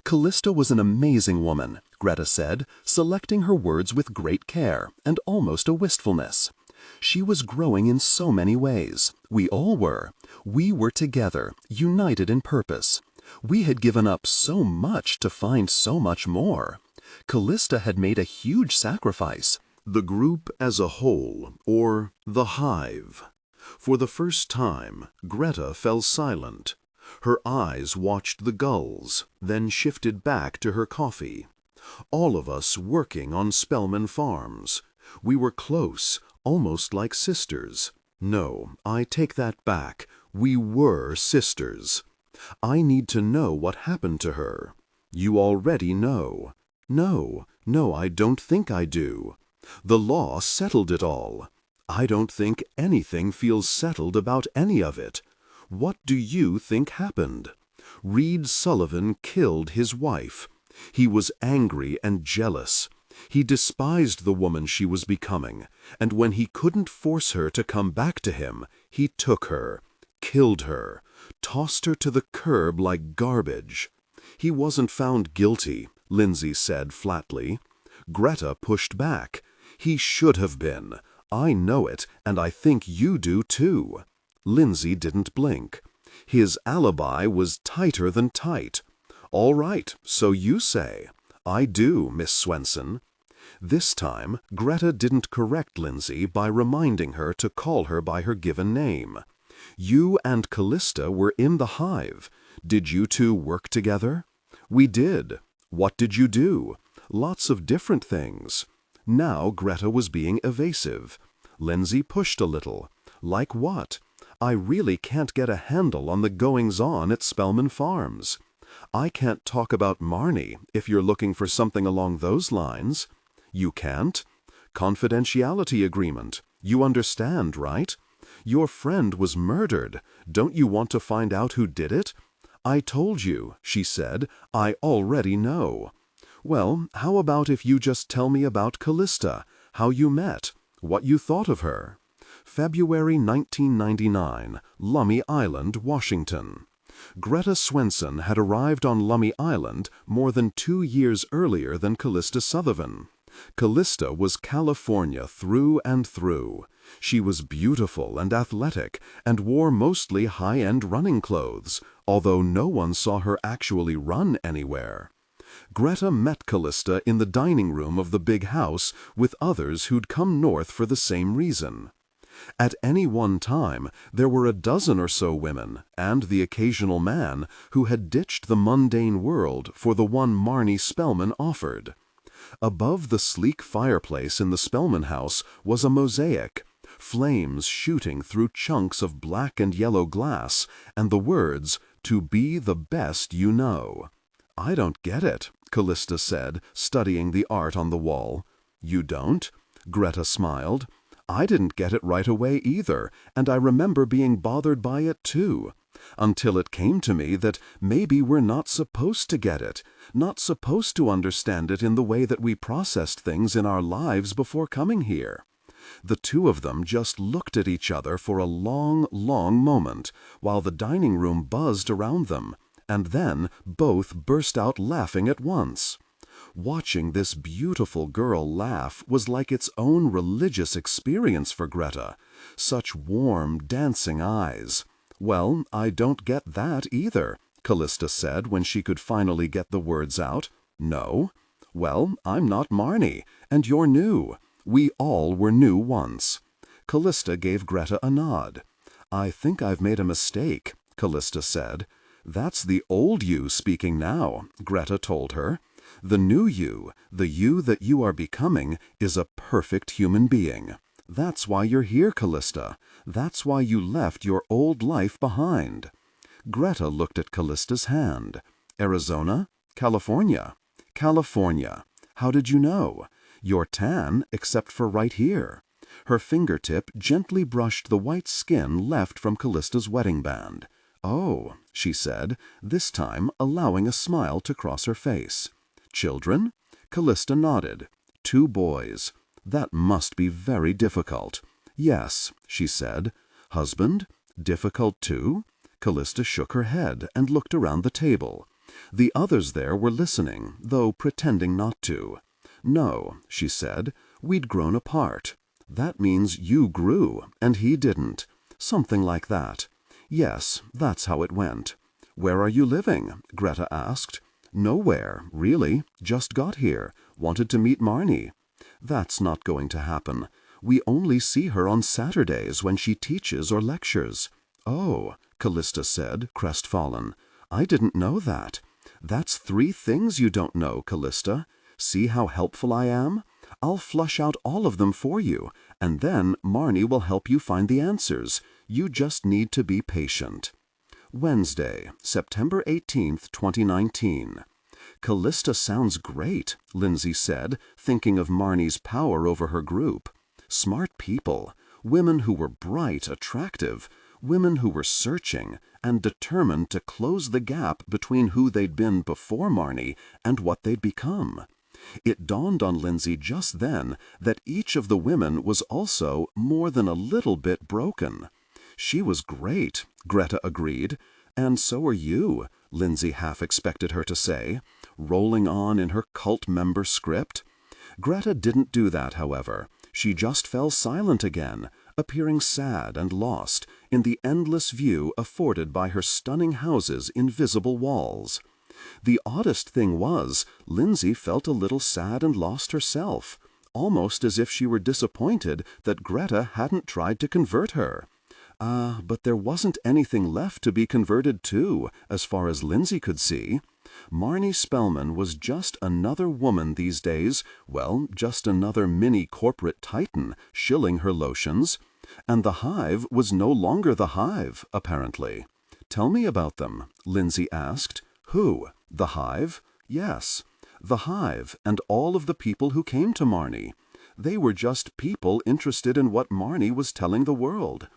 Calista was an amazing woman, Greta said, selecting her words with great care and almost a wistfulness. She was growing in so many ways. We all were. We were together, united in purpose. We had given up so much to find so much more. Calista had made a huge sacrifice. The group as a whole, or the Hive. For the first time, Greta fell silent. Her eyes watched the gulls, then shifted back to her coffee. All of us working on Spellman Farms. We were close, almost like sisters. No, I take that back. We were sisters. I need to know what happened to her. You already know. No, I don't think I do. The law settled it all. I don't think anything feels settled about any of it. What do you think happened? Reed Sullivan killed his wife. He was angry and jealous. He despised the woman she was becoming, and when he couldn't force her to come back to him, he took her, killed her, tossed her to the curb like garbage. He wasn't found guilty, Lindsay said flatly. Greta pushed back. He should have been. I know it, and I think you do too. Lindsay didn't blink. His alibi was tighter than tight. All right, so you say. I do, Miss Swenson. This time, Greta didn't correct Lindsay by reminding her to call her by her given name. You and Calista were in the Hive. Did you two work together? We did. What did you do? Lots of different things. Now Greta was being evasive. Lindsay pushed a little. Like what? I really can't get a handle on the goings-on at Spellman Farms. I can't talk about Marnie if you're looking for something along those lines. You can't? Confidentiality agreement. You understand, right? Your friend was murdered. Don't you want to find out who did it? I told you, she said. I already know. Well, how about if you just tell me about Calista, how you met, what you thought of her? February 1999, Lummi Island, Washington. Greta Swenson had arrived on Lummi Island more than 2 years earlier than Calista Sullivan. Calista was California through and through. She was beautiful and athletic and wore mostly high-end running clothes, although no one saw her actually run anywhere. Greta met Calista in the dining room of the big house with others who'd come north for the same reason. At any one time, there were a dozen or so women, and the occasional man, who had ditched the mundane world for the one Marnie Spellman offered. Above the sleek fireplace in the Spellman house was a mosaic, flames shooting through chunks of black and yellow glass, and the words, "To be the best you know." "I don't get it," Calista said, studying the art on the wall. "You don't?" Greta smiled. "I didn't get it right away either, and I remember being bothered by it too. Until it came to me that maybe we're not supposed to get it, not supposed to understand it in the way that we processed things in our lives before coming here." The two of them just looked at each other for a long, long moment, while the dining room buzzed around them, and then both burst out laughing at once. Watching this beautiful girl laugh was like its own religious experience for Greta. Such warm, dancing eyes. "Well, I don't get that either," Calista said when she could finally get the words out. "No? Well, I'm not Marnie, and you're new. We all were new once." Calista gave Greta a nod. "I think I've made a mistake," Calista said. "That's the old you speaking now," Greta told her. "The new you, the you that you are becoming, is a perfect human being. That's why you're here, Calista. That's why you left your old life behind." Greta looked at Callista's hand. "Arizona? California?" "California. How did you know? You're tan, except for right here." Her fingertip gently brushed the white skin left from Callista's wedding band. "Oh," she said, this time allowing a smile to cross her face. "Children?" Calista nodded. "2 boys. That must be very difficult." "Yes," she said. "Husband? Difficult too?" Calista shook her head and looked around the table. The others there were listening, though pretending not to. "No," she said. "We'd grown apart. That means you grew, and he didn't. Something like that. Yes, that's how it went." "Where are you living?" Greta asked. "Nowhere, really. Just got here. Wanted to meet Marnie." "That's not going to happen. We only see her on Saturdays when she teaches or lectures." "Oh," Calista said, crestfallen. "I didn't know that. That's 3 things you don't know, Calista. See how helpful I am? I'll flush out all of them for you, and then Marnie will help you find the answers. You just need to be patient." Wednesday, September 18th, 2019. "Calista sounds great," Lindsay said, thinking of Marnie's power over her group. Smart people, women who were bright, attractive, women who were searching and determined to close the gap between who they'd been before Marnie and what they'd become. It dawned on Lindsay just then that each of the women was also more than a little bit broken. "She was great," Greta agreed. "And so are you," Lindsay half expected her to say, rolling on in her cult member script. Greta didn't do that, however. She just fell silent again, appearing sad and lost in the endless view afforded by her stunning house's invisible walls. The oddest thing was, Lindsay felt a little sad and lost herself, almost as if she were disappointed that Greta hadn't tried to convert her. But there wasn't anything left to be converted to, as far as Lindsay could see. Marnie Spellman was just another woman these days, well, just another mini-corporate titan shilling her lotions. And the Hive was no longer the Hive, apparently. "Tell me about them," Lindsay asked. "Who? The Hive?" "Yes. The Hive and all of the people who came to Marnie. They were just people interested in what Marnie was telling the world.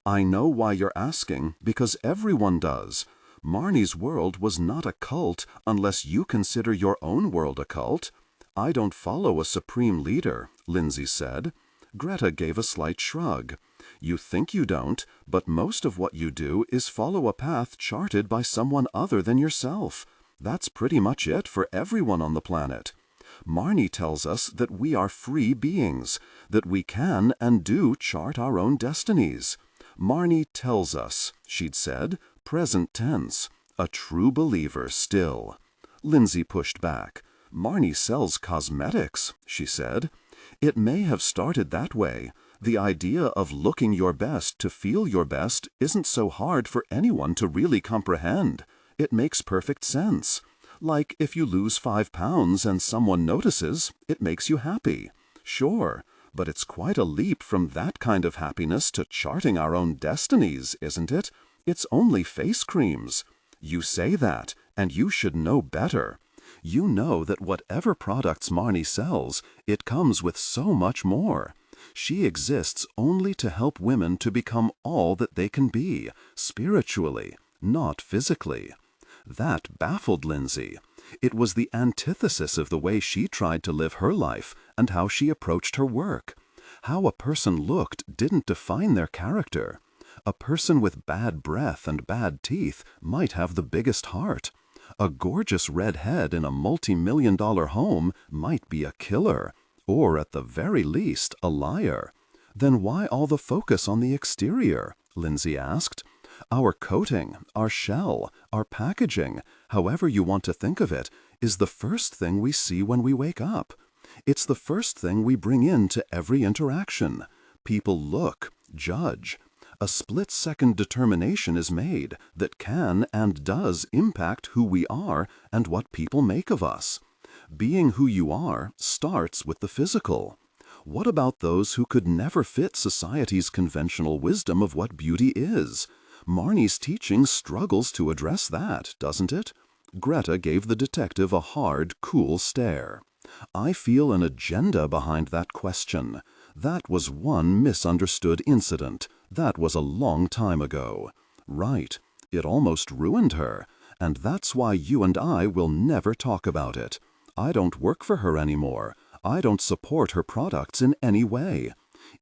I know why you're asking, because everyone does. Marnie's world was not a cult unless you consider your own world a cult." "I don't follow a supreme leader," Lindsay said. Greta gave a slight shrug. "You think you don't, but most of what you do is follow a path charted by someone other than yourself. That's pretty much it for everyone on the planet. Marnie tells us that we are free beings, that we can and do chart our own destinies. Marnie tells us," she'd said, present tense, a true believer still. Lindsay pushed back. "Marnie sells cosmetics," she said. "It may have started that way, The idea of looking your best to feel your best isn't so hard for anyone to really comprehend. It makes perfect sense. Like if you lose 5 pounds and someone notices, it makes you happy. Sure, but it's quite a leap from that kind of happiness to charting our own destinies, isn't it? It's only face creams. You say that, and you should know better. You know that whatever products Marnie sells, it comes with so much more. She exists only to help women to become all that they can be, spiritually, not physically. That baffled Lindsay. It was the antithesis of the way she tried to live her life and how she approached her work. How a person looked didn't define their character. A person with bad breath and bad teeth might have the biggest heart. A gorgeous red head in a multi-million-dollar home might be a killer, or at the very least, a liar. Then why all the focus on the exterior? Lindsay asked. Our coating, our shell, our packaging, however you want to think of it, is the first thing we see when we wake up. It's the first thing we bring into every interaction. People look, judge. A split-second determination is made that can and does impact who we are and what people make of us. Being who you are starts with the physical. What about those who could never fit society's conventional wisdom of what beauty is? Marnie's teaching struggles to address that, doesn't it? Greta gave the detective a hard, cool stare. I feel an agenda behind that question. That was one misunderstood incident. That was a long time ago. Right. It almost ruined her. And that's why you and I will never talk about it. I don't work for her anymore. I don't support her products in any way.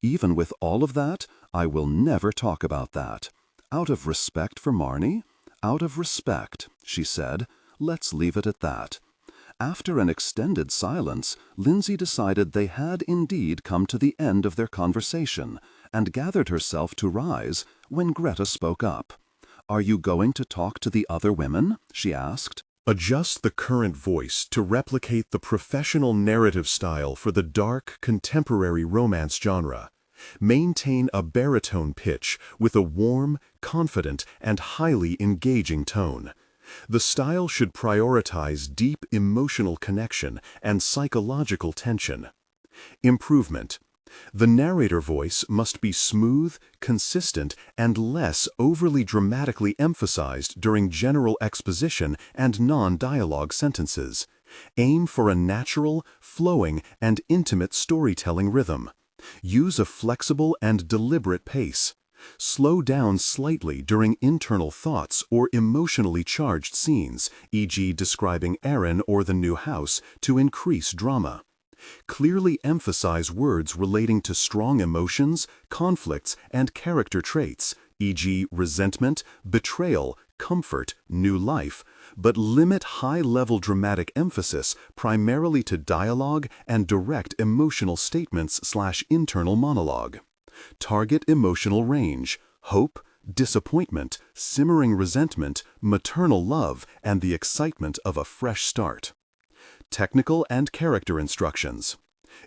Even with all of that, I will never talk about that. Out of respect for Marnie? Out of respect, she said. Let's leave it at that. After an extended silence, Lindsay decided they had indeed come to the end of their conversation and gathered herself to rise when Greta spoke up. "Are you going to talk to the other women?" she asked. Adjust the current voice to replicate the professional narrative style for the dark, contemporary romance genre. Maintain a baritone pitch with a warm, confident, and highly engaging tone. The style should prioritize deep emotional connection and psychological tension. Improvement. The narrator voice must be smooth, consistent, and less overly dramatically emphasized during general exposition and non-dialogue sentences. Aim for a natural, flowing, and intimate storytelling rhythm. Use a flexible and deliberate pace. Slow down slightly during internal thoughts or emotionally charged scenes, e.g. describing Erin or the new house, to increase drama. Clearly emphasize words relating to strong emotions, conflicts, and character traits, e.g. resentment, betrayal, comfort, new life, but limit high-level dramatic emphasis primarily to dialogue and direct emotional statements/internal monologue. Target emotional range: hope, disappointment, simmering resentment, maternal love, and the excitement of a fresh start. Technical and character instructions.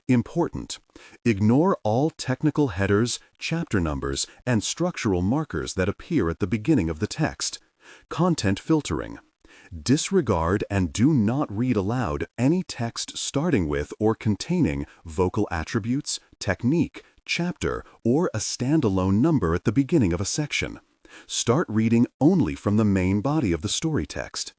Important. Ignore all technical headers, chapter numbers, and structural markers that appear at the beginning of the text. Content filtering. Disregard and do not read aloud any text starting with or containing vocal attributes, technique, chapter, or a standalone number at the beginning of a section. Start reading only from the main body of the story text.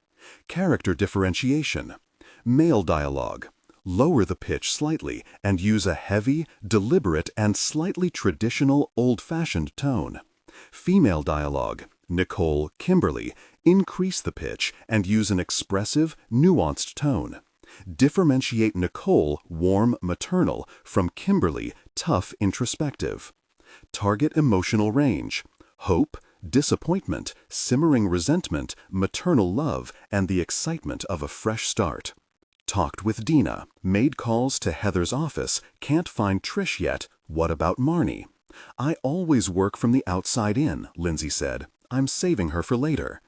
Character differentiation. Male dialogue. Lower the pitch slightly and use a heavy, deliberate, and slightly traditional, old-fashioned tone. Female dialogue. Nicole, Kimberly. Increase the pitch and use an expressive, nuanced tone. Differentiate Nicole, warm, maternal, from Kimberly, tough, introspective. Target emotional range: hope, disappointment, simmering resentment, maternal love, and the excitement of a fresh start. Talked with Dina, made calls to Heather's office, can't find Trish yet, what about Marnie? I always work from the outside in, Lindsay said. I'm saving her for later.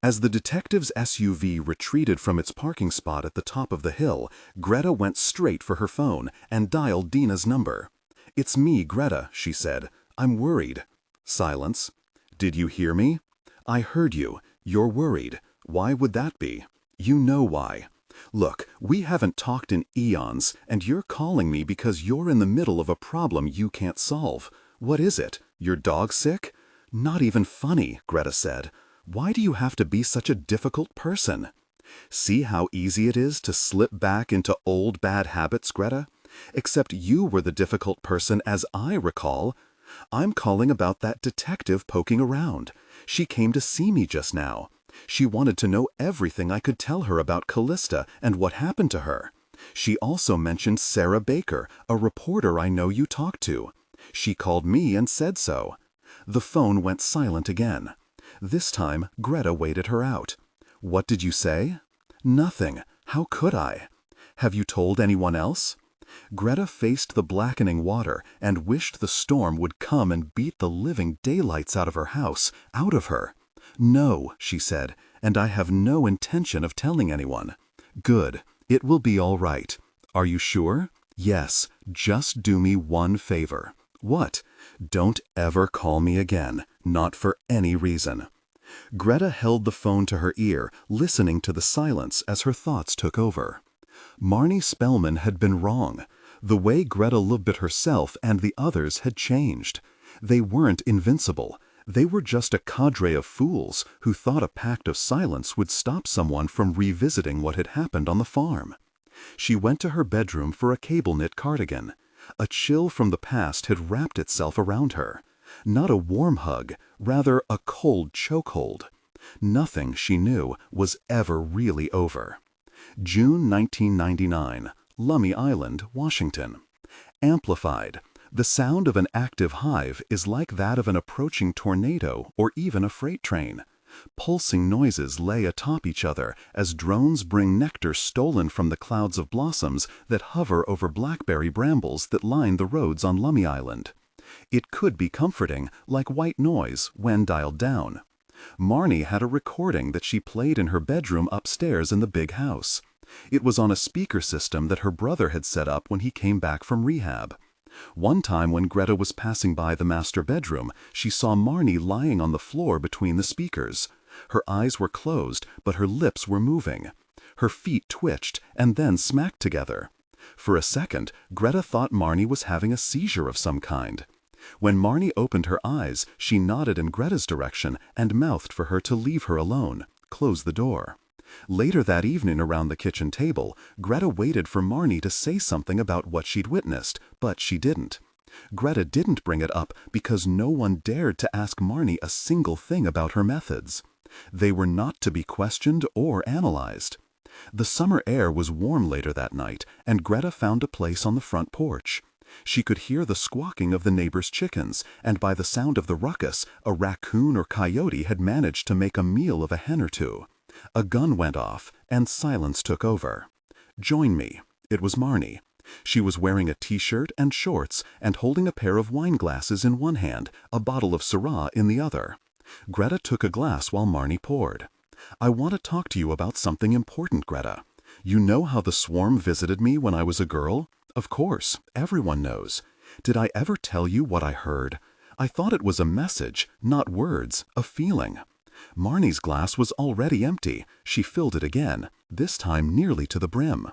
As the detective's SUV retreated from its parking spot at the top of the hill, Greta went straight for her phone and dialed Dina's number. "It's me, Greta," she said. "I'm worried." Silence. "Did you hear me?" "I heard you. You're worried. Why would that be?" "You know why. Look, we haven't talked in eons, and you're calling me because you're in the middle of a problem you can't solve. What is it? Your dog sick?" "Not even funny," Greta said. "Why do you have to be such a difficult person?" "See how easy it is to slip back into old bad habits, Greta? Except you were the difficult person as I recall. I'm calling about that detective poking around. She came to see me just now. She wanted to know everything I could tell her about Calista and what happened to her. She also mentioned Sarah Baker, a reporter I know you talked to. She called me and said so." The phone went silent again. This time, Greta waited her out. "What did you say?" "Nothing. How could I?" "Have you told anyone else?" Greta faced the blackening water and wished the storm would come and beat the living daylights out of her house, out of her. "No," she said, "and I have no intention of telling anyone." "Good. It will be all right." "Are you sure?" "Yes. Just do me one favor." "What?" "Don't ever call me again. Not for any reason." Greta held the phone to her ear, listening to the silence as her thoughts took over. Marnie Spellman had been wrong. The way Greta looked at herself and the others had changed. They weren't invincible. They were just a cadre of fools who thought a pact of silence would stop someone from revisiting what had happened on the farm. She went to her bedroom for a cable-knit cardigan. A chill from the past had wrapped itself around her. Not a warm hug, rather a cold chokehold. Nothing, she knew, was ever really over. June 1999, Lummi Island, Washington. Amplified. The sound of an active hive is like that of an approaching tornado or even a freight train. Pulsing noises lay atop each other as drones bring nectar stolen from the clouds of blossoms that hover over blackberry brambles that line the roads on Lummi Island. It could be comforting, like white noise, when dialed down. Marnie had a recording that she played in her bedroom upstairs in the big house. It was on a speaker system that her brother had set up when he came back from rehab. One time when Greta was passing by the master bedroom, she saw Marnie lying on the floor between the speakers. Her eyes were closed, but her lips were moving. Her feet twitched and then smacked together. For a second, Greta thought Marnie was having a seizure of some kind. When Marnie opened her eyes, she nodded in Greta's direction and mouthed for her to leave her alone, close the door. Later that evening around the kitchen table, Greta waited for Marnie to say something about what she'd witnessed, but she didn't. Greta didn't bring it up because no one dared to ask Marnie a single thing about her methods. They were not to be questioned or analyzed. The summer air was warm later that night, and Greta found a place on the front porch. She could hear the squawking of the neighbors' chickens, and by the sound of the ruckus, a raccoon or coyote had managed to make a meal of a hen or two. A gun went off, and silence took over. "Join me." It was Marnie. She was wearing a t-shirt and shorts and holding a pair of wine glasses in one hand, a bottle of Syrah in the other. Greta took a glass while Marnie poured. "I want to talk to you about something important, Greta. You know how the swarm visited me when I was a girl? Of course, everyone knows. Did I ever tell you what I heard? I thought it was a message, not words, a feeling." Marnie's glass was already empty. She filled it again, this time nearly to the brim.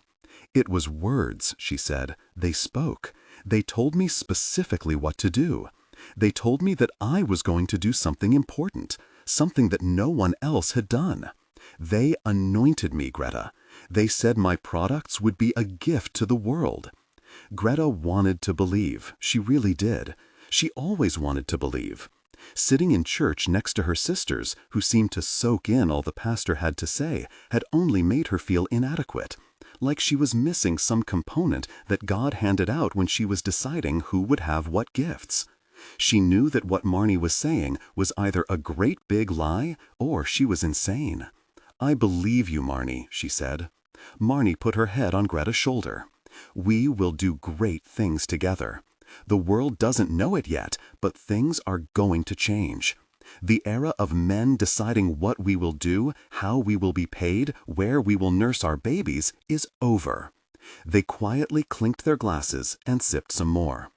"It was words," she said. "They spoke. They told me specifically what to do. They told me that I was going to do something important, something that no one else had done. They anointed me, Greta. They said my products would be a gift to the world." Greta wanted to believe. She really did. She always wanted to believe. Sitting in church next to her sisters, who seemed to soak in all the pastor had to say, had only made her feel inadequate, like she was missing some component that God handed out when she was deciding who would have what gifts. She knew that what Marnie was saying was either a great big lie or she was insane. "I believe you, Marnie," she said. Marnie put her head on Greta's shoulder. "We will do great things together. The world doesn't know it yet, but things are going to change. The era of men deciding what we will do, how we will be paid, where we will nurse our babies is over." They quietly clinked their glasses and sipped some more.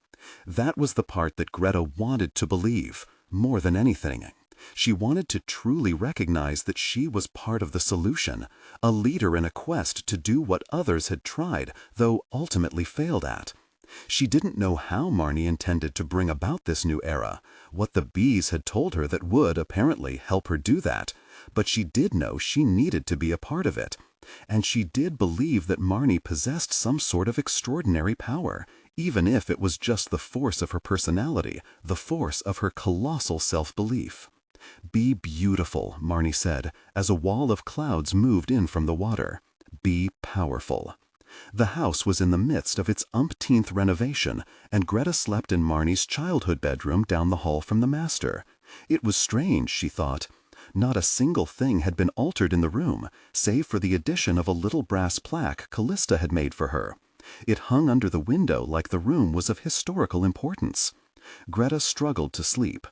That was the part that Greta wanted to believe, more than anything. She wanted to truly recognize that she was part of the solution, a leader in a quest to do what others had tried, though ultimately failed at. She didn't know how Marnie intended to bring about this new era, what the bees had told her that would, apparently, help her do that, but she did know she needed to be a part of it. And she did believe that Marnie possessed some sort of extraordinary power, even if it was just the force of her personality, the force of her colossal self-belief. "Be beautiful," Marnie said, as a wall of clouds moved in from the water. "Be powerful." The house was in the midst of its umpteenth renovation, and Greta slept in Marnie's childhood bedroom down the hall from the master. It was strange, she thought. Not a single thing had been altered in the room, save for the addition of a little brass plaque Calista had made for her. It hung under the window like the room was of historical importance. Greta struggled to sleep.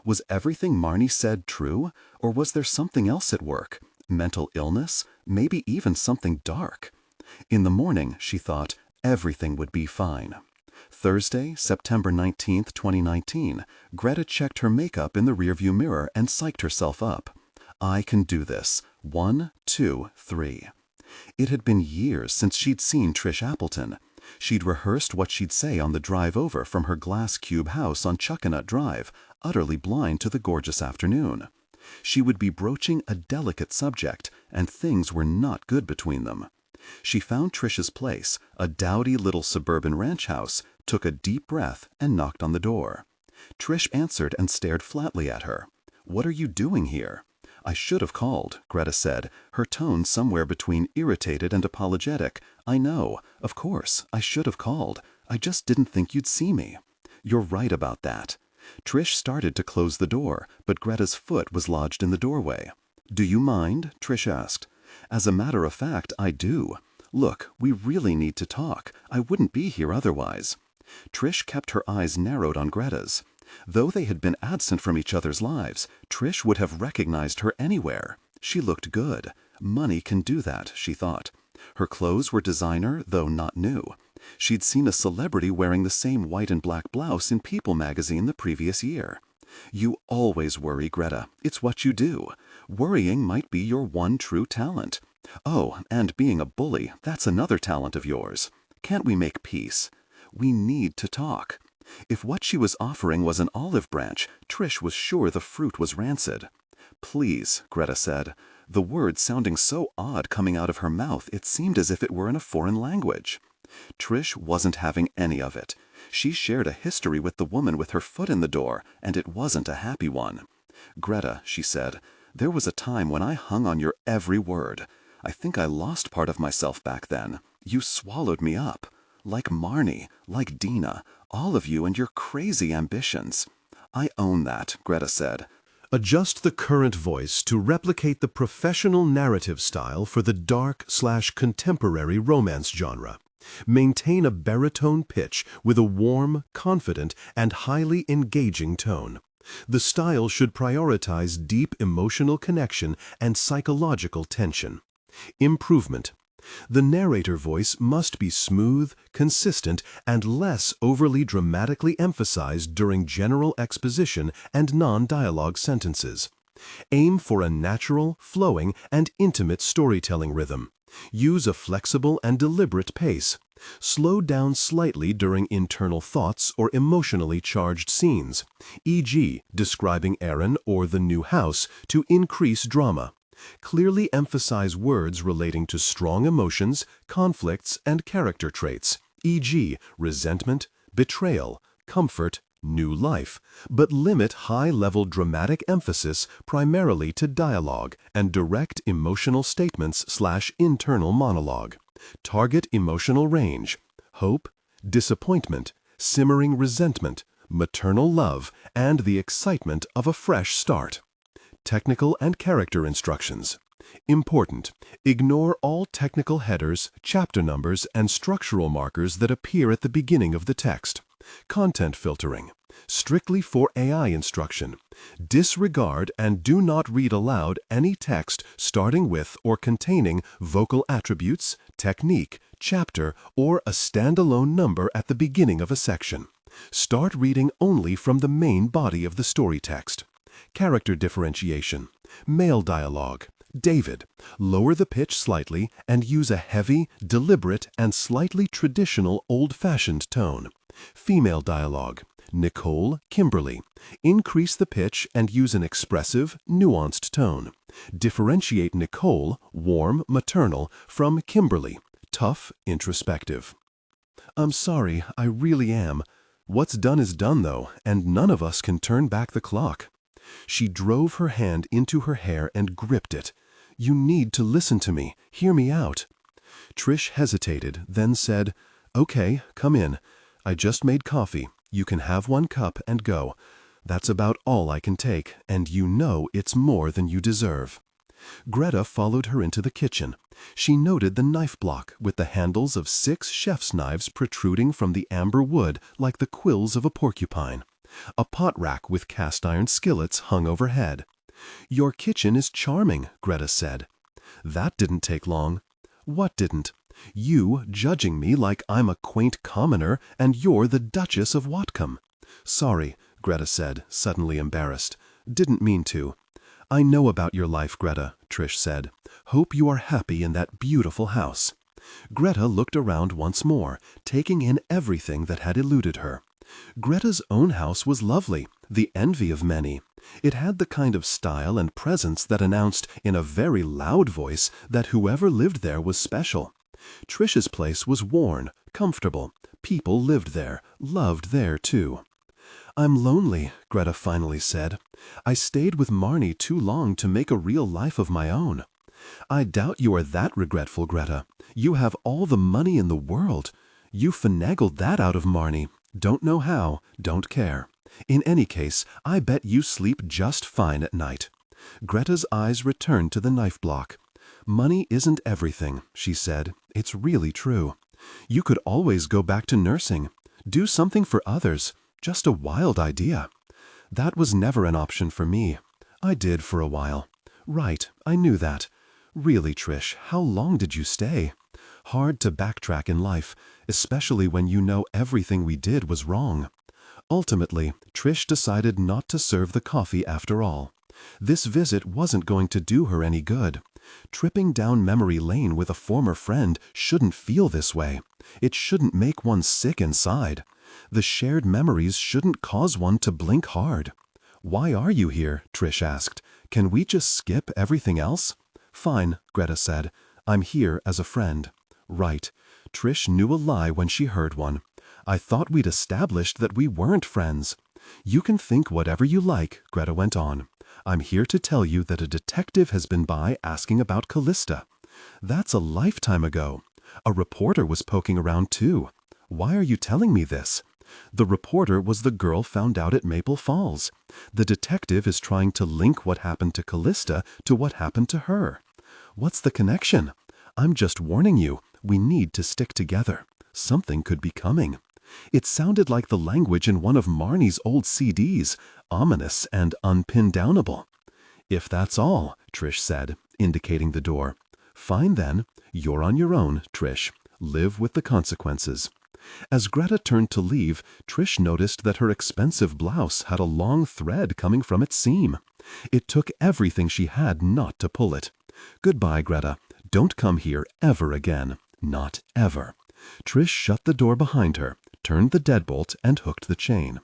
Was everything Marnie said true, or was there something else at work? Mental illness? Maybe even something dark? In the morning, she thought, everything would be fine. Thursday, September 19, 2019, Greta checked her makeup in the rearview mirror and psyched herself up. "I can do this. 1, 2, 3. It had been years since she'd seen Trish Appleton. She'd rehearsed what she'd say on the drive over from her glass cube house on Chuckanut Drive, utterly blind to the gorgeous afternoon. She would be broaching a delicate subject, and things were not good between them. She found Trish's place, a dowdy little suburban ranch house, took a deep breath, and knocked on the door. Trish answered and stared flatly at her. "What are you doing here?" "I should have called," Greta said, her tone somewhere between irritated and apologetic. "I know. Of course, I should have called. I just didn't think you'd see me." "You're right about that." Trish started to close the door, but Greta's foot was lodged in the doorway. "Do you mind?" Trish asked. "As a matter of fact, I do. Look, we really need to talk. I wouldn't be here otherwise." Trish kept her eyes narrowed on Greta's. Though they had been absent from each other's lives, Trish would have recognized her anywhere. She looked good. Money can do that, she thought. Her clothes were designer, though not new. She'd seen a celebrity wearing the same white and black blouse in People magazine the previous year. "You always worry, Greta. It's what you do. Worrying might be your one true talent. Oh, and being a bully, that's another talent of yours. Can't we make peace? We need to talk." If what she was offering was an olive branch, Trish was sure the fruit was rancid. "Please," Greta said, the words sounding so odd coming out of her mouth it seemed as if it were in a foreign language. Trish wasn't having any of it. She shared a history with the woman with her foot in the door, and it wasn't a happy one. "Greta," she said, "there was a time when I hung on your every word. I think I lost part of myself back then. You swallowed me up. Like Marnie, like Dina, all of you and your crazy ambitions." "I own that," Greta said. Adjust the current voice to replicate the professional narrative style for the dark/contemporary romance genre. Maintain a baritone pitch with a warm, confident, and highly engaging tone. The style should prioritize deep emotional connection and psychological tension. Improvement. The narrator voice must be smooth, consistent, and less overly dramatically emphasized during general exposition and non-dialogue sentences. Aim for a natural, flowing, and intimate storytelling rhythm. Use a flexible and deliberate pace. Slow down slightly during internal thoughts or emotionally charged scenes, e.g., describing Aaron or the new house, to increase drama. Clearly emphasize words relating to strong emotions, conflicts, and character traits, e.g., resentment, betrayal, comfort, new life, but limit high-level dramatic emphasis primarily to dialogue and direct emotional statements/internal monologue. Target emotional range: hope, disappointment, simmering resentment, maternal love, and the excitement of a fresh start. Technical and character instructions. Important: ignore all technical headers, chapter numbers, and structural markers that appear at the beginning of the text. Content filtering. Strictly for AI instruction. Disregard and do not read aloud any text starting with or containing vocal attributes, technique, chapter, or a standalone number at the beginning of a section. Start reading only from the main body of the story text. Character differentiation. Male dialogue. David. Lower the pitch slightly and use a heavy, deliberate, and slightly traditional old-fashioned tone. Female dialogue. Nicole, Kimberly. Increase the pitch and use an expressive, nuanced tone. Differentiate Nicole, warm, maternal, from Kimberly, tough, introspective. I'm sorry, I really am. What's done is done, though, and none of us can turn back the clock. She drove her hand into her hair and gripped it. You need to listen to me. Hear me out. Trish hesitated, then said, Okay, come in. I just made coffee. You can have 1 cup and go. That's about all I can take, and you know it's more than you deserve. Greta followed her into the kitchen. She noted the knife block with the handles of 6 chef's knives protruding from the amber wood like the quills of a porcupine. A pot rack with cast iron skillets hung overhead. Your kitchen is charming, Greta said. That didn't take long. What didn't? You judging me like I'm a quaint commoner and you're the Duchess of Whatcom. Sorry, Greta said, suddenly embarrassed. Didn't mean to. I know about your life, Greta, Trish said. Hope you are happy in that beautiful house. Greta looked around once more, taking in everything that had eluded her. Greta's own house was lovely, the envy of many. It had the kind of style and presence that announced in a very loud voice that whoever lived there was special. Trish's place was worn, comfortable. People lived there, loved there too. I'm lonely, Greta finally said. I stayed with Marnie too long to make a real life of my own. I doubt you are that regretful, Greta. You have all the money in the world. You finagled that out of Marnie. Don't know how, don't care. In any case, I bet you sleep just fine at night. Greta's eyes returned to the knife block. Money isn't everything, she said. It's really true. You could always go back to nursing. Do something for others. Just a wild idea. That was never an option for me. I did for a while. Right, I knew that. Really, Trish, how long did you stay? Hard to backtrack in life, especially when you know everything we did was wrong. Ultimately, Trish decided not to serve the coffee after all. This visit wasn't going to do her any good. Tripping down memory lane with a former friend shouldn't feel this way. It shouldn't make one sick inside. The shared memories shouldn't cause one to blink hard. Why are you here? Trish asked. Can we just skip everything else? Fine, Greta said. I'm here as a friend. Right. Trish knew a lie when she heard one. I thought we'd established that we weren't friends. You can think whatever you like, Greta went on. I'm here to tell you that a detective has been by asking about Calista. That's a lifetime ago. A reporter was poking around too. Why are you telling me this? The reporter was the girl found out at Maple Falls. The detective is trying to link what happened to Calista to what happened to her. What's the connection? I'm just warning you, we need to stick together. Something could be coming. It sounded like the language in one of Marnie's old CDs, ominous and unpin-downable. If that's all, Trish said, indicating the door. Fine then, you're on your own, Trish. Live with the consequences. As Greta turned to leave, Trish noticed that her expensive blouse had a long thread coming from its seam. It took everything she had not to pull it. Goodbye, Greta. Don't come here ever again. Not ever. Trish shut the door behind her, turned the deadbolt, and hooked the chain.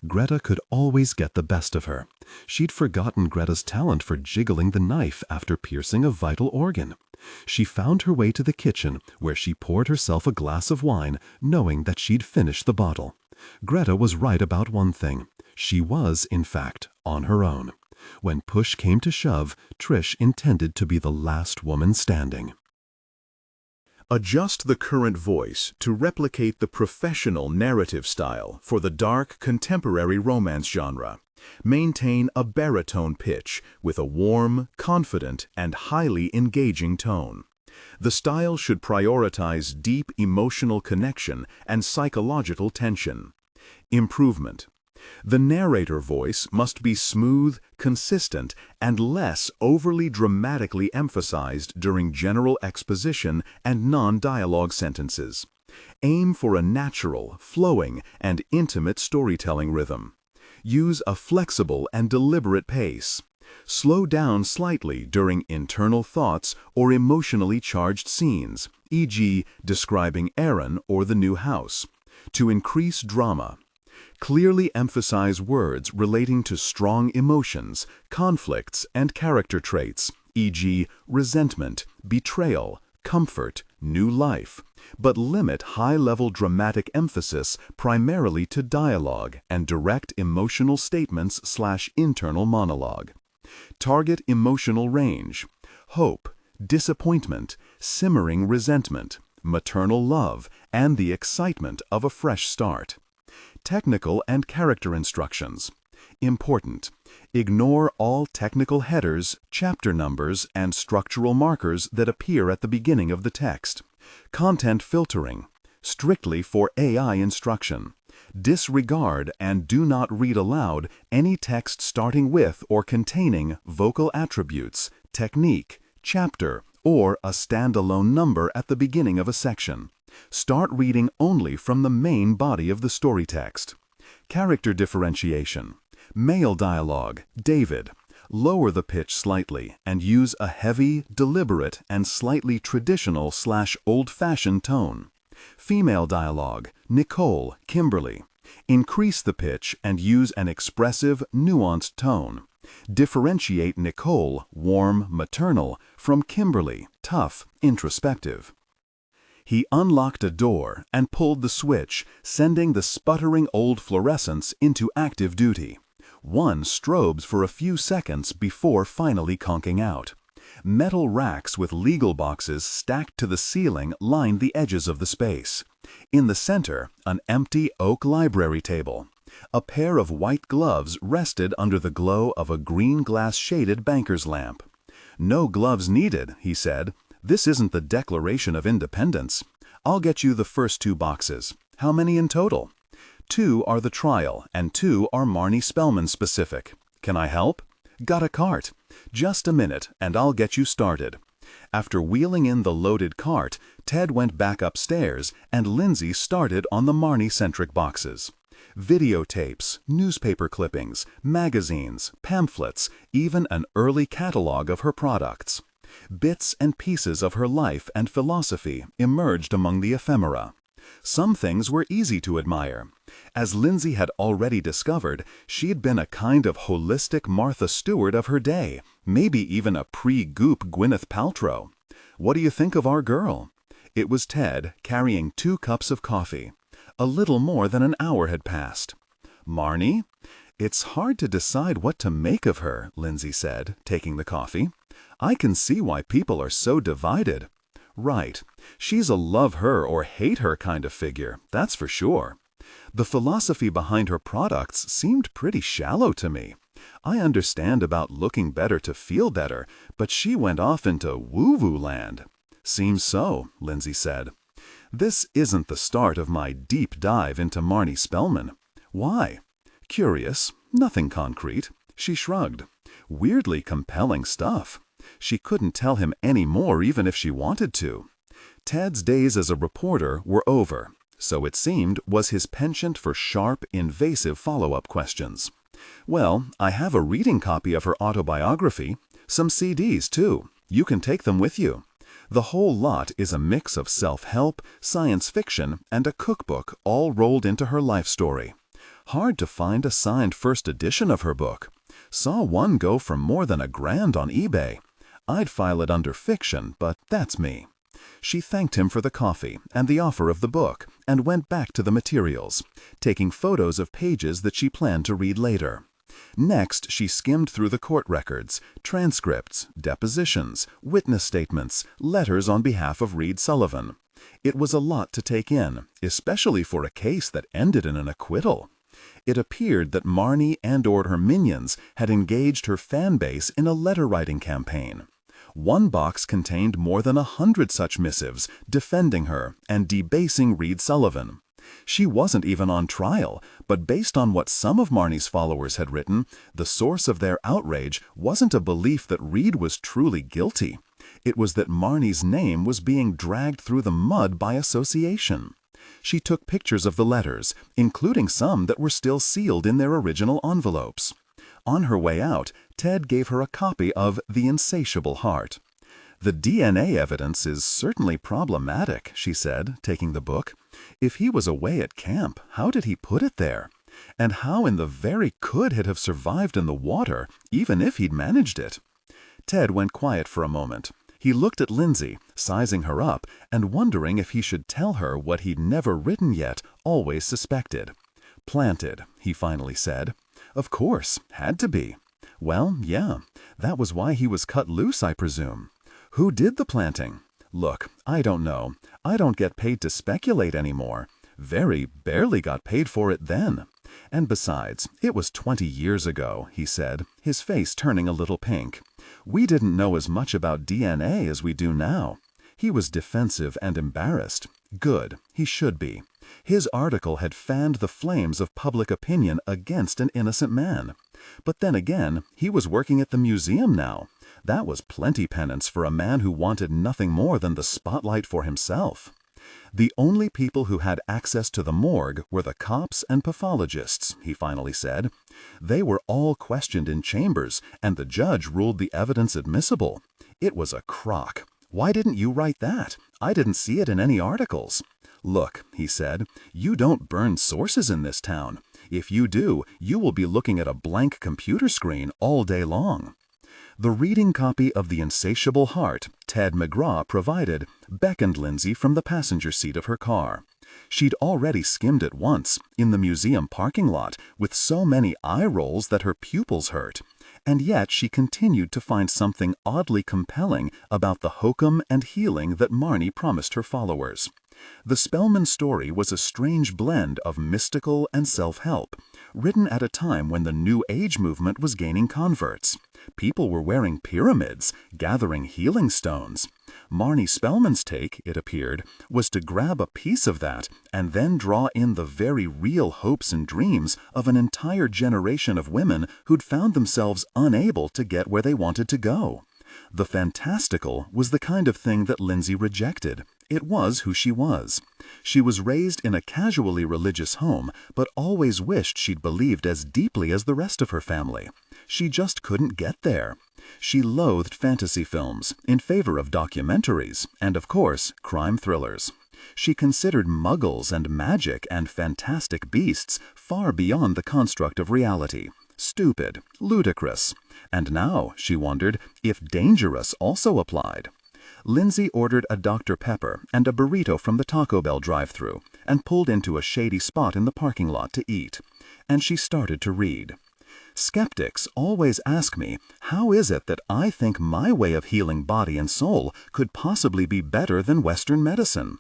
Greta could always get the best of her. She'd forgotten Greta's talent for jiggling the knife after piercing a vital organ. She found her way to the kitchen, where she poured herself a glass of wine, knowing that she'd finish the bottle. Greta was right about one thing. She was, in fact, on her own. When push came to shove, Trish intended to be the last woman standing. Adjust the current voice to replicate the professional narrative style for the dark contemporary romance genre. Maintain a baritone pitch with a warm, confident, and highly engaging tone. The style should prioritize deep emotional connection and psychological tension. Improvement. The narrator voice must be smooth, consistent, and less overly dramatically emphasized during general exposition and non-dialogue sentences. Aim for a natural, flowing, and intimate storytelling rhythm. Use a flexible and deliberate pace. Slow down slightly during internal thoughts or emotionally charged scenes, e.g., describing Aaron or the new house, to increase drama. Clearly emphasize words relating to strong emotions, conflicts, and character traits, e.g., resentment, betrayal, comfort, new life, but limit high-level dramatic emphasis primarily to dialogue and direct emotional statements/internal monologue. Target emotional range: hope, disappointment, simmering resentment, maternal love, and the excitement of a fresh start. Technical and character instructions. Important: ignore all technical headers, chapter numbers, and structural markers that appear at the beginning of the text. Content filtering. Strictly for AI instruction. Disregard and do not read aloud any text starting with or containing vocal attributes, technique, chapter, or a standalone number at the beginning of a section. Start reading only from the main body of the story text. Character differentiation. Male dialogue, David. Lower the pitch slightly and use a heavy, deliberate, and slightly traditional/old-fashioned tone. Female dialogue, Nicole, Kimberly. Increase the pitch and use an expressive, nuanced tone. Differentiate Nicole, warm, maternal, from Kimberly, tough, introspective. He unlocked a door and pulled the switch, sending the sputtering old fluorescents into active duty. One strobes for a few seconds before finally conking out. Metal racks with legal boxes stacked to the ceiling lined the edges of the space. In the center, an empty oak library table. A pair of white gloves rested under the glow of a green glass-shaded banker's lamp. "No gloves needed," he said. "This isn't the Declaration of Independence. I'll get you the first 2 boxes. How many in total?" 2 are the trial, and 2 are Marnie Spellman specific. Can I help? Got a cart. Just a minute, and I'll get you started. After wheeling in the loaded cart, Ted went back upstairs, and Lindsay started on the Marnie-centric boxes. Videotapes, newspaper clippings, magazines, pamphlets, even an early catalog of her products. Bits and pieces of her life and philosophy emerged among the ephemera. Some things were easy to admire. As Lindsay had already discovered, she'd been a kind of holistic Martha Stewart of her day, maybe even a pre-Goop Gwyneth Paltrow. "What do you think of our girl?" It was Ted, carrying 2 cups of coffee. A little more than an hour had passed. "Marnie? It's hard to decide what to make of her," Lindsay said, taking the coffee. "I can see why people are so divided." "Right. She's a love her or hate her kind of figure, that's for sure. The philosophy behind her products seemed pretty shallow to me. I understand about looking better to feel better, but she went off into woo-woo land." "Seems so," Lindsay said. "This isn't the start of my deep dive into Marnie Spellman." "Why?" "Curious. Nothing concrete." She shrugged. "Weirdly compelling stuff." She couldn't tell him any more even if she wanted to. Ted's days as a reporter were over. So it seemed was his penchant for sharp, invasive follow-up questions. "Well, I have a reading copy of her autobiography. Some CDs, too. You can take them with you. The whole lot is a mix of self-help, science fiction, and a cookbook all rolled into her life story. Hard to find a signed first edition of her book. Saw one go for more than $1,000 on eBay. I'd file it under fiction, but that's me." She thanked him for the coffee and the offer of the book and went back to the materials, taking photos of pages that she planned to read later. Next, she skimmed through the court records, transcripts, depositions, witness statements, letters on behalf of Reed Sullivan. It was a lot to take in, especially for a case that ended in an acquittal. It appeared that Marnie and/or her minions had engaged her fan base in a letter-writing campaign. One box contained more than 100 such missives defending her and debasing Reed Sullivan. She wasn't even on trial, but based on what some of Marnie's followers had written, the source of their outrage wasn't a belief that Reed was truly guilty. It was that Marnie's name was being dragged through the mud by association. She took pictures of the letters, including some that were still sealed in their original envelopes. On her way out, Ted gave her a copy of The Insatiable Heart. "The DNA evidence is certainly problematic," she said, taking the book. "If he was away at camp, how did he put it there? And how in the very could it have survived in the water, even if he'd managed it?" Ted went quiet for a moment. He looked at Lindsay, sizing her up, and wondering if he should tell her what he'd never written yet, always suspected. "Planted," he finally said. "Of course, had to be. Well, yeah, that was why he was cut loose, I presume. Who did the planting? Look, I don't know. I don't get paid to speculate anymore. Very barely got paid for it then. And besides, it was 20 years ago," he said, his face turning a little pink. "We didn't know as much about DNA as we do now." He was defensive and embarrassed. Good, he should be. His article had fanned the flames of public opinion against an innocent man. But then again, he was working at the museum now. That was plenty penance for a man who wanted nothing more than the spotlight for himself. The only people who had access to the morgue were the cops and pathologists, he finally said. They were all questioned in chambers, and the judge ruled the evidence admissible. It was a crock. Why didn't you write that? I didn't see it in any articles. Look, he said, you don't burn sources in this town. If you do, you will be looking at a blank computer screen all day long. The reading copy of The Insatiable Heart Ted McGraw provided beckoned Lindsay from the passenger seat of her car. She'd already skimmed it once, in the museum parking lot, with so many eye rolls that her pupils hurt. And yet she continued to find something oddly compelling about the hokum and healing that Marnie promised her followers. The Spellman story was a strange blend of mystical and self-help, written at a time when the New Age movement was gaining converts. People were wearing pyramids, gathering healing stones. Marnie Spellman's take, it appeared, was to grab a piece of that and then draw in the very real hopes and dreams of an entire generation of women who'd found themselves unable to get where they wanted to go. The fantastical was the kind of thing that Lindsay rejected. It was who she was. She was raised in a casually religious home, but always wished she'd believed as deeply as the rest of her family. She just couldn't get there. She loathed fantasy films, in favor of documentaries, and of course, crime thrillers. She considered muggles and magic and fantastic beasts far beyond the construct of reality. Stupid, ludicrous. And now, she wondered, if dangerous also applied. Lindsay ordered a Dr. Pepper and a burrito from the Taco Bell drive-thru and pulled into a shady spot in the parking lot to eat. And she started to read. Skeptics always ask me, how is it that I think my way of healing body and soul could possibly be better than Western medicine?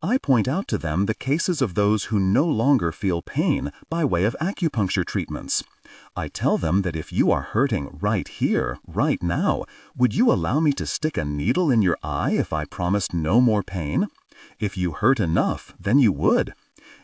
I point out to them the cases of those who no longer feel pain by way of acupuncture treatments. I tell them that if you are hurting right here, right now, would you allow me to stick a needle in your eye if I promised no more pain? If you hurt enough, then you would.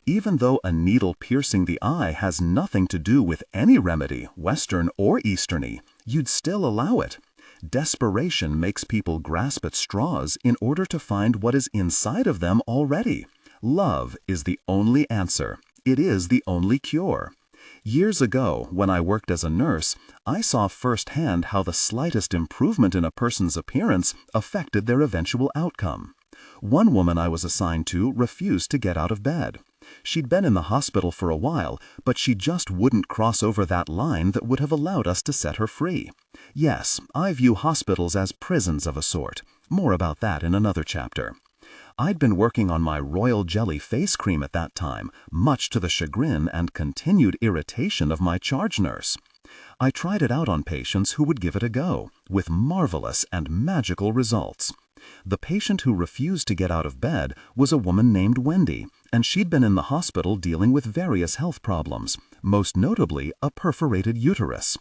Even though a needle piercing the eye has nothing to do with any remedy, Western or Easterny, you'd still allow it. Desperation makes people grasp at straws in order to find what is inside of them already. Love is the only answer. It is the only cure. Years ago, when I worked as a nurse, I saw firsthand how the slightest improvement in a person's appearance affected their eventual outcome. One woman I was assigned to refused to get out of bed. She'd been in the hospital for a while, but she just wouldn't cross over that line that would have allowed us to set her free. Yes, I view hospitals as prisons of a sort. More about that in another chapter. I'd been working on my royal jelly face cream at that time, much to the chagrin and continued irritation of my charge nurse. I tried it out on patients who would give it a go, with marvelous and magical results. The patient who refused to get out of bed was a woman named Wendy, and she'd been in the hospital dealing with various health problems, most notably a perforated uterus.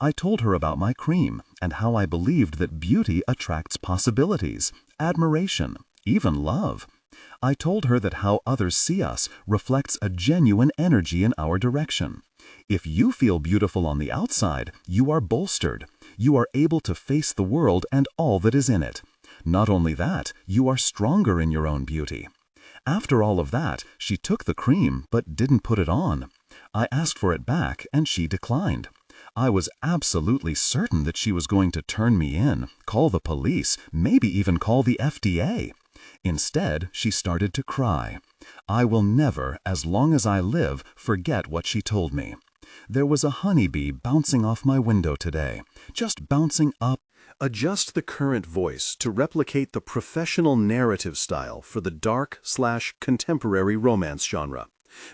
I told her about my cream and how I believed that beauty attracts possibilities, admiration, even love. I told her that how others see us reflects a genuine energy in our direction. If you feel beautiful on the outside, you are bolstered. You are able to face the world and all that is in it. Not only that, you are stronger in your own beauty. After all of that, she took the cream but didn't put it on. I asked for it back and she declined. I was absolutely certain that she was going to turn me in, call the police, maybe even call the FDA. Instead, she started to cry. I will never, as long as I live, forget what she told me. There was a honeybee bouncing off my window today, just bouncing up. Adjust the current voice to replicate the professional narrative style for the dark/contemporary romance genre.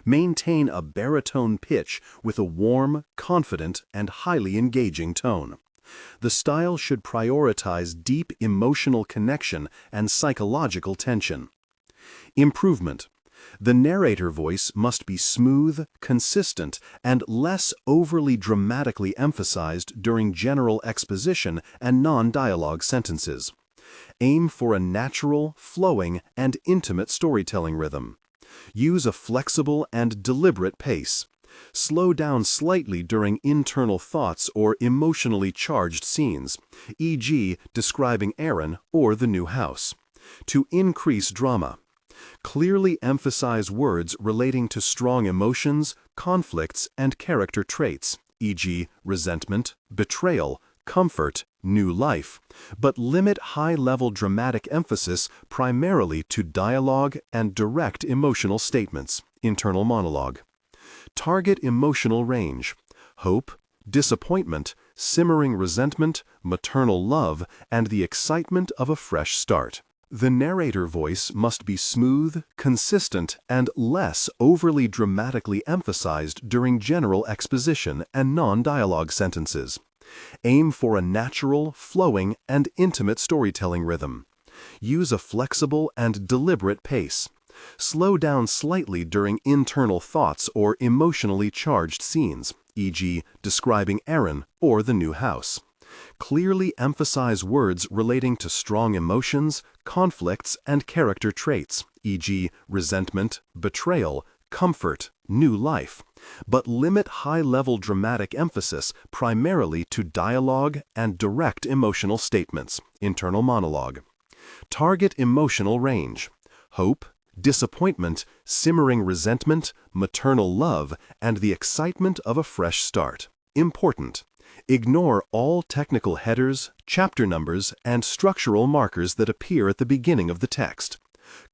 Maintain a baritone pitch with a warm, confident, and highly engaging tone. The style should prioritize deep emotional connection and psychological tension. Improvement. The narrator voice must be smooth, consistent, and less overly dramatically emphasized during general exposition and non-dialogue sentences. Aim for a natural, flowing, and intimate storytelling rhythm. Use a flexible and deliberate pace. Slow down slightly during internal thoughts or emotionally charged scenes, e.g., describing Aaron or the new house, to increase drama. Clearly emphasize words relating to strong emotions, conflicts, and character traits, e.g., resentment, betrayal, comfort, new life, but limit high-level dramatic emphasis primarily to dialogue and direct emotional statements, internal monologue. Target emotional range: hope, disappointment, simmering resentment, maternal love, and the excitement of a fresh start. The narrator voice must be smooth, consistent, and less overly dramatically emphasized during general exposition and non-dialogue sentences. Aim for a natural, flowing, and intimate storytelling rhythm. Use a flexible and deliberate pace. Slow down slightly during internal thoughts or emotionally charged scenes, e.g., describing Aaron or the new house. Clearly emphasize words relating to strong emotions, conflicts, and character traits, e.g., resentment, betrayal, comfort, new life, but limit high-level dramatic emphasis primarily to dialogue and direct emotional statements, internal monologue. Target emotional range: hope, disappointment, simmering resentment, maternal love, and the excitement of a fresh start. Important. Ignore all technical headers, chapter numbers, and structural markers that appear at the beginning of the text.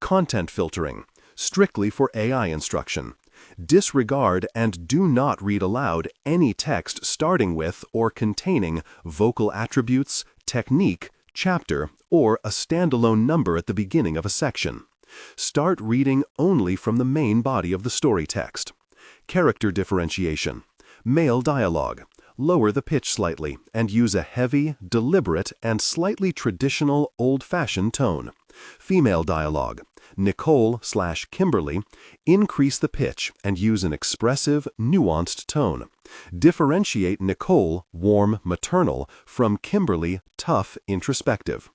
Content filtering, strictly for AI instruction. Disregard and do not read aloud any text starting with or containing vocal attributes, technique, chapter, or a standalone number at the beginning of a section. Start reading only from the main body of the story text. Character differentiation. Male dialogue. Lower the pitch slightly and use a heavy, deliberate, and slightly traditional, old-fashioned tone. Female dialogue. Nicole/Kimberly, increase the pitch and use an expressive, nuanced tone. Differentiate Nicole, warm, maternal, from Kimberly, tough, introspective.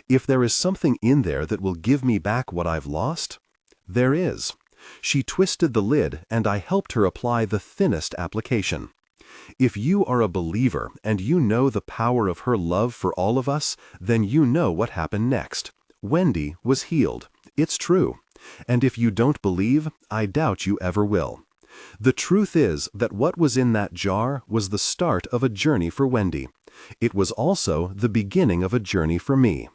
If there is something in there that will give me back what I've lost, there is. She twisted the lid and I helped her apply the thinnest application. If you are a believer and you know the power of her love for all of us, then you know what happened next. Wendy was healed. It's true. And if you don't believe, I doubt you ever will. The truth is that what was in that jar was the start of a journey for Wendy. It was also the beginning of a journey for me.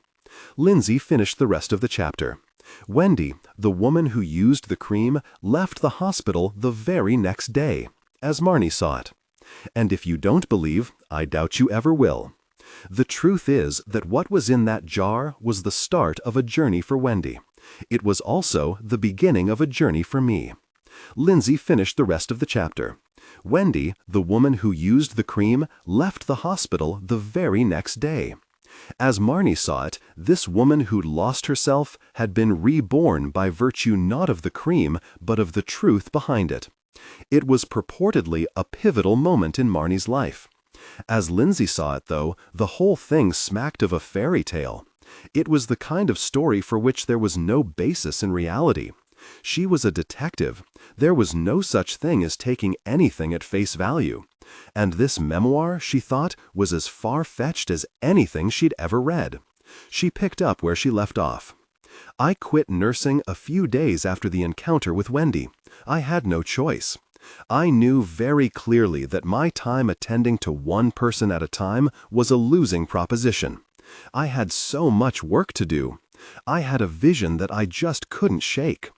Lindsay finished the rest of the chapter. Wendy, the woman who used the cream, left the hospital the very next day, as Marnie saw it. And if you don't believe, I doubt you ever will. The truth is that what was in that jar was the start of a journey for Wendy. It was also the beginning of a journey for me. Lindsay finished the rest of the chapter. Wendy, the woman who used the cream, left the hospital the very next day. As Marnie saw it, this woman who'd lost herself had been reborn by virtue not of the cream, but of the truth behind it. It was purportedly a pivotal moment in Marnie's life. As Lindsay saw it, though, the whole thing smacked of a fairy tale. It was the kind of story for which there was no basis in reality. She was a detective. There was no such thing as taking anything at face value. And this memoir, she thought, was as far-fetched as anything she'd ever read. She picked up where she left off. I quit nursing a few days after the encounter with Wendy. I had no choice. I knew very clearly that my time attending to one person at a time was a losing proposition. I had so much work to do. I had a vision that I just couldn't shake.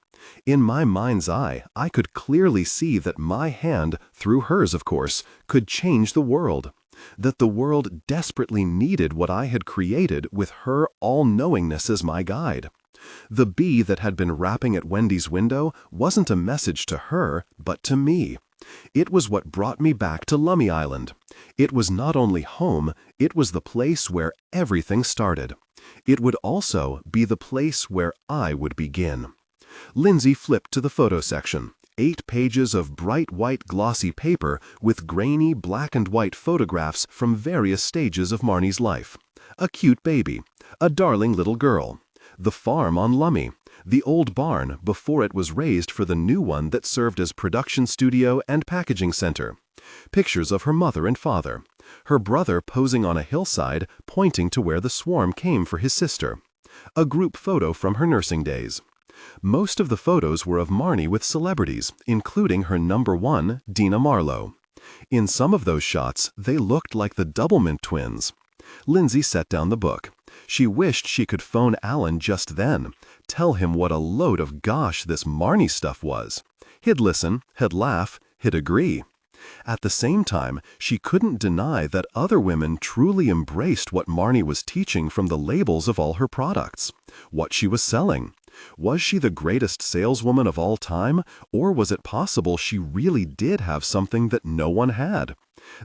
In my mind's eye, I could clearly see that my hand, through hers of course, could change the world. That the world desperately needed what I had created with her all-knowingness as my guide. The bee that had been rapping at Wendy's window wasn't a message to her, but to me. It was what brought me back to Lummi Island. It was not only home, it was the place where everything started. It would also be the place where I would begin. Lindsay flipped to the photo section. 8 pages of bright white glossy paper with grainy black and white photographs from various stages of Marnie's life. A cute baby, a darling little girl, the farm on Lummi, the old barn before it was raised for the new one that served as production studio and packaging center, pictures of her mother and father, her brother posing on a hillside pointing to where the swarm came for his sister, a group photo from her nursing days. Most of the photos were of Marnie with celebrities, including her number 1, Dina Marlowe. In some of those shots, they looked like the Doublemint twins. Lindsay set down the book. She wished she could phone Alan just then, tell him what a load of gosh this Marnie stuff was. He'd listen, he'd laugh, he'd agree. At the same time, she couldn't deny that other women truly embraced what Marnie was teaching from the labels of all her products, what she was selling. Was she the greatest saleswoman of all time, or was it possible she really did have something that no one had,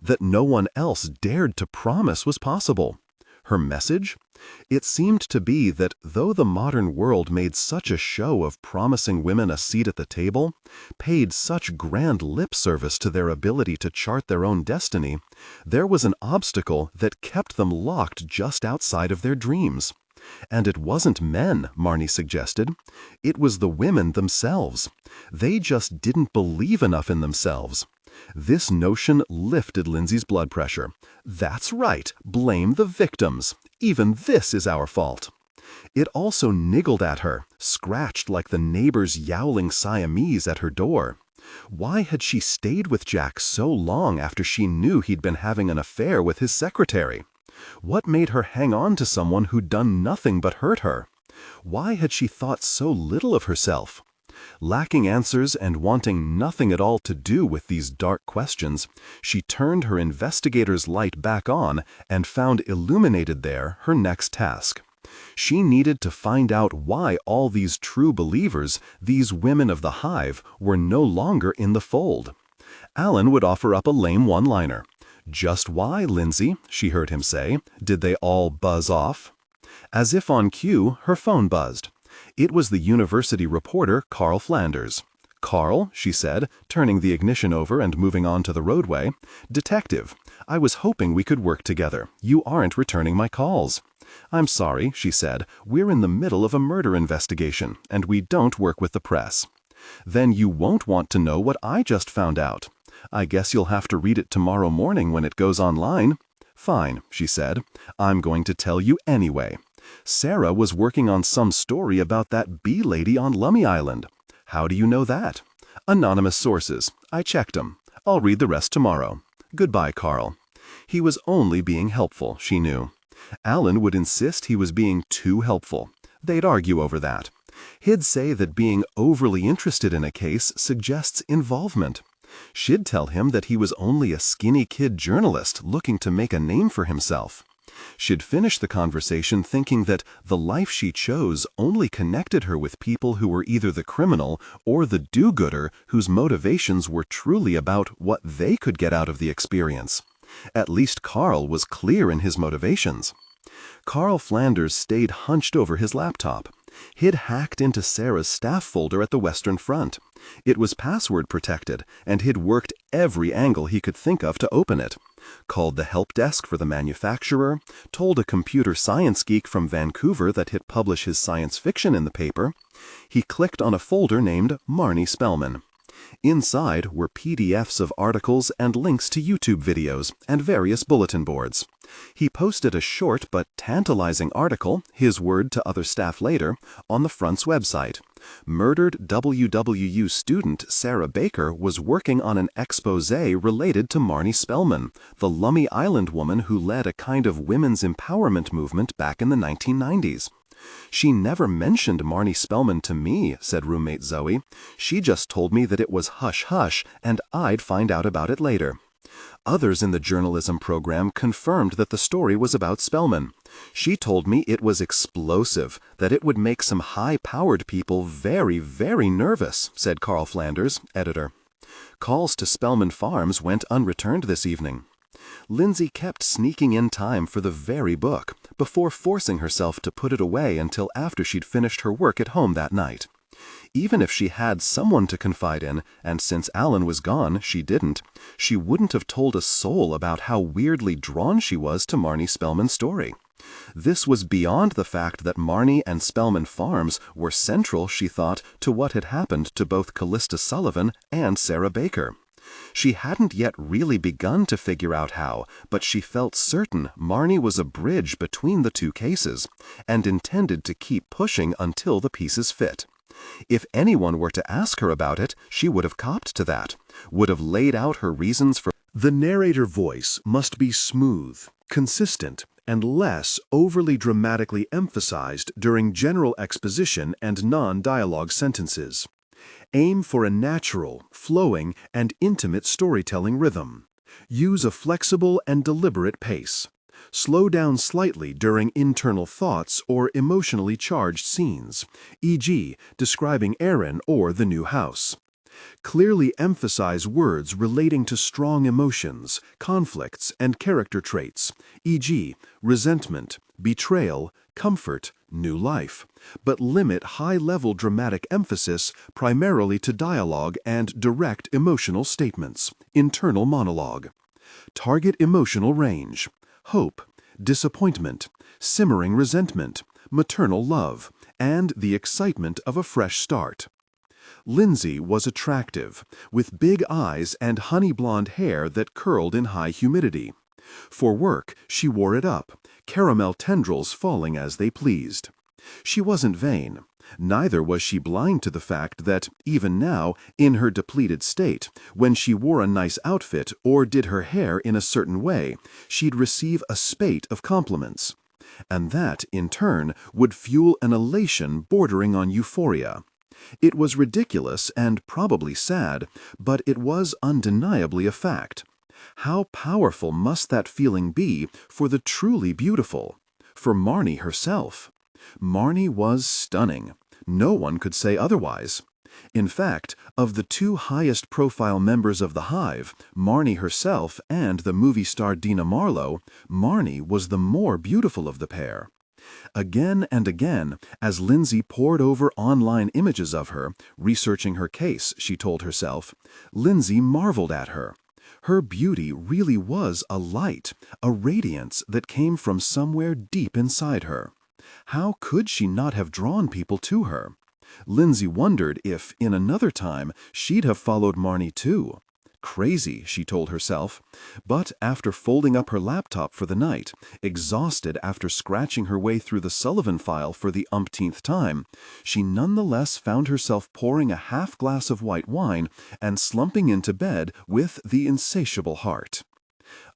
that no one else dared to promise was possible? Her message? It seemed to be that though the modern world made such a show of promising women a seat at the table, paid such grand lip service to their ability to chart their own destiny, there was an obstacle that kept them locked just outside of their dreams. And it wasn't men, Marnie suggested. It was the women themselves. They just didn't believe enough in themselves. This notion lifted Lindsay's blood pressure. That's right, blame the victims. Even this is our fault. It also niggled at her, scratched like the neighbor's yowling Siamese at her door. Why had she stayed with Jack so long after she knew he'd been having an affair with his secretary? What made her hang on to someone who'd done nothing but hurt her? Why had she thought so little of herself? Lacking answers and wanting nothing at all to do with these dark questions, she turned her investigator's light back on and found illuminated there her next task. She needed to find out why all these true believers, these women of the Hive, were no longer in the fold. Alan would offer up a lame one-liner. "Just why, Lindsay," she heard him say, "did they all buzz off?" As if on cue, her phone buzzed. It was the university reporter, Carl Flanders. "Carl," she said, turning the ignition over and moving on to the roadway. "Detective, I was hoping we could work together. You aren't returning my calls." "I'm sorry," she said. "We're in the middle of a murder investigation, and we don't work with the press." "Then you won't want to know what I just found out. I guess you'll have to read it tomorrow morning when it goes online." "Fine," she said. "I'm going to tell you anyway. Sarah was working on some story about that bee lady on Lummi Island." "How do you know that?" "Anonymous sources. I checked 'em. I'll read the rest tomorrow. Goodbye, Carl." He was only being helpful, she knew. Alan would insist he was being too helpful. They'd argue over that. He'd say that being overly interested in a case suggests involvement. She'd tell him that he was only a skinny kid journalist looking to make a name for himself. She'd finish the conversation thinking that the life she chose only connected her with people who were either the criminal or the do-gooder whose motivations were truly about what they could get out of the experience. At least Carl was clear in his motivations. Carl Flanders stayed hunched over his laptop. He'd hacked into Sarah's staff folder at the Western Front. It was password protected, and he'd worked every angle he could think of to open it. Called the help desk for the manufacturer, told a computer science geek from Vancouver that he'd publish his science fiction in the paper. He clicked on a folder named Marnie Spellman. Inside were PDFs of articles and links to YouTube videos and various bulletin boards. He posted a short but tantalizing article, his word to other staff later, on the front's website. Murdered WWU student Sarah Baker was working on an exposé related to Marnie Spellman, the Lummi Island woman who led a kind of women's empowerment movement back in the 1990s. "She never mentioned Marnie Spellman to me," said roommate Zoe. "She just told me that it was hush-hush and I'd find out about it later." Others in the journalism program confirmed that the story was about Spellman. "She told me it was explosive, that it would make some high-powered people very, very nervous," said Carl Flanders, editor. Calls to Spellman Farms went unreturned this evening. Lindsay kept sneaking in time for the very book, before forcing herself to put it away until after she'd finished her work at home that night. Even if she had someone to confide in, and since Alan was gone, she didn't, she wouldn't have told a soul about how weirdly drawn she was to Marnie Spellman's story. This was beyond the fact that Marnie and Spellman Farms were central, she thought, to what had happened to both Calista Sullivan and Sarah Baker. She hadn't yet really begun to figure out how, but she felt certain Marnie was a bridge between the two cases, and intended to keep pushing until the pieces fit. If anyone were to ask her about it, she would have copped to that, would have laid out her reasons for. The narrator voice must be smooth, consistent, and less overly dramatically emphasized during general exposition and non-dialogue sentences. Aim for a natural, flowing, and intimate storytelling rhythm. Use a flexible and deliberate pace. Slow down slightly during internal thoughts or emotionally charged scenes, e.g., describing Aaron or the new house. Clearly emphasize words relating to strong emotions, conflicts, and character traits, e.g., resentment, betrayal, comfort, new life, but limit high-level dramatic emphasis primarily to dialogue and direct emotional statements, internal monologue. Target emotional range: hope, disappointment, simmering resentment, maternal love, and the excitement of a fresh start. Lindsay was attractive, with big eyes and honey blonde hair that curled in high humidity. For work, she wore it up, caramel tendrils falling as they pleased. She wasn't vain. Neither was she blind to the fact that, even now, in her depleted state, when she wore a nice outfit or did her hair in a certain way, she'd receive a spate of compliments. And that, in turn, would fuel an elation bordering on euphoria. It was ridiculous and probably sad, but it was undeniably a fact. How powerful must that feeling be for the truly beautiful, for Marnie herself? Marnie was stunning. No one could say otherwise. In fact, of the two highest-profile members of the Hive, Marnie herself and the movie star Dina Marlowe, Marnie was the more beautiful of the pair. Again and again, as Lindsay pored over online images of her, researching her case, she told herself, Lindsay marveled at her. Her beauty really was a light, a radiance that came from somewhere deep inside her. How could she not have drawn people to her? Lindsay wondered if, in another time, she'd have followed Marnie too. Crazy, she told herself, but after folding up her laptop for the night, exhausted after scratching her way through the Sullivan file for the umpteenth time, she nonetheless found herself pouring a half glass of white wine and slumping into bed with the insatiable heart.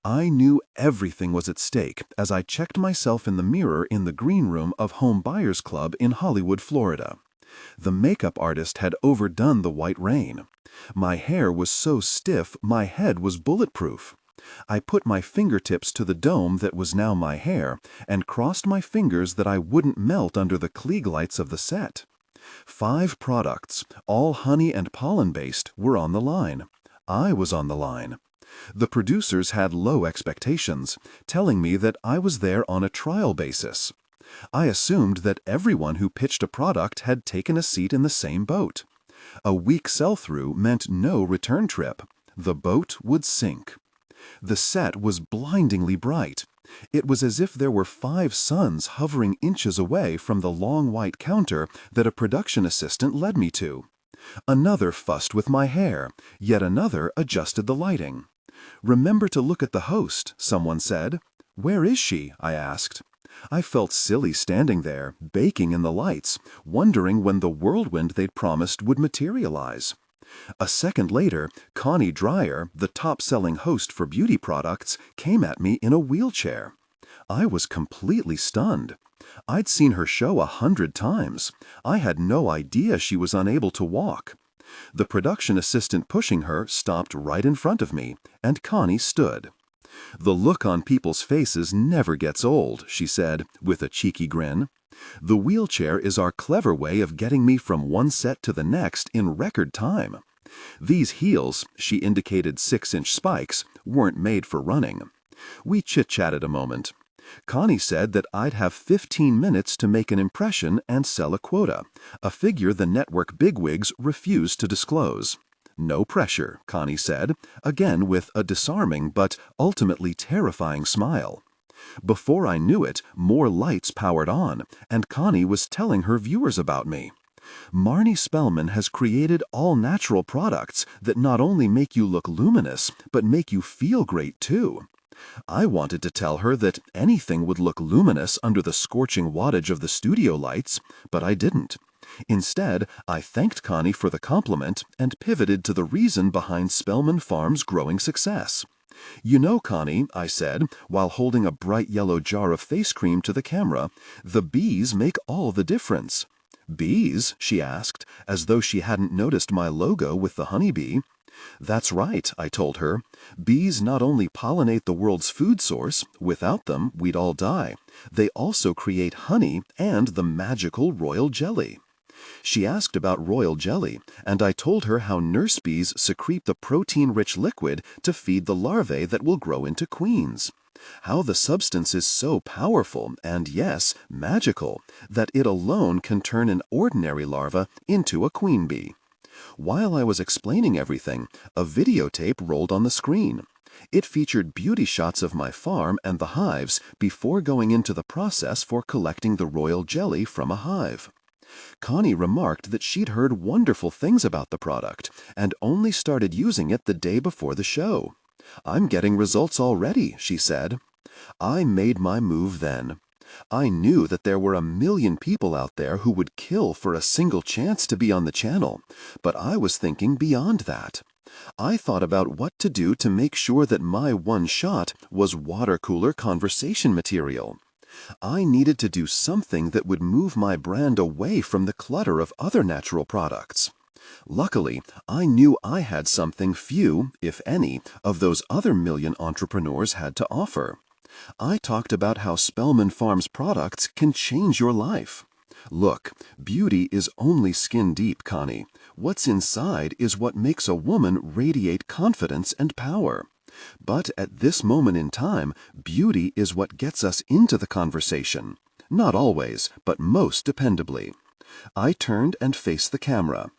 I knew everything was at stake as I checked myself in the mirror in the green room of Home Buyers Club in Hollywood, Florida. The makeup artist had overdone the white rain. My hair was so stiff my head was bulletproof. I put my fingertips to the dome that was now my hair and crossed my fingers that I wouldn't melt under the Klieg lights of the set. 5 products, all honey and pollen-based, were on the line. I was on the line. The producers had low expectations, telling me that I was there on a trial basis. I assumed that everyone who pitched a product had taken a seat in the same boat. A weak sell-through meant no return trip. The boat would sink. The set was blindingly bright. It was as if there were 5 suns hovering inches away from the long white counter that a production assistant led me to. Another fussed with my hair, yet another adjusted the lighting. "Remember to look at the host," someone said. "Where is she?" I asked. I felt silly standing there, baking in the lights, wondering when the whirlwind they'd promised would materialize. A second later, Connie Dreyer, the top-selling host for beauty products, came at me in a wheelchair. I was completely stunned. I'd seen her show 100 times. I had no idea she was unable to walk. The production assistant pushing her stopped right in front of me, and Connie stood. "The look on people's faces never gets old," she said, with a cheeky grin. "The wheelchair is our clever way of getting me from one set to the next in record time. These heels," she indicated 6-inch spikes, "weren't made for running." We chit-chatted a moment. Connie said that I'd have 15 minutes to make an impression and sell a quota, a figure the network bigwigs refused to disclose. "No pressure," Connie said, again with a disarming but ultimately terrifying smile. Before I knew it, more lights powered on, and Connie was telling her viewers about me. "Marnie Spellman has created all-natural products that not only make you look luminous, but make you feel great too." I wanted to tell her that anything would look luminous under the scorching wattage of the studio lights, but I didn't. Instead, I thanked Connie for the compliment and pivoted to the reason behind Spellman Farms' growing success. "You know, Connie," I said, while holding a bright yellow jar of face cream to the camera, "the bees make all the difference." "Bees?" she asked, as though she hadn't noticed my logo with the honeybee. "That's right," I told her. "Bees not only pollinate the world's food source, without them we'd all die, they also create honey and the magical royal jelly." She asked about royal jelly, and I told her how nurse bees secrete the protein-rich liquid to feed the larvae that will grow into queens. How the substance is so powerful and, yes, magical, that it alone can turn an ordinary larva into a queen bee. While I was explaining everything, a videotape rolled on the screen. It featured beauty shots of my farm and the hives before going into the process for collecting the royal jelly from a hive. Connie remarked that she'd heard wonderful things about the product and only started using it the day before the show. "I'm getting results already," she said. I made my move then. I knew that there were 1 million people out there who would kill for a single chance to be on the channel, but I was thinking beyond that. I thought about what to do to make sure that my one shot was water-cooler conversation material. I needed to do something that would move my brand away from the clutter of other natural products. Luckily, I knew I had something few, if any, of those other 1 million entrepreneurs had to offer. I talked about how Spellman Farms products can change your life. "Look, beauty is only skin deep, Connie. What's inside is what makes a woman radiate confidence and power. But at this moment in time, beauty is what gets us into the conversation. Not always, but most dependably." I turned and faced the camera.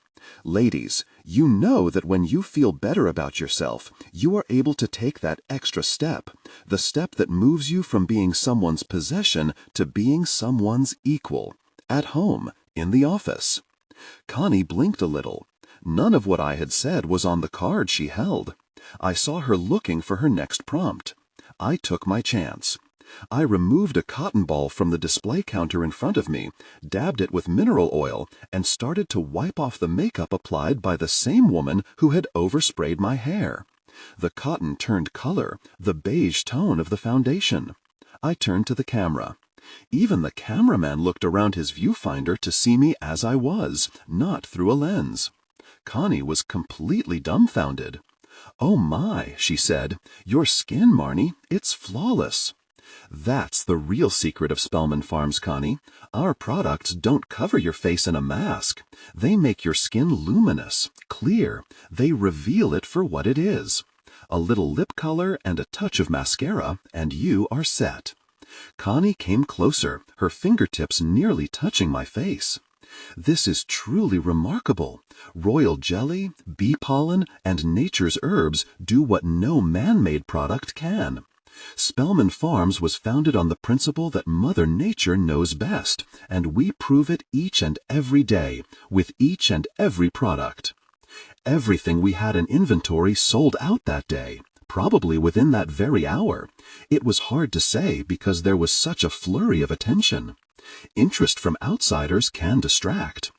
"Ladies, you know that when you feel better about yourself, you are able to take that extra step, the step that moves you from being someone's possession to being someone's equal, at home, in the office." Connie blinked a little. None of what I had said was on the card she held. I saw her looking for her next prompt. I took my chance. I removed a cotton ball from the display counter in front of me, dabbed it with mineral oil, and started to wipe off the makeup applied by the same woman who had oversprayed my hair. The cotton turned color, the beige tone of the foundation. I turned to the camera. Even the cameraman looked around his viewfinder to see me as I was, not through a lens. Connie was completely dumbfounded. "Oh my," she said, "your skin, Marnie, it's flawless." "That's the real secret of Spellman Farms, Connie. Our products don't cover your face in a mask. They make your skin luminous, clear. They reveal it for what it is. A little lip color and a touch of mascara, and you are set." Connie came closer, her fingertips nearly touching my face. "This is truly remarkable. Royal jelly, bee pollen, and nature's herbs do what no man-made product can. Spellman Farms was founded on the principle that Mother Nature knows best, and we prove it each and every day, with each and every product. Everything we had in inventory sold out that day, probably within that very hour. It was hard to say because there was such a flurry of attention. Interest from outsiders can distract.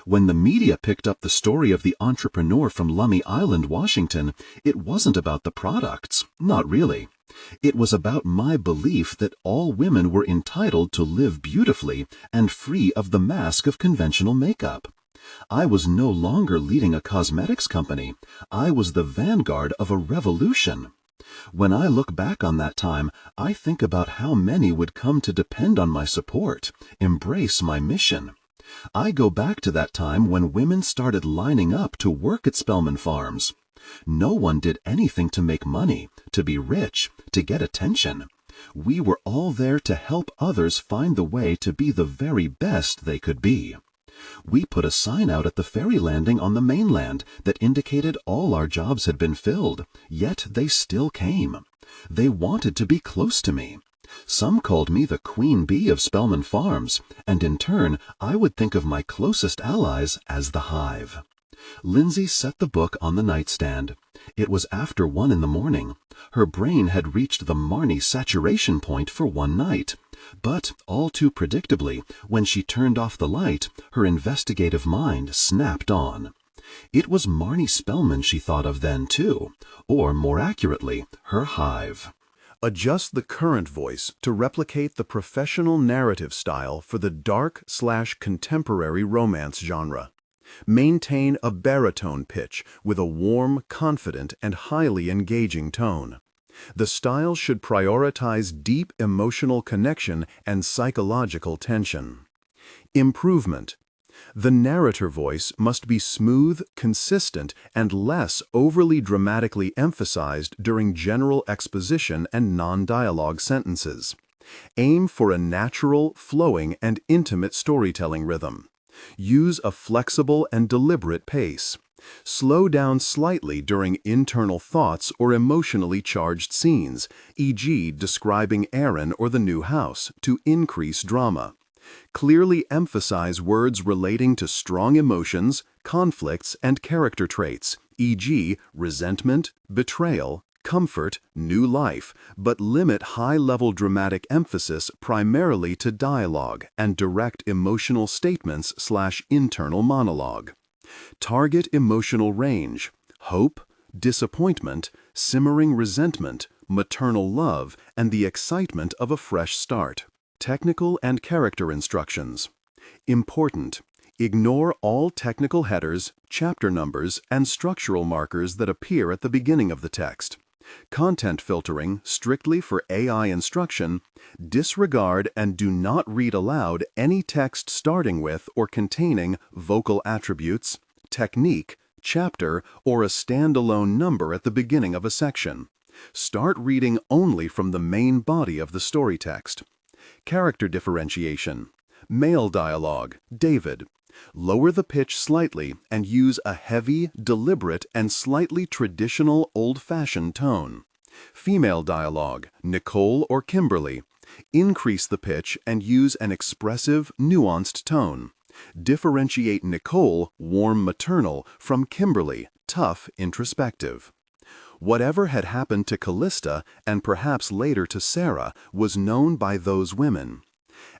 When the media picked up the story of the entrepreneur from Lummi Island, Washington, it wasn't about the products, not really. It was about my belief that all women were entitled to live beautifully and free of the mask of conventional makeup. I was no longer leading a cosmetics company. I was the vanguard of a revolution. When I look back on that time, I think about how many would come to depend on my support, embrace my mission. I go back to that time when women started lining up to work at Spellman Farms. No one did anything to make money, to be rich, to get attention. We were all there to help others find the way to be the very best they could be. We put a sign out at the ferry landing on the mainland that indicated all our jobs had been filled, yet they still came. They wanted to be close to me. Some called me the queen bee of Spellman Farms, and in turn I would think of my closest allies as the Hive. Lindsay set the book on the nightstand. It was after 1 in the morning. Her brain had reached the Marnie saturation point for one night. But, all too predictably, when she turned off the light, her investigative mind snapped on. It was Marnie Spellman she thought of then, too, or, more accurately, her Hive. Adjust the current voice to replicate the professional narrative style for the dark/contemporary romance genre. Maintain a baritone pitch with a warm, confident, and highly engaging tone. The style should prioritize deep emotional connection and psychological tension. Improvement. The narrator voice must be smooth, consistent, and less overly dramatically emphasized during general exposition and non-dialogue sentences. Aim for a natural, flowing, and intimate storytelling rhythm. Use a flexible and deliberate pace. Slow down slightly during internal thoughts or emotionally charged scenes, e.g. describing Aaron or the new house, to increase drama. Clearly emphasize words relating to strong emotions, conflicts, and character traits, e.g. resentment, betrayal, comfort, new life, but limit high-level dramatic emphasis primarily to dialogue and direct emotional statements/internal monologue. Target emotional range: hope, disappointment, simmering resentment, maternal love, and the excitement of a fresh start. Technical and character instructions. Important: ignore all technical headers, chapter numbers, and structural markers that appear at the beginning of the text. Content filtering, strictly for AI instruction. Disregard and do not read aloud any text starting with or containing vocal attributes, technique, chapter, or a standalone number at the beginning of a section. Start reading only from the main body of the story text. Character differentiation. Male dialogue, David. Lower the pitch slightly and use a heavy, deliberate, and slightly traditional old-fashioned tone. Female dialogue, Nicole or Kimberly. Increase the pitch and use an expressive, nuanced tone. Differentiate Nicole, warm maternal, from Kimberly, tough, introspective. Whatever had happened to Calista, and perhaps later to Sarah, was known by those women.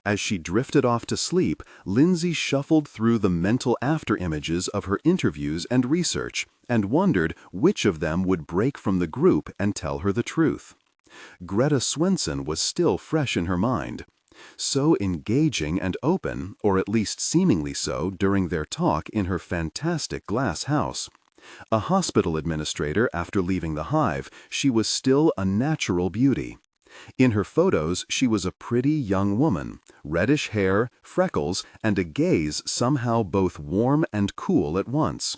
As she drifted off to sleep, Lindsay shuffled through the mental after-images of her interviews and research, and wondered which of them would break from the group and tell her the truth. Greta Swenson was still fresh in her mind. So engaging and open, or at least seemingly so, during their talk in her fantastic glass house. A hospital administrator after leaving the Hive, she was still a natural beauty. In her photos, she was a pretty young woman, reddish hair, freckles, and a gaze somehow both warm and cool at once.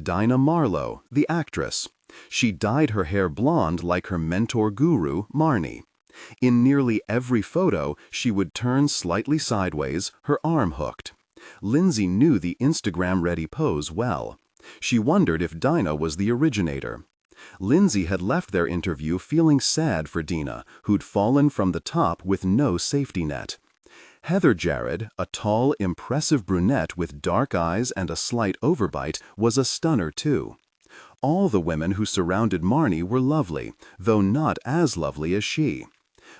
Dinah Marlowe, the actress. She dyed her hair blonde like her mentor guru, Marnie. In nearly every photo, she would turn slightly sideways, her arm hooked. Lindsay knew the Instagram-ready pose well. She wondered if Dinah was the originator. Lindsay had left their interview feeling sad for Dina, who'd fallen from the top with no safety net. Heather Jared, a tall, impressive brunette with dark eyes and a slight overbite, was a stunner too. All the women who surrounded Marnie were lovely, though not as lovely as she.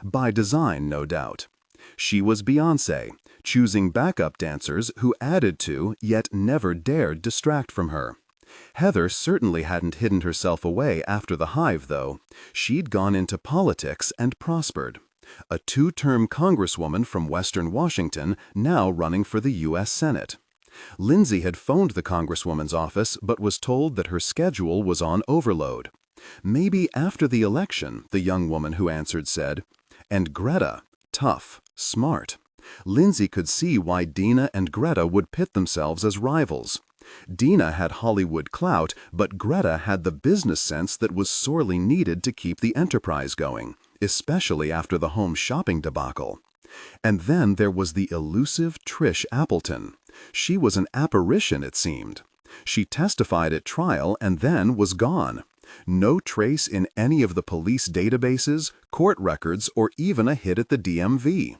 By design, no doubt. She was Beyoncé, choosing backup dancers who added to, yet never dared distract from her. Heather certainly hadn't hidden herself away after the Hive, though. She'd gone into politics and prospered. A two-term congresswoman from Western Washington, now running for the U.S. Senate. Lindsay had phoned the congresswoman's office but was told that her schedule was on overload. Maybe after the election, the young woman who answered said. And Greta, tough, smart. Lindsay could see why Dina and Greta would pit themselves as rivals. Dina had Hollywood clout, but Greta had the business sense that was sorely needed to keep the enterprise going, especially after the home shopping debacle. And then there was the elusive Trish Appleton. She was an apparition, it seemed. She testified at trial and then was gone. No trace in any of the police databases, court records, or even a hit at the DMV.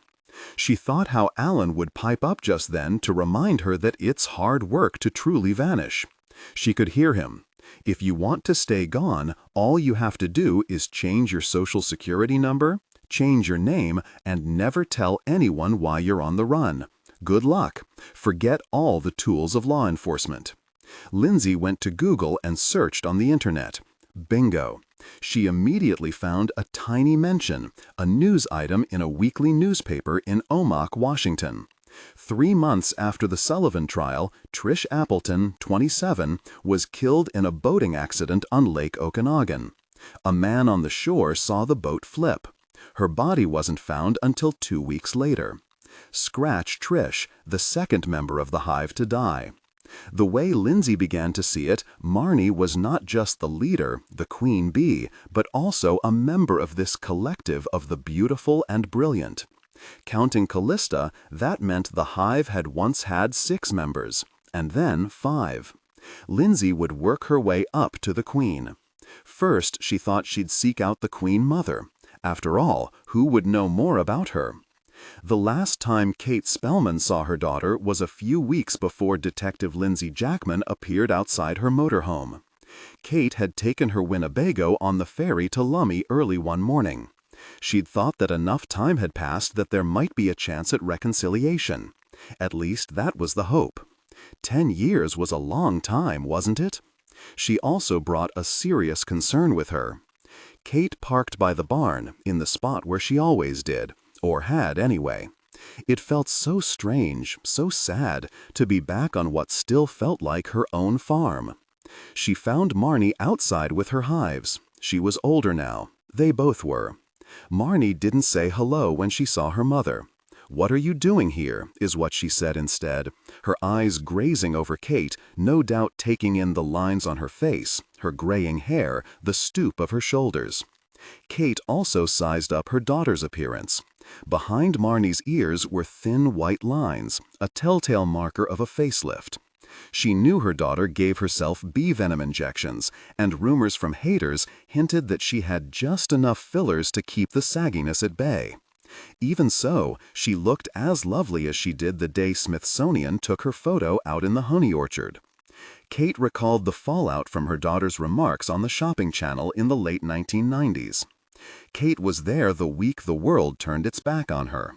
She thought how Alan would pipe up just then to remind her that it's hard work to truly vanish. She could hear him. If you want to stay gone, all you have to do is change your social security number, change your name, and never tell anyone why you're on the run. Good luck. Forget all the tools of law enforcement. Lindsay went to Google and searched on the internet. Bingo. She immediately found a tiny mention, a news item in a weekly newspaper in Omak, Washington. 3 months after the Sullivan trial, Trish Appleton, 27, was killed in a boating accident on Lake Okanagan. A man on the shore saw the boat flip. Her body wasn't found until 2 weeks later. Scratch Trish, the second member of the Hive to die. The way Lindsay began to see it, Marnie was not just the leader, the queen bee, but also a member of this collective of the beautiful and brilliant. Counting Calista, that meant the Hive had once had 6 members, and then 5. Lindsay would work her way up to the queen. First, she thought she'd seek out the queen mother. After all, who would know more about her? The last time Kate Spellman saw her daughter was a few weeks before Detective Lindsay Jackman appeared outside her motorhome. Kate had taken her Winnebago on the ferry to Lummi early one morning. She'd thought that enough time had passed that there might be a chance at reconciliation. At least that was the hope. 10 years was a long time, wasn't it? She also brought a serious concern with her. Kate parked by the barn, in the spot where she always did. Or had, anyway. It felt so strange, so sad, to be back on what still felt like her own farm. She found Marnie outside with her hives. She was older now. They both were. Marnie didn't say hello when she saw her mother. "What are you doing here?" is what she said instead, her eyes grazing over Kate, no doubt taking in the lines on her face, her graying hair, the stoop of her shoulders. Kate also sized up her daughter's appearance. Behind Marnie's ears were thin white lines, a telltale marker of a facelift. She knew her daughter gave herself bee venom injections, and rumors from haters hinted that she had just enough fillers to keep the sagginess at bay. Even so, she looked as lovely as she did the day Smithsonian took her photo out in the honey orchard. Kate recalled the fallout from her daughter's remarks on the shopping channel in the late 1990s. Kate was there the week the world turned its back on her.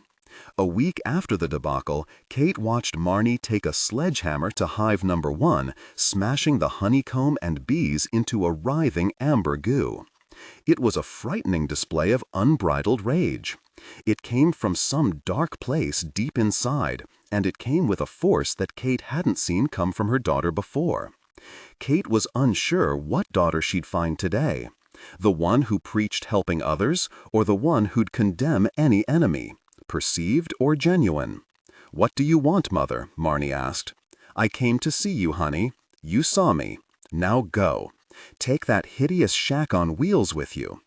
A week after the debacle, Kate watched Marnie take a sledgehammer to Hive number 1, smashing the honeycomb and bees into a writhing amber goo. It was a frightening display of unbridled rage. It came from some dark place deep inside, and it came with a force that Kate hadn't seen come from her daughter before. Kate was unsure what daughter she'd find today. The one who preached helping others, or the one who'd condemn any enemy, perceived or genuine? "What do you want, Mother?" Marnie asked. "I came to see you, honey. You saw me. Now go. Take that hideous shack on wheels with you."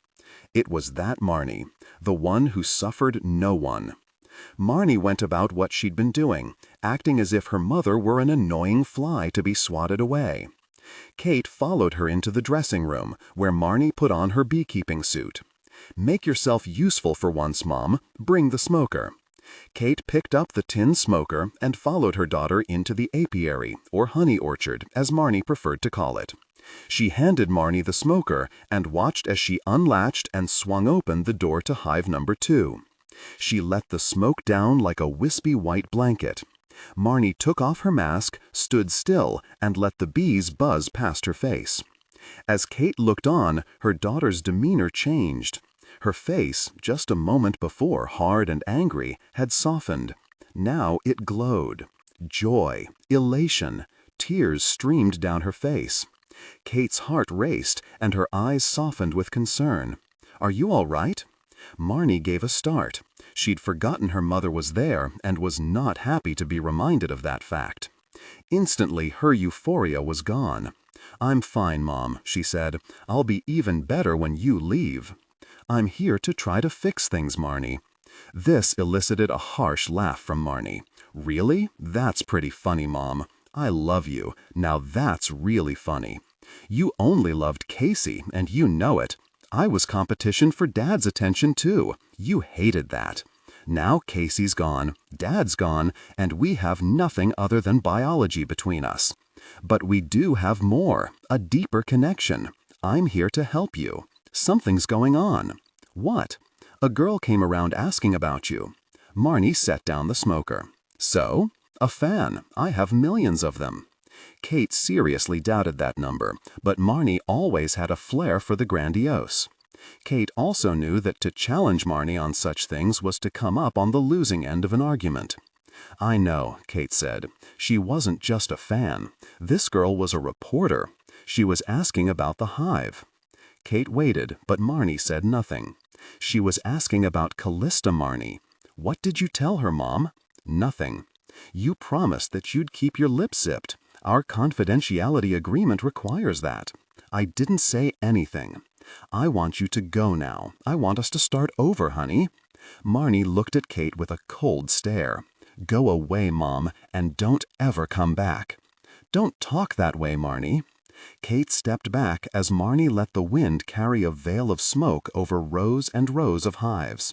It was that Marnie, the one who suffered no one. Marnie went about what she'd been doing, acting as if her mother were an annoying fly to be swatted away. Kate followed her into the dressing room, where Marnie put on her beekeeping suit. "Make yourself useful for once, Mom. Bring the smoker." Kate picked up the tin smoker and followed her daughter into the apiary, or honey orchard, as Marnie preferred to call it. She handed Marnie the smoker and watched as she unlatched and swung open the door to hive number 2. She let the smoke down like a wispy white blanket. Marnie took off her mask, stood still, and let the bees buzz past her face. As Kate looked on, her daughter's demeanor changed. Her face, just a moment before hard and angry, had softened. Now it glowed. Joy, elation, tears streamed down her face. Kate's heart raced, and her eyes softened with concern. "Are you all right?" Marnie gave a start. She'd forgotten her mother was there and was not happy to be reminded of that fact. Instantly, her euphoria was gone. "I'm fine, Mom," she said. "I'll be even better when you leave." "I'm here to try to fix things, Marnie." This elicited a harsh laugh from Marnie. "Really? That's pretty funny, Mom. I love you. Now that's really funny. You only loved Casey, and you know it. I was competition for Dad's attention, too. You hated that. Now Casey's gone, Dad's gone, and we have nothing other than biology between us. But we do have more, a deeper connection. I'm here to help you. Something's going on." "What?" "A girl came around asking about you." Marnie set down the smoker. "So? A fan. I have millions of them." Kate seriously doubted that number, but Marnie always had a flair for the grandiose. Kate also knew that to challenge Marnie on such things was to come up on the losing end of an argument. "I know," Kate said. "She wasn't just a fan. This girl was a reporter. She was asking about the hive." Kate waited, but Marnie said nothing. "She was asking about Calista, Marnie." "What did you tell her, Mom?" "Nothing." "You promised that you'd keep your lips zipped. Our confidentiality agreement requires that." "I didn't say anything." "I want you to go now. I want us to start over, honey." Marnie looked at Kate with a cold stare. "Go away, Mom, and don't ever come back." "Don't talk that way, Marnie." Kate stepped back as Marnie let the wind carry a veil of smoke over rows and rows of hives.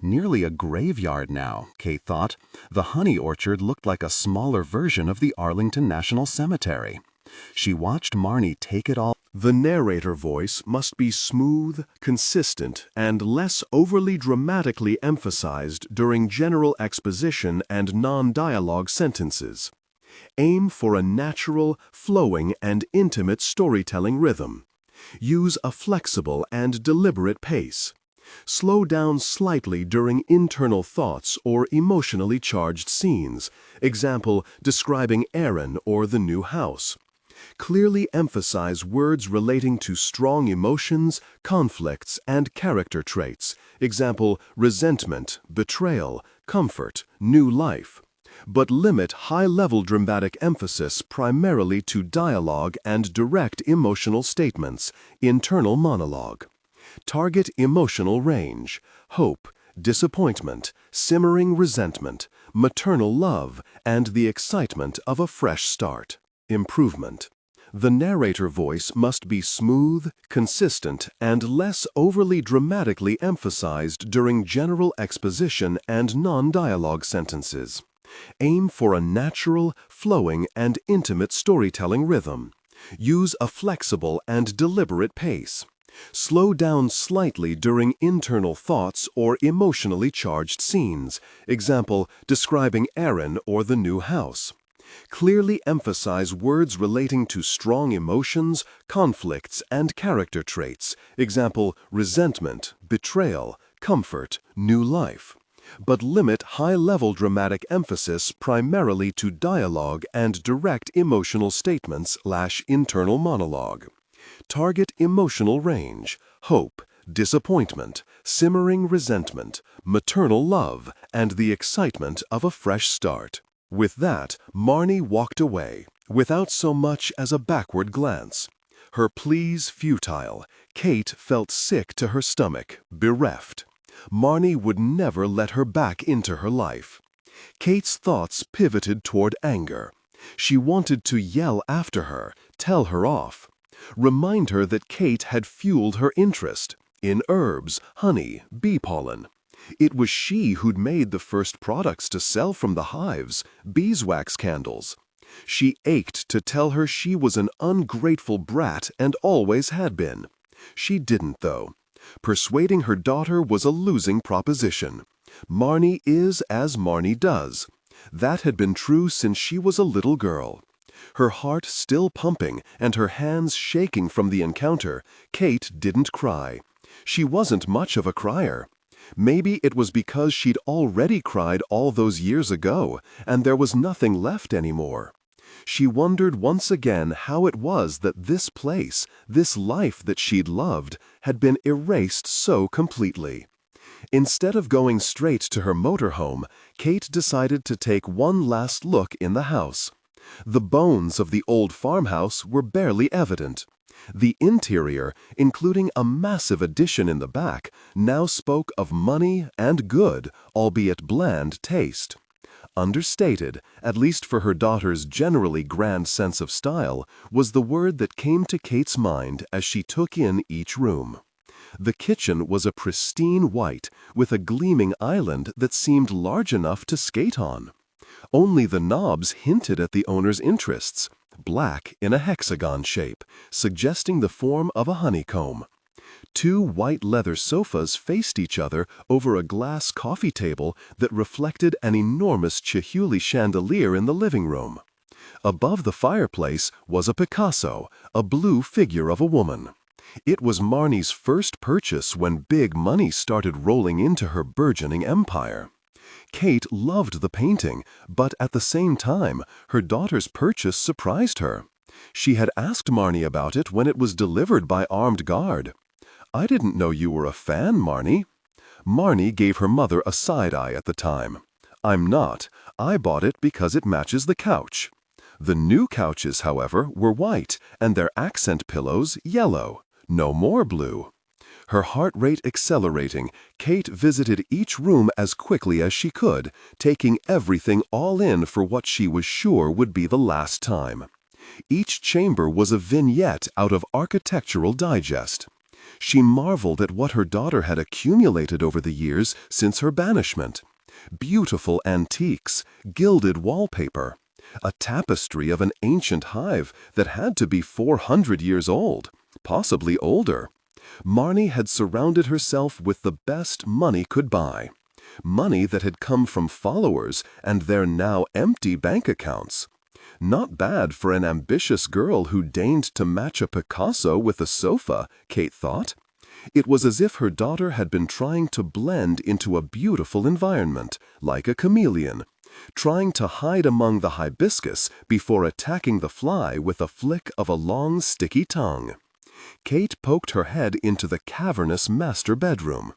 Nearly a graveyard now, Kate thought. The honey orchard looked like a smaller version of the Arlington National Cemetery. She watched Marnie take it all. The narrator voice must be smooth, consistent, and less overly dramatically emphasized during general exposition and non-dialogue sentences. Aim for a natural, flowing, and intimate storytelling rhythm. Use a flexible and deliberate pace. Slow down slightly during internal thoughts or emotionally charged scenes, example, describing Aaron or the new house. Clearly emphasize words relating to strong emotions, conflicts, and character traits, example, resentment, betrayal, comfort, new life. But limit high-level dramatic emphasis primarily to dialogue and direct emotional statements, internal monologue. Target emotional range, hope, disappointment, simmering resentment, maternal love, and the excitement of a fresh start. Improvement. The narrator voice must be smooth, consistent, and less overly dramatically emphasized during general exposition and non-dialogue sentences. Aim for a natural, flowing, and intimate storytelling rhythm. Use a flexible and deliberate pace. Slow down slightly during internal thoughts or emotionally charged scenes, example, describing Aaron or the new house. Clearly emphasize words relating to strong emotions, conflicts, and character traits, example, resentment, betrayal, comfort, new life. But limit high-level dramatic emphasis primarily to dialogue and direct emotional statements / internal monologue. Target emotional range, hope, disappointment, simmering resentment, maternal love, and the excitement of a fresh start. With that, Marnie walked away, without so much as a backward glance. Her pleas futile, Kate felt sick to her stomach, bereft. Marnie would never let her back into her life. Kate's thoughts pivoted toward anger. She wanted to yell after her, tell her off, remind her that Kate had fueled her interest in herbs, honey, bee pollen. It was she who'd made the first products to sell from the hives, beeswax candles. She ached to tell her she was an ungrateful brat and always had been. She didn't, though. Persuading her daughter was a losing proposition. Marnie is as Marnie does. That had been true since she was a little girl. Her heart still pumping and her hands shaking from the encounter, Kate didn't cry. She wasn't much of a crier. Maybe it was because she'd already cried all those years ago, and there was nothing left anymore. She wondered once again how it was that this place, this life that she'd loved, had been erased so completely. Instead of going straight to her motorhome, Kate decided to take one last look in the house. The bones of the old farmhouse were barely evident. The interior, including a massive addition in the back, now spoke of money and good, albeit bland, taste. Understated, at least for her daughter's generally grand sense of style, was the word that came to Kate's mind as she took in each room. The kitchen was a pristine white, with a gleaming island that seemed large enough to skate on. Only the knobs hinted at the owner's interests, black in a hexagon shape, suggesting the form of a honeycomb. Two white leather sofas faced each other over a glass coffee table that reflected an enormous Chihuly chandelier in the living room. Above the fireplace was a Picasso, a blue figure of a woman. It was Marnie's first purchase when big money started rolling into her burgeoning empire. Kate loved the painting, but at the same time, her daughter's purchase surprised her. She had asked Marnie about it when it was delivered by armed guard. "I didn't know you were a fan, Marnie." Marnie gave her mother a side-eye at the time. "I'm not. I bought it because it matches the couch." The new couches, however, were white, and their accent pillows yellow. No more blue. Her heart rate accelerating, Kate visited each room as quickly as she could, taking everything all in for what she was sure would be the last time. Each chamber was a vignette out of Architectural Digest. She marveled at what her daughter had accumulated over the years since her banishment. Beautiful antiques, gilded wallpaper, a tapestry of an ancient hive that had to be 400 years old, possibly older. Marnie had surrounded herself with the best money could buy. Money that had come from followers and their now empty bank accounts. Not bad for an ambitious girl who deigned to match a Picasso with a sofa, Kate thought. It was as if her daughter had been trying to blend into a beautiful environment, like a chameleon, trying to hide among the hibiscus before attacking the fly with a flick of a long, sticky tongue. Kate poked her head into the cavernous master bedroom.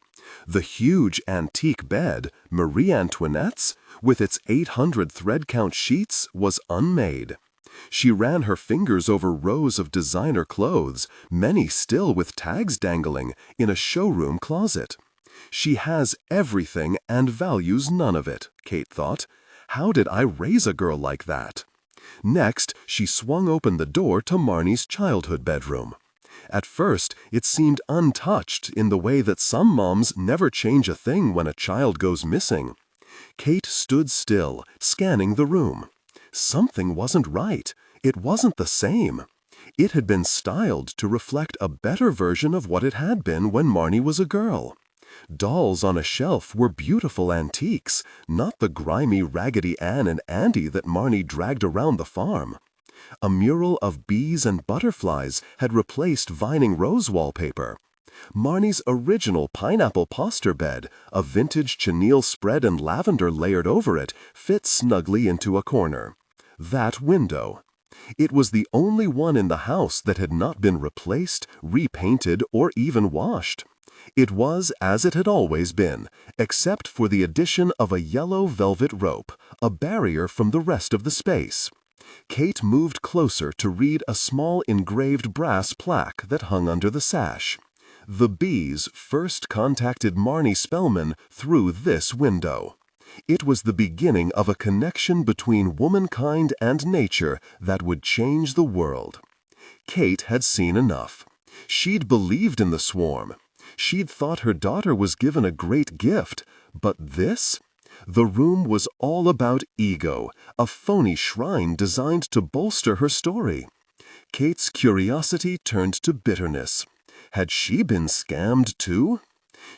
The huge antique bed, Marie Antoinette's, with its 800 thread-count sheets, was unmade. She ran her fingers over rows of designer clothes, many still with tags dangling, in a showroom closet. She has everything and values none of it, Kate thought. How did I raise a girl like that? Next, she swung open the door to Marnie's childhood bedroom. At first, it seemed untouched in the way that some moms never change a thing when a child goes missing. Kate stood still, scanning the room. Something wasn't right. It wasn't the same. It had been styled to reflect a better version of what it had been when Marnie was a girl. Dolls on a shelf were beautiful antiques, not the grimy Raggedy Ann and Andy that Marnie dragged around the farm. A mural of bees and butterflies had replaced vining rose wallpaper. Marnie's original pineapple poster bed, a vintage chenille spread and lavender layered over it, fit snugly into a corner. That window. It was the only one in the house that had not been replaced, repainted, or even washed. It was as it had always been, except for the addition of a yellow velvet rope, a barrier from the rest of the space. Kate moved closer to read a small engraved brass plaque that hung under the sash. The bees first contacted Marnie Spellman through this window. It was the beginning of a connection between womankind and nature that would change the world. Kate had seen enough. She'd believed in the swarm. She'd thought her daughter was given a great gift. But this? The room was all about ego, a phony shrine designed to bolster her story. Kate's curiosity turned to bitterness. Had she been scammed too?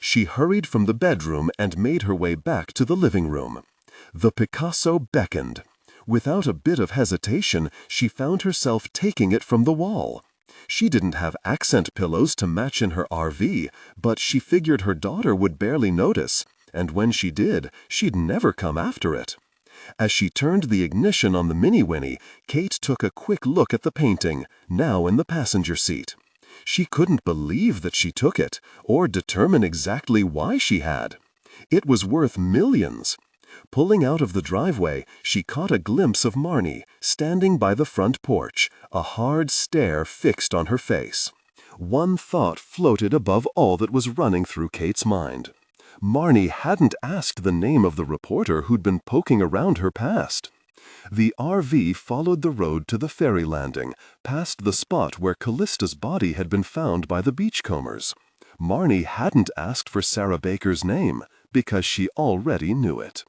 She hurried from the bedroom and made her way back to the living room. The Picasso beckoned. Without a bit of hesitation, she found herself taking it from the wall. She didn't have accent pillows to match in her RV, but she figured her daughter would barely notice, and when she did, she'd never come after it. As she turned the ignition on the Mini-Winnie, Kate took a quick look at the painting, now in the passenger seat. She couldn't believe that she took it, or determine exactly why she had. It was worth millions. Pulling out of the driveway, she caught a glimpse of Marnie, standing by the front porch, a hard stare fixed on her face. One thought floated above all that was running through Kate's mind. Marnie hadn't asked the name of the reporter who'd been poking around her past. The RV followed the road to the ferry landing, past the spot where Callista's body had been found by the beachcombers. Marnie hadn't asked for Sarah Baker's name, because she already knew it.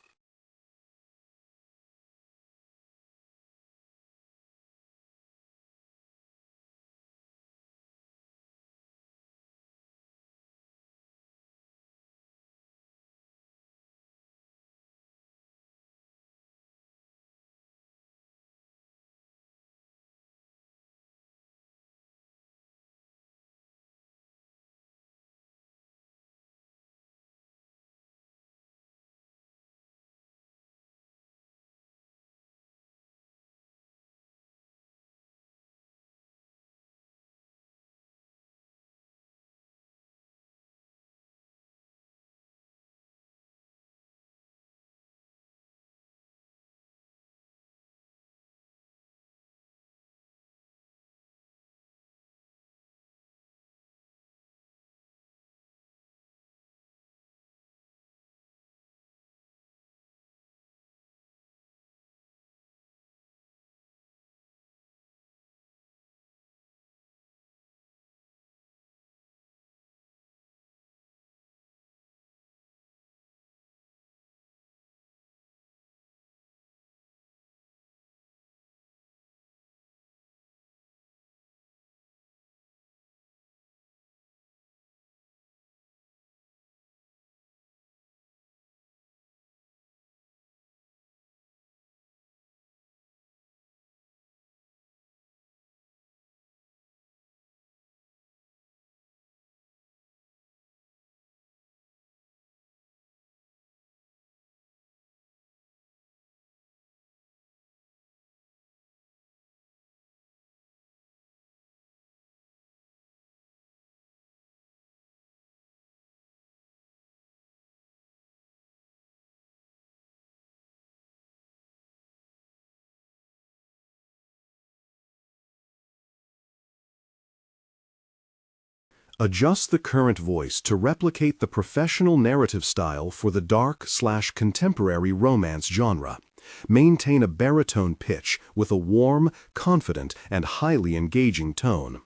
Adjust the current voice to replicate the professional narrative style for the dark/contemporary romance genre. Maintain a baritone pitch with a warm, confident, and highly engaging tone.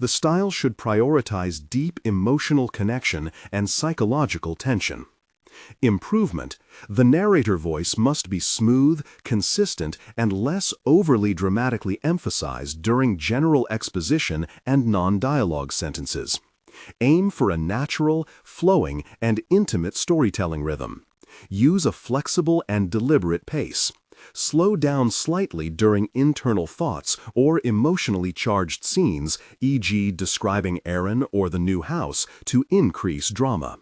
The style should prioritize deep emotional connection and psychological tension. Improvement: the narrator voice must be smooth, consistent, and less overly dramatically emphasized during general exposition and non-dialogue sentences. Aim for a natural, flowing, and intimate storytelling rhythm. Use a flexible and deliberate pace. Slow down slightly during internal thoughts or emotionally charged scenes, e.g. describing Aaron or the new house, to increase drama.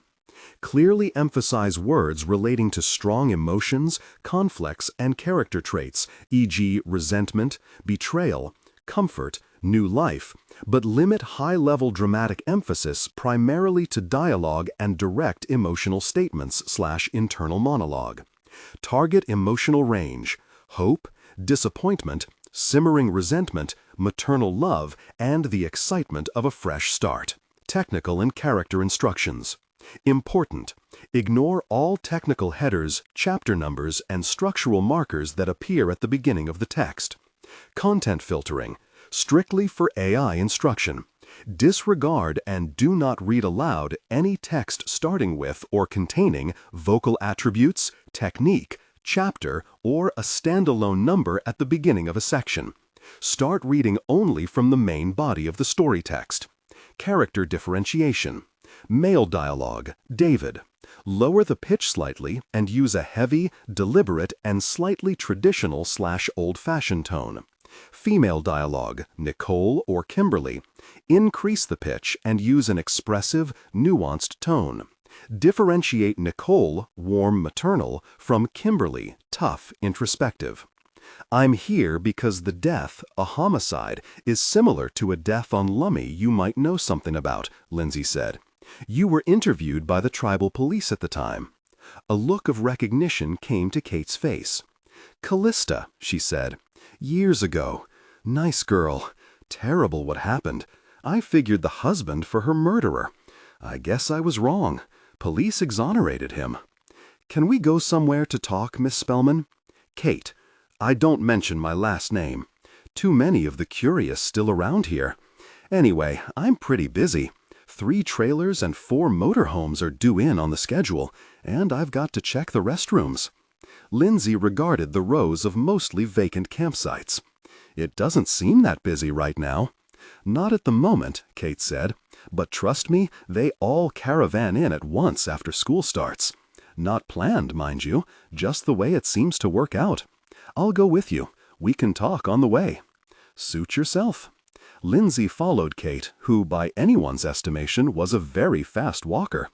Clearly emphasize words relating to strong emotions, conflicts, and character traits, e.g. resentment, betrayal, comfort, new life, but limit high-level dramatic emphasis primarily to dialogue and direct emotional statements/internal monologue. Target emotional range: hope, disappointment, simmering resentment, maternal love, and the excitement of a fresh start. Technical and character instructions. Important. Ignore all technical headers, chapter numbers, and structural markers that appear at the beginning of the text. Content filtering. Strictly for AI instruction. Disregard and do not read aloud any text starting with or containing vocal attributes, technique, chapter, or a standalone number at the beginning of a section. Start reading only from the main body of the story text. Character differentiation. Male dialogue, David. Lower the pitch slightly and use a heavy, deliberate, and slightly traditional/old-fashioned tone. Female dialogue, Nicole or Kimberly. Increase the pitch and use an expressive, nuanced tone. Differentiate Nicole, warm maternal, from Kimberly, tough, introspective. I'm here because the death, a homicide, is similar to a death on Lummi you might know something about, Lindsay said. You were interviewed by the tribal police at the time. A look of recognition came to Kate's face. Calista, she said. Years ago. Nice girl. Terrible what happened. I figured the husband for her murderer. I guess I was wrong. Police exonerated him. Can we go somewhere to talk, Miss Spellman? Kate. I don't mention my last name. Too many of the curious still around here. Anyway, I'm pretty busy. 3 trailers and 4 motorhomes are due in on the schedule, and I've got to check the restrooms. Lindsay regarded the rows of mostly vacant campsites. It doesn't seem that busy right now. Not at the moment, Kate said, but trust me, they all caravan in at once after school starts. Not planned, mind you, just the way it seems to work out. I'll go with you. We can talk on the way. Suit yourself. Lindsay followed Kate, who, by anyone's estimation, was a very fast walker.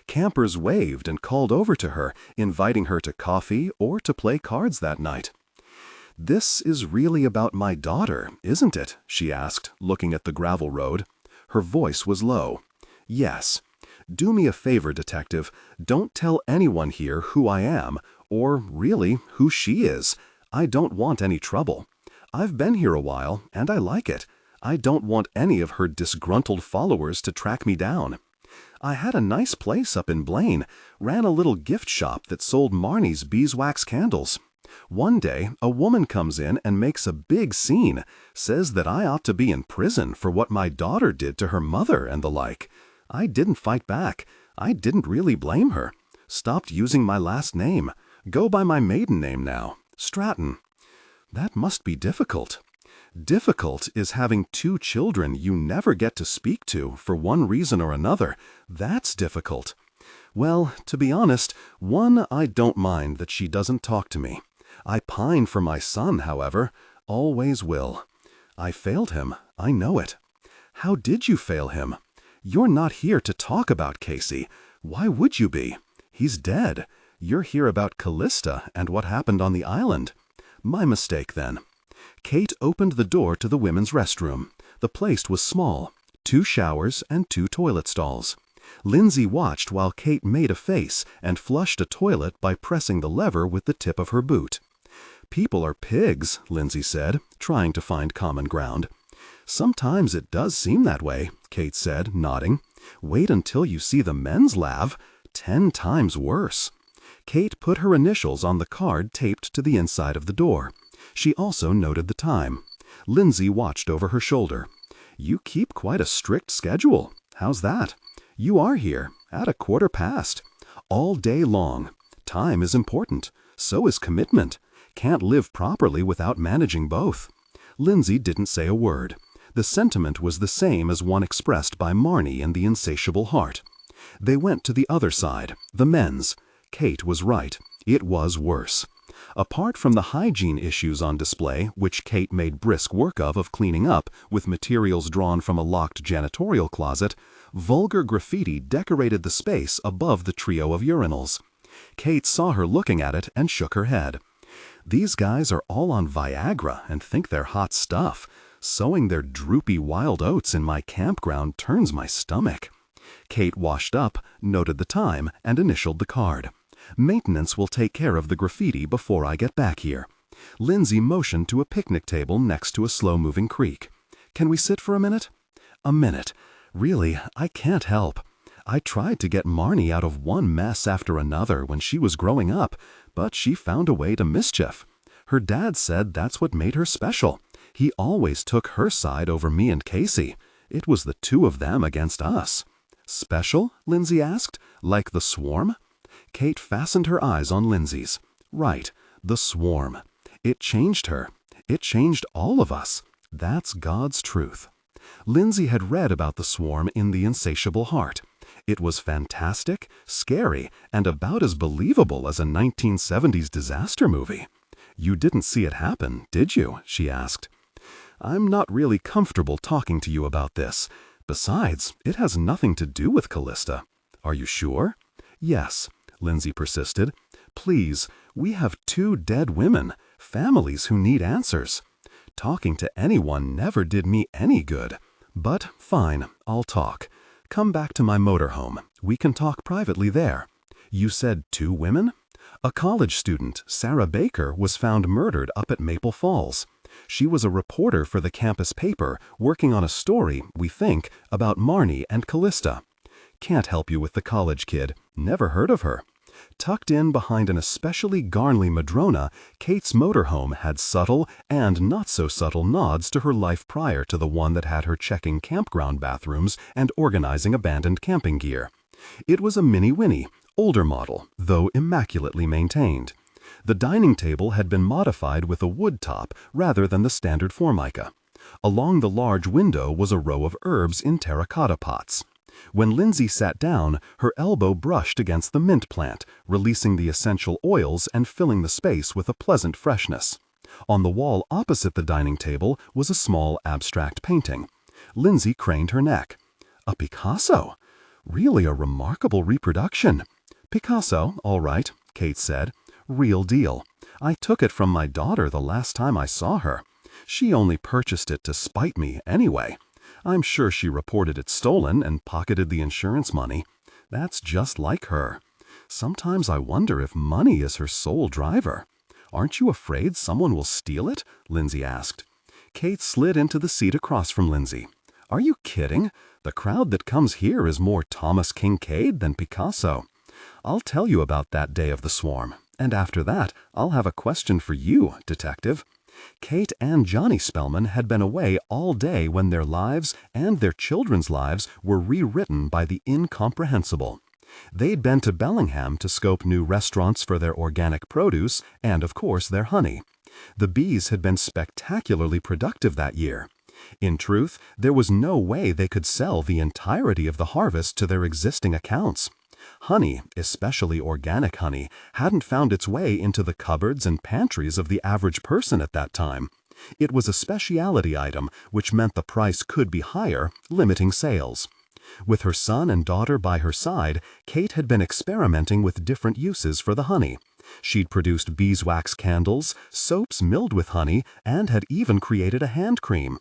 Campers waved and called over to her, inviting her to coffee or to play cards that night. This is really about my daughter, isn't it? She asked, looking at the gravel road. Her voice was low. Yes. Do me a favor, detective. Don't tell anyone here who I am, or really who she is. I don't want any trouble. I've been here a while, and I like it. I don't want any of her disgruntled followers to track me down. I had a nice place up in Blaine, ran a little gift shop that sold Marnie's beeswax candles. One day, a woman comes in and makes a big scene, says that I ought to be in prison for what my daughter did to her mother and the like. I didn't fight back. I didn't really blame her. Stopped using my last name. Go by my maiden name now, Stratton. That must be difficult. Difficult is having 2 children you never get to speak to for one reason or another. That's difficult. Well, to be honest, one, I don't mind that she doesn't talk to me. I pine for my son, however. Always will. I failed him. I know it. How did you fail him? You're not here to talk about Casey. Why would you be? He's dead. You're here about Calista and what happened on the island. My mistake, then. Kate opened the door to the women's restroom. The place was small. 2 showers and 2 toilet stalls. Lindsay watched while Kate made a face and flushed a toilet by pressing the lever with the tip of her boot. People are pigs, Lindsay said, trying to find common ground. Sometimes it does seem that way, Kate said, nodding. Wait until you see the men's lav. 10 times worse. Kate put her initials on the card taped to the inside of the door. She also noted the time. Lindsay watched over her shoulder. You keep quite a strict schedule. How's that? You are here, at 1/4 past. All day long. Time is important. So is commitment. Can't live properly without managing both. Lindsay didn't say a word. The sentiment was the same as one expressed by Marnie in The Insatiable Heart. They went to the other side, the men's. Kate was right. It was worse. Apart from the hygiene issues on display, which Kate made brisk work of cleaning up with materials drawn from a locked janitorial closet, vulgar graffiti decorated the space above the trio of urinals. Kate saw her looking at it and shook her head. These guys are all on Viagra and think they're hot stuff. Sowing their droopy wild oats in my campground turns my stomach. Kate washed up, noted the time, and initialed the card. Maintenance will take care of the graffiti before I get back here. Lindsay motioned to a picnic table next to a slow-moving creek. Can we sit for a minute? A minute. Really, I can't help. I tried to get Marnie out of one mess after another when she was growing up, but she found a way to mischief. Her dad said that's what made her special. He always took her side over me and Casey. It was the two of them against us. Special? Lindsay asked. Like the swarm? Kate fastened her eyes on Lindsay's. Right, the swarm. It changed her. It changed all of us. That's God's truth. Lindsay had read about the swarm in The Insatiable Heart. It was fantastic, scary, and about as believable as a 1970s disaster movie. You didn't see it happen, did you? She asked. I'm not really comfortable talking to you about this. Besides, it has nothing to do with Calista. Are you sure? Yes, Lindsay persisted. Please, we have 2 dead women, families who need answers. Talking to anyone never did me any good. But fine, I'll talk. Come back to my motorhome. We can talk privately there. You said 2 women? A college student, Sarah Baker, was found murdered up at Maple Falls. She was a reporter for the campus paper, working on a story, we think, about Marnie and Calista. Can't help you with the college kid. Never heard of her. Tucked in behind an especially Garnley Madrona, Kate's motorhome had subtle and not-so-subtle nods to her life prior to the one that had her checking campground bathrooms and organizing abandoned camping gear. It was a Mini Winnie, older model, though immaculately maintained. The dining table had been modified with a wood top rather than the standard Formica. Along the large window was a row of herbs in terracotta pots. When Lindsay sat down, her elbow brushed against the mint plant, releasing the essential oils and filling the space with a pleasant freshness. On the wall opposite the dining table was a small abstract painting. Lindsay craned her neck. A Picasso? Really a remarkable reproduction. Picasso, all right, Kate said. Real deal. I took it from my daughter the last time I saw her. She only purchased it to spite me anyway. I'm sure she reported it stolen and pocketed the insurance money. That's just like her. Sometimes I wonder if money is her sole driver. Aren't you afraid someone will steal it? Lindsay asked. Kate slid into the seat across from Lindsay. Are you kidding? The crowd that comes here is more Thomas Kincaid than Picasso. I'll tell you about that day of the swarm. And after that, I'll have a question for you, detective. Kate and Johnny Spellman had been away all day when their lives and their children's lives were rewritten by the incomprehensible. They'd been to Bellingham to scope new restaurants for their organic produce and, of course, their honey. The bees had been spectacularly productive that year. In truth, there was no way they could sell the entirety of the harvest to their existing accounts. Honey, especially organic honey, hadn't found its way into the cupboards and pantries of the average person at that time. It was a specialty item, which meant the price could be higher, limiting sales. With her son and daughter by her side, Kate had been experimenting with different uses for the honey. She'd produced beeswax candles, soaps milled with honey, and had even created a hand cream.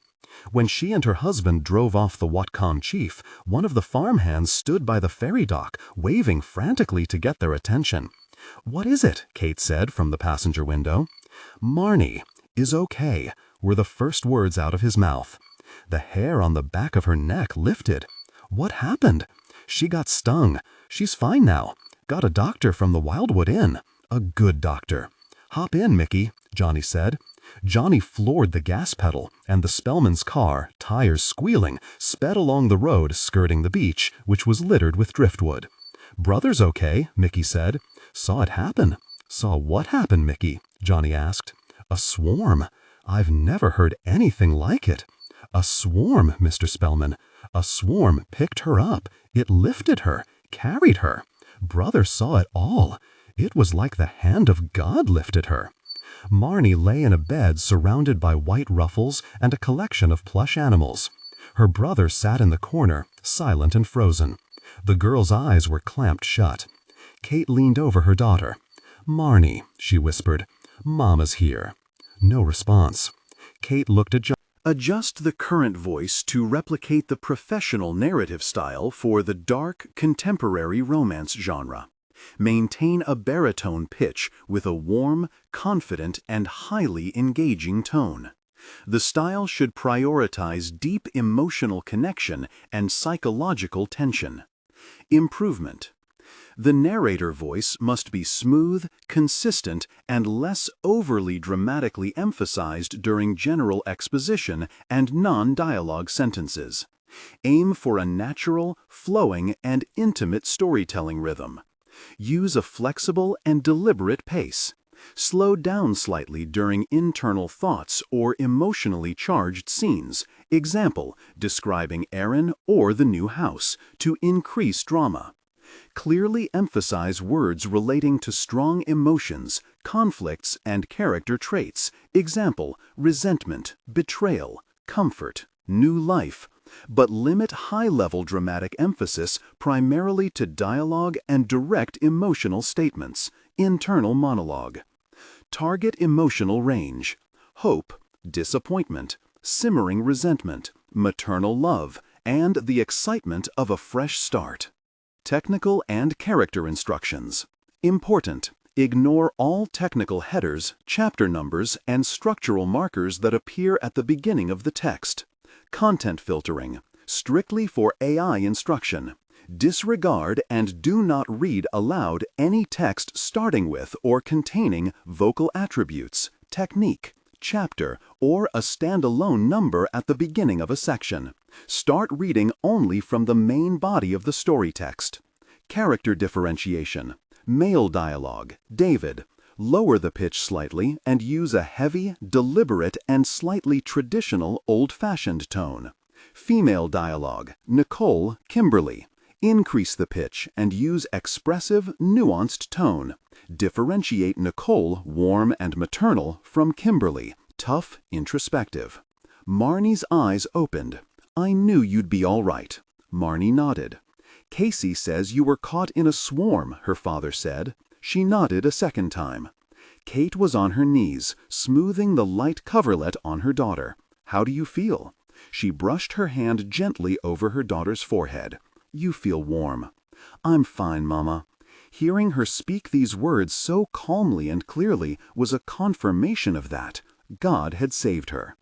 When she and her husband drove off the Whatcom chief, one of the farmhands stood by the ferry dock, waving frantically to get their attention. What is it? Kate said from the passenger window. Marnie is okay, were the first words out of his mouth. The hair on the back of her neck lifted. What happened? She got stung. She's fine now. Got a doctor from the Wildwood Inn. A good doctor. Hop in, Mickey, Johnny said. Johnny floored the gas pedal, and the Spellman's car, tires squealing, sped along the road skirting the beach, which was littered with driftwood. Brother's okay, Mickey said. Saw it happen. Saw what happen, Mickey? Johnny asked. A swarm. I've never heard anything like it. A swarm, Mr. Spellman. A swarm picked her up. It lifted her, carried her. Brother saw it all. It was like the hand of God lifted her. Marnie lay in a bed surrounded by white ruffles and a collection of plush animals. Her brother sat in the corner, silent and frozen. The girl's eyes were clamped shut. Kate leaned over her daughter. Marnie, she whispered, Mama's here. No response. Kate looked at John. Adjust the current voice to replicate the professional narrative style for the dark, contemporary romance genre. Maintain a baritone pitch with a warm, confident, and highly engaging tone. The style should prioritize deep emotional connection and psychological tension. Improvement. The narrator voice must be smooth, consistent, and less overly dramatically emphasized during general exposition and non-dialogue sentences. Aim for a natural, flowing, and intimate storytelling rhythm. Use a flexible and deliberate pace. Slow down slightly during internal thoughts or emotionally charged scenes, example, describing Aaron or the new house, to increase drama. Clearly emphasize words relating to strong emotions, conflicts, and character traits, example, resentment, betrayal, comfort, new life, but limit high-level dramatic emphasis primarily to dialogue and direct emotional statements, internal monologue. Target emotional range: hope, disappointment, simmering resentment, maternal love, and the excitement of a fresh start. Technical and character instructions. Important: ignore all technical headers, chapter numbers, and structural markers that appear at the beginning of the text. Content filtering, strictly for AI instruction. Disregard and do not read aloud any text starting with or containing vocal attributes, technique, chapter, or a standalone number at the beginning of a section. Start reading only from the main body of the story text. Character differentiation. Male dialogue, David. Lower the pitch slightly and use a heavy, deliberate, and slightly traditional old-fashioned tone. Female dialogue, Nicole, Kimberly. Increase the pitch and use expressive, nuanced tone. Differentiate Nicole, warm and maternal, from Kimberly, tough, introspective. Marnie's eyes opened. I knew you'd be all right. Marnie nodded. Casey says you were caught in a swarm, her father said. She nodded a second time. Kate was on her knees, smoothing the light coverlet on her daughter. How do you feel? She brushed her hand gently over her daughter's forehead. You feel warm. I'm fine, Mama. Hearing her speak these words so calmly and clearly was a confirmation of that. God had saved her.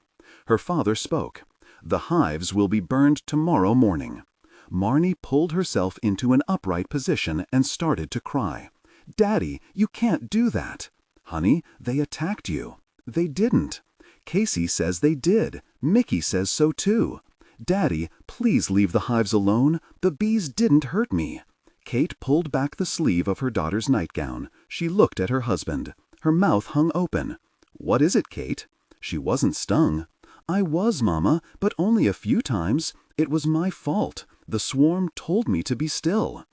Her father spoke. The hives will be burned tomorrow morning. Marnie pulled herself into an upright position and started to cry. Daddy, you can't do that. Honey, they attacked you. They didn't. Casey says they did. Mickey says so too. Daddy, please leave the hives alone. The bees didn't hurt me. Kate pulled back the sleeve of her daughter's nightgown. She looked at her husband. Her mouth hung open. What is it, Kate? She wasn't stung. I was, Mama, but only a few times. It was my fault. The swarm told me to be still.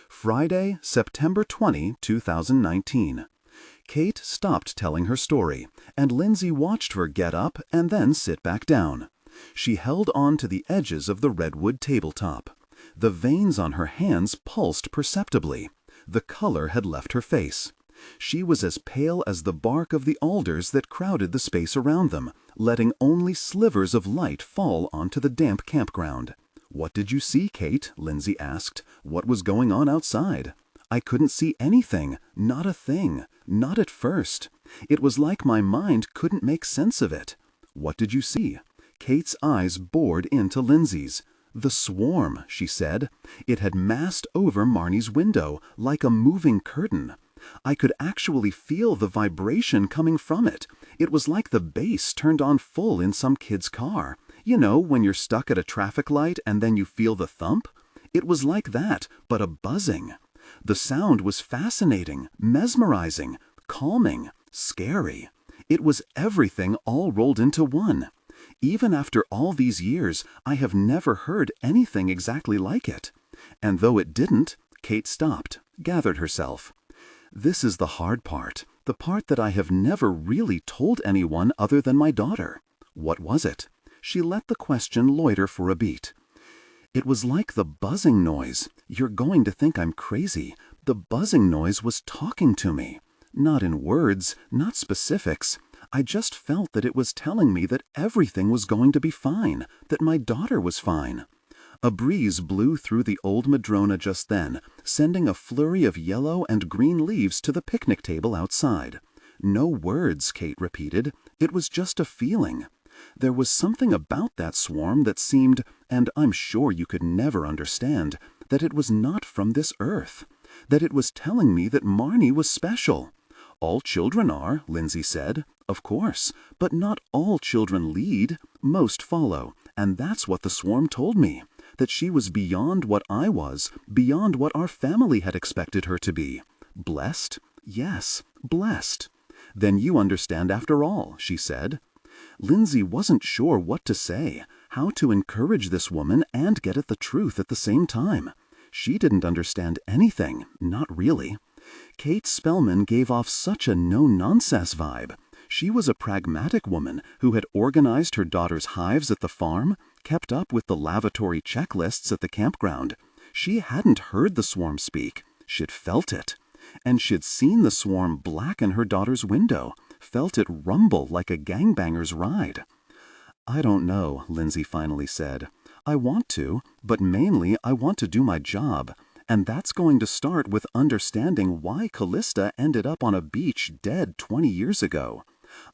Friday, September 20, 2019. Kate stopped telling her story, and Lindsay watched her get up and then sit back down. She held on to the edges of the redwood tabletop. The veins on her hands pulsed perceptibly. The color had left her face. She was as pale as the bark of the alders that crowded the space around them, letting only slivers of light fall onto the damp campground. What did you see, Kate? Lindsay asked. What was going on outside? I couldn't see anything, not a thing, not at first. It was like my mind couldn't make sense of it. What did you see? Kate's eyes bored into Lindsay's. The swarm, she said. It had massed over Marnie's window, like a moving curtain. I could actually feel the vibration coming from it. It was like the bass turned on full in some kid's car. You know, when you're stuck at a traffic light and then you feel the thump? It was like that, but a buzzing. The sound was fascinating, mesmerizing, calming, scary. It was everything all rolled into one. Even after all these years, I have never heard anything exactly like it. And though it didn't, Kate stopped, gathered herself. This is the hard part, the part that I have never really told anyone other than my daughter. What was it? She let the question loiter for a beat. It was like the buzzing noise. You're going to think I'm crazy. The buzzing noise was talking to me. Not in words, not specifics. I just felt that it was telling me that everything was going to be fine, that my daughter was fine. A breeze blew through the old madrona just then, sending a flurry of yellow and green leaves to the picnic table outside. No words, Kate repeated. It was just a feeling. There was something about that swarm that seemed, and I'm sure you could never understand, that it was not from this earth, that it was telling me that Marnie was special. All children are, Lindsay said, of course, but not all children lead, most follow, and that's what the swarm told me, that she was beyond what I was, beyond what our family had expected her to be. Blessed? Yes, blessed. Then you understand after all, she said. Lindsay wasn't sure what to say, how to encourage this woman and get at the truth at the same time. She didn't understand anything, not really. Kate Spellman gave off such a no-nonsense vibe. She was a pragmatic woman who had organized her daughter's hives at the farm, kept up with the lavatory checklists at the campground. She hadn't heard the swarm speak. She'd felt it. And she'd seen the swarm blacken her daughter's window, felt it rumble like a gangbanger's ride. I don't know, Lindsay finally said. I want to, but mainly I want to do my job. And that's going to start with understanding why Calista ended up on a beach dead 20 years ago.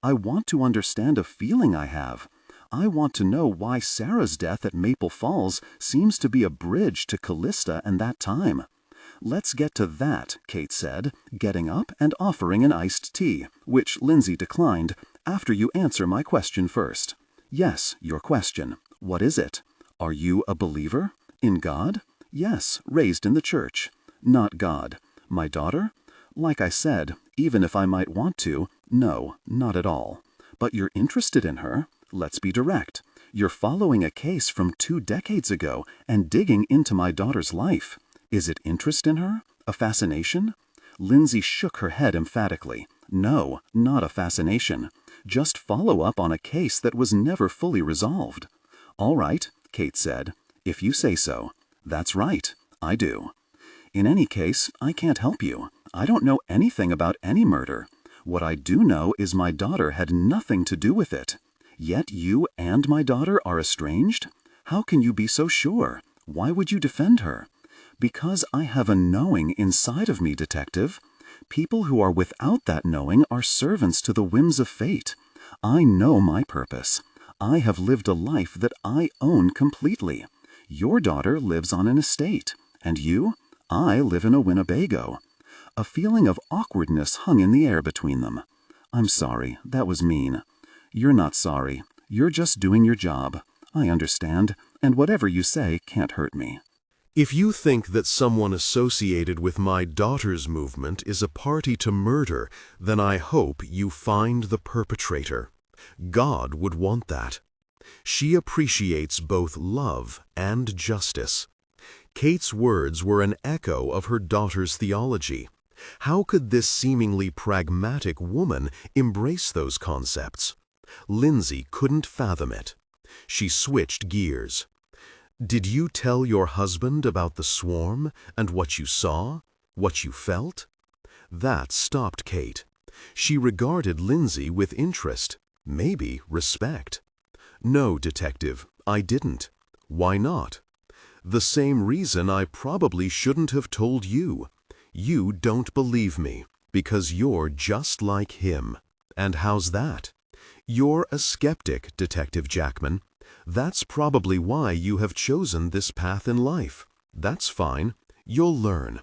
I want to understand a feeling I have. I want to know why Sarah's death at Maple Falls seems to be a bridge to Calista and that time. Let's get to that, Kate said, getting up and offering an iced tea, which Lindsay declined, after you answer my question first. Yes, your question. What is it? Are you a believer? In God? Yes, raised in the church. Not God. My daughter? Like I said, even if I might want to, no, not at all. But you're interested in her? Let's be direct. You're following a case from 2 decades ago and digging into my daughter's life. Is it interest in her? A fascination? Lindsay shook her head emphatically. No, not a fascination. Just follow up on a case that was never fully resolved. All right, Kate said. If you say so. That's right, I do. In any case, I can't help you. I don't know anything about any murder. What I do know is my daughter had nothing to do with it. Yet you and my daughter are estranged? How can you be so sure? Why would you defend her? Because I have a knowing inside of me, detective. People who are without that knowing are servants to the whims of fate. I know my purpose. I have lived a life that I own completely. Your daughter lives on an estate. And you? I live in a Winnebago. A feeling of awkwardness hung in the air between them. I'm sorry, that was mean. You're not sorry. You're just doing your job. I understand, and whatever you say can't hurt me. If you think that someone associated with my daughter's movement is a party to murder, then I hope you find the perpetrator. God would want that. She appreciates both love and justice. Kate's words were an echo of her daughter's theology. How could this seemingly pragmatic woman embrace those concepts? Lindsay couldn't fathom it. She switched gears. Did you tell your husband about the swarm and what you saw, what you felt? That stopped Kate. She regarded Lindsay with interest, maybe respect. No, detective, I didn't. Why not? The same reason I probably shouldn't have told you. You don't believe me, because you're just like him. And how's that? You're a skeptic, Detective Jackman. That's probably why you have chosen this path in life. That's fine. You'll learn.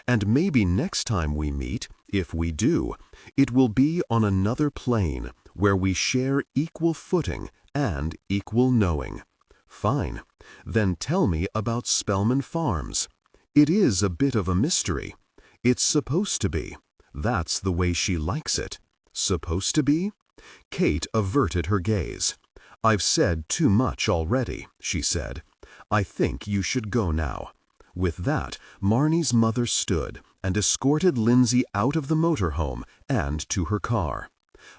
And maybe next time we meet, if we do, it will be on another plane where we share equal footing and equal knowing. Fine. Then tell me about Spellman Farms. It is a bit of a mystery. It's supposed to be. That's the way she likes it. Supposed to be? Kate averted her gaze. I've said too much already, she said. I think you should go now. With that, Marnie's mother stood and escorted Lindsay out of the motorhome and to her car.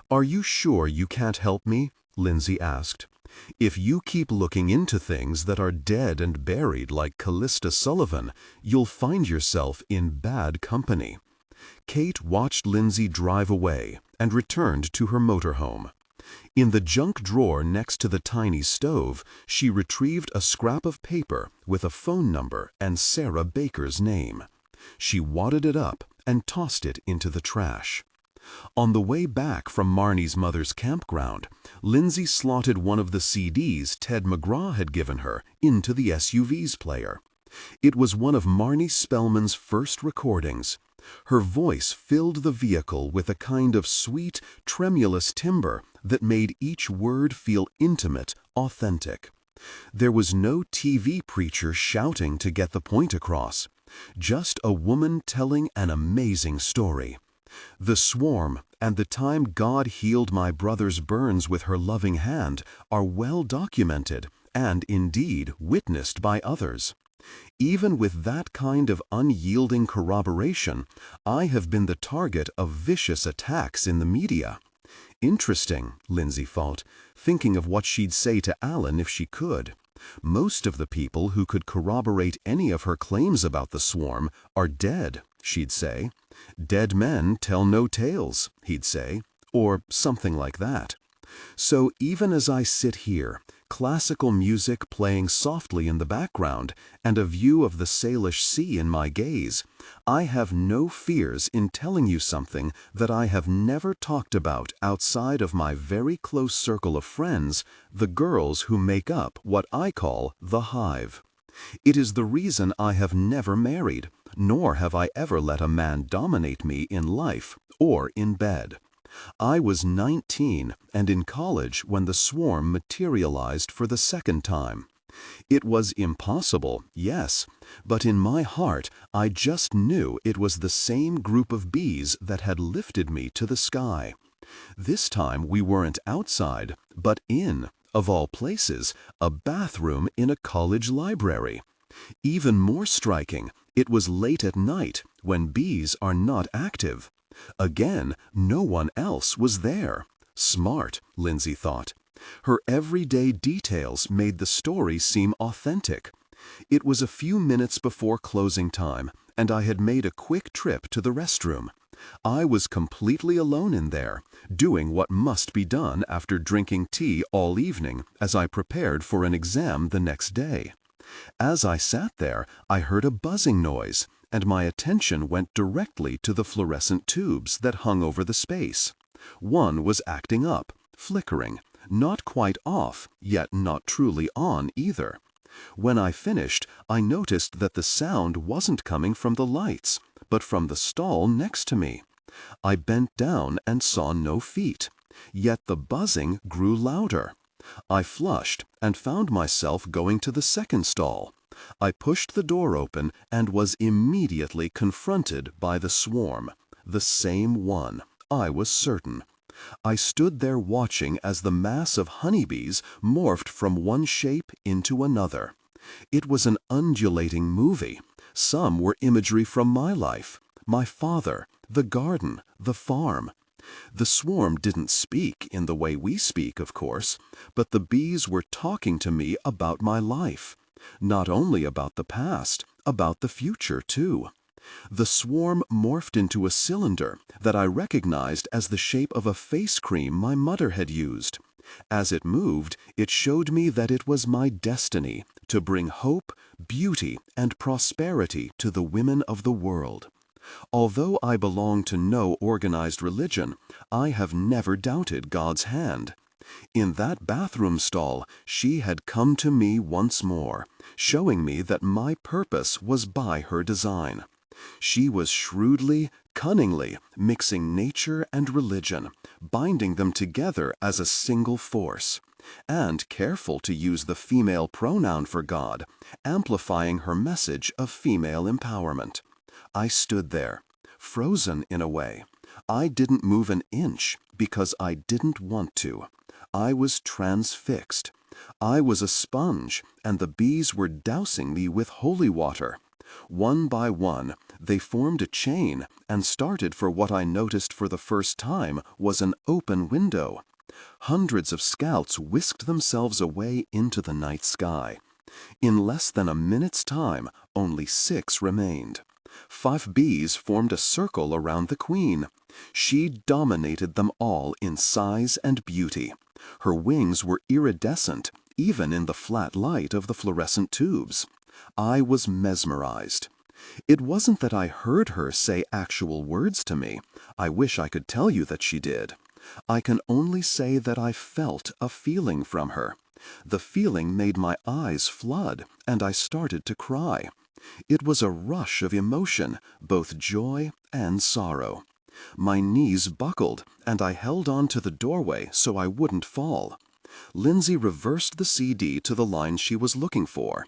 Are you sure you can't help me? Lindsay asked. If you keep looking into things that are dead and buried like Calista Sullivan, you'll find yourself in bad company. Kate watched Lindsay drive away and returned to her motorhome. In the junk drawer next to the tiny stove, she retrieved a scrap of paper with a phone number and Sarah Baker's name. She wadded it up and tossed it into the trash. On the way back from Marnie's mother's campground, Lindsay slotted one of the CDs Ted McGraw had given her into the SUV's player. It was one of Marnie Spellman's first recordings. Her voice filled the vehicle with a kind of sweet, tremulous timbre that made each word feel intimate, authentic. There was no TV preacher shouting to get the point across, just a woman telling an amazing story. The swarm and the time God healed my brother's burns with her loving hand are well documented and indeed witnessed by others. Even with that kind of unyielding corroboration, I have been the target of vicious attacks in the media. Interesting, Lindsay thought, thinking of what she'd say to Alan if she could. Most of the people who could corroborate any of her claims about the swarm are dead, she'd say. Dead men tell no tales, he'd say, or something like that. So even as I sit here, classical music playing softly in the background and a view of the Salish Sea in my gaze, I have no fears in telling you something that I have never talked about outside of my very close circle of friends, the girls who make up what I call the Hive. It is the reason I have never married, nor have I ever let a man dominate me in life or in bed. I was 19 and in college when the swarm materialized for the second time. It was impossible, yes, but in my heart I just knew it was the same group of bees that had lifted me to the sky. This time we weren't outside, but in, of all places, a bathroom in a college library. Even more striking, it was late at night when bees are not active. Again, no one else was there. Smart, Lindsay thought. Her everyday details made the story seem authentic. It was a few minutes before closing time, and I had made a quick trip to the restroom. I was completely alone in there, doing what must be done after drinking tea all evening as I prepared for an exam the next day. As I sat there, I heard a buzzing noise, and my attention went directly to the fluorescent tubes that hung over the space. One was acting up, flickering, not quite off, yet not truly on either. When I finished, I noticed that the sound wasn't coming from the lights, but from the stall next to me. I bent down and saw no feet, yet the buzzing grew louder. I flushed and found myself going to the second stall. I pushed the door open and was immediately confronted by the swarm, the same one, I was certain. I stood there watching as the mass of honeybees morphed from one shape into another. It was an undulating movie. Some were imagery from my life, my father, the garden, the farm. The swarm didn't speak in the way we speak, of course, but the bees were talking to me about my life. Not only about the past, about the future, too. The swarm morphed into a cylinder that I recognized as the shape of a face cream my mother had used. As it moved, it showed me that it was my destiny to bring hope, beauty, and prosperity to the women of the world. Although I belong to no organized religion, I have never doubted God's hand. In that bathroom stall, she had come to me once more, showing me that my purpose was by her design. She was shrewdly, cunningly mixing nature and religion, binding them together as a single force, and careful to use the female pronoun for God, amplifying her message of female empowerment. I stood there, frozen in a way. I didn't move an inch because I didn't want to. I was transfixed. I was a sponge, and the bees were dousing me with holy water. One by one, they formed a chain and started for what I noticed for the first time was an open window. Hundreds of scouts whisked themselves away into the night sky. In less than a minute's time, only 6 remained. 5 bees formed a circle around the queen. She dominated them all in size and beauty. Her wings were iridescent, even in the flat light of the fluorescent tubes. I was mesmerized. It wasn't that I heard her say actual words to me. I wish I could tell you that she did. I can only say that I felt a feeling from her. The feeling made my eyes flood, and I started to cry. It was a rush of emotion, both joy and sorrow. My knees buckled, and I held on to the doorway so I wouldn't fall. Lindsay reversed the CD to the line she was looking for.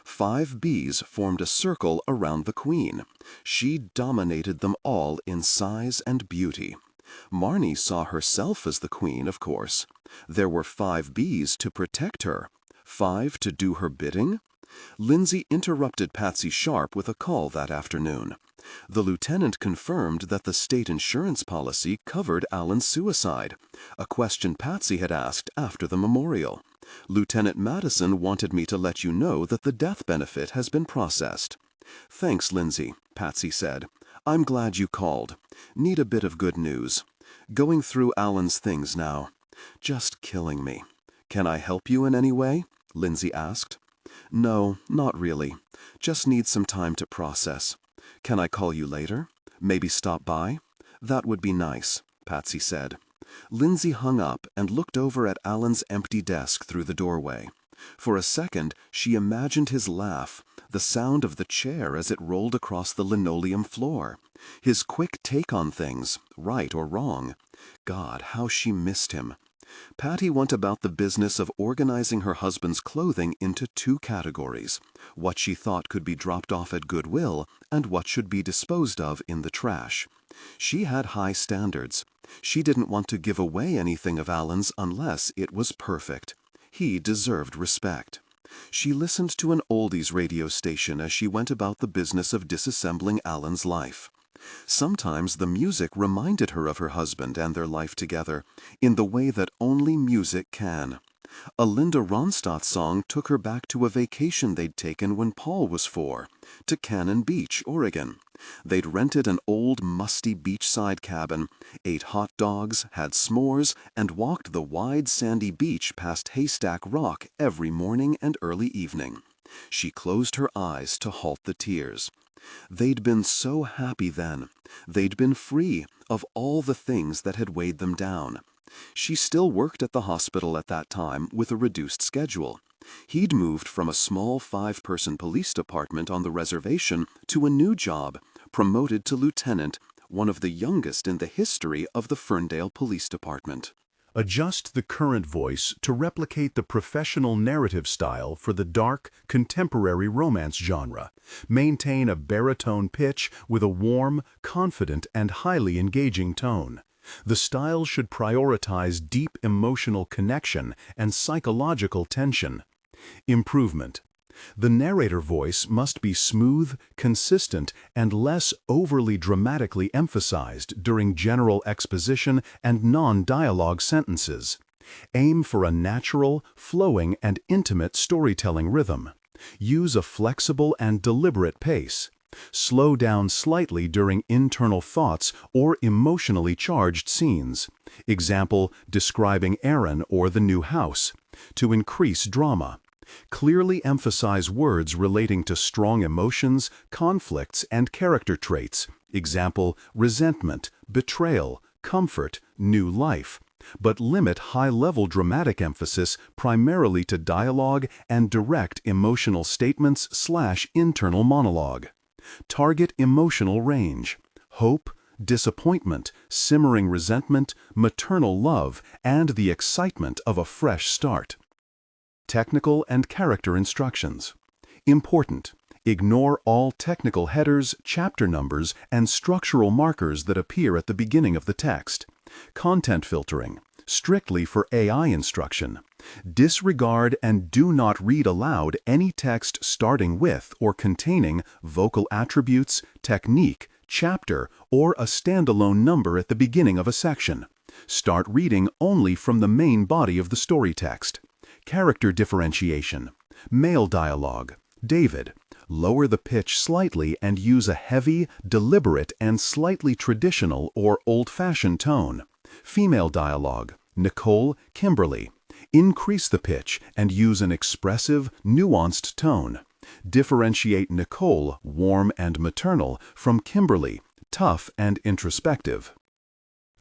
5 bees formed a circle around the queen. She dominated them all in size and beauty. Marnie saw herself as the queen, of course. There were 5 bees to protect her. 5 to do her bidding? Lindsay interrupted Patsy Sharp with a call that afternoon. The lieutenant confirmed that the state insurance policy covered Alan's suicide, a question Patsy had asked after the memorial. Lieutenant Madison wanted me to let you know that the death benefit has been processed. Thanks, Lindsay, Patsy said. I'm glad you called. Need a bit of good news. Going through Alan's things now. Just killing me. Can I help you in any way? Lindsay asked. No, not really. Just need some time to process. Can I call you later? Maybe stop by? That would be nice, Patsy said. Lindsay hung up and looked over at Alan's empty desk through the doorway. For a second, she imagined his laugh, the sound of the chair as it rolled across the linoleum floor, his quick take on things, right or wrong. God, how she missed him. Patty went about the business of organizing her husband's clothing into 2 categories, what she thought could be dropped off at Goodwill and what should be disposed of in the trash. She had high standards. She didn't want to give away anything of Alan's unless it was perfect. He deserved respect. She listened to an oldies radio station as she went about the business of disassembling Alan's life. Sometimes the music reminded her of her husband and their life together, in the way that only music can. A Linda Ronstadt song took her back to a vacation they'd taken when Paul was 4, to Cannon Beach, Oregon. They'd rented an old, musty beachside cabin, ate hot dogs, had s'mores, and walked the wide sandy beach past Haystack Rock every morning and early evening. She closed her eyes to halt the tears. They'd been so happy then. They'd been free of all the things that had weighed them down. She still worked at the hospital at that time with a reduced schedule. He'd moved from a small 5-person police department on the reservation to a new job, promoted to lieutenant, one of the youngest in the history of the Ferndale Police Department. Adjust the current voice to replicate the professional narrative style for the dark, contemporary romance genre. Maintain a baritone pitch with a warm, confident, and highly engaging tone. The style should prioritize deep emotional connection and psychological tension. Improvement. The narrator voice must be smooth, consistent, and less overly dramatically emphasized during general exposition and non-dialogue sentences. Aim for a natural, flowing, and intimate storytelling rhythm. Use a flexible and deliberate pace. Slow down slightly during internal thoughts or emotionally charged scenes. Example, describing Aaron or the new house. To increase drama. Clearly emphasize words relating to strong emotions, conflicts, and character traits. Example, resentment, betrayal, comfort, new life. But limit high-level dramatic emphasis primarily to dialogue and direct emotional statements/internal monologue. Target emotional range. Hope, disappointment, simmering resentment, maternal love, and the excitement of a fresh start. Technical and character instructions. Important. Ignore all technical headers, chapter numbers, and structural markers that appear at the beginning of the text. Content filtering. Strictly for AI instruction. Disregard and do not read aloud any text starting with or containing vocal attributes, technique, chapter, or a standalone number at the beginning of a section. Start reading only from the main body of the story text. Character differentiation. Male dialogue. David. Lower the pitch slightly and use a heavy, deliberate, and slightly traditional or old-fashioned tone. Female dialogue. Nicole, Kimberly. Increase the pitch and use an expressive, nuanced tone. Differentiate Nicole, warm and maternal, from Kimberly, tough and introspective.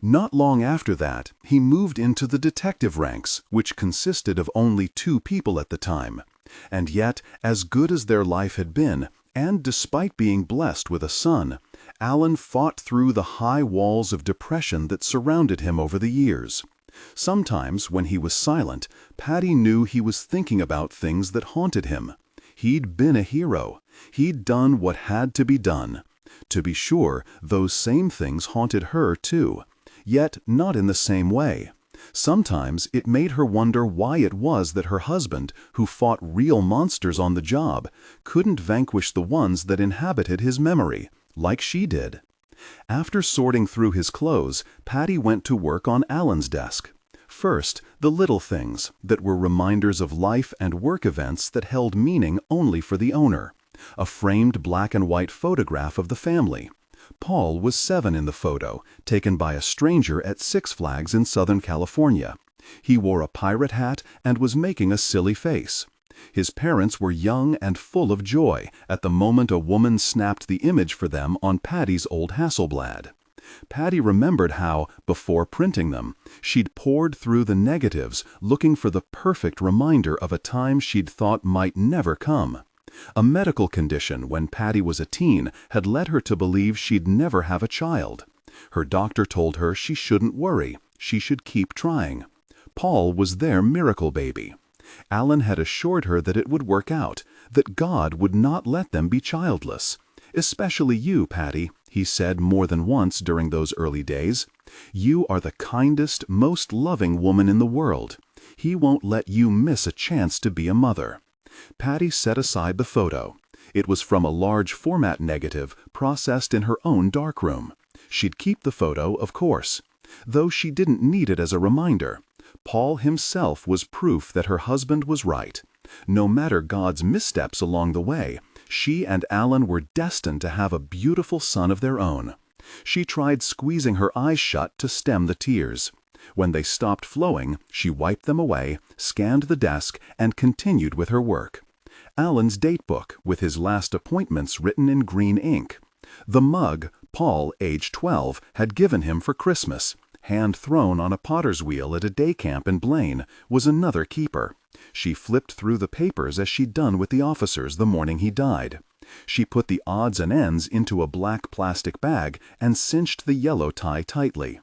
Not long after that, he moved into the detective ranks, which consisted of only 2 people at the time. And yet, as good as their life had been, And despite being blessed with a son, Alan fought through the high walls of depression that surrounded him over the years. Sometimes, when he was silent, Patty knew he was thinking about things that haunted him. He'd been a hero. He'd done what had to be done. To be sure, those same things haunted her too, yet not in the same way. Sometimes it made her wonder why it was that her husband, who fought real monsters on the job, couldn't vanquish the ones that inhabited his memory, like she did. After sorting through his clothes, Patty went to work on Alan's desk. First, the little things that were reminders of life and work events that held meaning only for the owner. A framed black and white photograph of the family. Paul was 7 in the photo, taken by a stranger at Six Flags in Southern California. He wore a pirate hat and was making a silly face. His parents were young and full of joy at the moment a woman snapped the image for them on Patty's old Hasselblad. Patty remembered how, before printing them, she'd pored through the negatives looking for the perfect reminder of a time she'd thought might never come. A medical condition when Patty was a teen had led her to believe she'd never have a child. Her doctor told her she shouldn't worry, she should keep trying. Paul was their miracle baby. Alan had assured her that it would work out, that God would not let them be childless. "Especially you, Patty," he said more than once during those early days. "You are the kindest, most loving woman in the world. He won't let you miss a chance to be a mother." Patty set aside the photo. It was from a large format negative processed in her own darkroom. She'd keep the photo, of course. Though she didn't need it as a reminder. Paul himself was proof that her husband was right. No matter God's missteps along the way, she and Alan were destined to have a beautiful son of their own. She tried squeezing her eyes shut to stem the tears. When they stopped flowing, she wiped them away, scanned the desk, and continued with her work. Alan's date book, with his last appointments written in green ink. The mug Paul, age 12, had given him for Christmas, hand-thrown on a potter's wheel at a day camp in Blaine, was another keeper. She flipped through the papers as she'd done with the officers the morning he died. She put the odds and ends into a black plastic bag and cinched the yellow tie tightly.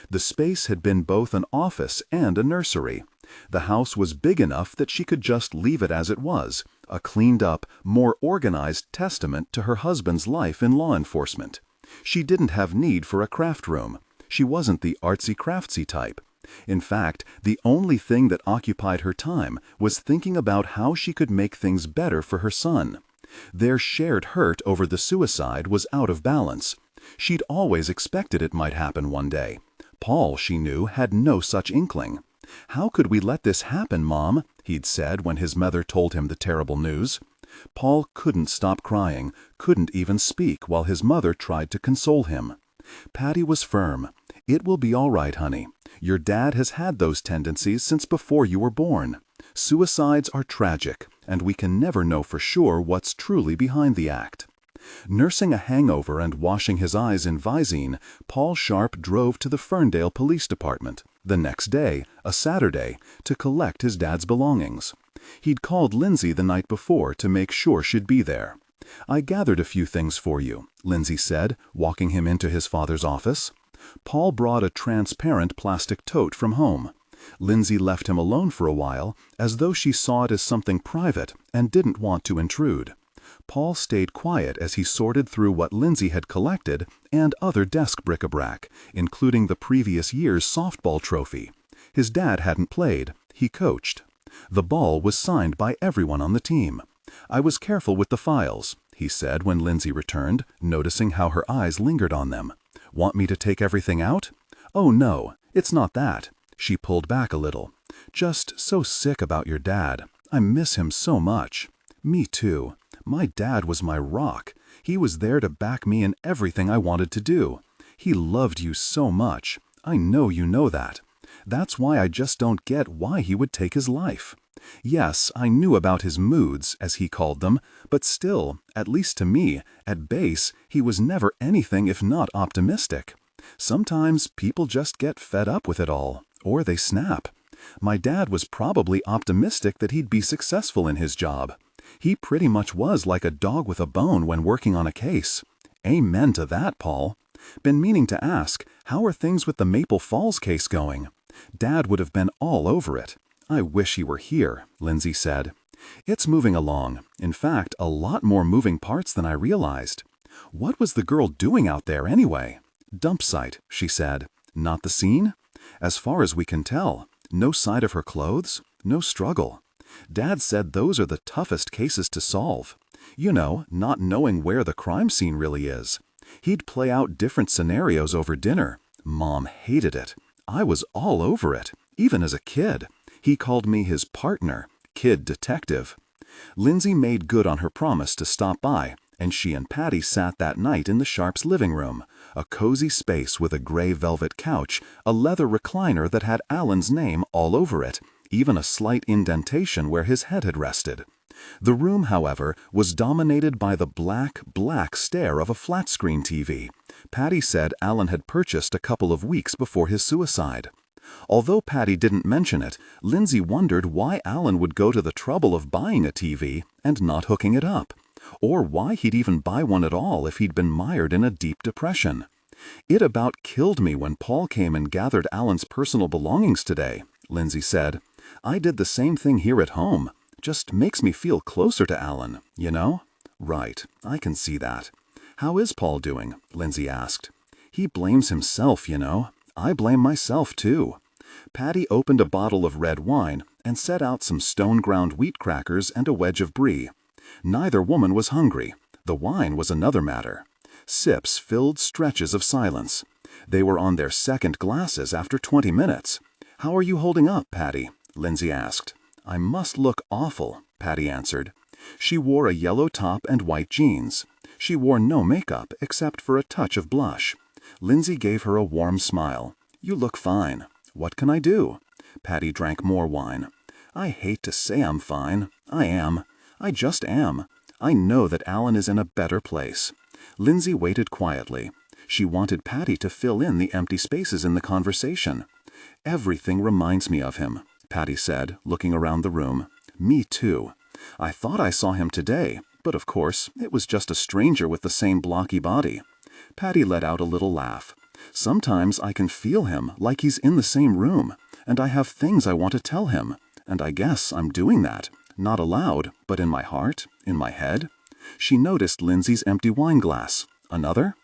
The space had been both an office and a nursery. The house was big enough that she could just leave it as it was, a cleaned-up, more organized testament to her husband's life in law enforcement. She didn't have need for a craft room. She wasn't the artsy-craftsy type. In fact, the only thing that occupied her time was thinking about how she could make things better for her son. Their shared hurt over the suicide was out of balance. She'd always expected it might happen one day. Paul, she knew, had no such inkling. "How could we let this happen, Mom?" he'd said when his mother told him the terrible news. Paul couldn't stop crying, couldn't even speak while his mother tried to console him. Patty was firm. "It will be all right, honey. Your dad has had those tendencies since before you were born. Suicides are tragic, and we can never know for sure what's truly behind the act." Nursing a hangover and washing his eyes in Visine, Paul Sharp drove to the Ferndale Police Department, the next day, a Saturday, to collect his dad's belongings. He'd called Lindsay the night before to make sure she'd be there. "I gathered a few things for you," Lindsay said, walking him into his father's office. Paul brought a transparent plastic tote from home. Lindsay left him alone for a while, as though she saw it as something private and didn't want to intrude. Paul stayed quiet as he sorted through what Lindsay had collected and other desk bric-a-brac, including the previous year's softball trophy. His dad hadn't played, he coached. The ball was signed by everyone on the team. "I was careful with the files," he said when Lindsay returned, noticing how her eyes lingered on them. "Want me to take everything out?" "Oh no, it's not that." She pulled back a little. "Just so sick about your dad. I miss him so much." "Me too. My dad was my rock. He was there to back me in everything I wanted to do. He loved you so much. I know you know that. That's why I just don't get why he would take his life. Yes, I knew about his moods, as he called them, but still, at least to me, at base, he was never anything if not optimistic. Sometimes people just get fed up with it all, or they snap. My dad was probably optimistic that he'd be successful in his job. He pretty much was like a dog with a bone when working on a case. Amen to that, Paul. Been meaning to ask, how are things with the Maple Falls case going? Dad would have been all over it. I wish he were here, Lindsay said. It's moving along. In fact, a lot more moving parts than I realized. What was the girl doing out there anyway? Dump site, she said. Not the scene? As far as we can tell, no side of her clothes, no struggle. Dad said those are the toughest cases to solve. You know, not knowing where the crime scene really is. He'd play out different scenarios over dinner. Mom hated it. I was all over it, even as a kid. He called me his partner, kid detective. Lindsay made good on her promise to stop by, and she and Patty sat that night in the Sharps' living room, a cozy space with a gray velvet couch, a leather recliner that had Alan's name all over it, even a slight indentation where his head had rested. The room, however, was dominated by the black stare of a flat-screen TV. Patty said Alan had purchased a couple of weeks before his suicide. Although Patty didn't mention it, Lindsay wondered why Alan would go to the trouble of buying a TV and not hooking it up, or why he'd even buy one at all if he'd been mired in a deep depression. It about killed me when Paul came and gathered Alan's personal belongings today, Lindsay said. I did the same thing here at home. Just makes me feel closer to Alan, you know? Right, I can see that. How is Paul doing? Lindsay asked. He blames himself, you know. I blame myself, too. Patty opened a bottle of red wine and set out some stone-ground wheat crackers and a wedge of brie. Neither woman was hungry. The wine was another matter. Sips filled stretches of silence. They were on their second glasses after 20 minutes. How are you holding up, Patty? Lindsay asked. I must look awful, Patty answered. She wore a yellow top and white jeans. She wore no makeup except for a touch of blush. Lindsay gave her a warm smile. You look fine. What can I do? Patty drank more wine. I hate to say I'm fine. I am. I just am. I know that Alan is in a better place. Lindsay waited quietly. She wanted Patty to fill in the empty spaces in the conversation. Everything reminds me of him, Patty said, looking around the room. Me too. I thought I saw him today, but of course, it was just a stranger with the same blocky body. Patty let out a little laugh. Sometimes I can feel him, like he's in the same room, and I have things I want to tell him, and I guess I'm doing that. Not aloud, but in my heart, in my head. She noticed Lindsay's empty wine glass. Another?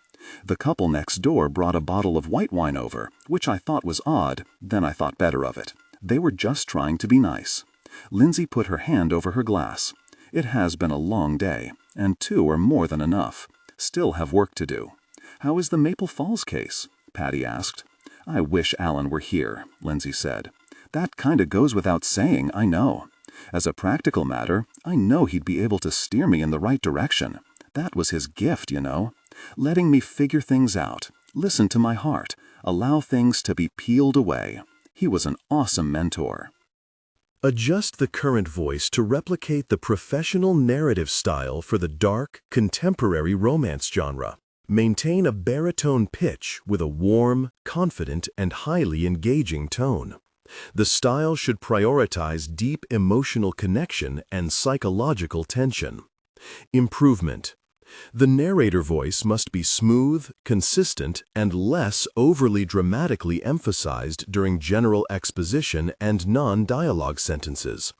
The couple next door brought a bottle of white wine over, which I thought was odd, then I thought better of it. They were just trying to be nice. Lindsay put her hand over her glass. It has been a long day, and 2 are more than enough. Still have work to do. How is the Maple Falls case? Patty asked. I wish Alan were here, Lindsay said. That kinda goes without saying, I know. As a practical matter, I know he'd be able to steer me in the right direction. That was his gift, you know. Letting me figure things out, listen to my heart, allow things to be peeled away. He was an awesome mentor. Adjust the current voice to replicate the professional narrative style for the dark, contemporary romance genre. Maintain a baritone pitch with a warm, confident, and highly engaging tone. The style should prioritize deep emotional connection and psychological tension. Improvement. The narrator voice must be smooth, consistent, and less overly dramatically emphasized during general exposition and non-dialogue sentences.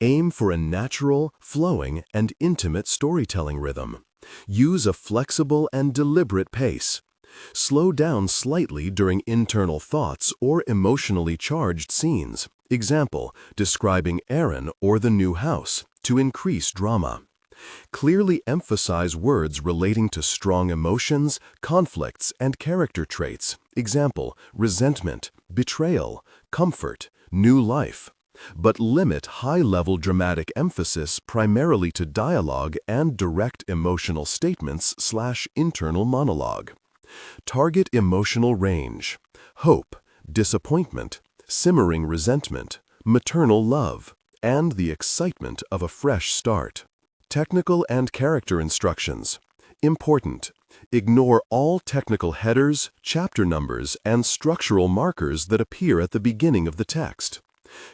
Aim for a natural, flowing, and intimate storytelling rhythm. Use a flexible and deliberate pace. Slow down slightly during internal thoughts or emotionally charged scenes. Example, describing Aaron or the new house, to increase drama. Clearly emphasize words relating to strong emotions, conflicts, and character traits. Example, resentment, betrayal, comfort, new life. But limit high-level dramatic emphasis primarily to dialogue and direct emotional statements/internal monologue. Target emotional range: hope, disappointment, simmering resentment, maternal love, and the excitement of a fresh start. Technical and character instructions. Important. Ignore all technical headers, chapter numbers, and structural markers that appear at the beginning of the text.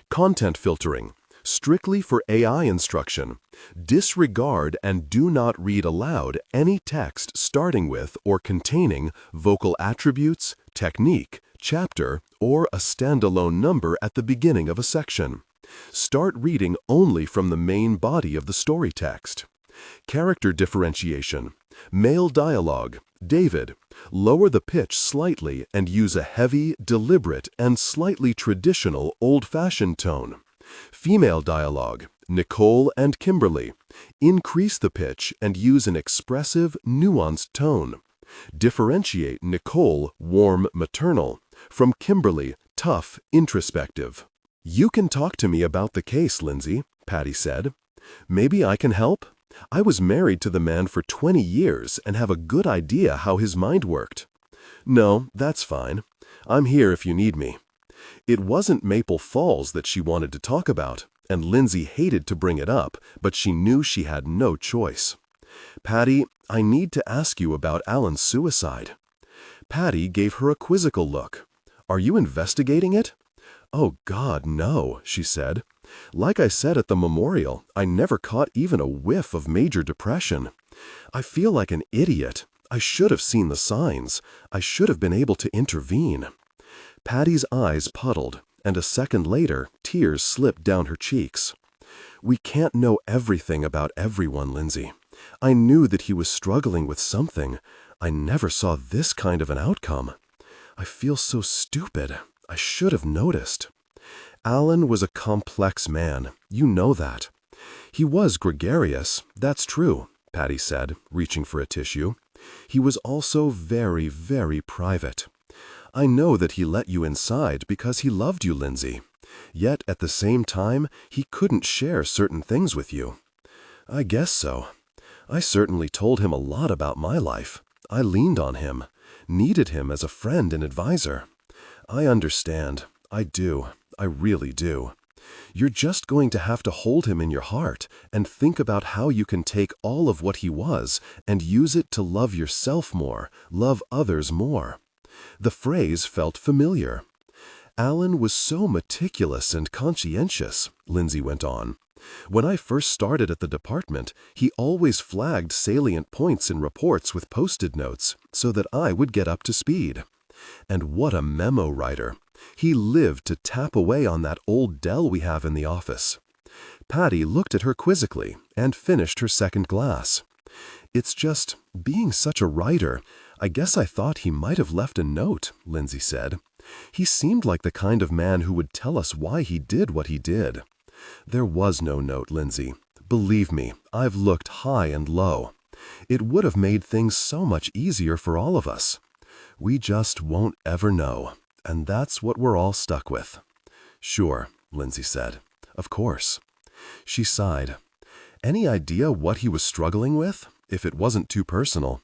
Content filtering. Strictly for AI instruction. Disregard and do not read aloud any text starting with or containing vocal attributes, technique, chapter, or a standalone number at the beginning of a section. Start reading only from the main body of the story text. Character differentiation. Male dialogue. David. Lower the pitch slightly and use a heavy, deliberate, and slightly traditional old-fashioned tone. Female dialogue. Nicole and Kimberly. Increase the pitch and use an expressive, nuanced tone. Differentiate Nicole, warm, maternal, from Kimberly, tough, introspective. "You can talk to me about the case, Lindsay," Patty said. "Maybe I can help? I was married to the man for 20 years and have a good idea how his mind worked." "No, that's fine. I'm here if you need me." It wasn't Maple Falls that she wanted to talk about, and Lindsay hated to bring it up, but she knew she had no choice. "Patty, I need to ask you about Alan's suicide." Patty gave her a quizzical look. "Are you investigating it?" "Oh, God, no," she said. "Like I said at the memorial, I never caught even a whiff of major depression. I feel like an idiot. I should have seen the signs. I should have been able to intervene." Patty's eyes puddled, and a second later, tears slipped down her cheeks. "We can't know everything about everyone, Lindsay. I knew that he was struggling with something. I never saw this kind of an outcome. I feel so stupid. I should have noticed." Alan was a complex man. You know that. "He was gregarious, that's true," Patty said, reaching for a tissue. "He was also very, very private. I know that he let you inside because he loved you, Lindsay. Yet at the same time, he couldn't share certain things with you." "I guess so. I certainly told him a lot about my life. I leaned on him, needed him as a friend and advisor. I understand. I do. I really do. You're just going to have to hold him in your heart and think about how you can take all of what he was and use it to love yourself more, love others more." The phrase felt familiar. "Alan was so meticulous and conscientious," Lindsay went on. "When I first started at the department, he always flagged salient points in reports with post-it notes so that I would get up to speed. And what a memo writer! He lived to tap away on that old Dell we have in the office." Patty looked at her quizzically and finished her second glass. "It's just, being such a writer, I guess I thought he might have left a note," Lindsay said. "He seemed like the kind of man who would tell us why he did what he did." "There was no note, Lindsay. Believe me, I've looked high and low. It would have made things so much easier for all of us. We just won't ever know, and that's what we're all stuck with." "Sure," Lindsay said. "Of course." She sighed. "Any idea what he was struggling with, if it wasn't too personal?"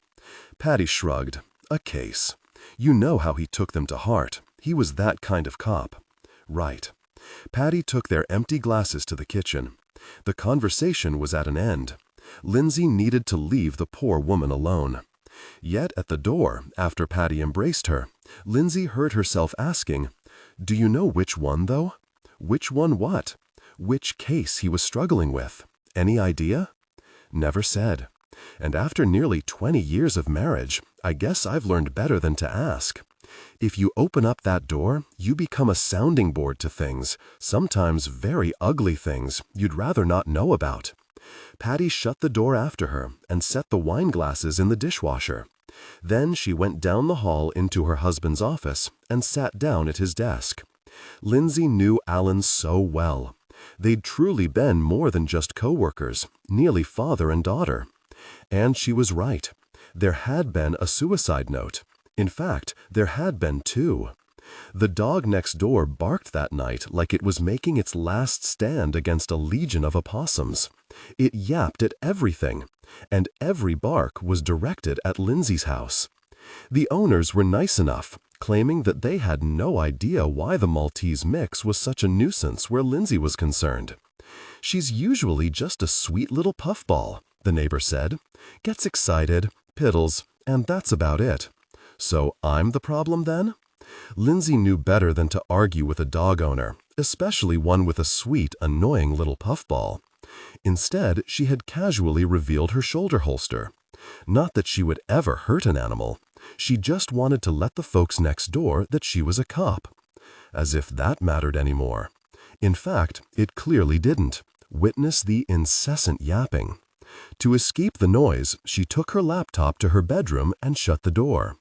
Patty shrugged. "A case. You know how he took them to heart. He was that kind of cop." "Right." Patty took their empty glasses to the kitchen. The conversation was at an end. Lindsay needed to leave the poor woman alone. Yet at the door, after Patty embraced her, Lindsay heard herself asking, "Do you know which one, though? Which one what? Which case he was struggling with? Any idea?" "Never said. And after nearly 20 years of marriage, I guess I've learned better than to ask. If you open up that door, you become a sounding board to things, sometimes very ugly things, you'd rather not know about." Patty shut the door after her and set the wine glasses in the dishwasher. Then she went down the hall into her husband's office and sat down at his desk. Lindsay knew Alan so well. They'd truly been more than just co-workers, nearly father and daughter. And she was right. There had been a suicide note. In fact, there had been two. The dog next door barked that night like it was making its last stand against a legion of opossums. It yapped at everything, and every bark was directed at Lindsay's house. The owners were nice enough, claiming that they had no idea why the Maltese mix was such a nuisance where Lindsay was concerned. "She's usually just a sweet little puffball," the neighbor said. "Gets excited, piddles, and that's about it. So I'm the problem then?" Lindsay knew better than to argue with a dog owner, especially one with a sweet, annoying little puffball. Instead, she had casually revealed her shoulder holster. Not that she would ever hurt an animal. She just wanted to let the folks next door that she was a cop. As if that mattered anymore. In fact, it clearly didn't. Witness the incessant yapping. To escape the noise, she took her laptop to her bedroom and shut the door.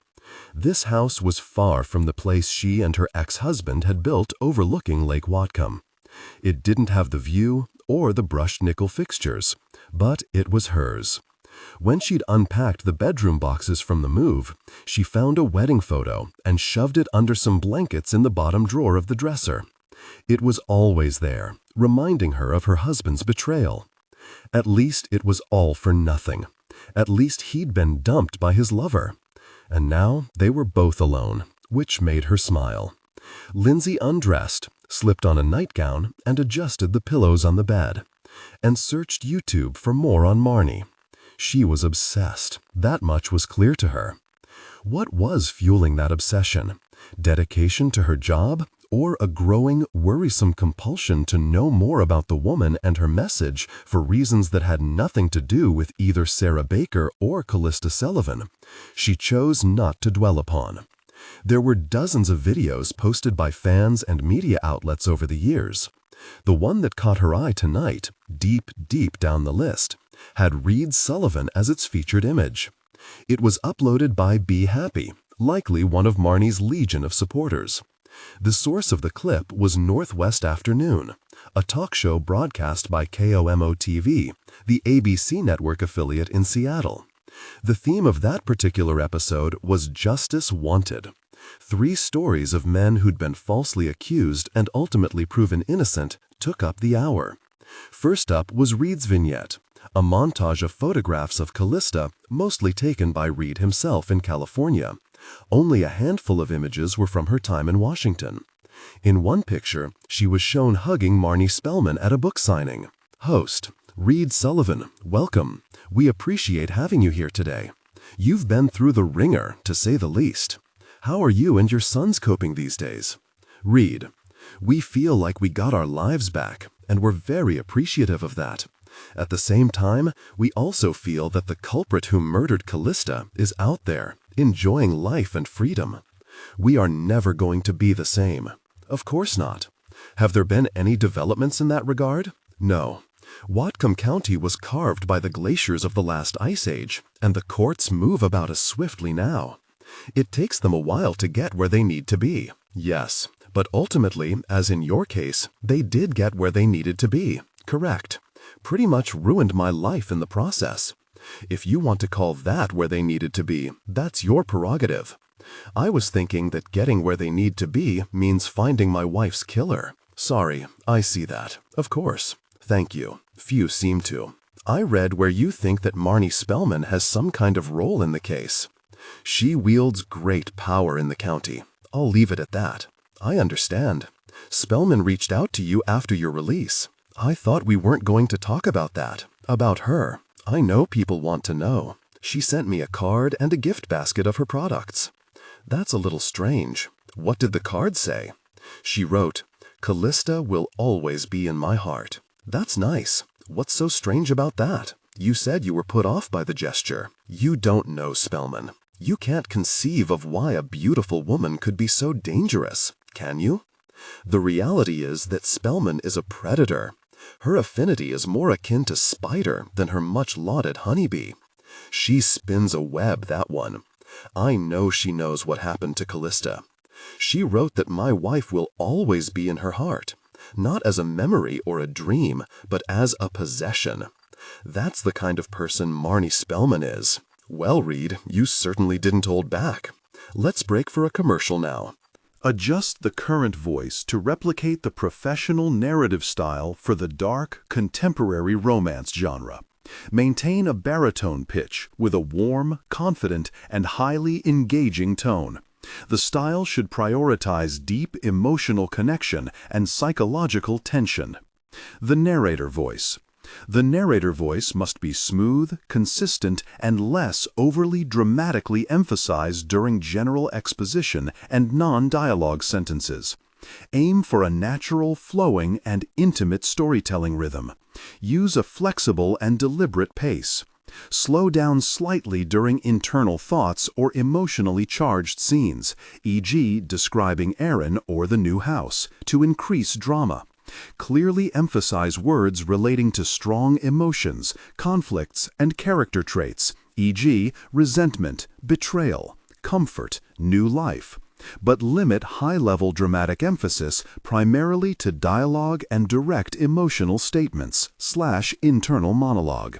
This house was far from the place she and her ex-husband had built overlooking Lake Whatcom. It didn't have the view or the brushed nickel fixtures, but it was hers. When she'd unpacked the bedroom boxes from the move, she found a wedding photo and shoved it under some blankets in the bottom drawer of the dresser. It was always there, reminding her of her husband's betrayal. At least it was all for nothing. At least he'd been dumped by his lover. And now they were both alone, which made her smile. Lindsay undressed, slipped on a nightgown, and adjusted the pillows on the bed, and searched YouTube for more on Marnie. She was obsessed. That much was clear to her. What was fueling that obsession? Dedication to her job, or a growing, worrisome compulsion to know more about the woman and her message for reasons that had nothing to do with either Sarah Baker or Calista Sullivan? She chose not to dwell upon. There were dozens of videos posted by fans and media outlets over the years. The one that caught her eye tonight, deep down the list, had Reed Sullivan as its featured image. It was uploaded by Be Happy, likely one of Marnie's legion of supporters. The source of the clip was Northwest Afternoon, a talk show broadcast by KOMO-TV, the ABC network affiliate in Seattle. The theme of that particular episode was Justice Wanted. 3 stories of men who'd been falsely accused and ultimately proven innocent took up the hour. First up was Reed's vignette, a montage of photographs of Calista, mostly taken by Reed himself in California. Only a handful of images were from her time in Washington. In one picture, she was shown hugging Marnie Spellman at a book signing. Host: Reed Sullivan, welcome. We appreciate having you here today. You've been through the ringer, to say the least. How are you and your sons coping these days? Reed: we feel like we got our lives back, and we're very appreciative of that. At the same time, we also feel that the culprit who murdered Calista is out there, enjoying life and freedom. We are never going to be the same. Of course not. Have there been any developments in that regard? No. Whatcom County was carved by the glaciers of the last ice age, and the courts move about as swiftly now. It takes them a while to get where they need to be. Yes, but ultimately, as in your case, they did get where they needed to be. Correct. Pretty much ruined my life in the process. If you want to call that where they needed to be, that's your prerogative. I was thinking that getting where they need to be means finding my wife's killer. Sorry, I see that. Of course. Thank you. Few seem to. I read where you think that Marnie Spellman has some kind of role in the case. She wields great power in the county. I'll leave it at that. I understand. Spellman reached out to you after your release. I thought we weren't going to talk about that. About her. I know people want to know. She sent me a card and a gift basket of her products. That's a little strange. What did the card say? She wrote, "Calista will always be in my heart." That's nice. What's so strange about that? You said you were put off by the gesture. You don't know Spellman. You can't conceive of why a beautiful woman could be so dangerous, can you? The reality is that Spellman is a predator. Her affinity is more akin to spider than her much-lauded honeybee. She spins a web, that one. I know she knows what happened to Calista. She wrote that my wife will always be in her heart, not as a memory or a dream, but as a possession. That's the kind of person Marnie Spellman is. Well, Reed, you certainly didn't hold back. Let's break for a commercial now. Adjust the current voice to replicate the professional narrative style for the dark, contemporary romance genre. Maintain a baritone pitch with a warm, confident, and highly engaging tone. The style should prioritize deep emotional connection and psychological tension. The narrator voice. The narrator voice must be smooth, consistent, and less overly dramatically emphasized during general exposition and non-dialogue sentences. Aim for a natural, flowing, and intimate storytelling rhythm. Use a flexible and deliberate pace. Slow down slightly during internal thoughts or emotionally charged scenes, e.g. describing Aaron or the new house, to increase drama. Clearly emphasize words relating to strong emotions, conflicts, and character traits, e.g. resentment, betrayal, comfort, new life. But limit high-level dramatic emphasis primarily to dialogue and direct emotional statements / internal monologue.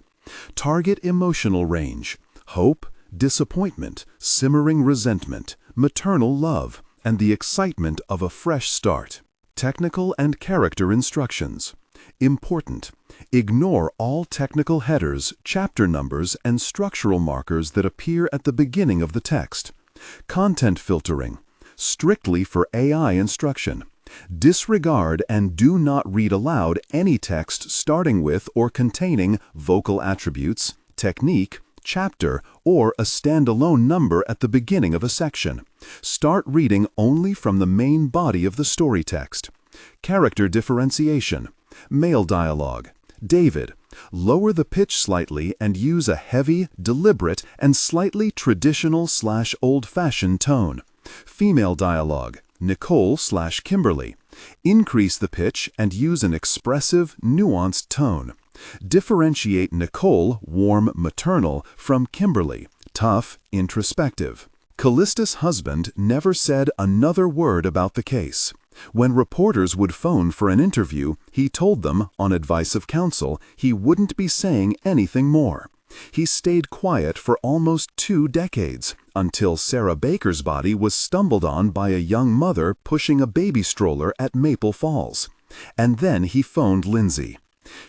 Target emotional range: hope, disappointment, simmering resentment, maternal love, and the excitement of a fresh start. Technical and character instructions. Important: ignore all technical headers, chapter numbers, and structural markers that appear at the beginning of the text. Content filtering. Strictly for AI instruction. Disregard and do not read aloud any text starting with or containing vocal attributes, technique, chapter, or a standalone number at the beginning of a section. Start reading only from the main body of the story text. Character differentiation. Male dialogue. David. Lower the pitch slightly and use a heavy, deliberate, and slightly traditional / old-fashioned tone. Female dialogue. Nicole / Kimberly. Increase the pitch and use an expressive, nuanced tone. Differentiate Nicole, warm, maternal, from Kimberly, tough, introspective. Calista's husband never said another word about the case. When reporters would phone for an interview, he told them, on advice of counsel, he wouldn't be saying anything more. He stayed quiet for almost 2 decades, until Sarah Baker's body was stumbled on by a young mother pushing a baby stroller at Maple Falls. And then he phoned Lindsay.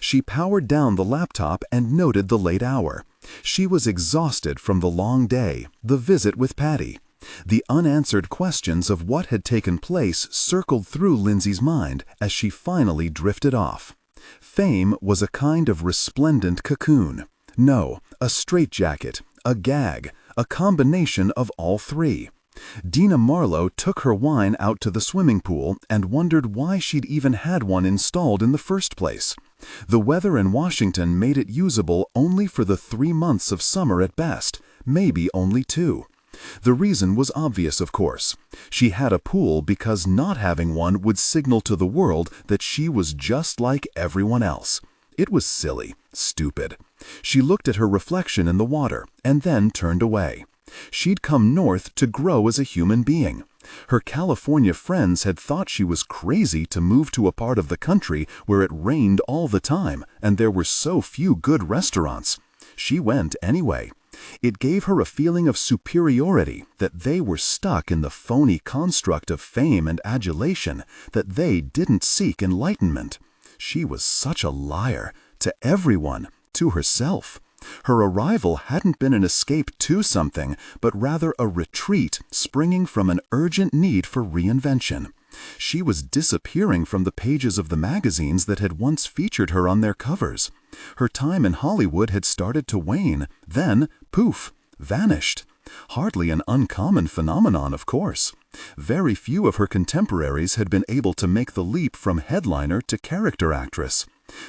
She powered down the laptop and noted the late hour. She was exhausted from the long day, the visit with Patty. The unanswered questions of what had taken place circled through Lindsay's mind as she finally drifted off. Fame was a kind of resplendent cocoon. No, a straitjacket, a gag, a combination of all three. Dina Marlowe took her wine out to the swimming pool and wondered why she'd even had one installed in the first place. The weather in Washington made it usable only for the 3 months of summer at best, maybe only 2. The reason was obvious, of course. She had a pool because not having one would signal to the world that she was just like everyone else. It was silly, stupid. She looked at her reflection in the water and then turned away. She'd come north to grow as a human being. Her California friends had thought she was crazy to move to a part of the country where it rained all the time and there were so few good restaurants. She went anyway. It gave her a feeling of superiority that they were stuck in the phony construct of fame and adulation, that they didn't seek enlightenment. She was such a liar, to everyone, to herself. Her arrival hadn't been an escape to something, but rather a retreat springing from an urgent need for reinvention. She was disappearing from the pages of the magazines that had once featured her on their covers. Her time in Hollywood had started to wane, then, poof, vanished. Hardly an uncommon phenomenon, of course. Very few of her contemporaries had been able to make the leap from headliner to character actress.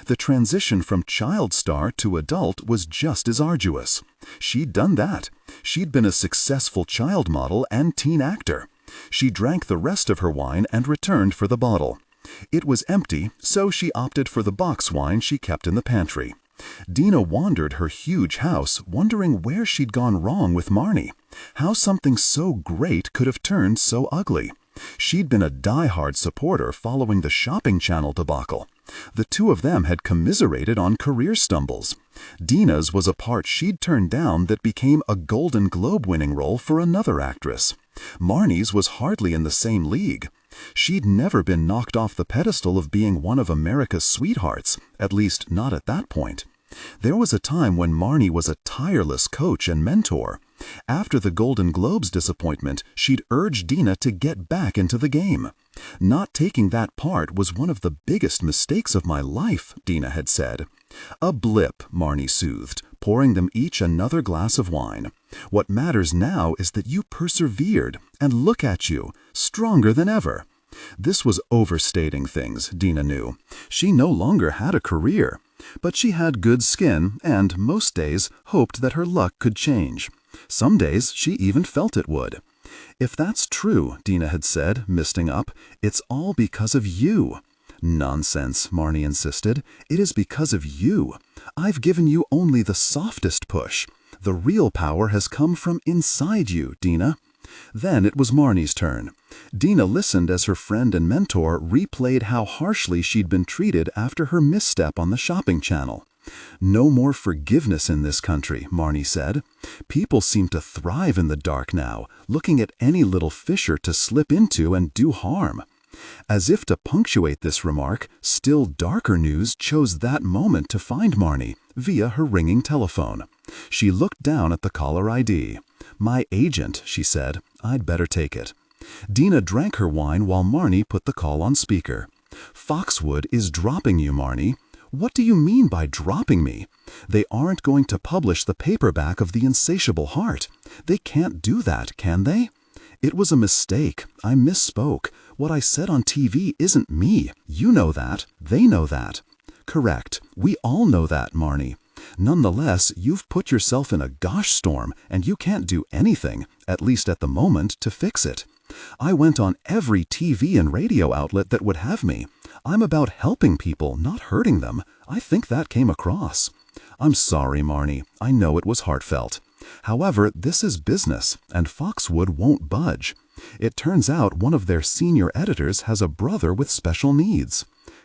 The transition from child star to adult was just as arduous. She'd done that. She'd been a successful child model and teen actor. She drank the rest of her wine and returned for the bottle. It was empty, so she opted for the box wine she kept in the pantry. Dina wandered her huge house, wondering where she'd gone wrong with Marnie. How something so great could have turned so ugly. She'd been a die-hard supporter following the Shopping Channel debacle. The two of them had commiserated on career stumbles. Dina's was a part she'd turned down that became a Golden Globe-winning role for another actress. Marnie's was hardly in the same league. She'd never been knocked off the pedestal of being one of America's sweethearts, at least not at that point. There was a time when Marnie was a tireless coach and mentor. After the Golden Globe's disappointment, she'd urged Dina to get back into the game. Not taking that part was one of the biggest mistakes of my life, Dina had said. A blip, Marnie soothed, pouring them each another glass of wine. What matters now is that you persevered, and look at you, stronger than ever. This was overstating things, Dina knew. She no longer had a career. But she had good skin and, most days, hoped that her luck could change. Some days she even felt it would. "If that's true," Dina had said, misting up, "it's all because of you." "Nonsense," Marnie insisted. "It is because of you. I've given you only the softest push. The real power has come from inside you, Dina." Then it was Marnie's turn. Dina listened as her friend and mentor replayed how harshly she'd been treated after her misstep on the shopping channel. "No more forgiveness in this country," Marnie said. "People seem to thrive in the dark now, looking at any little fissure to slip into and do harm." As if to punctuate this remark, still darker news chose that moment to find Marnie, via her ringing telephone. She looked down at the caller ID. "My agent," she said. "I'd better take it." Dina drank her wine while Marnie put the call on speaker. "Foxwood is dropping you, Marnie." "What do you mean by dropping me?" "They aren't going to publish the paperback of The Insatiable Heart. They can't do that, can they?" "It was a mistake. I misspoke. What I said on TV isn't me. You know that. They know that." "Correct. We all know that, Marnie. Nonetheless, you've put yourself in a gosh storm, and you can't do anything, at least at the moment, to fix it. I went on every TV and radio outlet that would have me. I'm about helping people, not hurting them. I think that came across." "I'm sorry, Marnie. I know it was heartfelt. However, this is business, and Foxwood won't budge. It turns out one of their senior editors has a brother with special needs."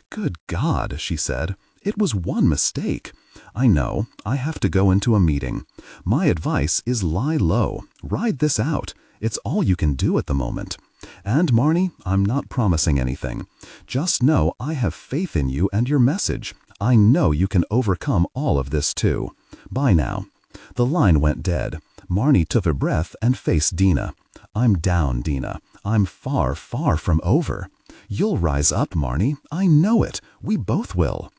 "Good God," she said. "It was one mistake." "I know. I have to go into a meeting. My advice is lie low. Ride this out. It's all you can do at the moment. And, Marnie, I'm not promising anything. Just know I have faith in you and your message. I know you can overcome all of this too. Bye now." The line went dead. Marnie took a breath and faced Dina. "I'm down, Dina. I'm far, far from over." "You'll rise up, Marnie. I know it. We both will."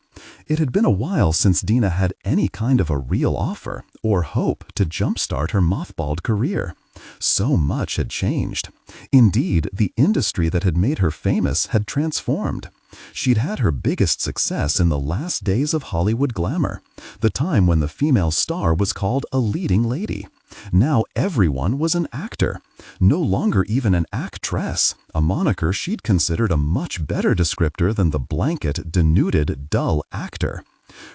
It had been a while since Dina had any kind of a real offer or hope to jumpstart her mothballed career. So much had changed. Indeed, the industry that had made her famous had transformed. She'd had her biggest success in the last days of Hollywood glamour, the time when the female star was called a leading lady. Now everyone was an actor, no longer even an actress, a moniker she'd considered a much better descriptor than the blanket, denuded, dull actor.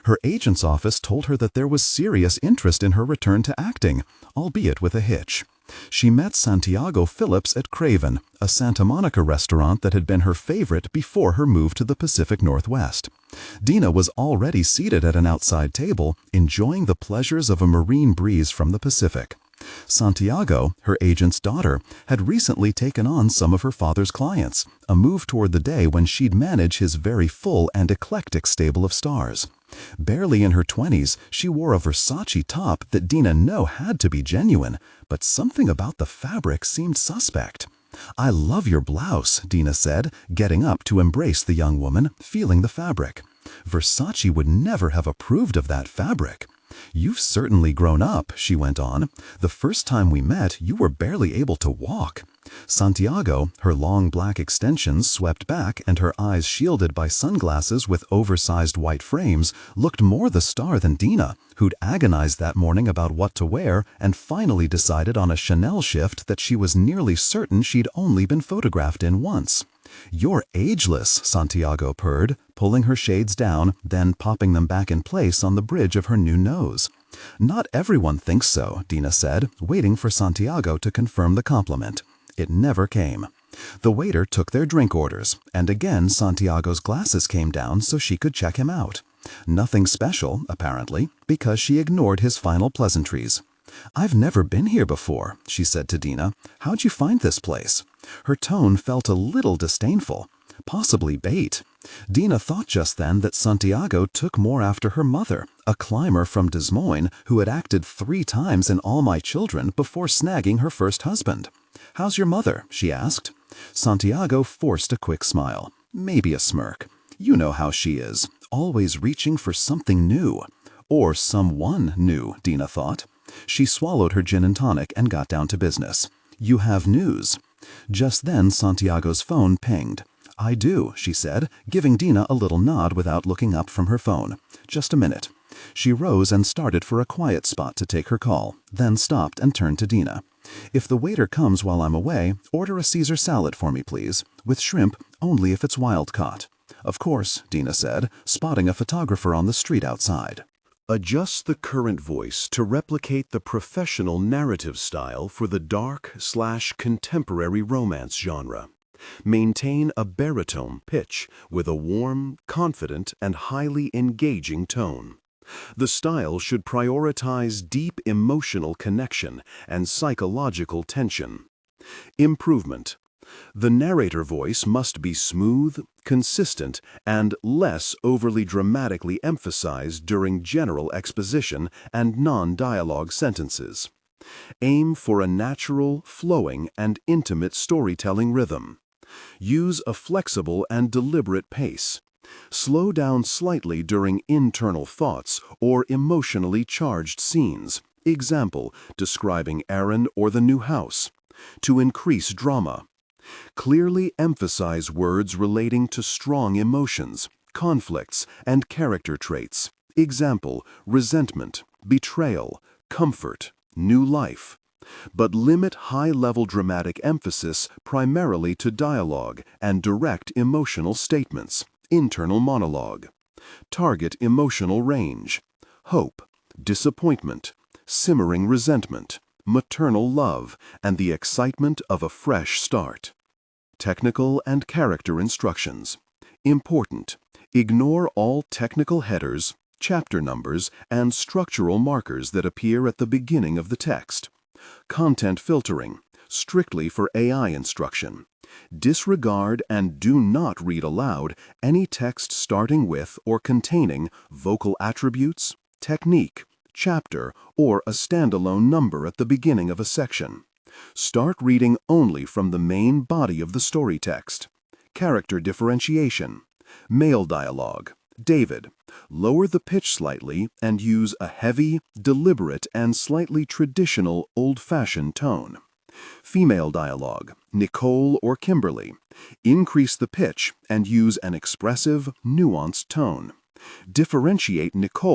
Her agent's office told her that there was serious interest in her return to acting, albeit with a hitch. She met Santiago Phillips at Craven, a Santa Monica restaurant that had been her favorite before her move to the Pacific Northwest. Dina was already seated at an outside table, enjoying the pleasures of a marine breeze from the Pacific. Santiago, her agent's daughter, had recently taken on some of her father's clients, a move toward the day when she'd manage his very full and eclectic stable of stars. Barely in her 20s, she wore a Versace top that Dina knew had to be genuine, but something about the fabric seemed suspect. "I love your blouse," Dina said, getting up to embrace the young woman, feeling the fabric. "Versace would never have approved of that fabric." "You've certainly grown up," she went on. "The first time we met, you were barely able to walk." Santiago, her long black extensions swept back and her eyes shielded by sunglasses with oversized white frames, looked more the star than Dina, who'd agonized that morning about what to wear and finally decided on a Chanel shift that she was nearly certain she'd only been photographed in once. "You're ageless," Santiago purred, pulling her shades down, then popping them back in place on the bridge of her new nose. "Not everyone thinks so," Dina said, waiting for Santiago to confirm the compliment. It never came. The waiter took their drink orders, and again Santiago's glasses came down so she could check him out. Nothing special, apparently, because she ignored his final pleasantries. "I've never been here before," she said to Dina. "How'd you find this place?" Her tone felt a little disdainful. Possibly bait. Dina thought just then that Santiago took more after her mother, a climber from Des Moines who had acted 3 times in All My Children before snagging her first husband. "How's your mother?" she asked. Santiago forced a quick smile, maybe a smirk. You know how she is, always reaching for something new. Or someone new, Dina thought. She swallowed her gin and tonic and got down to business. "You have news." Just then Santiago's phone pinged. "I do," she said, giving Dina a little nod without looking up from her phone. "Just a minute." She rose and started for a quiet spot to take her call, then stopped and turned to Dina. "If the waiter comes while I'm away, order a Caesar salad for me, please, with shrimp, only if it's wild-caught." "Of course," Dina said, spotting a photographer on the street outside. Adjust the current voice to replicate the professional narrative style for the dark/contemporary romance genre. Maintain a baritone pitch with a warm, confident, and highly engaging tone. The style should prioritize deep emotional connection and psychological tension. Improvement. The narrator voice must be smooth, consistent, and less overly dramatically emphasized during general exposition and non-dialogue sentences. Aim for a natural, flowing, and intimate storytelling rhythm. Use a flexible and deliberate pace. Slow down slightly during internal thoughts or emotionally charged scenes, example, describing Aaron or the new house, to increase drama. Clearly emphasize words relating to strong emotions, conflicts, and character traits, example, resentment, betrayal, comfort, new life. But limit high-level dramatic emphasis primarily to dialogue and direct emotional statements, internal monologue. Target emotional range: hope, disappointment, simmering resentment, maternal love, and the excitement of a fresh start. Technical and character instructions. Important: ignore all technical headers, chapter numbers, and structural markers that appear at the beginning of the text. Content filtering, strictly for AI instruction. Disregard and do not read aloud any text starting with or containing vocal attributes, technique, chapter, or a standalone number at the beginning of a section. Start reading only from the main body of the story text. Character differentiation. Male dialogue. David. Lower the pitch slightly and use a heavy, deliberate, and slightly traditional old-fashioned tone. Female dialogue. Nicole or Kimberly. Increase the pitch and use an expressive, nuanced tone. Differentiate Nicole